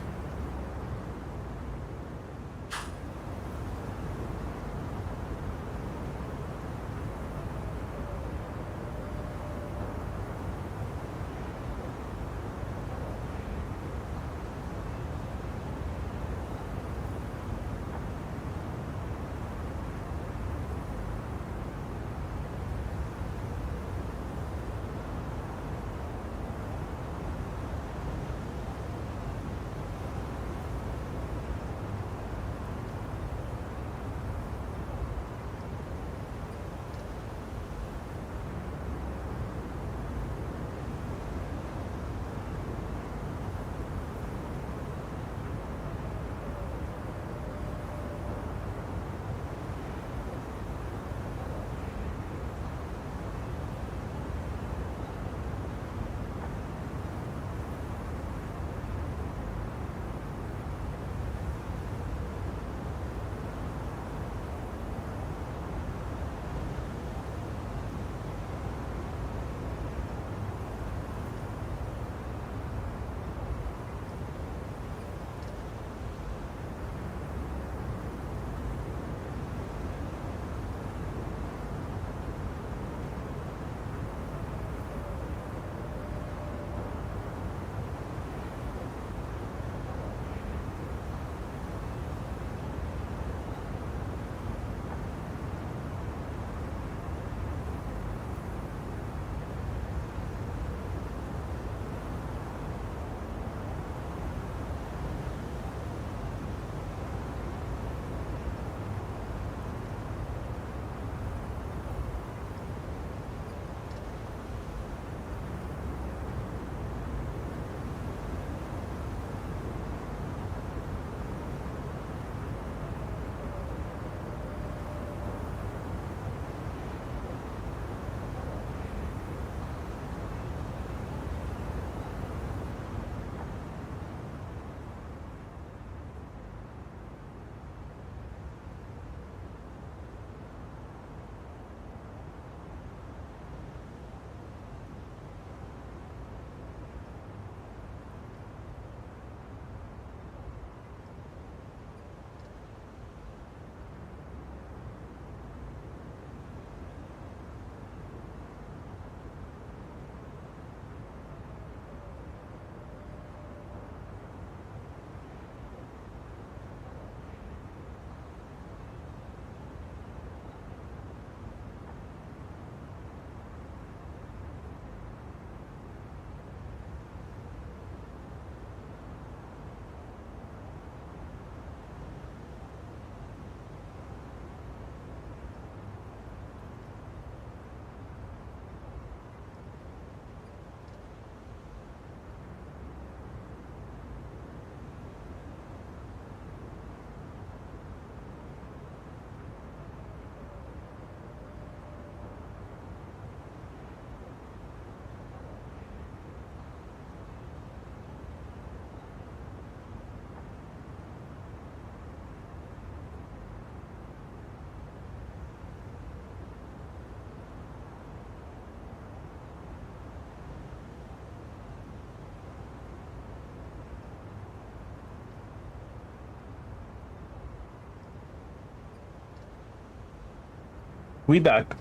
We back.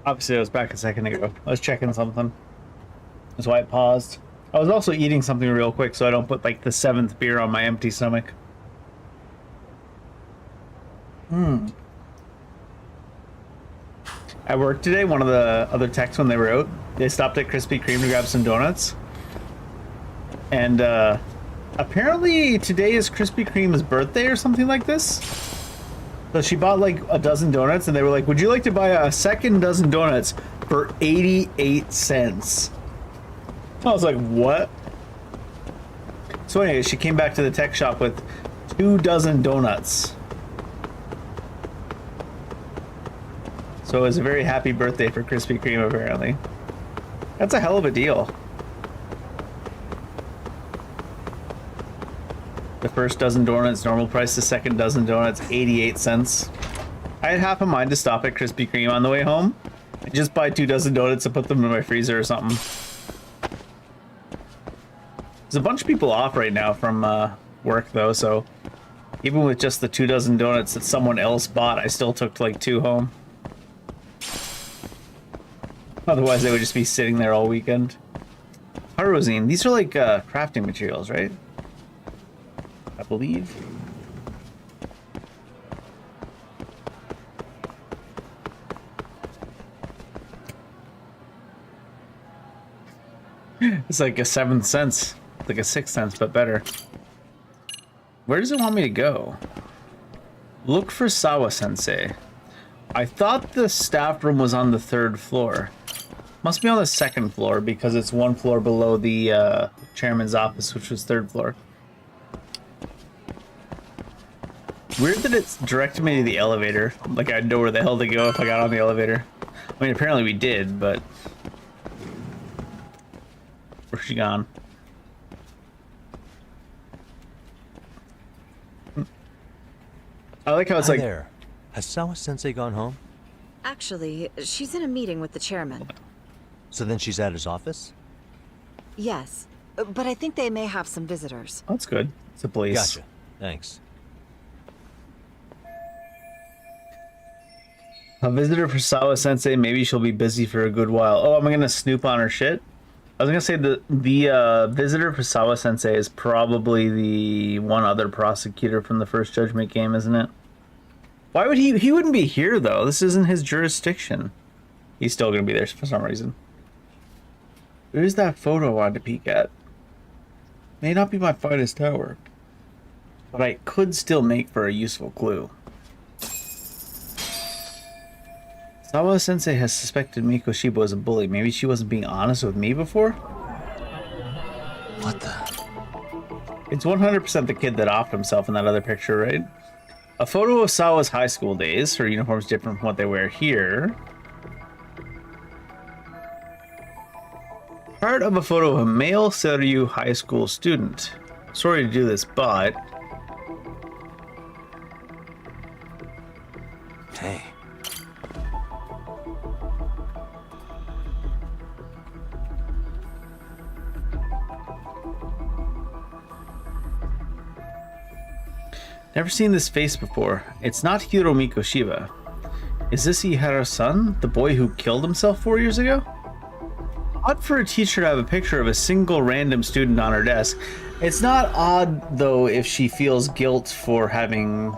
Obviously, I was back a second ago. I was checking something. That's why I paused. I was also eating something real quick so I don't put like the 7th beer on my empty stomach. At work today, one of the other techs, when they were out, they stopped at Krispy Kreme to grab some donuts. And apparently today is Krispy Kreme's birthday or something like this. So she bought like a dozen donuts and they were like, would you like to buy a second dozen donuts for 88 cents? I was like, what? So anyway, she came back to the tech shop with 2 dozen donuts. So it was a very happy birthday for Krispy Kreme, apparently. That's a hell of a deal. The first dozen donuts, normal price. The second dozen donuts, 88 cents. I had half a mind to stop at Krispy Kreme on the way home and just buy 2 dozen donuts and put them in my freezer or something. There's a bunch of people off right now from work, though, so even with just the 2 dozen donuts that someone else bought, I still took like 2 home. Otherwise, they would just be sitting there all weekend. Pyrozine. These are like crafting materials, right? I believe. It's like a 7th sense. It's like a 6th sense, but better. Where does it want me to go? Look for Sawa-sensei. I thought the staff room was on the 3rd floor. Must be on the 2nd floor because it's 1 floor below the chairman's office, which was 3rd floor. Weird that it's directed me to the elevator. Like I'd know where the hell to go if I got on the elevator. I mean, apparently we did, but... Where's she gone? I like how it's Hi like... there. Has Sawa-sensei gone home? Actually, she's in a meeting with the chairman. So then she's at his office? Yes, but I think they may have some visitors. That's good. It's a place. Gotcha. Thanks. A visitor for Sawa-sensei. Maybe she'll be busy for a good while. Oh, am I gonna snoop on her shit? I was gonna say the visitor for Sawa-sensei is probably the one other prosecutor from the First Judgment game, isn't it? Why would he wouldn't be here though? This isn't his jurisdiction. He's still gonna be there for some reason. Where's that photo I wanted to peek at? May not be my finest hour, but I could still make for a useful clue. Sawa-sensei has suspected Miko Shiba was a bully. Maybe she wasn't being honest with me before? What the? It's 100% the kid that offed himself in that other picture, right? A photo of Sawa's high school days. Her uniform's different from what they wear here. Part of a photo of a male Seiryu high school student. Sorry to do this, but... Hey. Never seen this face before. It's not Hiro Mikoshiba. Is this Ihara's son? The boy who killed himself 4 years ago? Odd for a teacher to have a picture of a single random student on her desk. It's not odd, though, if she feels guilt for having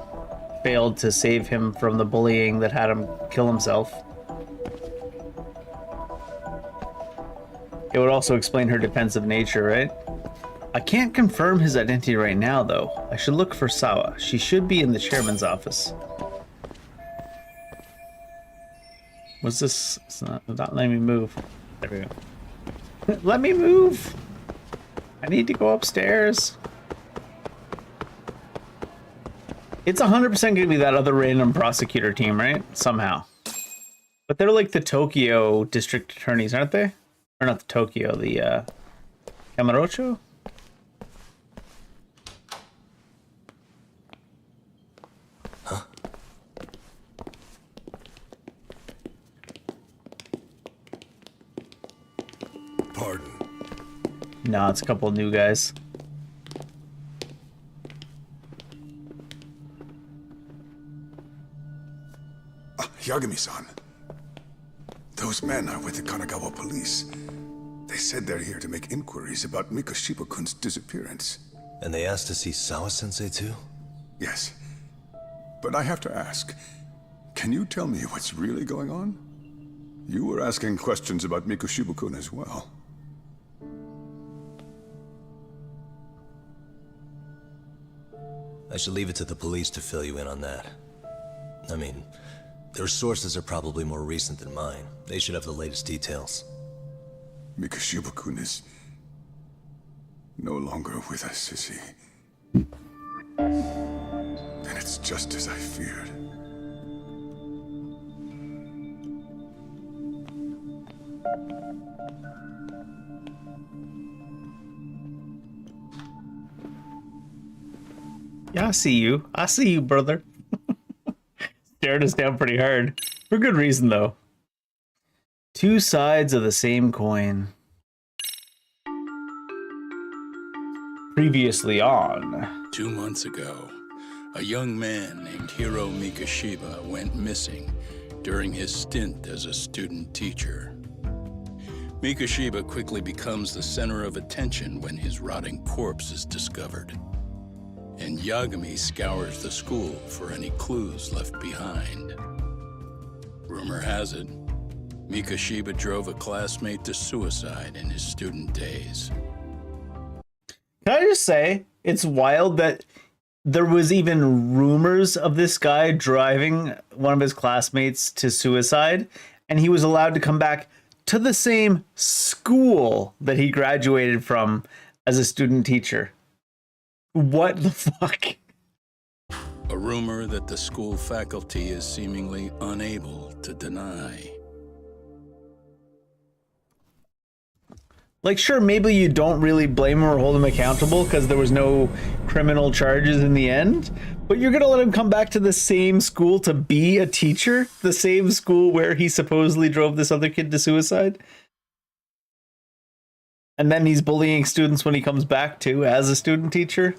failed to save him from the bullying that had him kill himself. It would also explain her defensive nature, right? I can't confirm his identity right now, though. I should look for Sawa. She should be in the chairman's office. What's this? It's not letting me move. There we go. Let me move! I need to go upstairs. It's 100% going to be that other random prosecutor team, right? Somehow. But they're like the Tokyo district attorneys, aren't they? Or not the Tokyo, the Kamurocho? Pardon. No, it's a couple of new guys. Yagami-san. Those men are with the Kanagawa police. They said they're here to make inquiries about Mikoshiba-kun's disappearance. And they asked to see Sawa-sensei too? Yes. But I have to ask, can you tell me what's really going on? You were asking questions about Mikoshiba-kun as well. I should leave it to the police to fill you in on that. I mean, their sources are probably more recent than mine. They should have the latest details. Mikoshiba-kun is no longer with us, is he? Then it's just as I feared. Yeah, I see you. I see you, brother. Stared us down pretty hard. For good reason, though. Two sides of the same coin. Previously on. 2 months ago, a young man named Hiro Mikoshiba went missing during his stint as a student teacher. Mikoshiba quickly becomes the center of attention when his rotting corpse is discovered. And Yagami scours the school for any clues left behind. Rumor has it, Mikoshiba drove a classmate to suicide in his student days. Can I just say, it's wild that there was even rumors of this guy driving one of his classmates to suicide, and he was allowed to come back to the same school that he graduated from as a student teacher. What the fuck? A rumor that the school faculty is seemingly unable to deny. Like, sure, maybe you don't really blame him or hold him accountable because there was no criminal charges in the end, but you're gonna let him come back to the same school to be a teacher? The same school where he supposedly drove this other kid to suicide? And then he's bullying students when he comes back too, as a student teacher?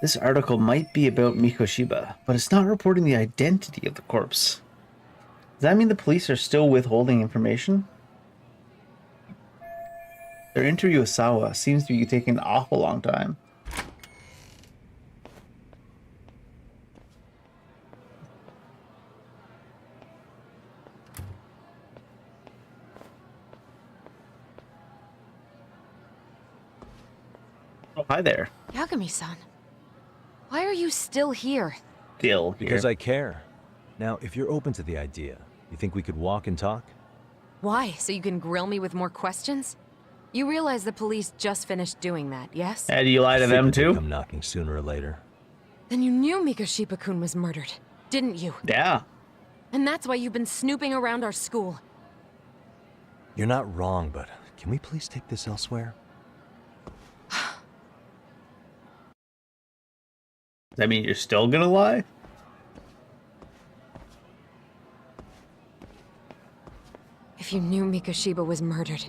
This article might be about Mikoshiba, but it's not reporting the identity of the corpse. Does that mean the police are still withholding information? Their interview with Sawa seems to be taking an awful long time. Oh, hi there. Yagami-san, why are you still here? Still here. Because I care. Now, if you're open to the idea, you think we could walk and talk? Why? So you can grill me with more questions? You realize the police just finished doing that, yes? And you lie to them too? Come knocking sooner or later. Then you knew Mikoshiba-kun was murdered, didn't you? Yeah. And that's why you've been snooping around our school. You're not wrong, but can we please take this elsewhere? Does that mean you're still gonna lie? If you knew Mikoshiba was murdered,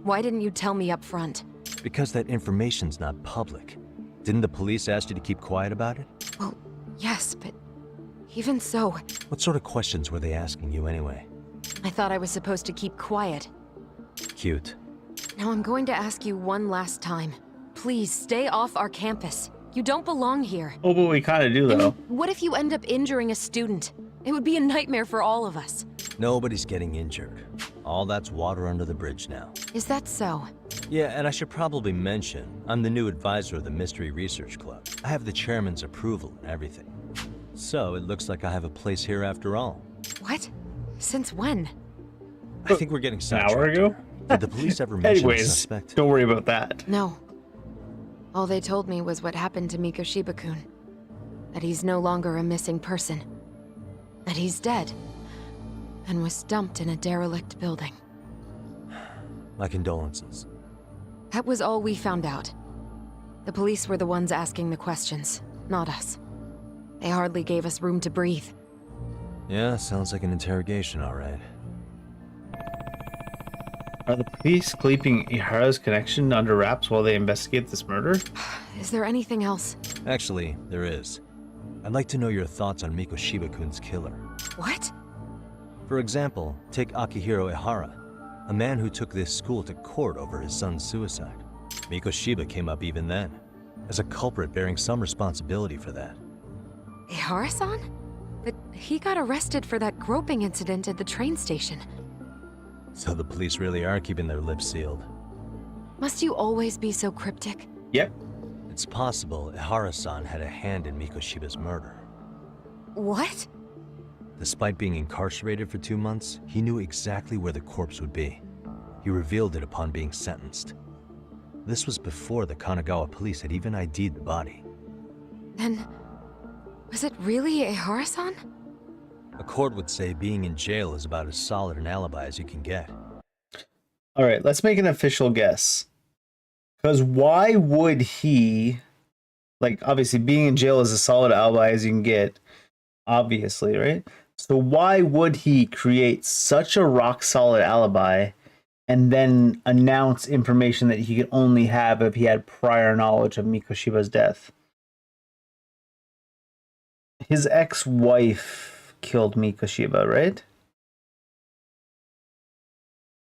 why didn't you tell me up front? Because that information's not public. Didn't the police ask you to keep quiet about it? Well, yes, but even so... What sort of questions were they asking you anyway? I thought I was supposed to keep quiet. Cute. Now I'm going to ask you one last time. Please, stay off our campus. You don't belong here. Oh, but we kind of do, though. What if you end up injuring a student? It would be a nightmare for all of us. Nobody's getting injured. All that's water under the bridge now. Is that so? Yeah, and I should probably mention, I'm the new advisor of the Mystery Research Club. I have the chairman's approval and everything. So it looks like I have a place here after all. What? Since when? I think we're getting sidetracked. An hour ago? here. Did the police ever mention the suspect? Anyways, don't worry about that. No. All they told me was what happened to Mikoshiba-kun. That he's no longer a missing person. That he's dead. And was dumped in a derelict building. My condolences. That was all we found out. The police were the ones asking the questions, not us. They hardly gave us room to breathe. Yeah, sounds like an interrogation, all right. Are the police keeping Ihara's connection under wraps while they investigate this murder? Is there anything else? Actually, there is. I'd like to know your thoughts on Mikoshiba-kun's killer. What? For example, take Akihiro Ihara, a man who took this school to court over his son's suicide. Mikoshiba came up even then, as a culprit bearing some responsibility for that. Ihara-san? But he got arrested for that groping incident at the train station. So the police really are keeping their lips sealed. Must you always be so cryptic? Yep. It's possible Ihara-san had a hand in Mikoshiba's murder. What? Despite being incarcerated for 2 months, he knew exactly where the corpse would be. He revealed it upon being sentenced. This was before the Kanagawa police had even ID'd the body. Then, was it really Ihara-san? A court would say being in jail is about as solid an alibi as you can get. All right, let's make an official guess. Because why would he, like, obviously being in jail is as solid alibi as you can get, obviously, right? So why would he create such a rock solid alibi and then announce information that he could only have if he had prior knowledge of Mikoshiba's death? His ex-wife killed Mikoshiba, right?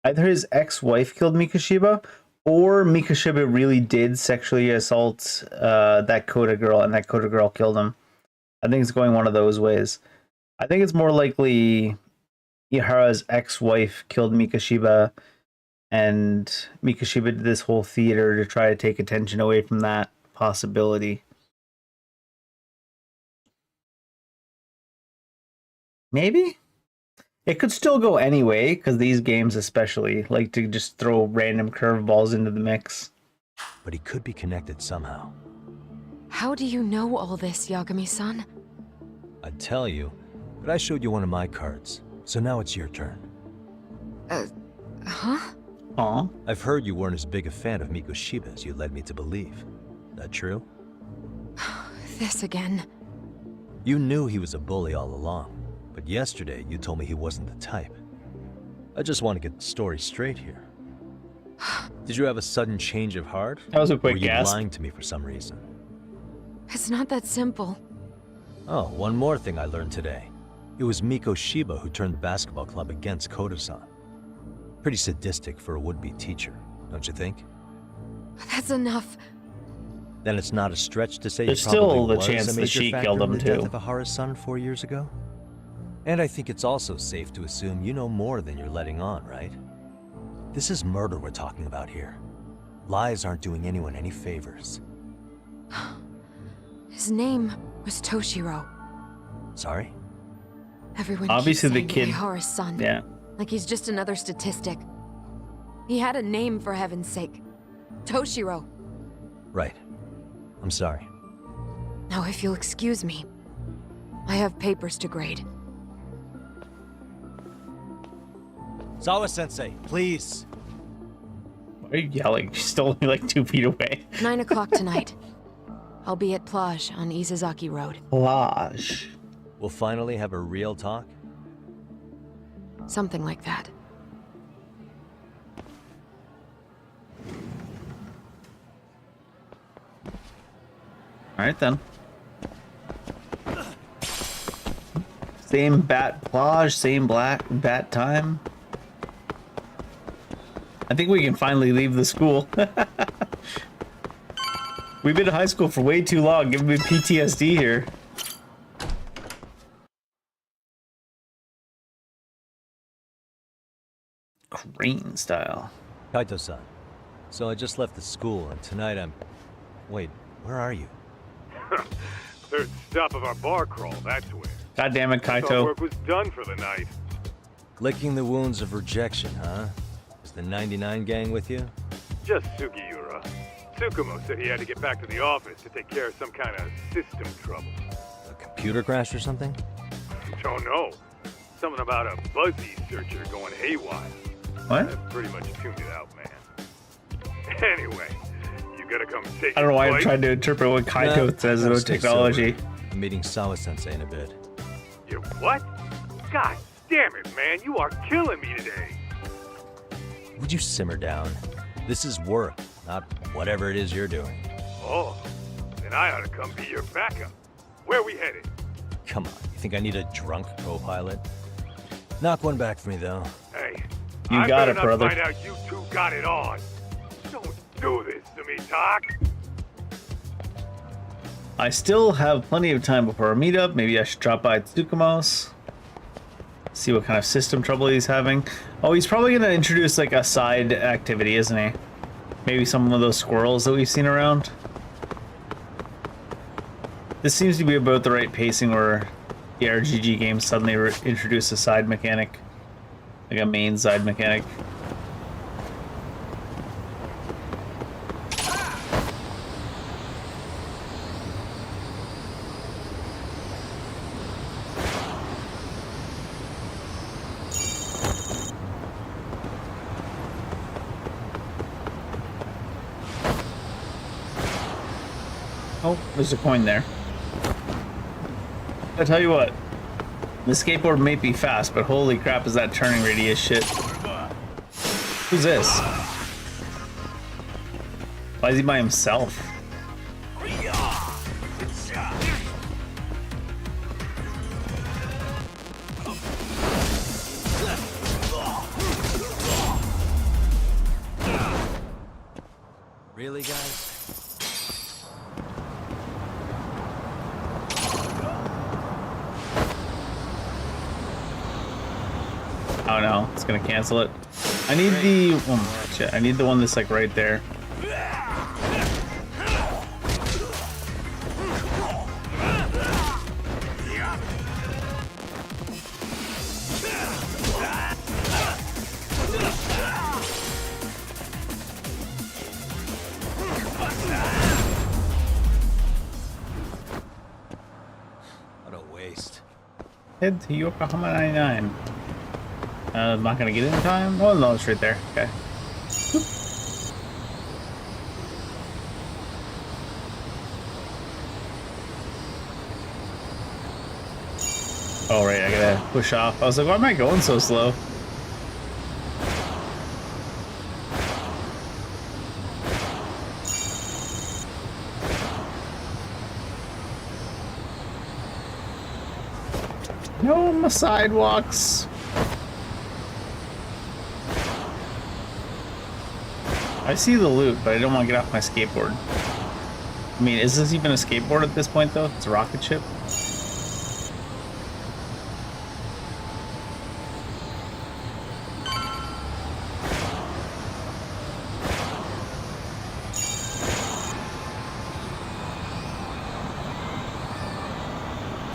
Either his ex-wife killed Mikoshiba, or Mikoshiba really did sexually assault that Kota girl, and that Kota girl killed him. I think it's going one of those ways. I think it's more likely Ihara's ex-wife killed Mikoshiba, and Mikoshiba did this whole theater to try to take attention away from that possibility. Maybe? It could still go anyway, because these games especially like to just throw random curveballs into the mix. But he could be connected somehow. How do you know all this, Yagami-san? I'd tell you, but I showed you one of my cards, so now it's your turn. Huh? Aw. I've heard you weren't as big a fan of Mikoshiba as you led me to believe. That true? This again. You knew he was a bully all along, but yesterday you told me he wasn't the type. I just want to get the story straight here. Did you have a sudden change of heart? That was a quick or were you gasp. lying to me for some reason? It's not that simple. Oh, one more thing I learned today. It was Mikoshiba who turned the basketball club against Koda-san. Pretty sadistic for a would-be teacher, don't you think? That's enough. Then it's not a stretch to say There's you probably still the was chance a that major she factor killed in him, the death too. of Ihara's son 4 years ago. And I think it's also safe to assume you know more than you're letting on, right? This is murder we're talking about here. Lies aren't doing anyone any favors. His name was Toshiro. Sorry? Everyone Obviously keeps the saying kid- Ihara's son. Yeah. Like he's just another statistic. He had a name, for heaven's sake. Toshiro. Right. I'm sorry. Now, if you'll excuse me, I have papers to grade. Sawa-sensei, please. Why are you yelling? She's still only like 2 feet away. 9 o'clock tonight. I'll be at Plage on Izazaki Road. Plage. We'll finally have a real talk? Something like that. Alright then. Same bat plage, same black bat time. I think we can finally leave the school. We've been in high school for way too long. Give me PTSD here. Crane style. Kaito-san. So I just left the school, and tonight I'm... Wait, where are you? Third stop of our bar crawl, that's where. God damn it, I thought Kaito. work was done for the night. Licking the wounds of rejection, huh? Is the 99 gang with you? Just Sugiura. Tsukumo said he had to get back to the office to take care of some kind of system trouble. A computer crash or something? Don't know. Something about a Buzzy searcher going haywire. What? I pretty much tuned it out, man. Anyway, you gotta come take I don't know why I'm flight. trying to interpret what Kaito says about Stay technology. sober. I'm meeting Sawa-sensei in a bit. You what? God damn it, man. You are killing me today. Would you simmer down? This is work, not whatever it is you're doing. Oh, then I ought to come be your backup. Where we headed? Come on, you think I need a drunk co-pilot? Knock one back for me, though. Hey, You got it, brother. Find out you two got it on. Don't do this to me, Doc. I still have plenty of time before our meetup. Maybe I should drop by Tsukumo's. See what kind of system trouble he's having. Oh, he's probably going to introduce like a side activity, isn't he? Maybe some of those squirrels that we've seen around. This seems to be about the right pacing where the RGG game suddenly introduced a side mechanic. Like a main side mechanic. Oh, there's a coin there. I tell you what, the skateboard may be fast, but holy crap is that turning radius shit. Who's this? Why is he by himself? Really, guys? Oh no, it's gonna cancel it. I need the shit, I need the one that's like right there. What a waste. Head to Yokohama 99. I'm not gonna get in time. Oh no, it's right there. Okay. Oh right, I gotta push off. I was like, why am I going so slow? No, my sidewalks. I see the loot, but I don't want to get off my skateboard. I mean, is this even a skateboard at this point, though? It's a rocket ship.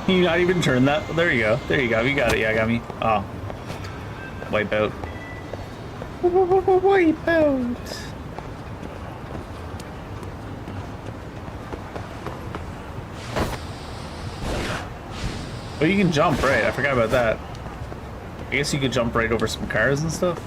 Can you not even turn that? There you go. There you go. You got it. Yeah, got me. Oh. Wipe out. Wipe out. Oh, you can jump, right? I forgot about that. I guess you could jump right over some cars and stuff.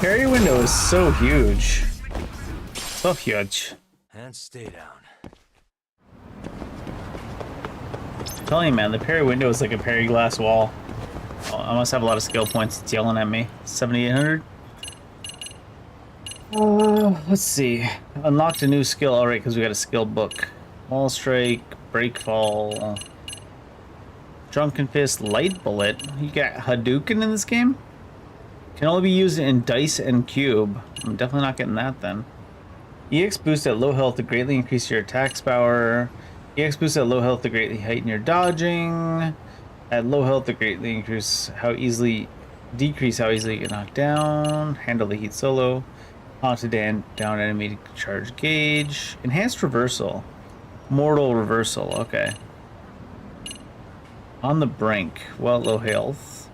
Carry window is so huge. So huge. And stay down. I'm telling you, man, the parry window is like a parry glass wall. Oh, I must have a lot of skill points. It's yelling at me. 7,800. Let's see. Unlocked a new skill. All right, because we got a skill book. Wall strike, break fall, drunken fist, light bullet. You got Hadouken in this game? Can only be used in dice and cube. I'm definitely not getting that then. EX boost at low health to greatly increase your attacks power. EX boost at low health to greatly heighten your dodging. At low health, they greatly decrease how easily you get knocked down. Handle the heat solo. Haunted down enemy charge gauge. Enhanced reversal. Mortal reversal. Okay. On the brink. Well, low health.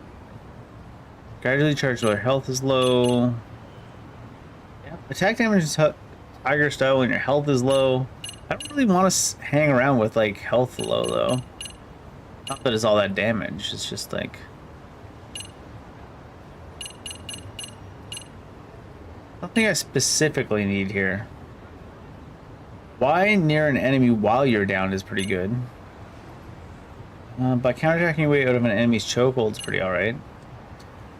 Gradually charge while your health is low. Yeah. Attack damage is tiger style when your health is low. I don't really want to hang around with like health low though. Not that it's all that damage. It's just like something I specifically need here. Why near an enemy while you're down is pretty good. By counterattacking your way out of an enemy's chokehold is pretty alright.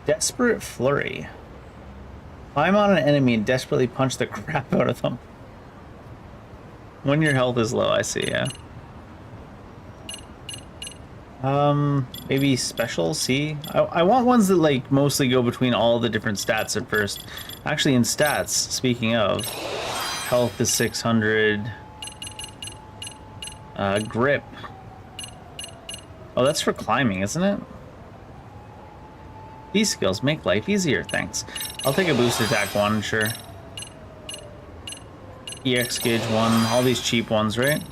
Desperate Flurry. Climb on an enemy and desperately punch the crap out of them. When your health is low, I see, yeah. Maybe special, see? I want ones that like mostly go between all the different stats at first. Actually in stats, speaking of, health is 600. Grip. Oh, that's for climbing, isn't it? These skills make life easier, thanks. I'll take a boost attack 1, sure. EX gauge 1, all these cheap ones, right?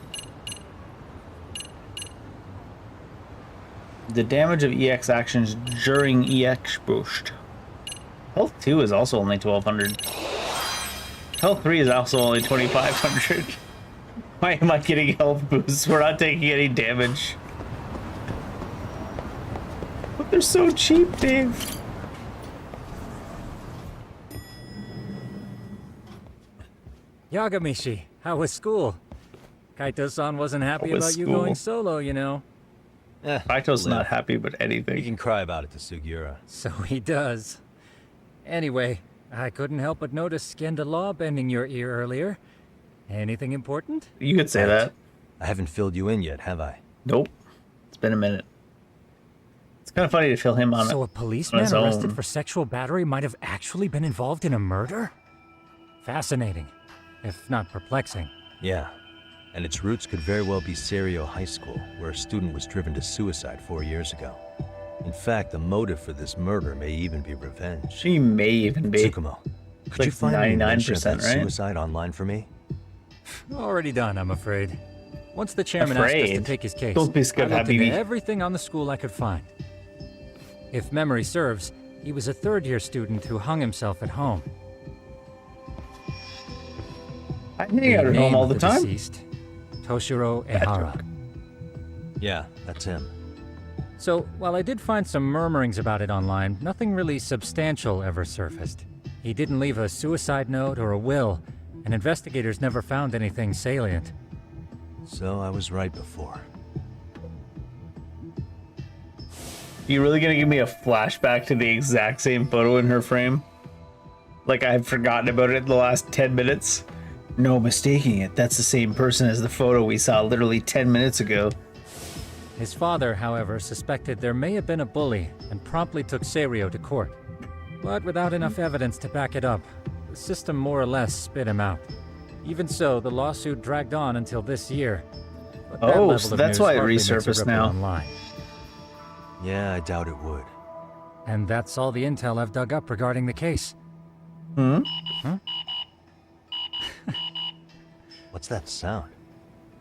The damage of EX actions during EX boost. Health 2 is also only 1200. Health 3 is also only 2500. Why am I getting health boosts? We're not taking any damage. But they're so cheap, Dave. Yagamishi, how was school? Kaito-san wasn't happy about you going solo, you know. Kaito's not happy about anything. You can cry about it to Sugiura. So he does. Anyway, I couldn't help but notice Skenda Law bending your ear earlier. Anything important? You could say that. I haven't filled you in yet, have I? Nope. It's been a minute. It's kind of funny to fill him on. So a policeman arrested for sexual battery might have actually been involved in a murder? Fascinating, if not perplexing. Yeah. And its roots could very well be Serio High School, where a student was driven to suicide 4 years ago. In fact, the motive for this murder may even be revenge. She may even be. Tsukumo, could you find 99%, right? right? Suicide online for me? Already done, I'm afraid. Once the chairman asked us to take his case, Don't be I scared, looked into Habibi. everything on the school I could find. If memory serves, he was a third-year student who hung himself at home. I hang out at home all the time. Deceased, Toshiro Ehara. Yeah, that's him. So, while I did find some murmurings about it online, nothing really substantial ever surfaced. He didn't leave a suicide note or a will, and investigators never found anything salient. So I was right before. You really gonna give me a flashback to the exact same photo in her frame? Like I've forgotten about it in the last 10 minutes? No mistaking it, that's the same person as the photo we saw literally 10 minutes ago. His father, however, suspected there may have been a bully and promptly took Serio to court. But without enough evidence to back it up, the system more or less spit him out. Even so, the lawsuit dragged on until this year. But that Oh, level so of that's news why it hardly makes a resurfaced ripple now. Online. Yeah, I doubt it would. And that's all the intel I've dug up regarding the case. Hmm? Huh? What's that sound?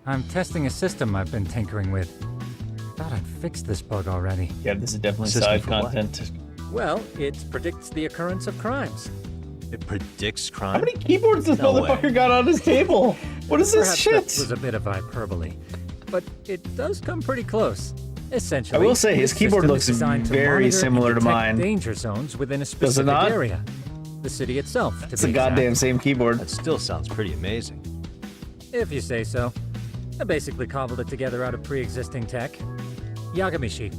I'm testing a system I've been tinkering with. Thought I'd fixed this bug already. Yeah, this is definitely System side for what? content. Well, it predicts the occurrence of crimes. It predicts crime? How many keyboards this No motherfucker way. got on his table? What is this Perhaps shit? that was a bit of hyperbole, but it does come pretty close. Essentially, I will say, his this keyboard system looks is designed to very monitor similar and to detect mine. danger zones within a Does it specific not? area. The city itself, to It's be the exact. goddamn same keyboard. That still sounds pretty amazing. If you say so. I basically cobbled it together out of pre-existing tech. Yagamishi,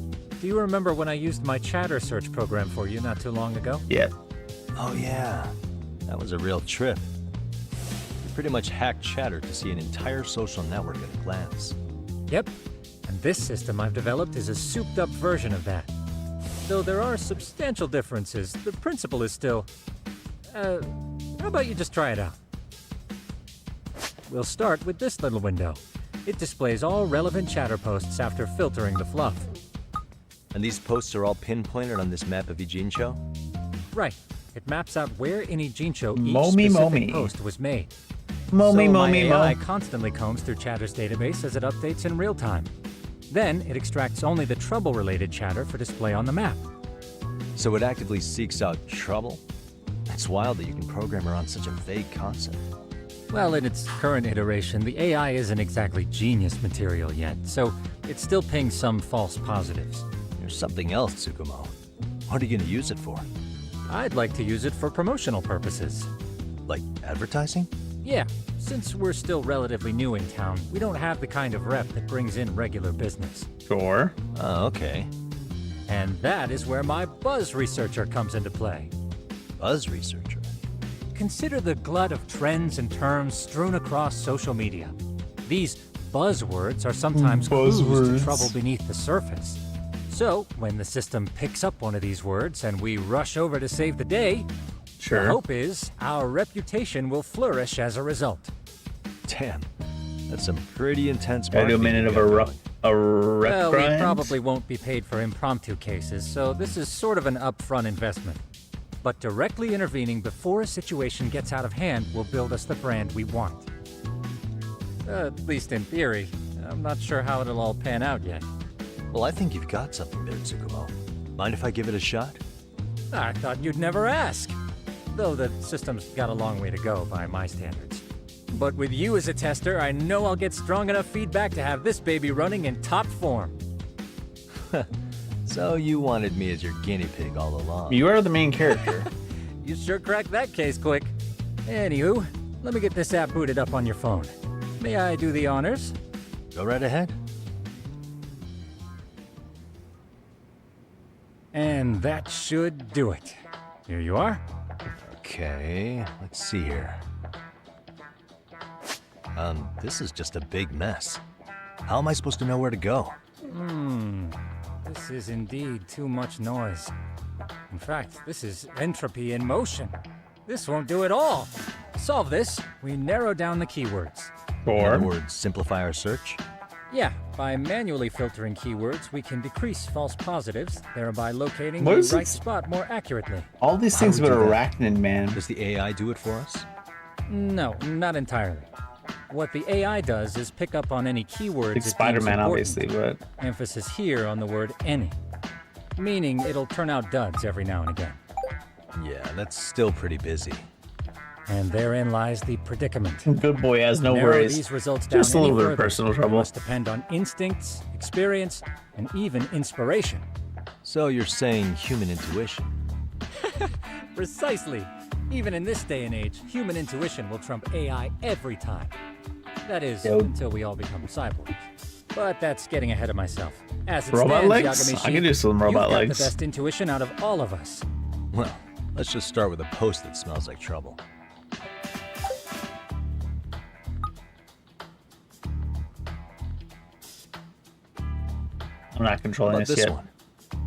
do you remember when I used my chatter search program for you not too long ago? Yeah. Oh yeah, that was a real trip. You pretty much hacked Chatter to see an entire social network at a glance. Yep. And this system I've developed is a souped-up version of that. Though there are substantial differences, the principle is still... how about you just try it out? We'll start with this little window. It displays all relevant chatter posts after filtering the fluff. And these posts are all pinpointed on this map of Ijincho? Right. It maps out where in Ijincho each Momi specific momi. post was made. Momi so my momi AI mo. constantly combs through Chatter's database as it updates in real time. Then it extracts only the trouble-related chatter for display on the map. So it actively seeks out trouble? It's wild that you can program around such a vague concept. Well, in its current iteration, the AI isn't exactly genius material yet, so it still pings some false positives. There's something else, Tsukumo. What are you going to use it for? I'd like to use it for promotional purposes. Like advertising? Yeah, since we're still relatively new in town, we don't have the kind of rep that brings in regular business. Sure. Oh, okay. And that is where my buzz researcher comes into play. Buzz researcher? Consider the glut of trends and terms strewn across social media. These buzzwords are sometimes clues to trouble beneath the surface. So, when the system picks up one of these words and we rush over to save the day, the hope is our reputation will flourish as a result. Damn, that's some pretty intense Gotta do a marketing minute of you got a going. rep Well, we grind? probably won't be paid for impromptu cases, so this is sort of an upfront investment. But directly intervening before a situation gets out of hand will build us the brand we want. At least in theory. I'm not sure how it'll all pan out yet. Well, I think you've got something there, Tsukumo. Mind if I give it a shot? I thought you'd never ask. Though the system's got a long way to go by my standards. But with you as a tester, I know I'll get strong enough feedback to have this baby running in top form. So you wanted me as your guinea pig all along. You are the main character. You sure cracked that case quick. Anywho, let me get this app booted up on your phone. May I do the honors? Go right ahead. And that should do it. Here you are. Okay, let's see here. This is just a big mess. How am I supposed to know where to go? This is indeed too much noise. In fact, this is entropy in motion. This won't do it all. To solve this, we narrow down the keywords. In other words, simplify our search? Yeah, by manually filtering keywords, we can decrease false positives, thereby locating What the is right it? spot more accurately. All these things about arachnid, man. Does the AI do it for us? No, not entirely. What the AI does is pick up on any keywords Like it deems Spider-Man, important. obviously, but Emphasis here on the word any. Meaning it'll turn out duds every now and again. Yeah, that's still pretty busy. And therein lies the predicament. Good boy has no To narrow worries. these results down Just a little any bit of further, personal it trouble. must depend on instincts, experience, and even inspiration. So you're saying human intuition? Precisely. Even in this day and age, human intuition will trump AI every time. That is, until we all become cyborgs. But that's getting ahead of myself. As it Robot stands, legs? Yagami-shi, I can do some robot you've got legs. the best intuition out of all of us. Well, let's just start with a post that smells like trouble. I'm not controlling How this about this yet. one?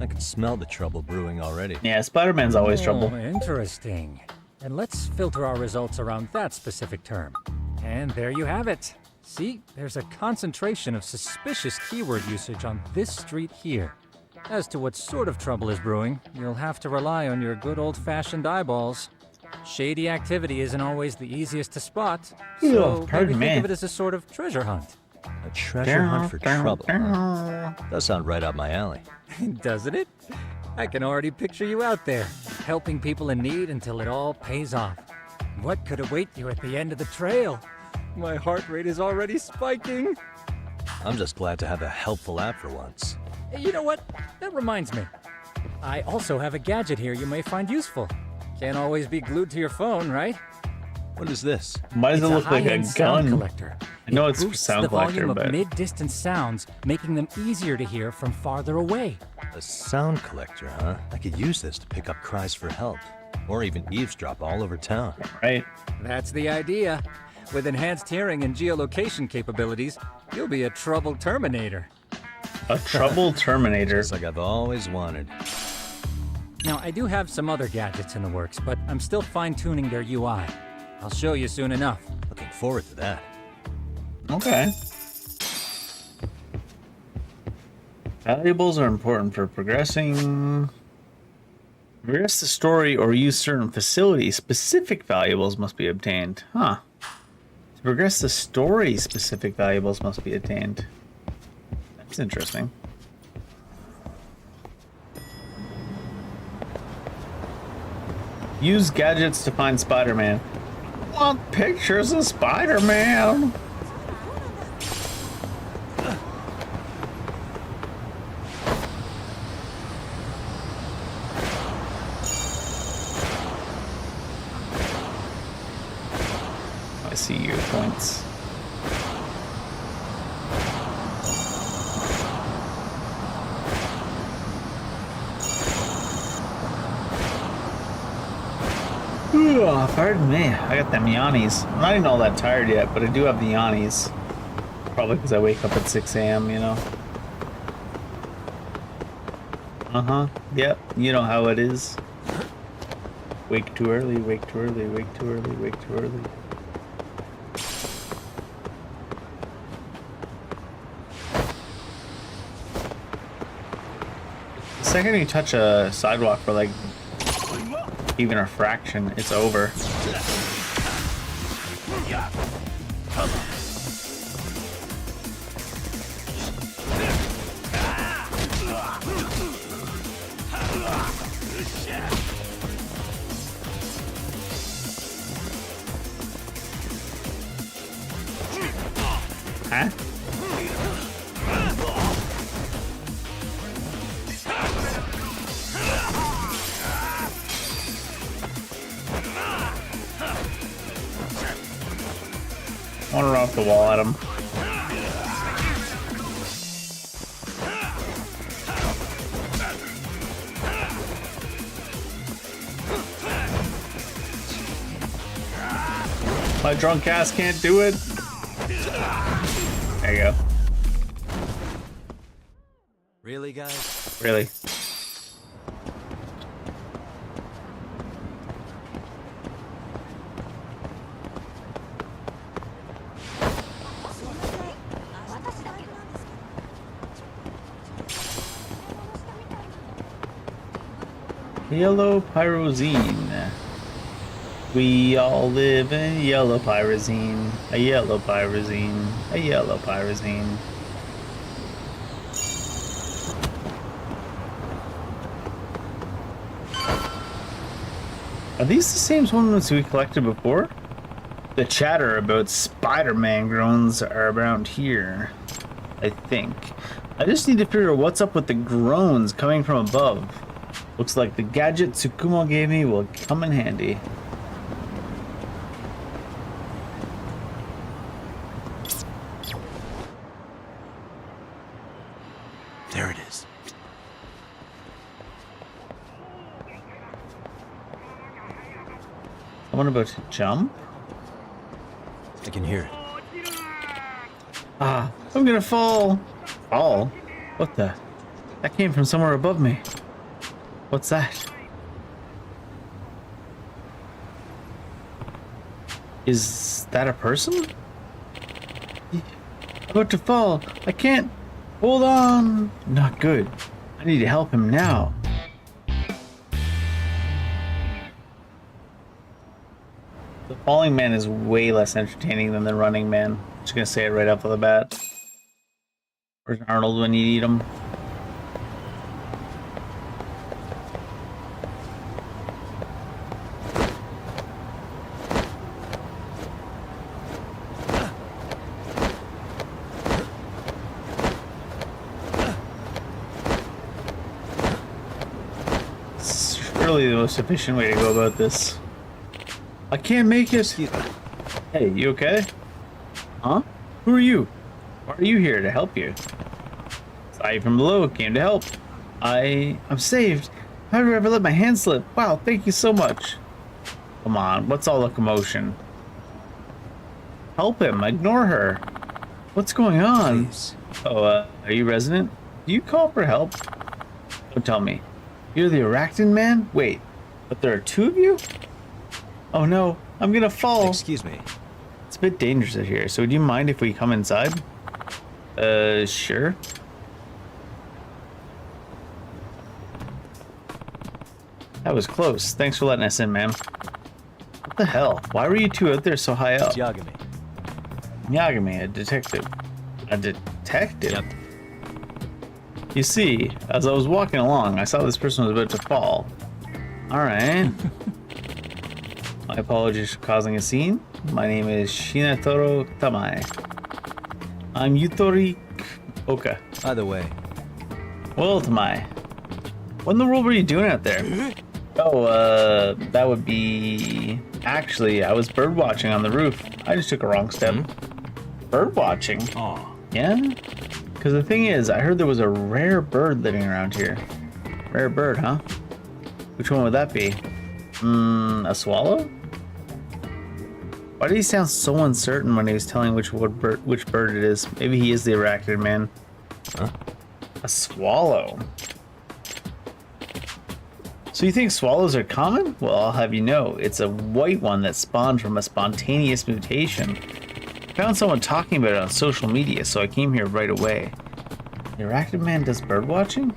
I can smell the trouble brewing already. Yeah, Spider-Man's always trouble. Interesting. And let's filter our results around that specific term. And there you have it. See, there's a concentration of suspicious keyword usage on this street here. As to what sort of trouble is brewing, you'll have to rely on your good old-fashioned eyeballs. Shady activity isn't always the easiest to spot, so maybe think of it as a sort of treasure hunt. A treasure hunt for trouble. Huh? Does sound right up my alley. Doesn't it? I can already picture you out there, helping people in need until it all pays off. What could await you at the end of the trail? My heart rate is already spiking. I'm just glad to have a helpful app for once. Hey, you know what? That reminds me. I also have a gadget here you may find useful. Can't always be glued to your phone, right? What is this? Why does it look like a high-end sound gun? collector. I know It it's a boosts sound the collector, volume but of mid-distance sounds, making them easier to hear from farther away. A sound collector, huh? I could use this to pick up cries for help. Or even eavesdrop all over town. Right. That's the idea. With enhanced hearing and geolocation capabilities, you'll be a trouble terminator. A trouble terminator. Just like I've always wanted. Now, I do have some other gadgets in the works, but I'm still fine-tuning their UI. I'll show you soon enough. Looking forward to that. Okay. Valuables are important for progressing. Progress the story or use certain facilities. Specific valuables must be obtained. Huh. To progress the story, specific valuables must be attained. That's interesting. Use gadgets to find Spider-Man. Want pictures of Spider-Man? I see your points. Pardon me, I got them yawnies. I'm not even all that tired yet, but I do have the yawnies. Probably because I wake up at 6 a.m., you know? Uh-huh, yep, you know how it is. Wake too early, wake too early, wake too early, wake too early. The second you touch a sidewalk for like even a fraction, it's over. Huh? I want to run off the wall at him. My drunk ass can't do it. There you go. Really, guys? Really. Yellow pyrozine. We all live in yellow pyrozine. A yellow pyrozine. A yellow pyrozine. Are these the same ones we collected before? The chatter about Spider-Man groans are around here, I think. I just need to figure out what's up with the groans coming from above. Looks like the gadget Tsukumo gave me will come in handy. There it is. Someone about to jump? I can hear it. Ah, I'm gonna fall. Fall? What the? That came from somewhere above me. What's that? Is that a person? I'm about to fall. I can't. Hold on. Not good. I need to help him now. The falling man is way less entertaining than the running man. Just gonna say it right off the bat. Where's Arnold when you need him? Really the most efficient way to go about this. I can't make it. Hey, you okay? Huh? Who are you? Why are you here? To help you? Saw you from below, came to help. I'm saved. How did I ever let my hand slip? Wow, thank you so much. Come on, what's all the commotion? Help him, ignore her. What's going on? Please. Oh, are you resident? Do you call for help? Don't tell me. You're the Arachnid man? Wait, but there are two of you? Oh no, I'm gonna fall. Excuse me. It's a bit dangerous out here, so do you mind if we come inside? Sure. That was close. Thanks for letting us in, man. What the hell? Why were you two out there so high up? Yagami. Yagami, a detective. A detective? Yep. You see, as I was walking along, I saw this person was about to fall. Alright. My apologies for causing a scene. My name is Shinatoro Tamae. I'm Yutori Oka. Either way. Well, Tamae. What in the world were you doing out there? Oh, that would be... Actually, I was bird watching on the roof. I just took a wrong step. Bird watching? Aw. Yeah? Because the thing is, I heard there was a rare bird living around here. Rare bird, huh? Which one would that be? A swallow? Why did he sound so uncertain when he was telling which bird it is? Maybe he is the arachnid man. Huh? A swallow. So you think swallows are common? Well, I'll have you know, it's a white one that spawned from a spontaneous mutation. I found someone talking about it on social media, so I came here right away. The arachnid man does bird watching?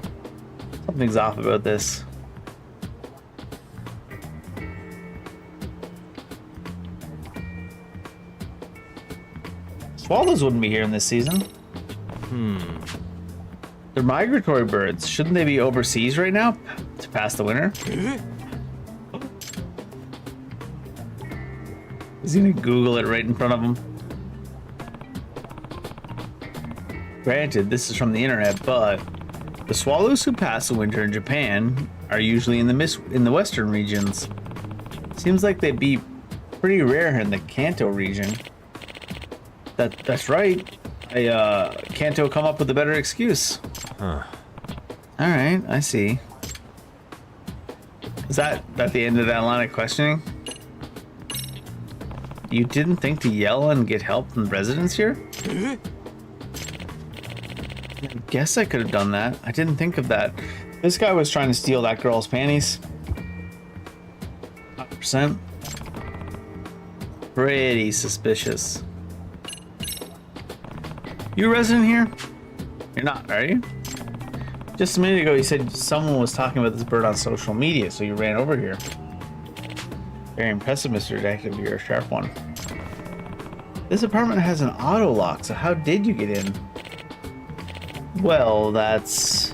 Something's off about this. Swallows wouldn't be here in this season. They're migratory birds. Shouldn't they be overseas right now to pass the winter? He's gonna Google it right in front of him. Granted, this is from the internet, but the swallows who pass the winter in Japan are usually in the western regions. Seems like they'd be pretty rare in the Kanto region. That's right. Kanto come up with a better excuse. Huh. All right, I see. Is that the end of that line of questioning? You didn't think to yell and get help from residents here? I guess I could have done that. I didn't think of that. This guy was trying to steal that girl's panties. 100%. Pretty suspicious. You a resident here? You're not, are you? Just a minute ago you said someone was talking about this bird on social media, so you ran over here. Very impressive, Mr. Detective. You're a sharp one. This apartment has an auto lock, so how did you get in? Well, that's...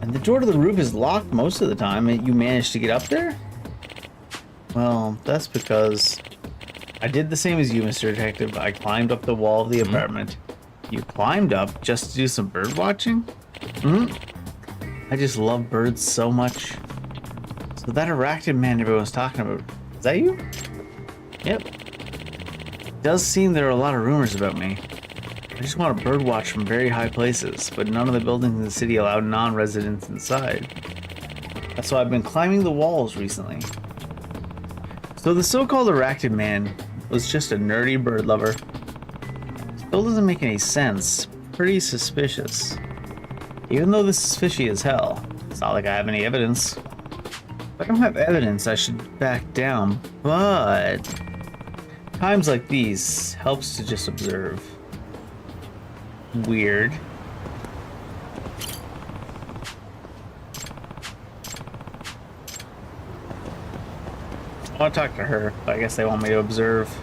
And the door to the roof is locked most of the time, and you managed to get up there? Well, that's because I did the same as you, Mr. Detective. I climbed up the wall of the apartment. You climbed up just to do some bird watching? I just love birds so much. So that arachnid man everyone's talking about, is that you? Yep. It does seem there are a lot of rumors about me. I just want to bird watch from very high places, but none of the buildings in the city allow non-residents inside. That's why I've been climbing the walls recently. So the so-called arachnid man was just a nerdy bird lover. Still doesn't make any sense. Pretty suspicious. Even though this is fishy as hell, it's not like I have any evidence. If I don't have evidence, I should back down, but times like these helps to just observe. Weird. I want to talk to her, but I guess they want me to observe.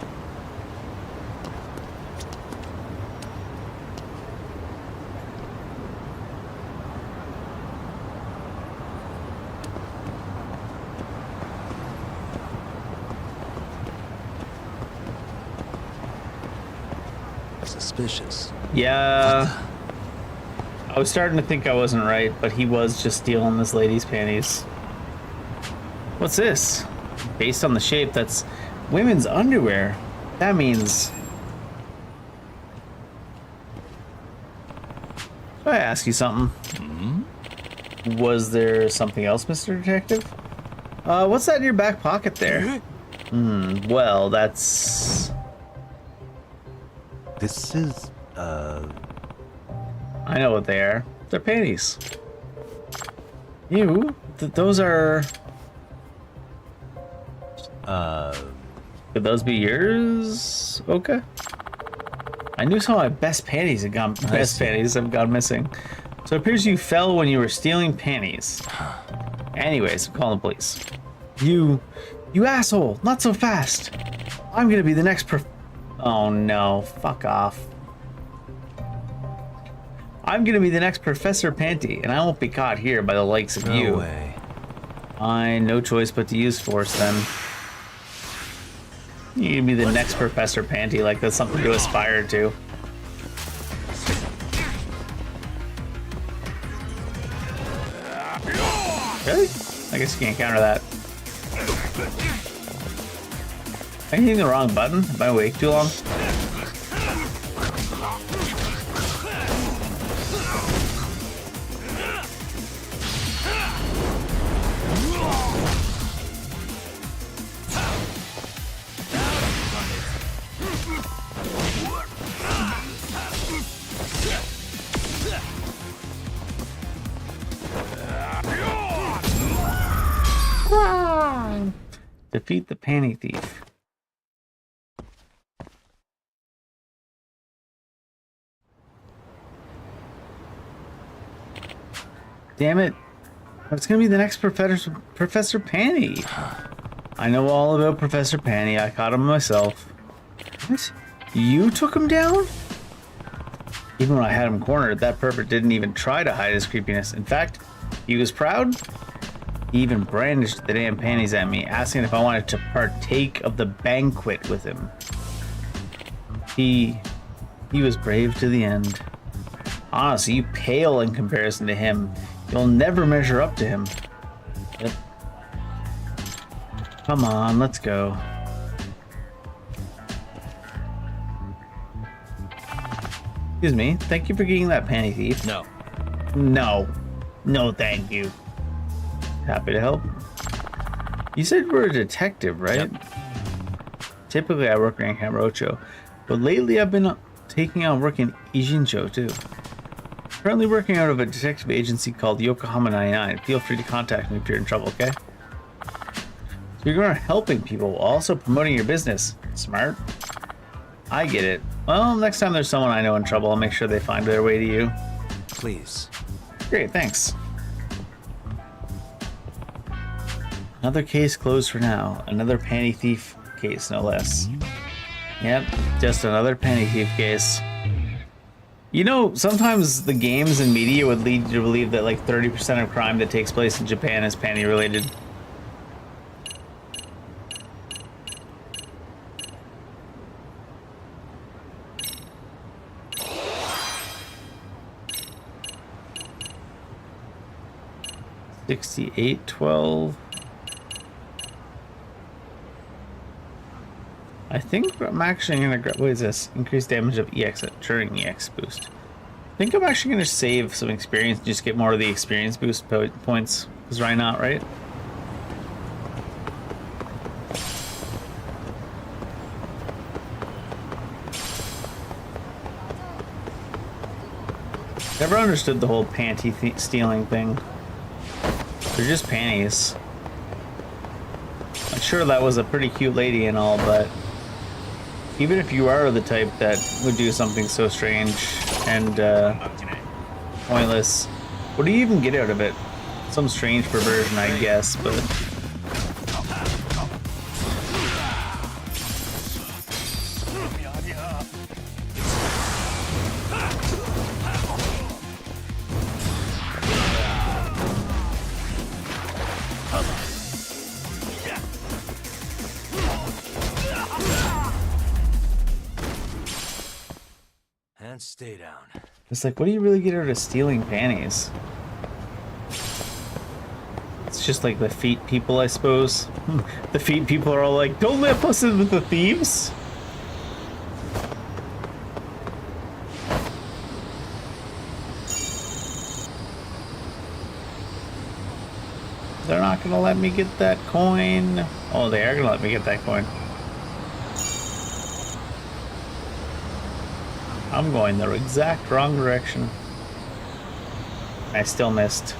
Suspicious. Yeah. I was starting to think I wasn't right, but he was just stealing this lady's panties. What's this? Based on the shape, that's women's underwear. That means... Should I ask you something? Was there something else, Mr. Detective? What's that in your back pocket there? Well, that's... This is, I know what they are. They're panties. Ew. Those are... Could those be yours? Okay. I knew some of my best panties have gone missing. So it appears you fell when you were stealing panties. Anyways, I'm calling the police. You asshole! Not so fast! I'm gonna be the next Oh no, fuck off. I'm gonna be the next Professor Panty, and I won't be caught here by the likes of you. No way. No choice but to use force then. You can be the next Professor Panty, like that's something to aspire to. Really? I guess you can't counter that. Am I hitting the wrong button? Am I awake too long? Defeat the panty thief. Damn it. It's gonna be the next Professor Panty. I know all about Professor Panty. I caught him myself. What? You took him down? Even when I had him cornered, that pervert didn't even try to hide his creepiness. In fact, he was proud. He even brandished the damn panties at me, asking if I wanted to partake of the banquet with him. He was brave to the end. Honestly, you pale in comparison to him. You'll never measure up to him. Yep. Come on, let's go. Excuse me, thank you for getting that panty thief. No. No. No, thank you. Happy to help. You said we're a detective, right? Yep. Typically I work in Camarocho, but lately I've been taking on work in Ijincho too. Currently working out of a detective agency called Yokohama 99. Feel free to contact me if you're in trouble, okay? So you're going to helping people while also promoting your business. Smart. I get it. Well, next time there's someone I know in trouble, I'll make sure they find their way to you. Please. Great, thanks. Another case closed for now. Another panty thief case, no less. Yep, just another panty thief case. You know, sometimes the games and media would lead you to believe that like 30% of crime that takes place in Japan is panty related. $68.12. I think I'm actually gonna grab. What is this? Increased damage of EX during EX boost. I think I'm actually gonna save some experience and just get more of the experience boost points. Because why not, right? Never understood the whole panty stealing thing. They're just panties. I'm sure that was a pretty cute lady and all, but even if you are the type that would do something so strange and pointless, what do you even get out of it? Some strange perversion, I guess, but... And stay down. It's like, what do you really get out of stealing panties? It's just like the feet people, I suppose. The feet people are all like, don't let us in with the thieves! They're not gonna let me get that coin. Oh, they are gonna let me get that coin. I'm going the exact wrong direction. I still missed.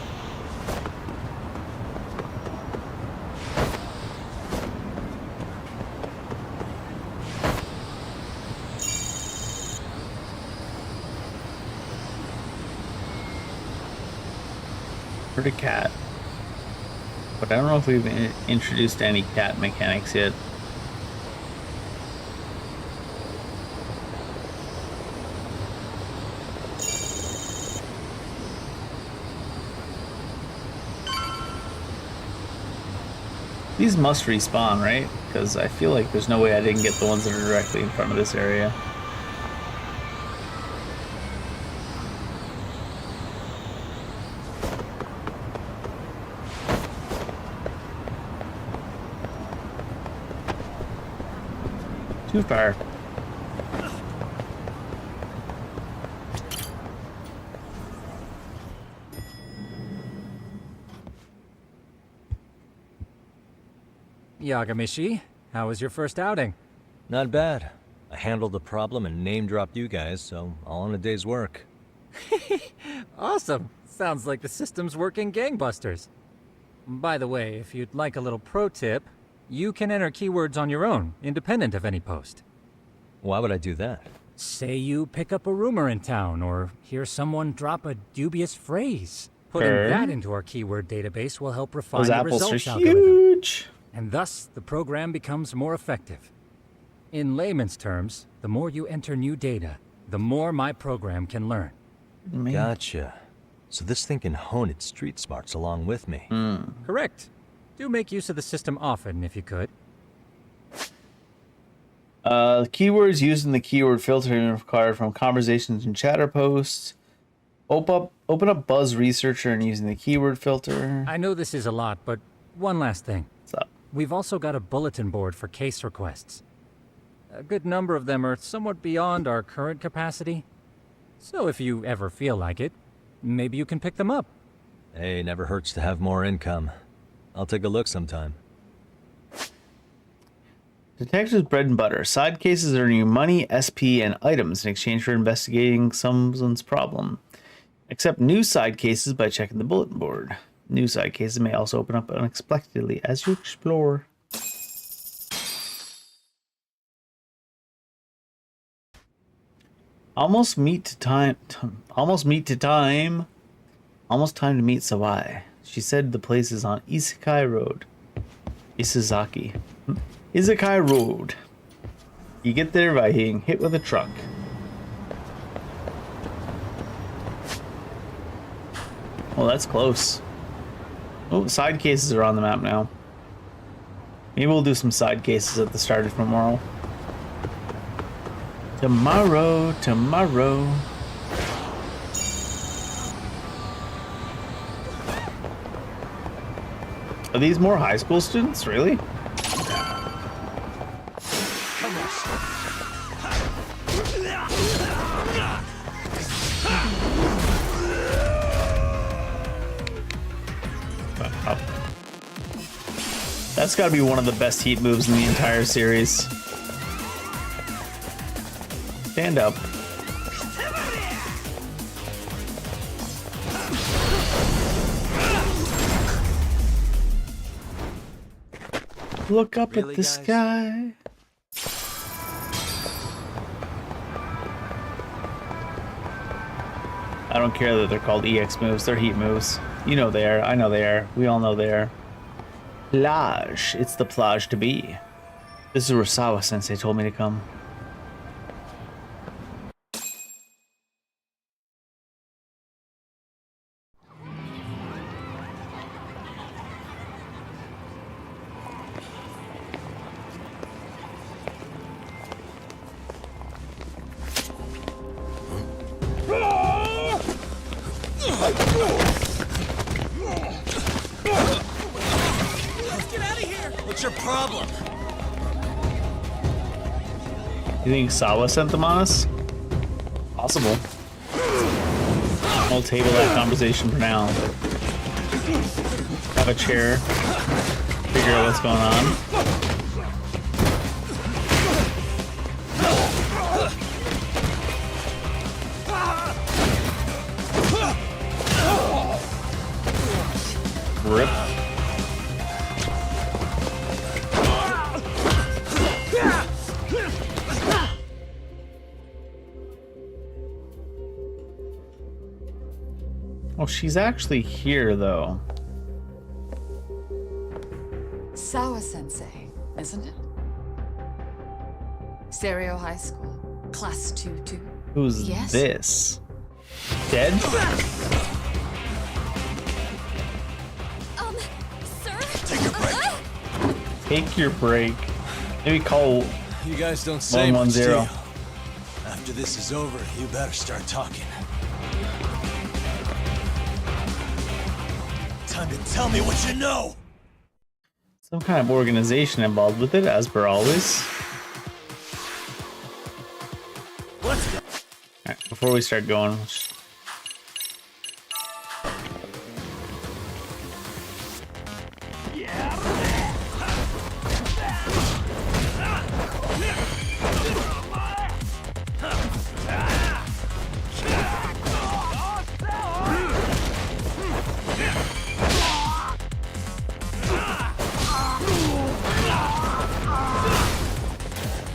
Pretty cat. but I don't know if we've introduced any cat mechanics yet. These must respawn, right? Because I feel like there's no way I didn't get the ones that are directly in front of this area. Too far. Yagamishi, how was your first outing? Not bad. I handled the problem and name-dropped you guys, so all in a day's work. Awesome. Sounds like the system's working gangbusters. By the way, if you'd like a little pro tip, you can enter keywords on your own, independent of any post. Why would I do that? Say you pick up a rumor in town, or hear someone drop a dubious phrase. Putting that into our keyword database will help refine Those the apples results are algorithm. huge. And thus, the program becomes more effective. In layman's terms, the more you enter new data, the more my program can learn. Gotcha. So this thing can hone its street smarts along with me. Correct. Do make use of the system often, if you could. Keywords used in the keyword filtering required from conversations and chatter posts. Open up Buzz Researcher and using the keyword filter. I know this is a lot, but one last thing. What's up? We've also got a bulletin board for case requests. A good number of them are somewhat beyond our current capacity. So if you ever feel like it, maybe you can pick them up. Hey, never hurts to have more income. I'll take a look sometime. Detectives' bread and butter. Side cases earn you money, SP, and items in exchange for investigating someone's problem. Accept new side cases by checking the bulletin board. New side cases may also open up unexpectedly as you explore. Almost time to meet Sawai. She said the place is on Isekai Road. Isazaki. Isekai Road. You get there by being hit with a truck. Well, that's close. Oh, side cases are on the map now. Maybe we'll do some side cases at the start of tomorrow. Tomorrow. Are these more high school students? Really? That's got to be one of the best heat moves in the entire series. Stand up. Look up at the sky. I don't care that they're called EX moves. They're heat moves. You know they are. I know they are. We all know they are. Plage. It's the plage to be. This is where Sawa-sensei told me to come. You think Sawa sent them on us? Possible. I'll table that conversation for now. Have a chair. Figure out what's going on. Rip. Oh, she's actually here, though. Sawa-sensei, isn't it? Stereo High School, Class 2-2. Who's Yes. this? Dead? Sir? Take your break. Take your break. Maybe call You guys don't say much, do 110. you? After this is over, you better start talking. Time to tell me what you know! Some kind of organization involved with it, as per always. Alright, before we start going,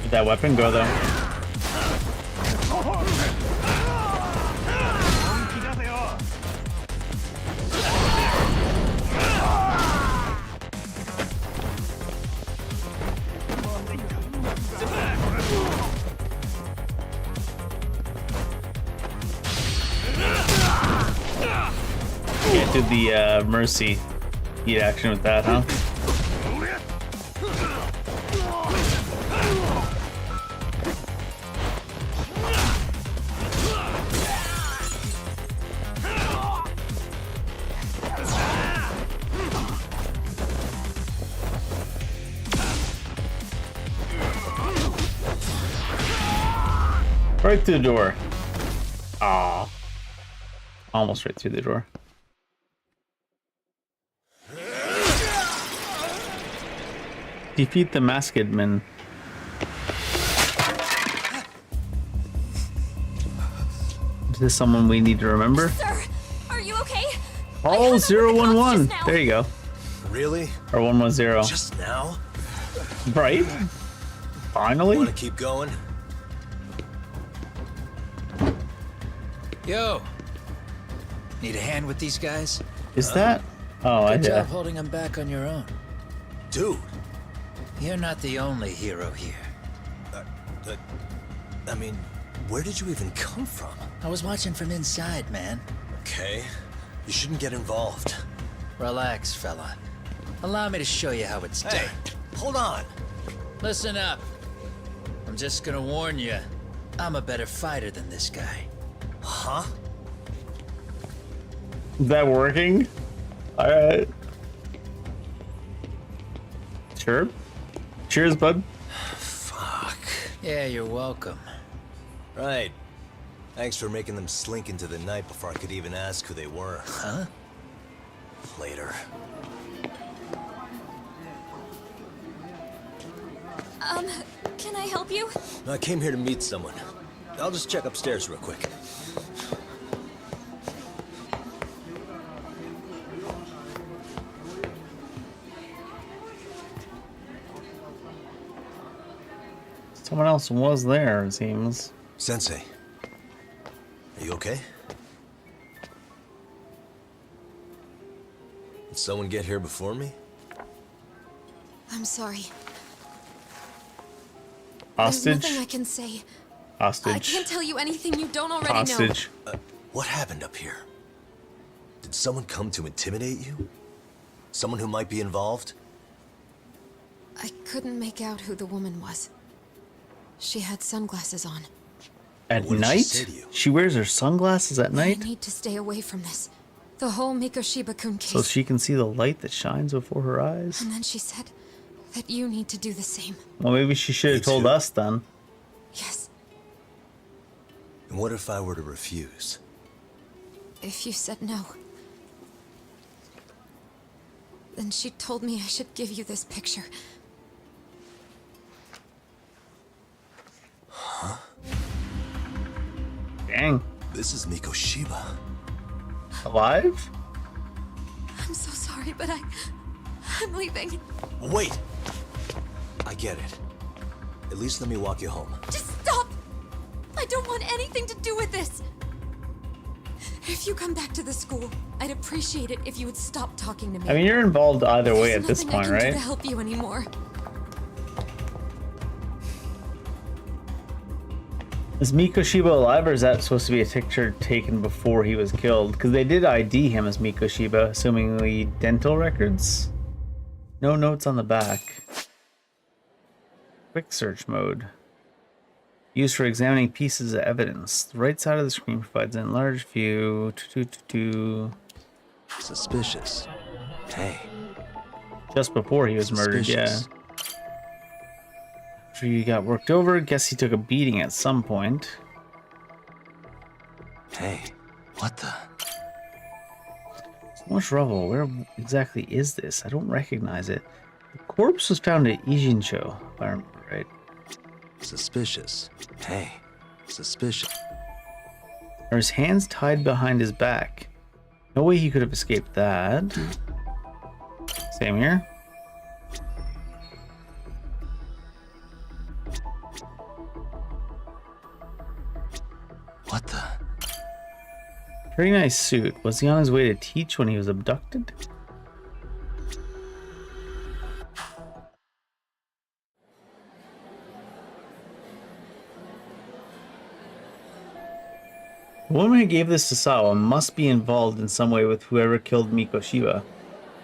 let that weapon go though. Can't do the mercy heat action with that, huh? Right through the door. Ah, almost right through the door. Defeat the masked man. Is this someone we need to remember? Sir, are you okay? Oh, 011. There you go. Really? Or 110. Just now? Right? Finally? Want to keep going? Yo, need a hand with these guys? Is that? Oh, I Good did. job holding them back on your own. Dude. You're not the only hero here. I mean, where did you even come from? I was watching from inside, man. Okay. You shouldn't get involved. Relax, fella. Allow me to show you how it's Hey, done. hold on. Listen up. I'm just gonna warn you. I'm a better fighter than this guy. Huh? Is that working? Alright. Sure. Cheers, bud. Fuck. Yeah, you're welcome. Right. Thanks for making them slink into the night before I could even ask who they were. Huh? Later. Can I help you? I came here to meet someone. I'll just check upstairs real quick. Someone else was there, it seems. Sensei. Are you okay? Did someone get here before me? I'm sorry. Hostage? There's nothing I can say. Hostage. I can't tell you anything you don't already Hostage. know. What happened up here? Did someone come to intimidate you? Someone who might be involved? I couldn't make out who the woman was. She had sunglasses on. At What did she night? say to you? She wears her sunglasses at night? I need to stay away from this. The whole Mikoshiba-kun case. So she can see the light that shines before her eyes? And then she said that you need to do the same. Well, maybe she should have told us then. Yes. And what if I were to refuse? If you said no. Then she told me I should give you this picture. Huh? Dang. This is Mikoshiba. Alive? I'm so sorry, but I'm leaving. Wait! I get it. At least let me walk you home. Just stop! I don't want anything to do with this. If you come back to the school, I'd appreciate it if you would stop talking to me. I mean, you're involved either way There's at this nothing point, I can right? do to help you anymore. Is Mikoshiba alive, or is that supposed to be a picture taken before he was killed? Because they did ID him as Mikoshiba, assumingly dental records. No notes on the back. Quick search mode. Used for examining pieces of evidence. The right side of the screen provides an enlarged view. Suspicious. Hey. Just before he was murdered, yeah. After he got worked over, guess he took a beating at some point. Hey, what the? So much rubble. Where exactly is this? I don't recognize it. The corpse was found at Ijincho, if I remember right. Suspicious. Hey, suspicious. Are his hands tied behind his back? No way he could have escaped that. Same here. What the? Pretty nice suit. Was he on his way to teach when he was abducted? The woman who gave this to Sawa must be involved in some way with whoever killed Mikoshiba.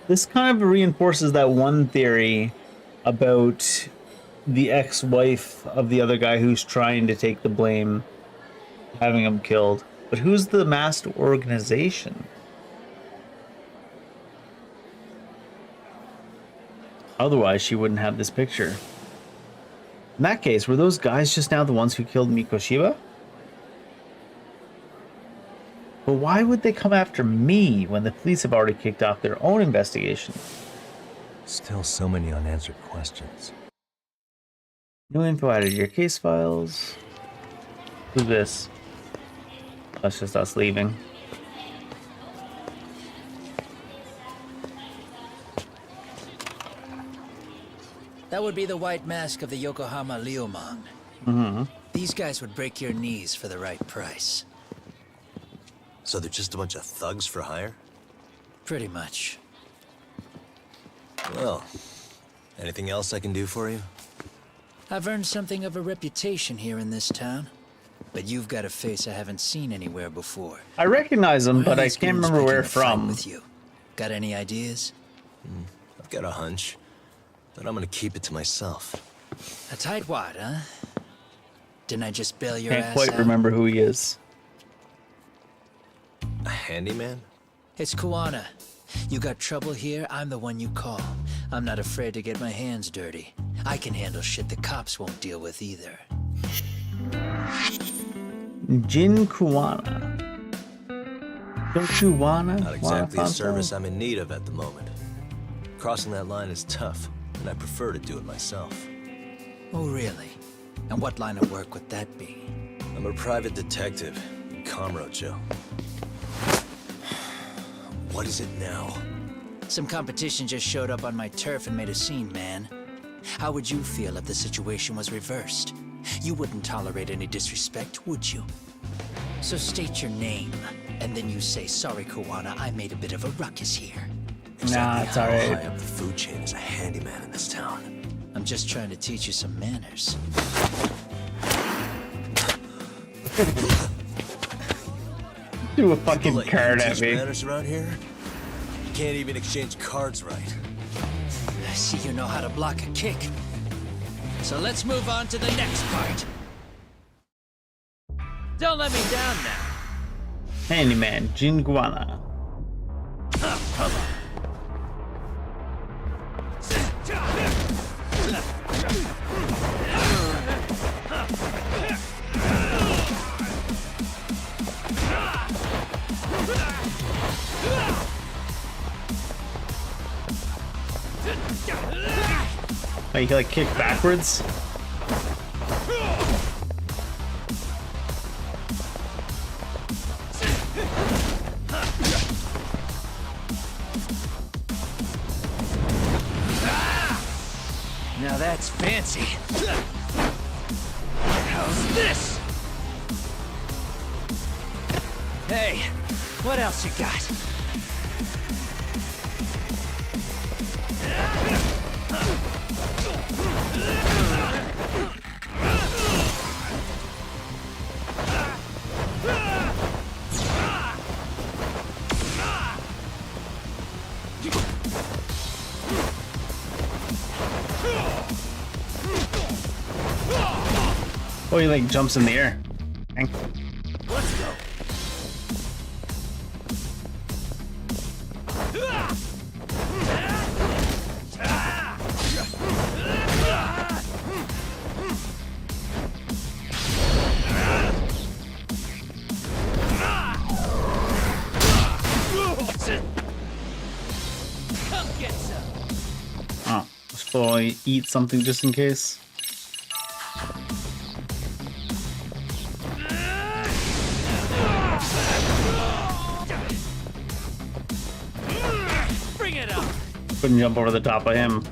This kind of reinforces that one theory about the ex-wife of the other guy who's trying to take the blame, having him killed. But who's the masked organization? Otherwise, she wouldn't have this picture. In that case, were those guys just now the ones who killed Mikoshiba? But why would they come after me when the police have already kicked off their own investigation? Still so many unanswered questions. New info added to your case files. Who's this? That's just us leaving. That would be the white mask of the Yokohama Liumang. Mm-hmm. These guys would break your knees for the right price. So they're just a bunch of thugs for hire? Pretty much. Well, anything else I can do for you? I've earned something of a reputation here in this town. But you've got a face I haven't seen anywhere before. I recognize him, but I Who's can't remember where picking a fight from. with you? Got any ideas? I've got a hunch, but I'm gonna keep it to myself. A tightwad, huh? Didn't I just bail your Can't ass quite out? remember who he is. A handyman? It's Kuwana. You got trouble here, I'm the one you call. I'm not afraid to get my hands dirty. I can handle shit the cops won't deal with either. Jin Kuwana. Don't you wanna? Not exactly a service I'm in need of at the moment. Crossing that line is tough, and I prefer to do it myself. Oh, really? And what line of work would that be? I'm a private detective in Kamurocho. What is it now? Some competition just showed up on my turf and made a scene, man. How would you feel if the situation was reversed? You wouldn't tolerate any disrespect, would you? So state your name, and then you say, sorry, Kuwana, I made a bit of a ruckus here. Nah, it's How alright. high up the food chain is a handyman in this town? I'm just trying to teach you some manners. Do a fucking Like card you at teach me. manners around here? You can't even exchange cards right. I see you know how to block a kick. So let's move on to the next part. Don't let me down now. Handyman, Jin Kuwana. Oh, you can like kick backwards? Now that's fancy. How's this? Hey, What else you got? Oh, he like jumps in the air. Dang. Let's go. Come get some. Oh, so I eat something just in case. Bring it up. Couldn't jump over the top of him.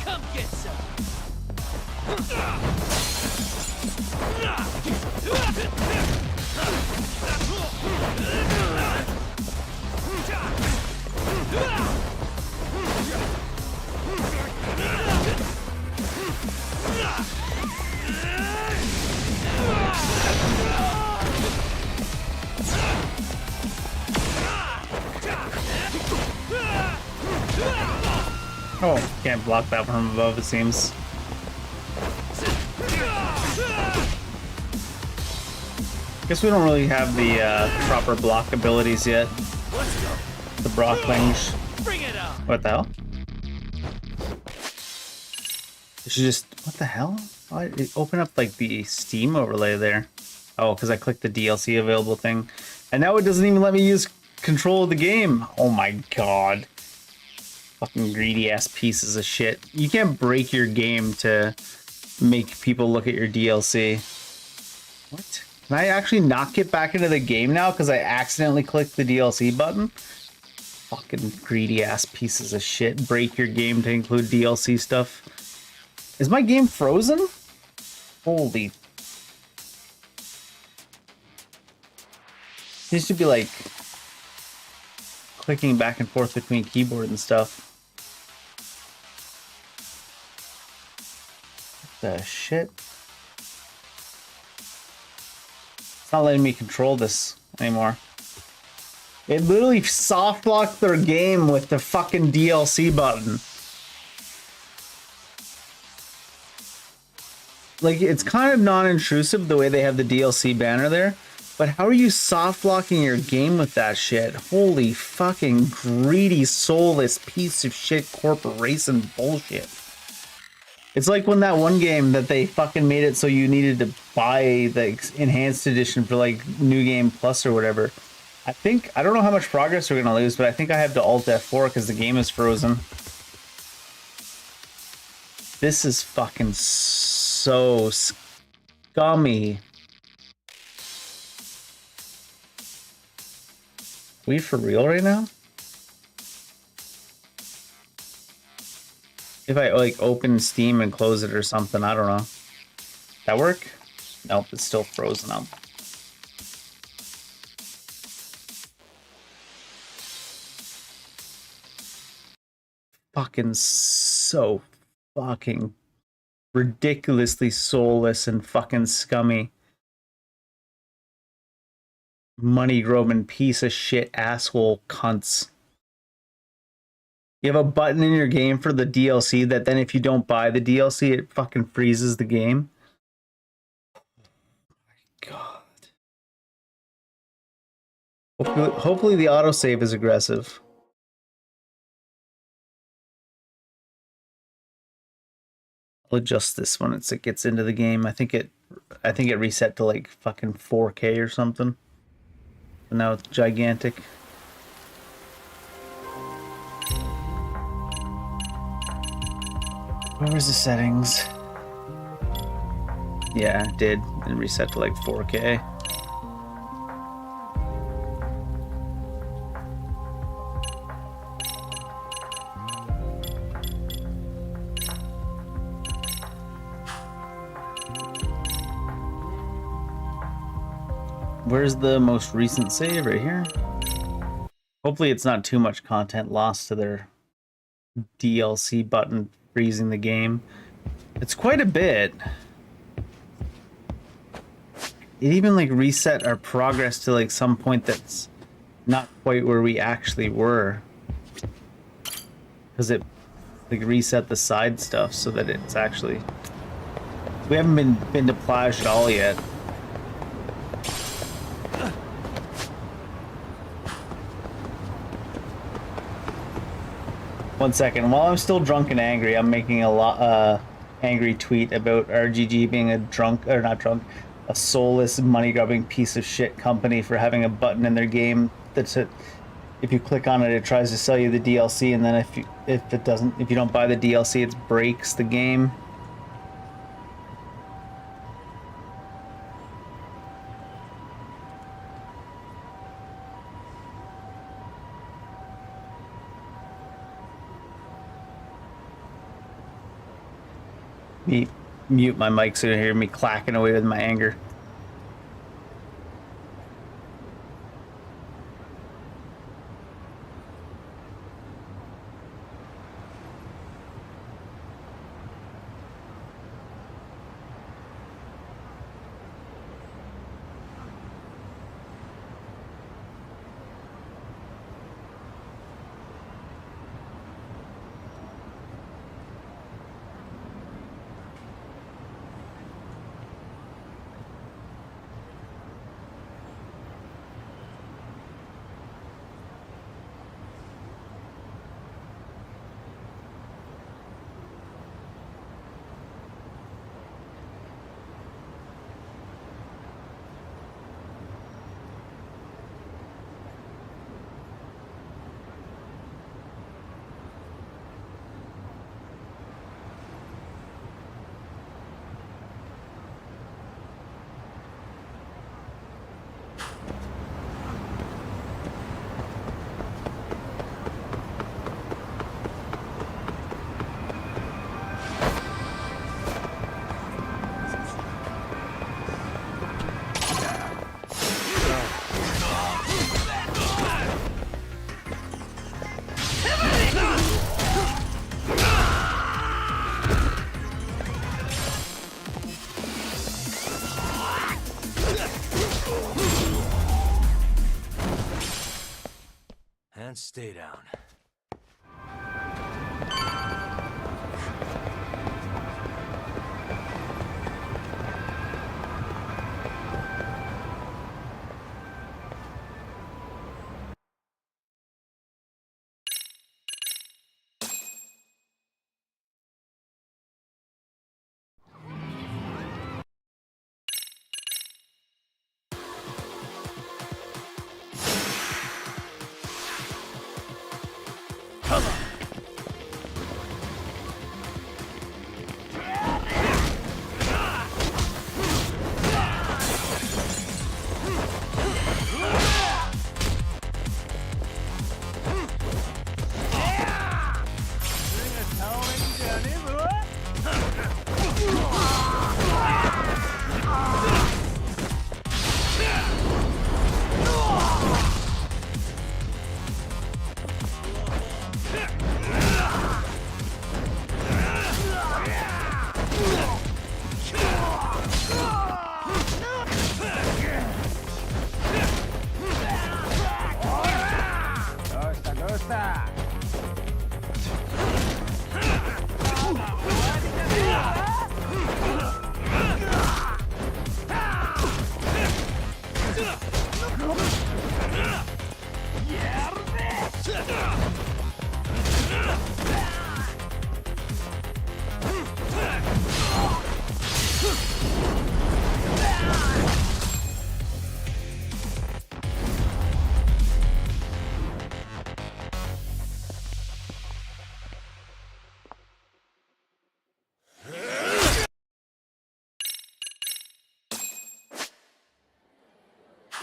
Come get some. Oh, can't block that from above, it seems. Guess we don't really have the proper block abilities yet. The Brocklings. What the hell? It should just... What the hell? Why did it open up like the Steam overlay there? Oh, because I clicked the DLC available thing. And now it doesn't even let me use control of the game. Oh my god. Fucking greedy ass pieces of shit. You can't break your game to make people look at your DLC. What? Can I actually not get back into the game now because I accidentally clicked the DLC button? Fucking greedy ass pieces of shit. Break your game to include DLC stuff. Is my game frozen? Holy. This should be like clicking back and forth between keyboard and stuff. What the shit? It's not letting me control this anymore. It literally soft locked their game with the fucking DLC button. Like, it's kind of non-intrusive the way they have the DLC banner there, but how are you soft locking your game with that shit? Holy fucking greedy, soulless piece of shit corporation bullshit. It's like when that one game that they fucking made it so you needed to buy the enhanced edition for like New Game Plus or whatever. I don't know how much progress we're gonna lose, but I think I have to Alt F4 because the game is frozen. This is fucking so scummy. We for real right now? If I like open Steam and close it or something, I don't know. That work? Nope, it's still frozen up. Fucking so fucking ridiculously soulless and fucking scummy. Money grubbing piece of shit asshole cunts. You have a button in your game for the DLC that then if you don't buy the DLC, it fucking freezes the game. God. Hopefully the autosave is aggressive. I'll adjust this when it gets into the game. I think it reset to like fucking 4K or something. And now it's gigantic. Where's the settings? Yeah, it did. It reset to like 4K. where's the most recent save? Right here. Hopefully it's not too much content lost to their DLC button freezing the game. It's quite a bit. It even like reset our progress to like some point that's not quite where we actually were. Because it like reset the side stuff so that it's actually... We haven't been to Plage at all yet. One second. While I'm still drunk and angry, I'm making a angry tweet about RGG being a drunk, or not drunk, a soulless, money-grubbing piece of shit company for having a button in their game that's a, if you click on it, it tries to sell you the DLC, and then if you don't buy the DLC, it breaks the game. Mute my mic so you hear me clacking away with my anger. And stay down.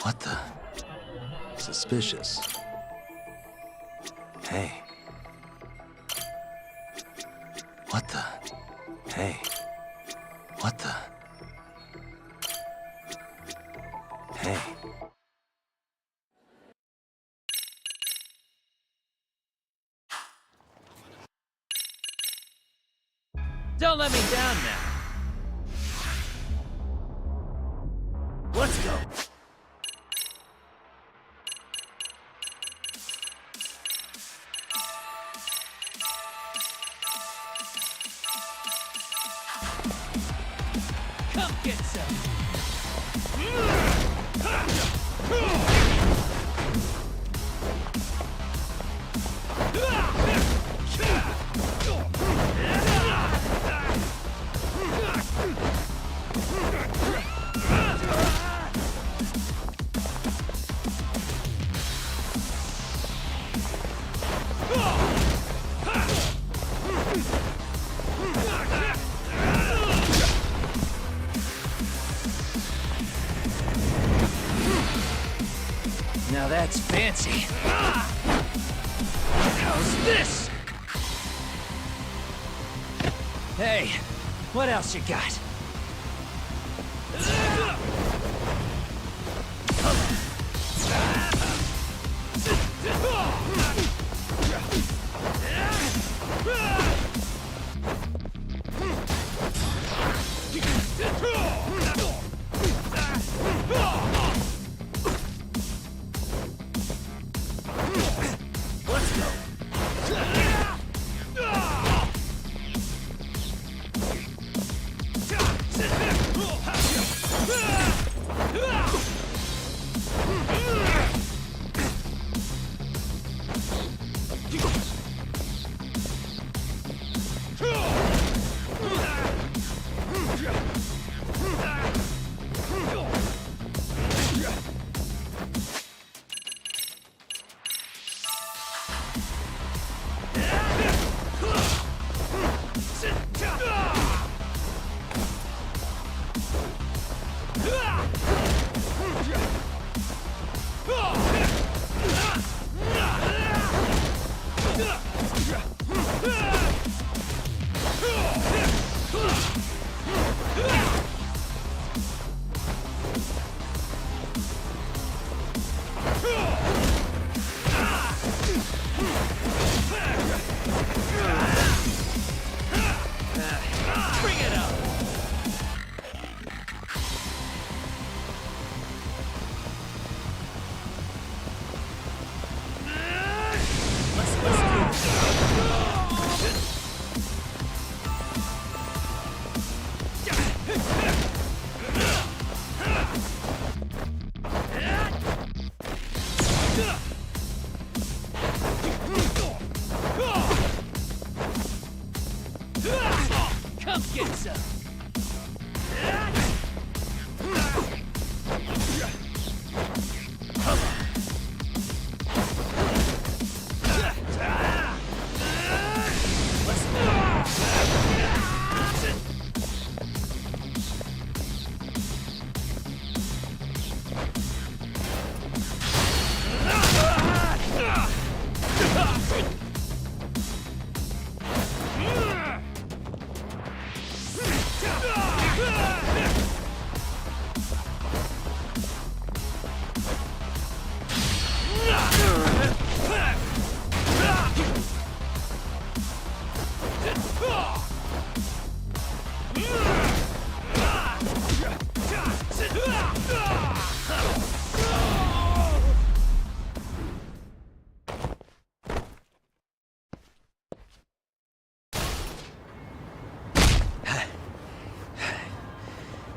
What the? Suspicious. Hey. What the? Hey. What the? Hey. Don't let me down now. Let's go. Come get some. Now that's fancy. How's this? Hey, what else you got? Come get some.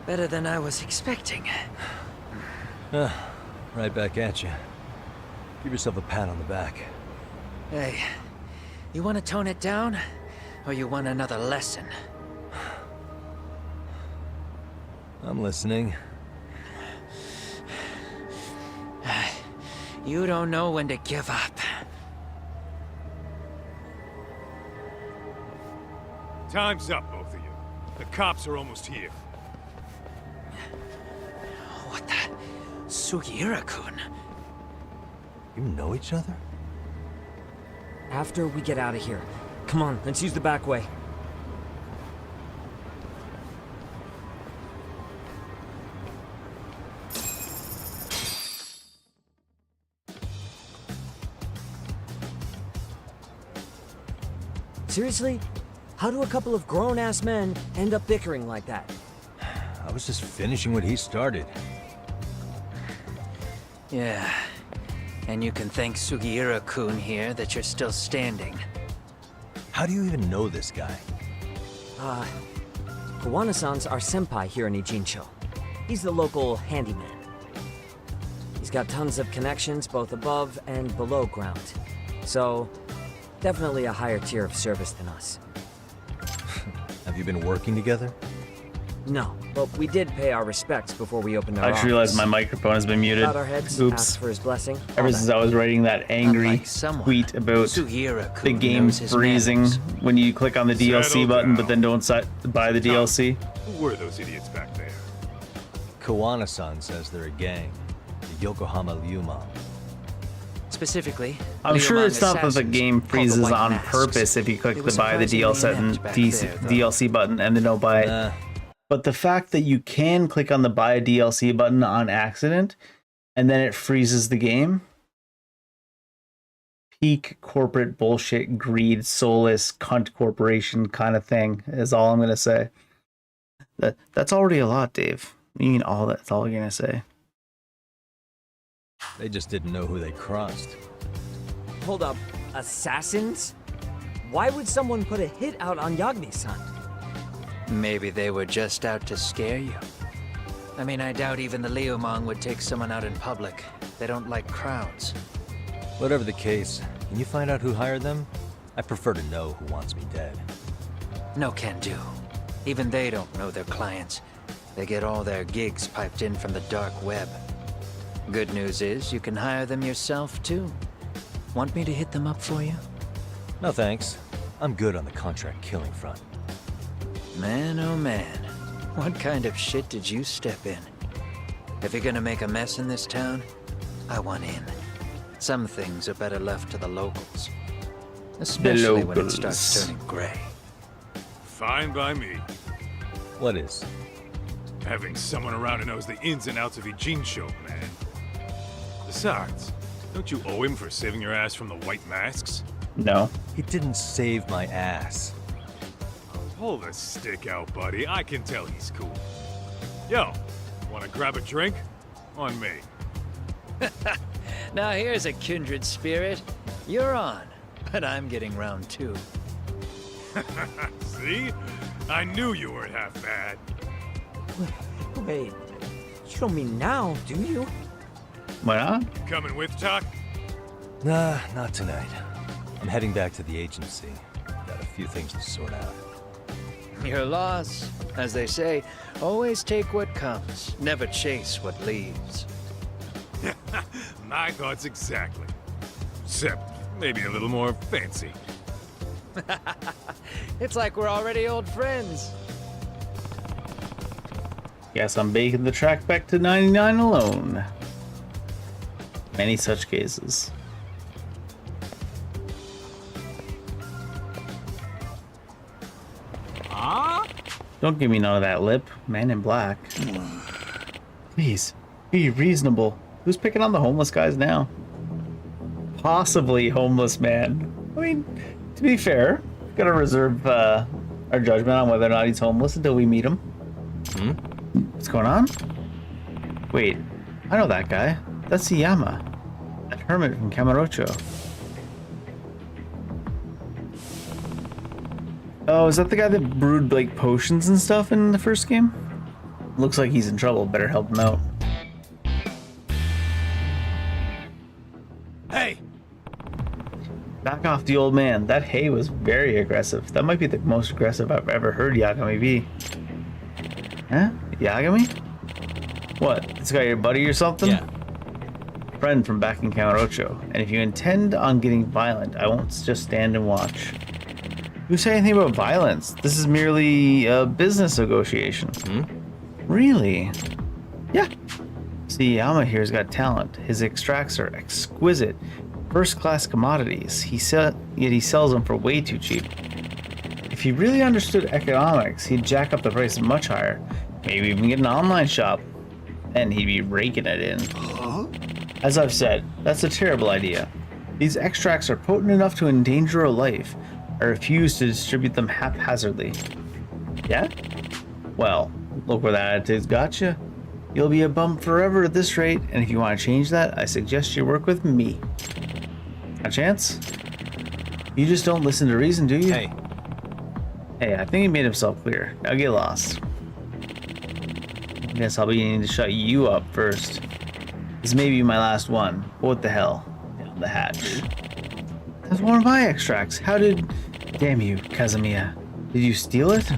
Better than I was expecting. Right back at you. Give yourself a pat on the back. Hey, you want to tone it down? Or you want another lesson? I'm listening. You don't know when to give up. Time's up, both of you. The cops are almost here. What the? Sugiura-kun? You know each other? After we get out of here. Come on, let's use the back way. Seriously? How do a couple of grown-ass men end up bickering like that? I was just finishing what he started. Yeah. And you can thank Sugiura-kun here that you're still standing. How do you even know this guy? Kawana-san's our senpai here in Ijincho. He's the local handyman. He's got tons of connections both above and below ground. So, definitely a higher tier of service than us. Have you been working together? No, but we did pay our respects before we opened our I just realized office. my microphone has been muted. Bowed our heads, Oops. asked for his blessing. Ever since I was writing that angry tweet about the game freezing when you click on the DLC button but then don't buy the DLC. Who were those idiots back there? Kawana-san says they're a gang. The Yokohama Ryuman. Specifically, I'm sure Ryuman it's not that the assassins game called the freezes White on Masks. purpose if you click It the was buy the surprisingly inept back there, though. DLC button and then don't buy it. But the fact that you can click on the buy a DLC button on accident and then it freezes the game. Peak corporate bullshit, greed, soulless, cunt corporation kind of thing is all I'm going to say. That's already a lot, Dave. You mean all that's all you're going to say. They just didn't know who they crossed. Hold up, assassins? Why would someone put a hit out on Yagami-san? Maybe they were just out to scare you. I mean, I doubt even the Ryuman would take someone out in public. They don't like crowds. Whatever the case, can you find out who hired them? I prefer to know who wants me dead. No can do. Even they don't know their clients. They get all their gigs piped in from the dark web. Good news is you can hire them yourself too. Want me to hit them up for you? No thanks. I'm good on the contract killing front. Man, oh man. What kind of shit did you step in? If you're gonna make a mess in this town, I want in. Some things are better left to the locals. Especially when it starts turning gray. Fine by me. What is? Having someone around who knows the ins and outs of Ijincho, man. Besides, don't you owe him for saving your ass from the White Masks? No. He didn't save my ass. Pull the stick out, buddy. I can tell he's cool. Yo, wanna grab a drink? On me. Now here's a kindred spirit. You're on, but I'm getting round two. See? I knew you weren't half bad. Wait, you don't mean now, do you? Why not? You coming with, Talk? Nah, not tonight. I'm heading back to the agency. Got a few things to sort out. Your loss. As they say, always take what comes, never chase what leaves. My thoughts exactly. Except maybe a little more fancy. It's like we're already old friends. Guess I'm baking the track back to 99 alone. Many such cases. Don't give me none of that lip, man in black. Please, be reasonable. Who's picking on the homeless guys now? Possibly homeless man. I mean, to be fair, we've got to reserve our judgment on whether or not he's homeless until we meet him. What's going on? Wait, I know that guy. That's Iyama. That hermit from Kamurocho. Oh, is that the guy that brewed like potions and stuff in the first game? Looks like he's in trouble. Better help him out. Hey! Back off the old man. That hay was very aggressive. That might be the most aggressive I've ever heard Yagami be. Huh? Yagami? What? This guy your buddy or something? Yeah. Friend from back in Kamurocho. And if you intend on getting violent, I won't just stand and watch. Who said anything about violence? This is merely a business negotiation. Really? Yeah. See, Yama here's got talent. His extracts are exquisite, first-class commodities. Yet he sells them for way too cheap. If he really understood economics, he'd jack up the price much higher. Maybe even get an online shop. Then he'd be raking it in. As I've said, that's a terrible idea. These extracts are potent enough to endanger a life. I refuse to distribute them haphazardly. Yeah? Well, look where that attitude's got you. You'll be a bum forever at this rate, and if you want to change that, I suggest you work with me. A chance? You just don't listen to reason, do you? Hey. Hey, I think he made himself clear. Now get lost. I guess I'll be needing to shut you up first. This may be my last one, but what the hell? Down the hatch. That's one of my extracts. How did... Damn you, Kazumiya. Did you steal it?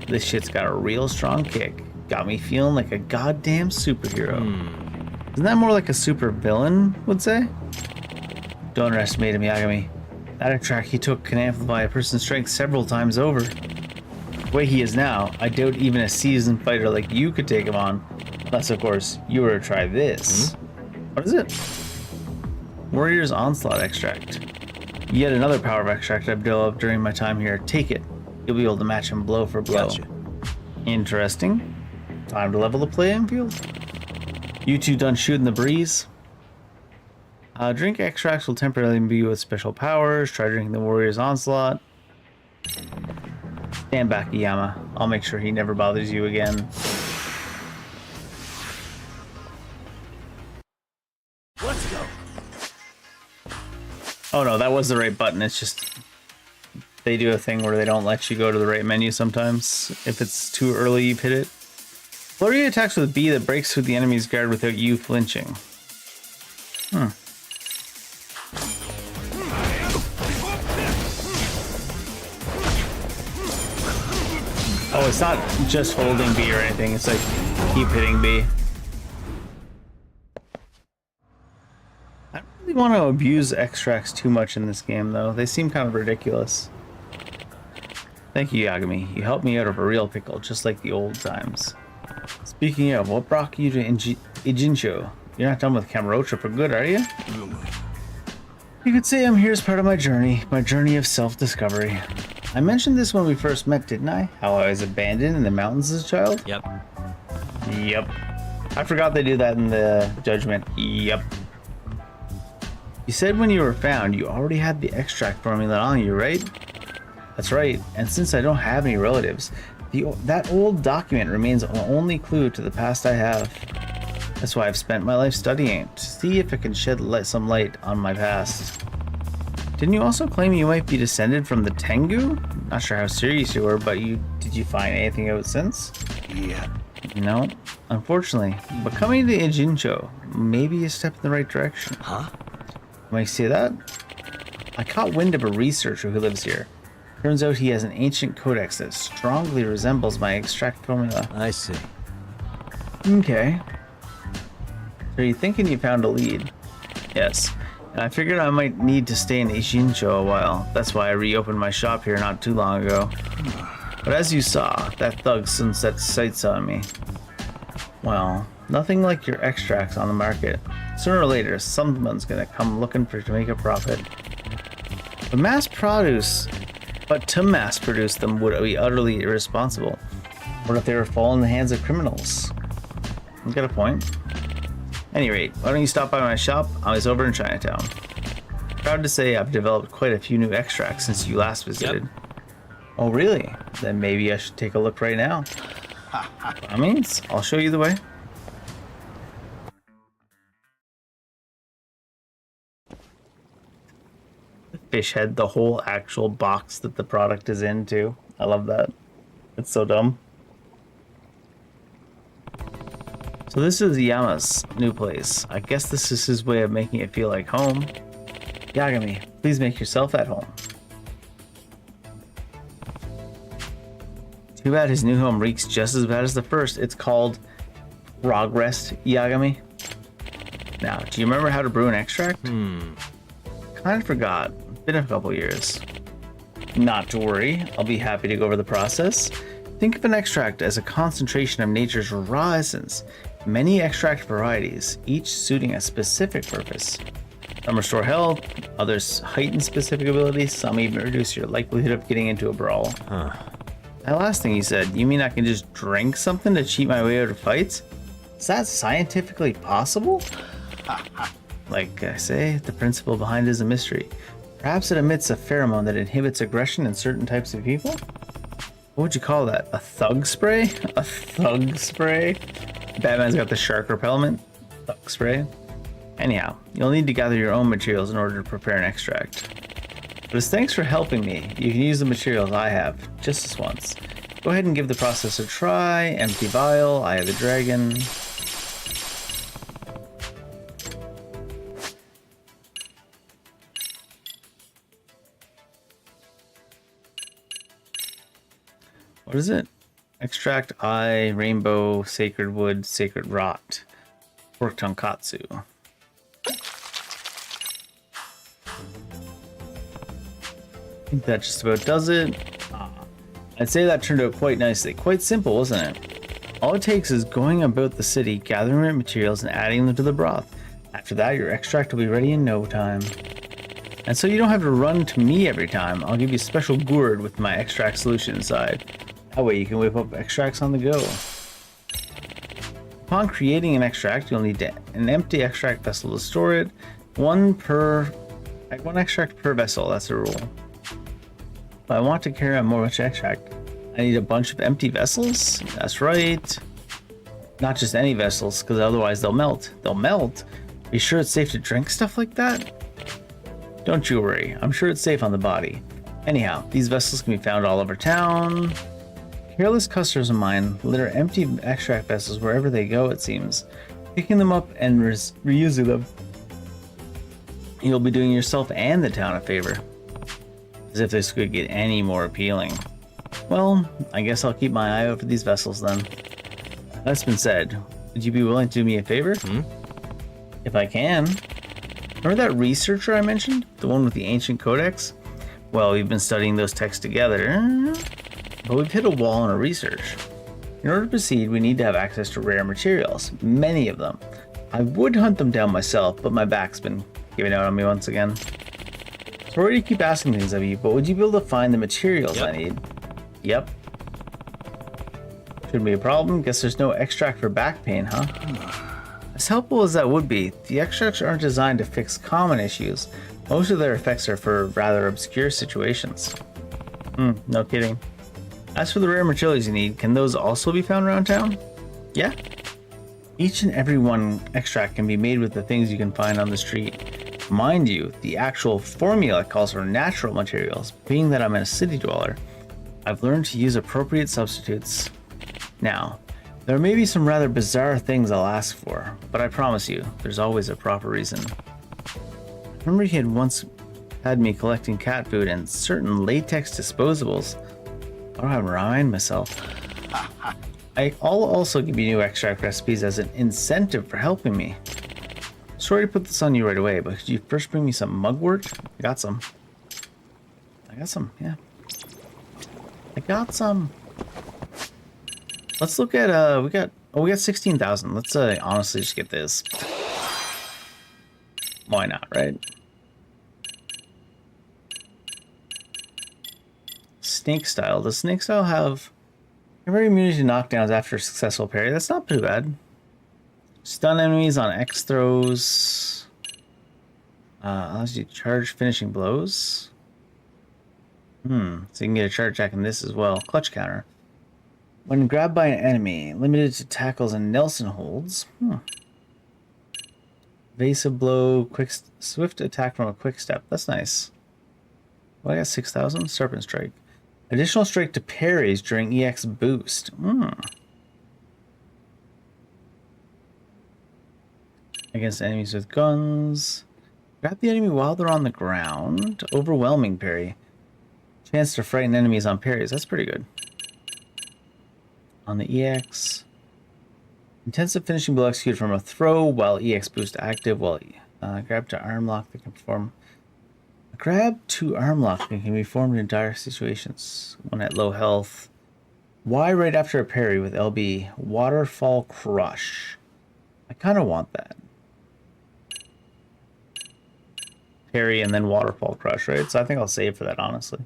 This shit's got a real strong kick. Got me feeling like a goddamn superhero. Isn't that more like a super villain would say? Don't underestimate him, Yagami. That extract he took can amplify a person's strength several times over. The way he is now, I doubt even a seasoned fighter like you could take him on. Unless, of course, you were to try this. What is it? Warrior's Onslaught Extract. Yet another power extract I've developed during my time here. Take it. You'll be able to match him blow for blow. Gotcha. Interesting. Time to level the playing field. You two done shooting the breeze? Drink extracts will temporarily imbue with special powers. Try drinking the Warrior's Onslaught. Stand back, Iyama. I'll make sure he never bothers you again. Let's go. Oh no, that was the right button. It's just they do a thing where they don't let you go to the right menu sometimes. If it's too early, you've hit it. Flurry attacks with B that breaks through the enemy's guard without you flinching. Oh, it's not just holding B or anything. It's like keep hitting B. I don't really want to abuse extracts too much in this game, though. They seem kind of ridiculous. Thank you, Yagami. You helped me out of a real pickle, just like the old times. Speaking of, what brought you to Ijincho? You're not done with Kamurocho for good, are you? You could say I'm here as part of my journey of self-discovery. I mentioned this when we first met, didn't I? How I was abandoned in the mountains as a child? Yep. Yep. I forgot they do that in the judgment. Yep. You said when you were found, you already had the extract formula on you, right? That's right. And since I don't have any relatives, that old document remains the only clue to the past I have. That's why I've spent my life studying it, to see if it can shed some light on my past. Didn't you also claim you might be descended from the Tengu? Not sure how serious you were, but did you find anything out since? Yeah. No, unfortunately. But coming to Ijincho, maybe a step in the right direction. Huh? Might you say that? I caught wind of a researcher who lives here. Turns out he has an ancient codex that strongly resembles my extract formula. I see. Okay. So you're thinking you found a lead? Yes. And I figured I might need to stay in Ijincho a while. That's why I reopened my shop here not too long ago. But as you saw, that thug soon set sights on me. Well, nothing like your extracts on the market. Sooner or later, someone's gonna come looking to make a profit. To mass produce them would be utterly irresponsible. What if they were falling in the hands of criminals? You got a point. At any rate, why don't you stop by my shop? I was over in Chinatown. Proud to say I've developed quite a few new extracts since you last visited. Yep. Oh really? Then maybe I should take a look right now. That means I'll show you the way. Fish head the whole actual box that the product is in too. I love that. It's so dumb. So this is Yama's new place. I guess this is his way of making it feel like home. Yagami, please make yourself at home. Too bad his new home reeks just as bad as the first. It's called Progress, Yagami. Now, do you remember how to brew an extract? Kind of forgot. Been a couple years. Not to worry, I'll be happy to go over the process. Think of an extract as a concentration of nature's raw essence. Many extract varieties, each suiting a specific purpose. Some restore health, others heighten specific abilities, some even reduce your likelihood of getting into a brawl. That last thing you said, you mean I can just drink something to cheat my way out of fights? Is that scientifically possible? Like I say, the principle behind it is a mystery. Perhaps it emits a pheromone that inhibits aggression in certain types of people? What would you call that? A thug spray? A thug spray? Batman's got the shark repellent. Thug spray. Anyhow, you'll need to gather your own materials in order to prepare an extract. But as thanks for helping me, you can use the materials I have, just this once. Go ahead and give the process a try. Empty vial, Eye of the Dragon. What is it? Extract Eye, Rainbow, Sacred Wood, Sacred Rot. Pork Tonkatsu. I think that just about does it. I'd say that turned out quite nicely. Quite simple, wasn't it? All it takes is going about the city, gathering materials, and adding them to the broth. After that, your extract will be ready in no time. And so you don't have to run to me every time. I'll give you a special gourd with my extract solution inside. That way you can whip up extracts on the go. Upon creating an extract, you'll need an empty extract vessel to store it. One extract per vessel, that's a rule. If I want to carry on more extract, I need a bunch of empty vessels. That's right. Not just any vessels, because otherwise they'll melt. They'll melt? Are you sure it's safe to drink stuff like that? Don't you worry, I'm sure it's safe on the body. Anyhow, these vessels can be found all over town. Careless customers of mine litter empty extract vessels wherever they go, it seems. Picking them up and reusing them. You'll be doing yourself and the town a favor. As if this could get any more appealing. Well, I guess I'll keep my eye out for these vessels then. That's been said. Would you be willing to do me a favor? If I can. Remember that researcher I mentioned? The one with the ancient codex? Well, we've been studying those texts together. But we've hit a wall in our research. In order to proceed, we need to have access to rare materials, many of them. I would hunt them down myself, but my back's been giving out on me once again. Sorry to keep asking things of you, but would you be able to find the materials I need? Yep. Shouldn't be a problem. Guess there's no extract for back pain, huh? As helpful as that would be, the extracts aren't designed to fix common issues. Most of their effects are for rather obscure situations. No kidding. As for the rare materials you need, can those also be found around town? Yeah. Each and every one extract can be made with the things you can find on the street. Mind you, the actual formula calls for natural materials. Being that I'm a city dweller, I've learned to use appropriate substitutes. Now, there may be some rather bizarre things I'll ask for, but I promise you, there's always a proper reason. Remember he had once had me collecting cat food and certain latex disposables. I don't have to remind myself. I'll also give you new extract recipes as an incentive for helping me. Sorry to put this on you right away, but could you first bring me some mugwort? I got some, yeah. I got some. Let's look at, we got 16,000. Let's honestly just get this. Why not, right? Snake style. Does snake style have every immunity to knockdowns after a successful parry? That's not too bad. Stun enemies on X throws. Allows you to charge finishing blows. So you can get a charge attack in this as well. Clutch counter. When grabbed by an enemy, limited to tackles and Nelson holds. Evasive blow, swift attack from a quick step. That's nice. Well, I got 6,000. Serpent strike. Additional strike to parries during EX boost. Against enemies with guns. Grab the enemy while they're on the ground. Overwhelming parry. Chance to frighten enemies on parries. That's pretty good. On the EX. Intensive finishing blow executed from a throw while EX boost active. While grab to arm lock that can perform. Grab to arm lock can be formed in dire situations. One at low health. Y right after a parry with LB. Waterfall crush. I kind of want that. Parry and then waterfall crush, right? So I think I'll save for that, honestly.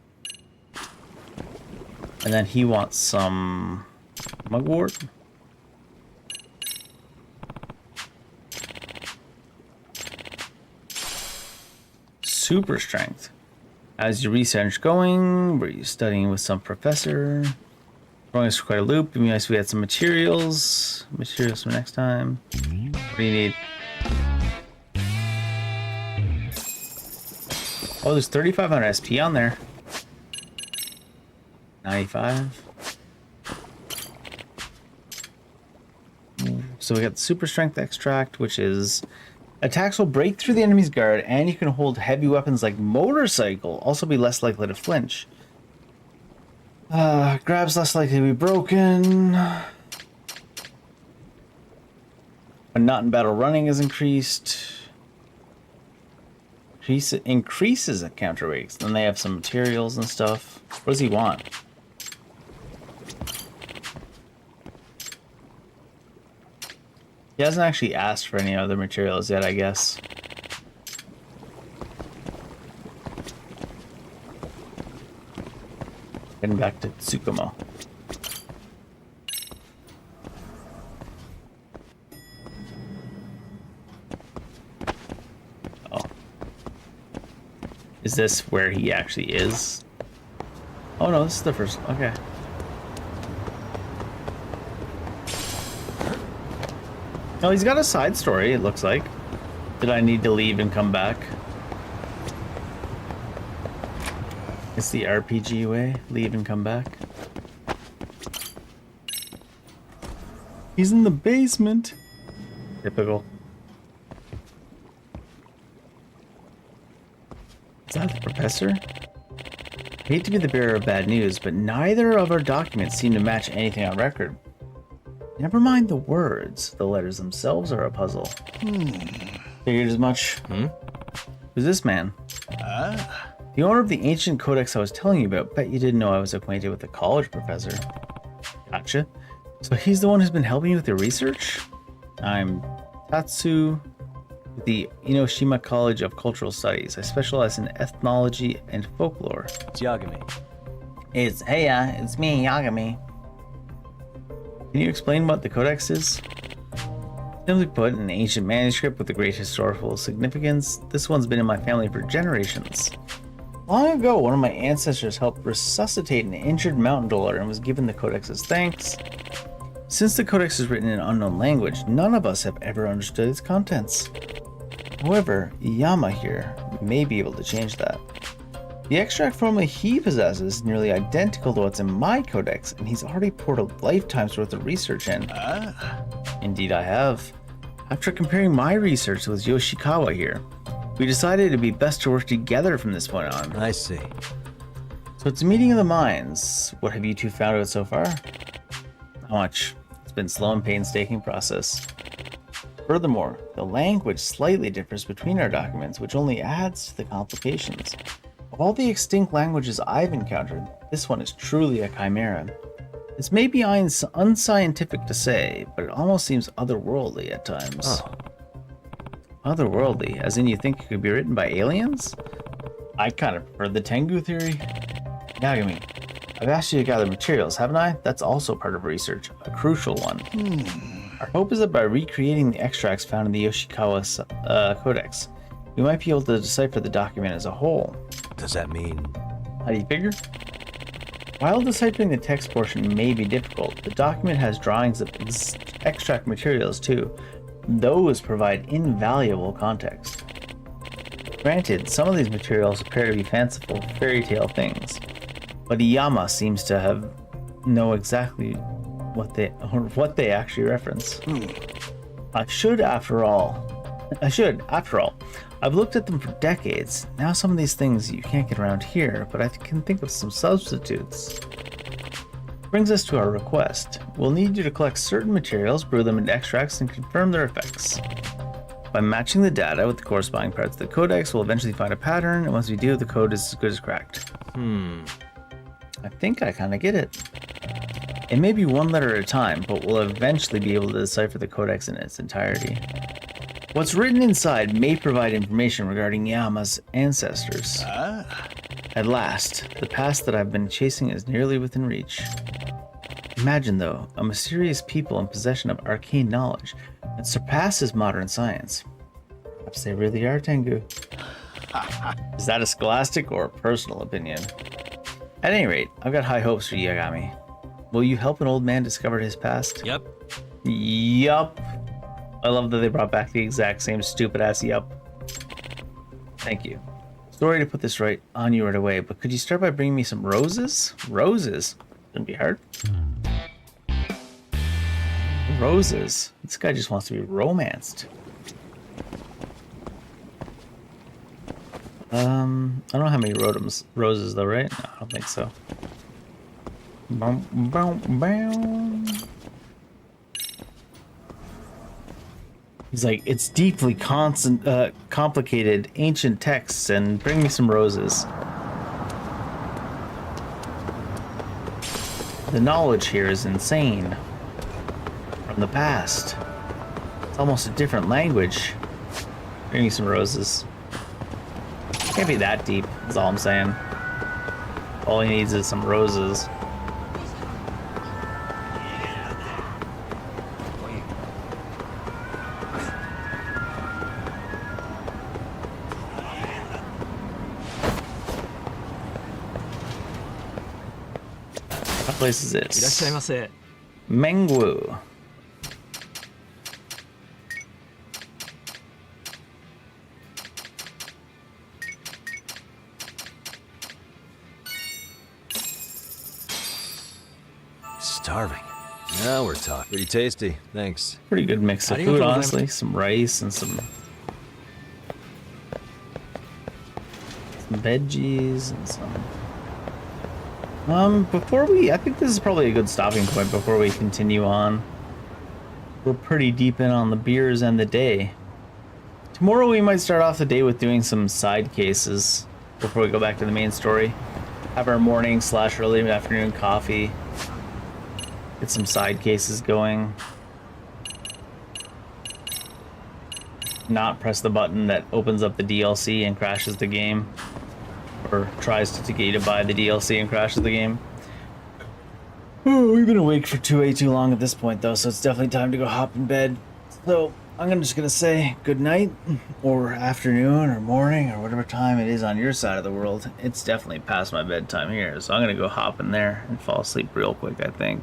And then he wants some mugwort. Super strength. How's your research going? Were you studying with some professor? Throwing us for quite a loop. It'd be nice if we had some materials. Materials for next time. What do you need? Oh, there's 3,500 SP on there. 95. So we got the super strength extract, which is attacks will break through the enemy's guard, and you can hold heavy weapons like motorcycle. Also be less likely to flinch. Grab's less likely to be broken. When not in battle, running is increased. Increases at counter rates. Then they have some materials and stuff. What does he want? He hasn't actually asked for any other materials yet, I guess. Getting back to Tsukumo. Oh. Is this where he actually is? Oh no, this is the first. Okay. No, he's got a side story, it looks like. Did I need to leave and come back? It's the RPG way. Leave and come back. He's in the basement. Typical. Is that the professor? I hate to be the bearer of bad news, but neither of our documents seem to match anything on record. Never mind the words. The letters themselves are a puzzle. Figured as much. Who's this man? The owner of the ancient codex I was telling you about. Bet you didn't know I was acquainted with the college professor. Gotcha. So he's the one who's been helping you with your research? I'm Tatsu with the Inoshima College of Cultural Studies. I specialize in ethnology and folklore. It's Yagami. It's me, Yagami. Can you explain what the codex is? Simply put, an ancient manuscript with a great historical significance. This one's been in my family for generations. Long ago, one of my ancestors helped resuscitate an injured mountain dweller and was given the codex as thanks. Since the codex is written in an unknown language, none of us have ever understood its contents. However, Yama here may be able to change that. The extract formula he possesses is nearly identical to what's in my codex, and he's already poured a lifetime's worth of research in. Indeed I have. After comparing my research with Yoshikawa here, we decided it'd be best to work together from this point on. I see. So it's a meeting of the minds. What have you two found out so far? Not much. It's been a slow and painstaking process. Furthermore, the language slightly differs between our documents, which only adds to the complications. Of all the extinct languages I've encountered, this one is truly a chimera. This may be unscientific to say, but it almost seems otherworldly at times. Oh. Otherworldly, as in you think it could be written by aliens? I kind of prefer the Tengu theory. Yagami, I've asked you to gather materials, haven't I? That's also part of research, a crucial one. Our hope is that by recreating the extracts found in the Yoshikawa Codex, we might be able to decipher the document as a whole. Does that mean... How do you figure? While deciphering the text portion may be difficult, the document has drawings of extract materials too. Those provide invaluable context. Granted, some of these materials appear to be fanciful fairy tale things, but Iyama seems to know exactly what they actually reference. I should, after all. I've looked at them for decades. Now some of these things you can't get around here, but I can think of some substitutes. Brings us to our request. We'll need you to collect certain materials, brew them into extracts, and confirm their effects. By matching the data with the corresponding parts of the codex, we'll eventually find a pattern, and once we do, the code is as good as cracked. I think I kind of get it. It may be one letter at a time, but we'll eventually be able to decipher the codex in its entirety. What's written inside may provide information regarding Yama's ancestors. At last, the past that I've been chasing is nearly within reach. Imagine, though, a mysterious people in possession of arcane knowledge that surpasses modern science. Perhaps they really are Tengu. Is that a scholastic or a personal opinion? At any rate, I've got high hopes for Yagami. Will you help an old man discover his past? Yep. Yup. I love that they brought back the exact same stupid ass yup. Thank you. Sorry to put this right on you right away, but could you start by bringing me some roses? Roses? Shouldn't be hard. Roses? This guy just wants to be romanced. I don't know how many roses though, right? No, I don't think so. Bow, bow, bow. He's like, it's deeply complicated ancient texts, and bring me some roses. The knowledge here is insane. From the past. It's almost a different language. Bring me some roses. Can't be that deep, that's all I'm saying. All he needs is some roses. What place is this? いらっしゃいませ。 Mengwu. Starving. Now we're talking. Pretty tasty, thanks. Pretty good mix of food, honestly. Some rice and some veggies and some. I think this is probably a good stopping point before we continue on. We're pretty deep in on the beers and the day. Tomorrow we might start off the day with doing some side cases before we go back to the main story. Have our morning / early afternoon coffee. Get some side cases going. Not press the button that opens up the DLC and crashes the game. Or tries to get you to buy the DLC and crashes the game. Oh, we've been awake for way too long at this point though, so it's definitely time to go hop in bed. So I'm just gonna say good night, or afternoon, or morning, or whatever time it is on your side of the world. It's definitely past my bedtime here, so I'm gonna go hop in there and fall asleep real quick, I think.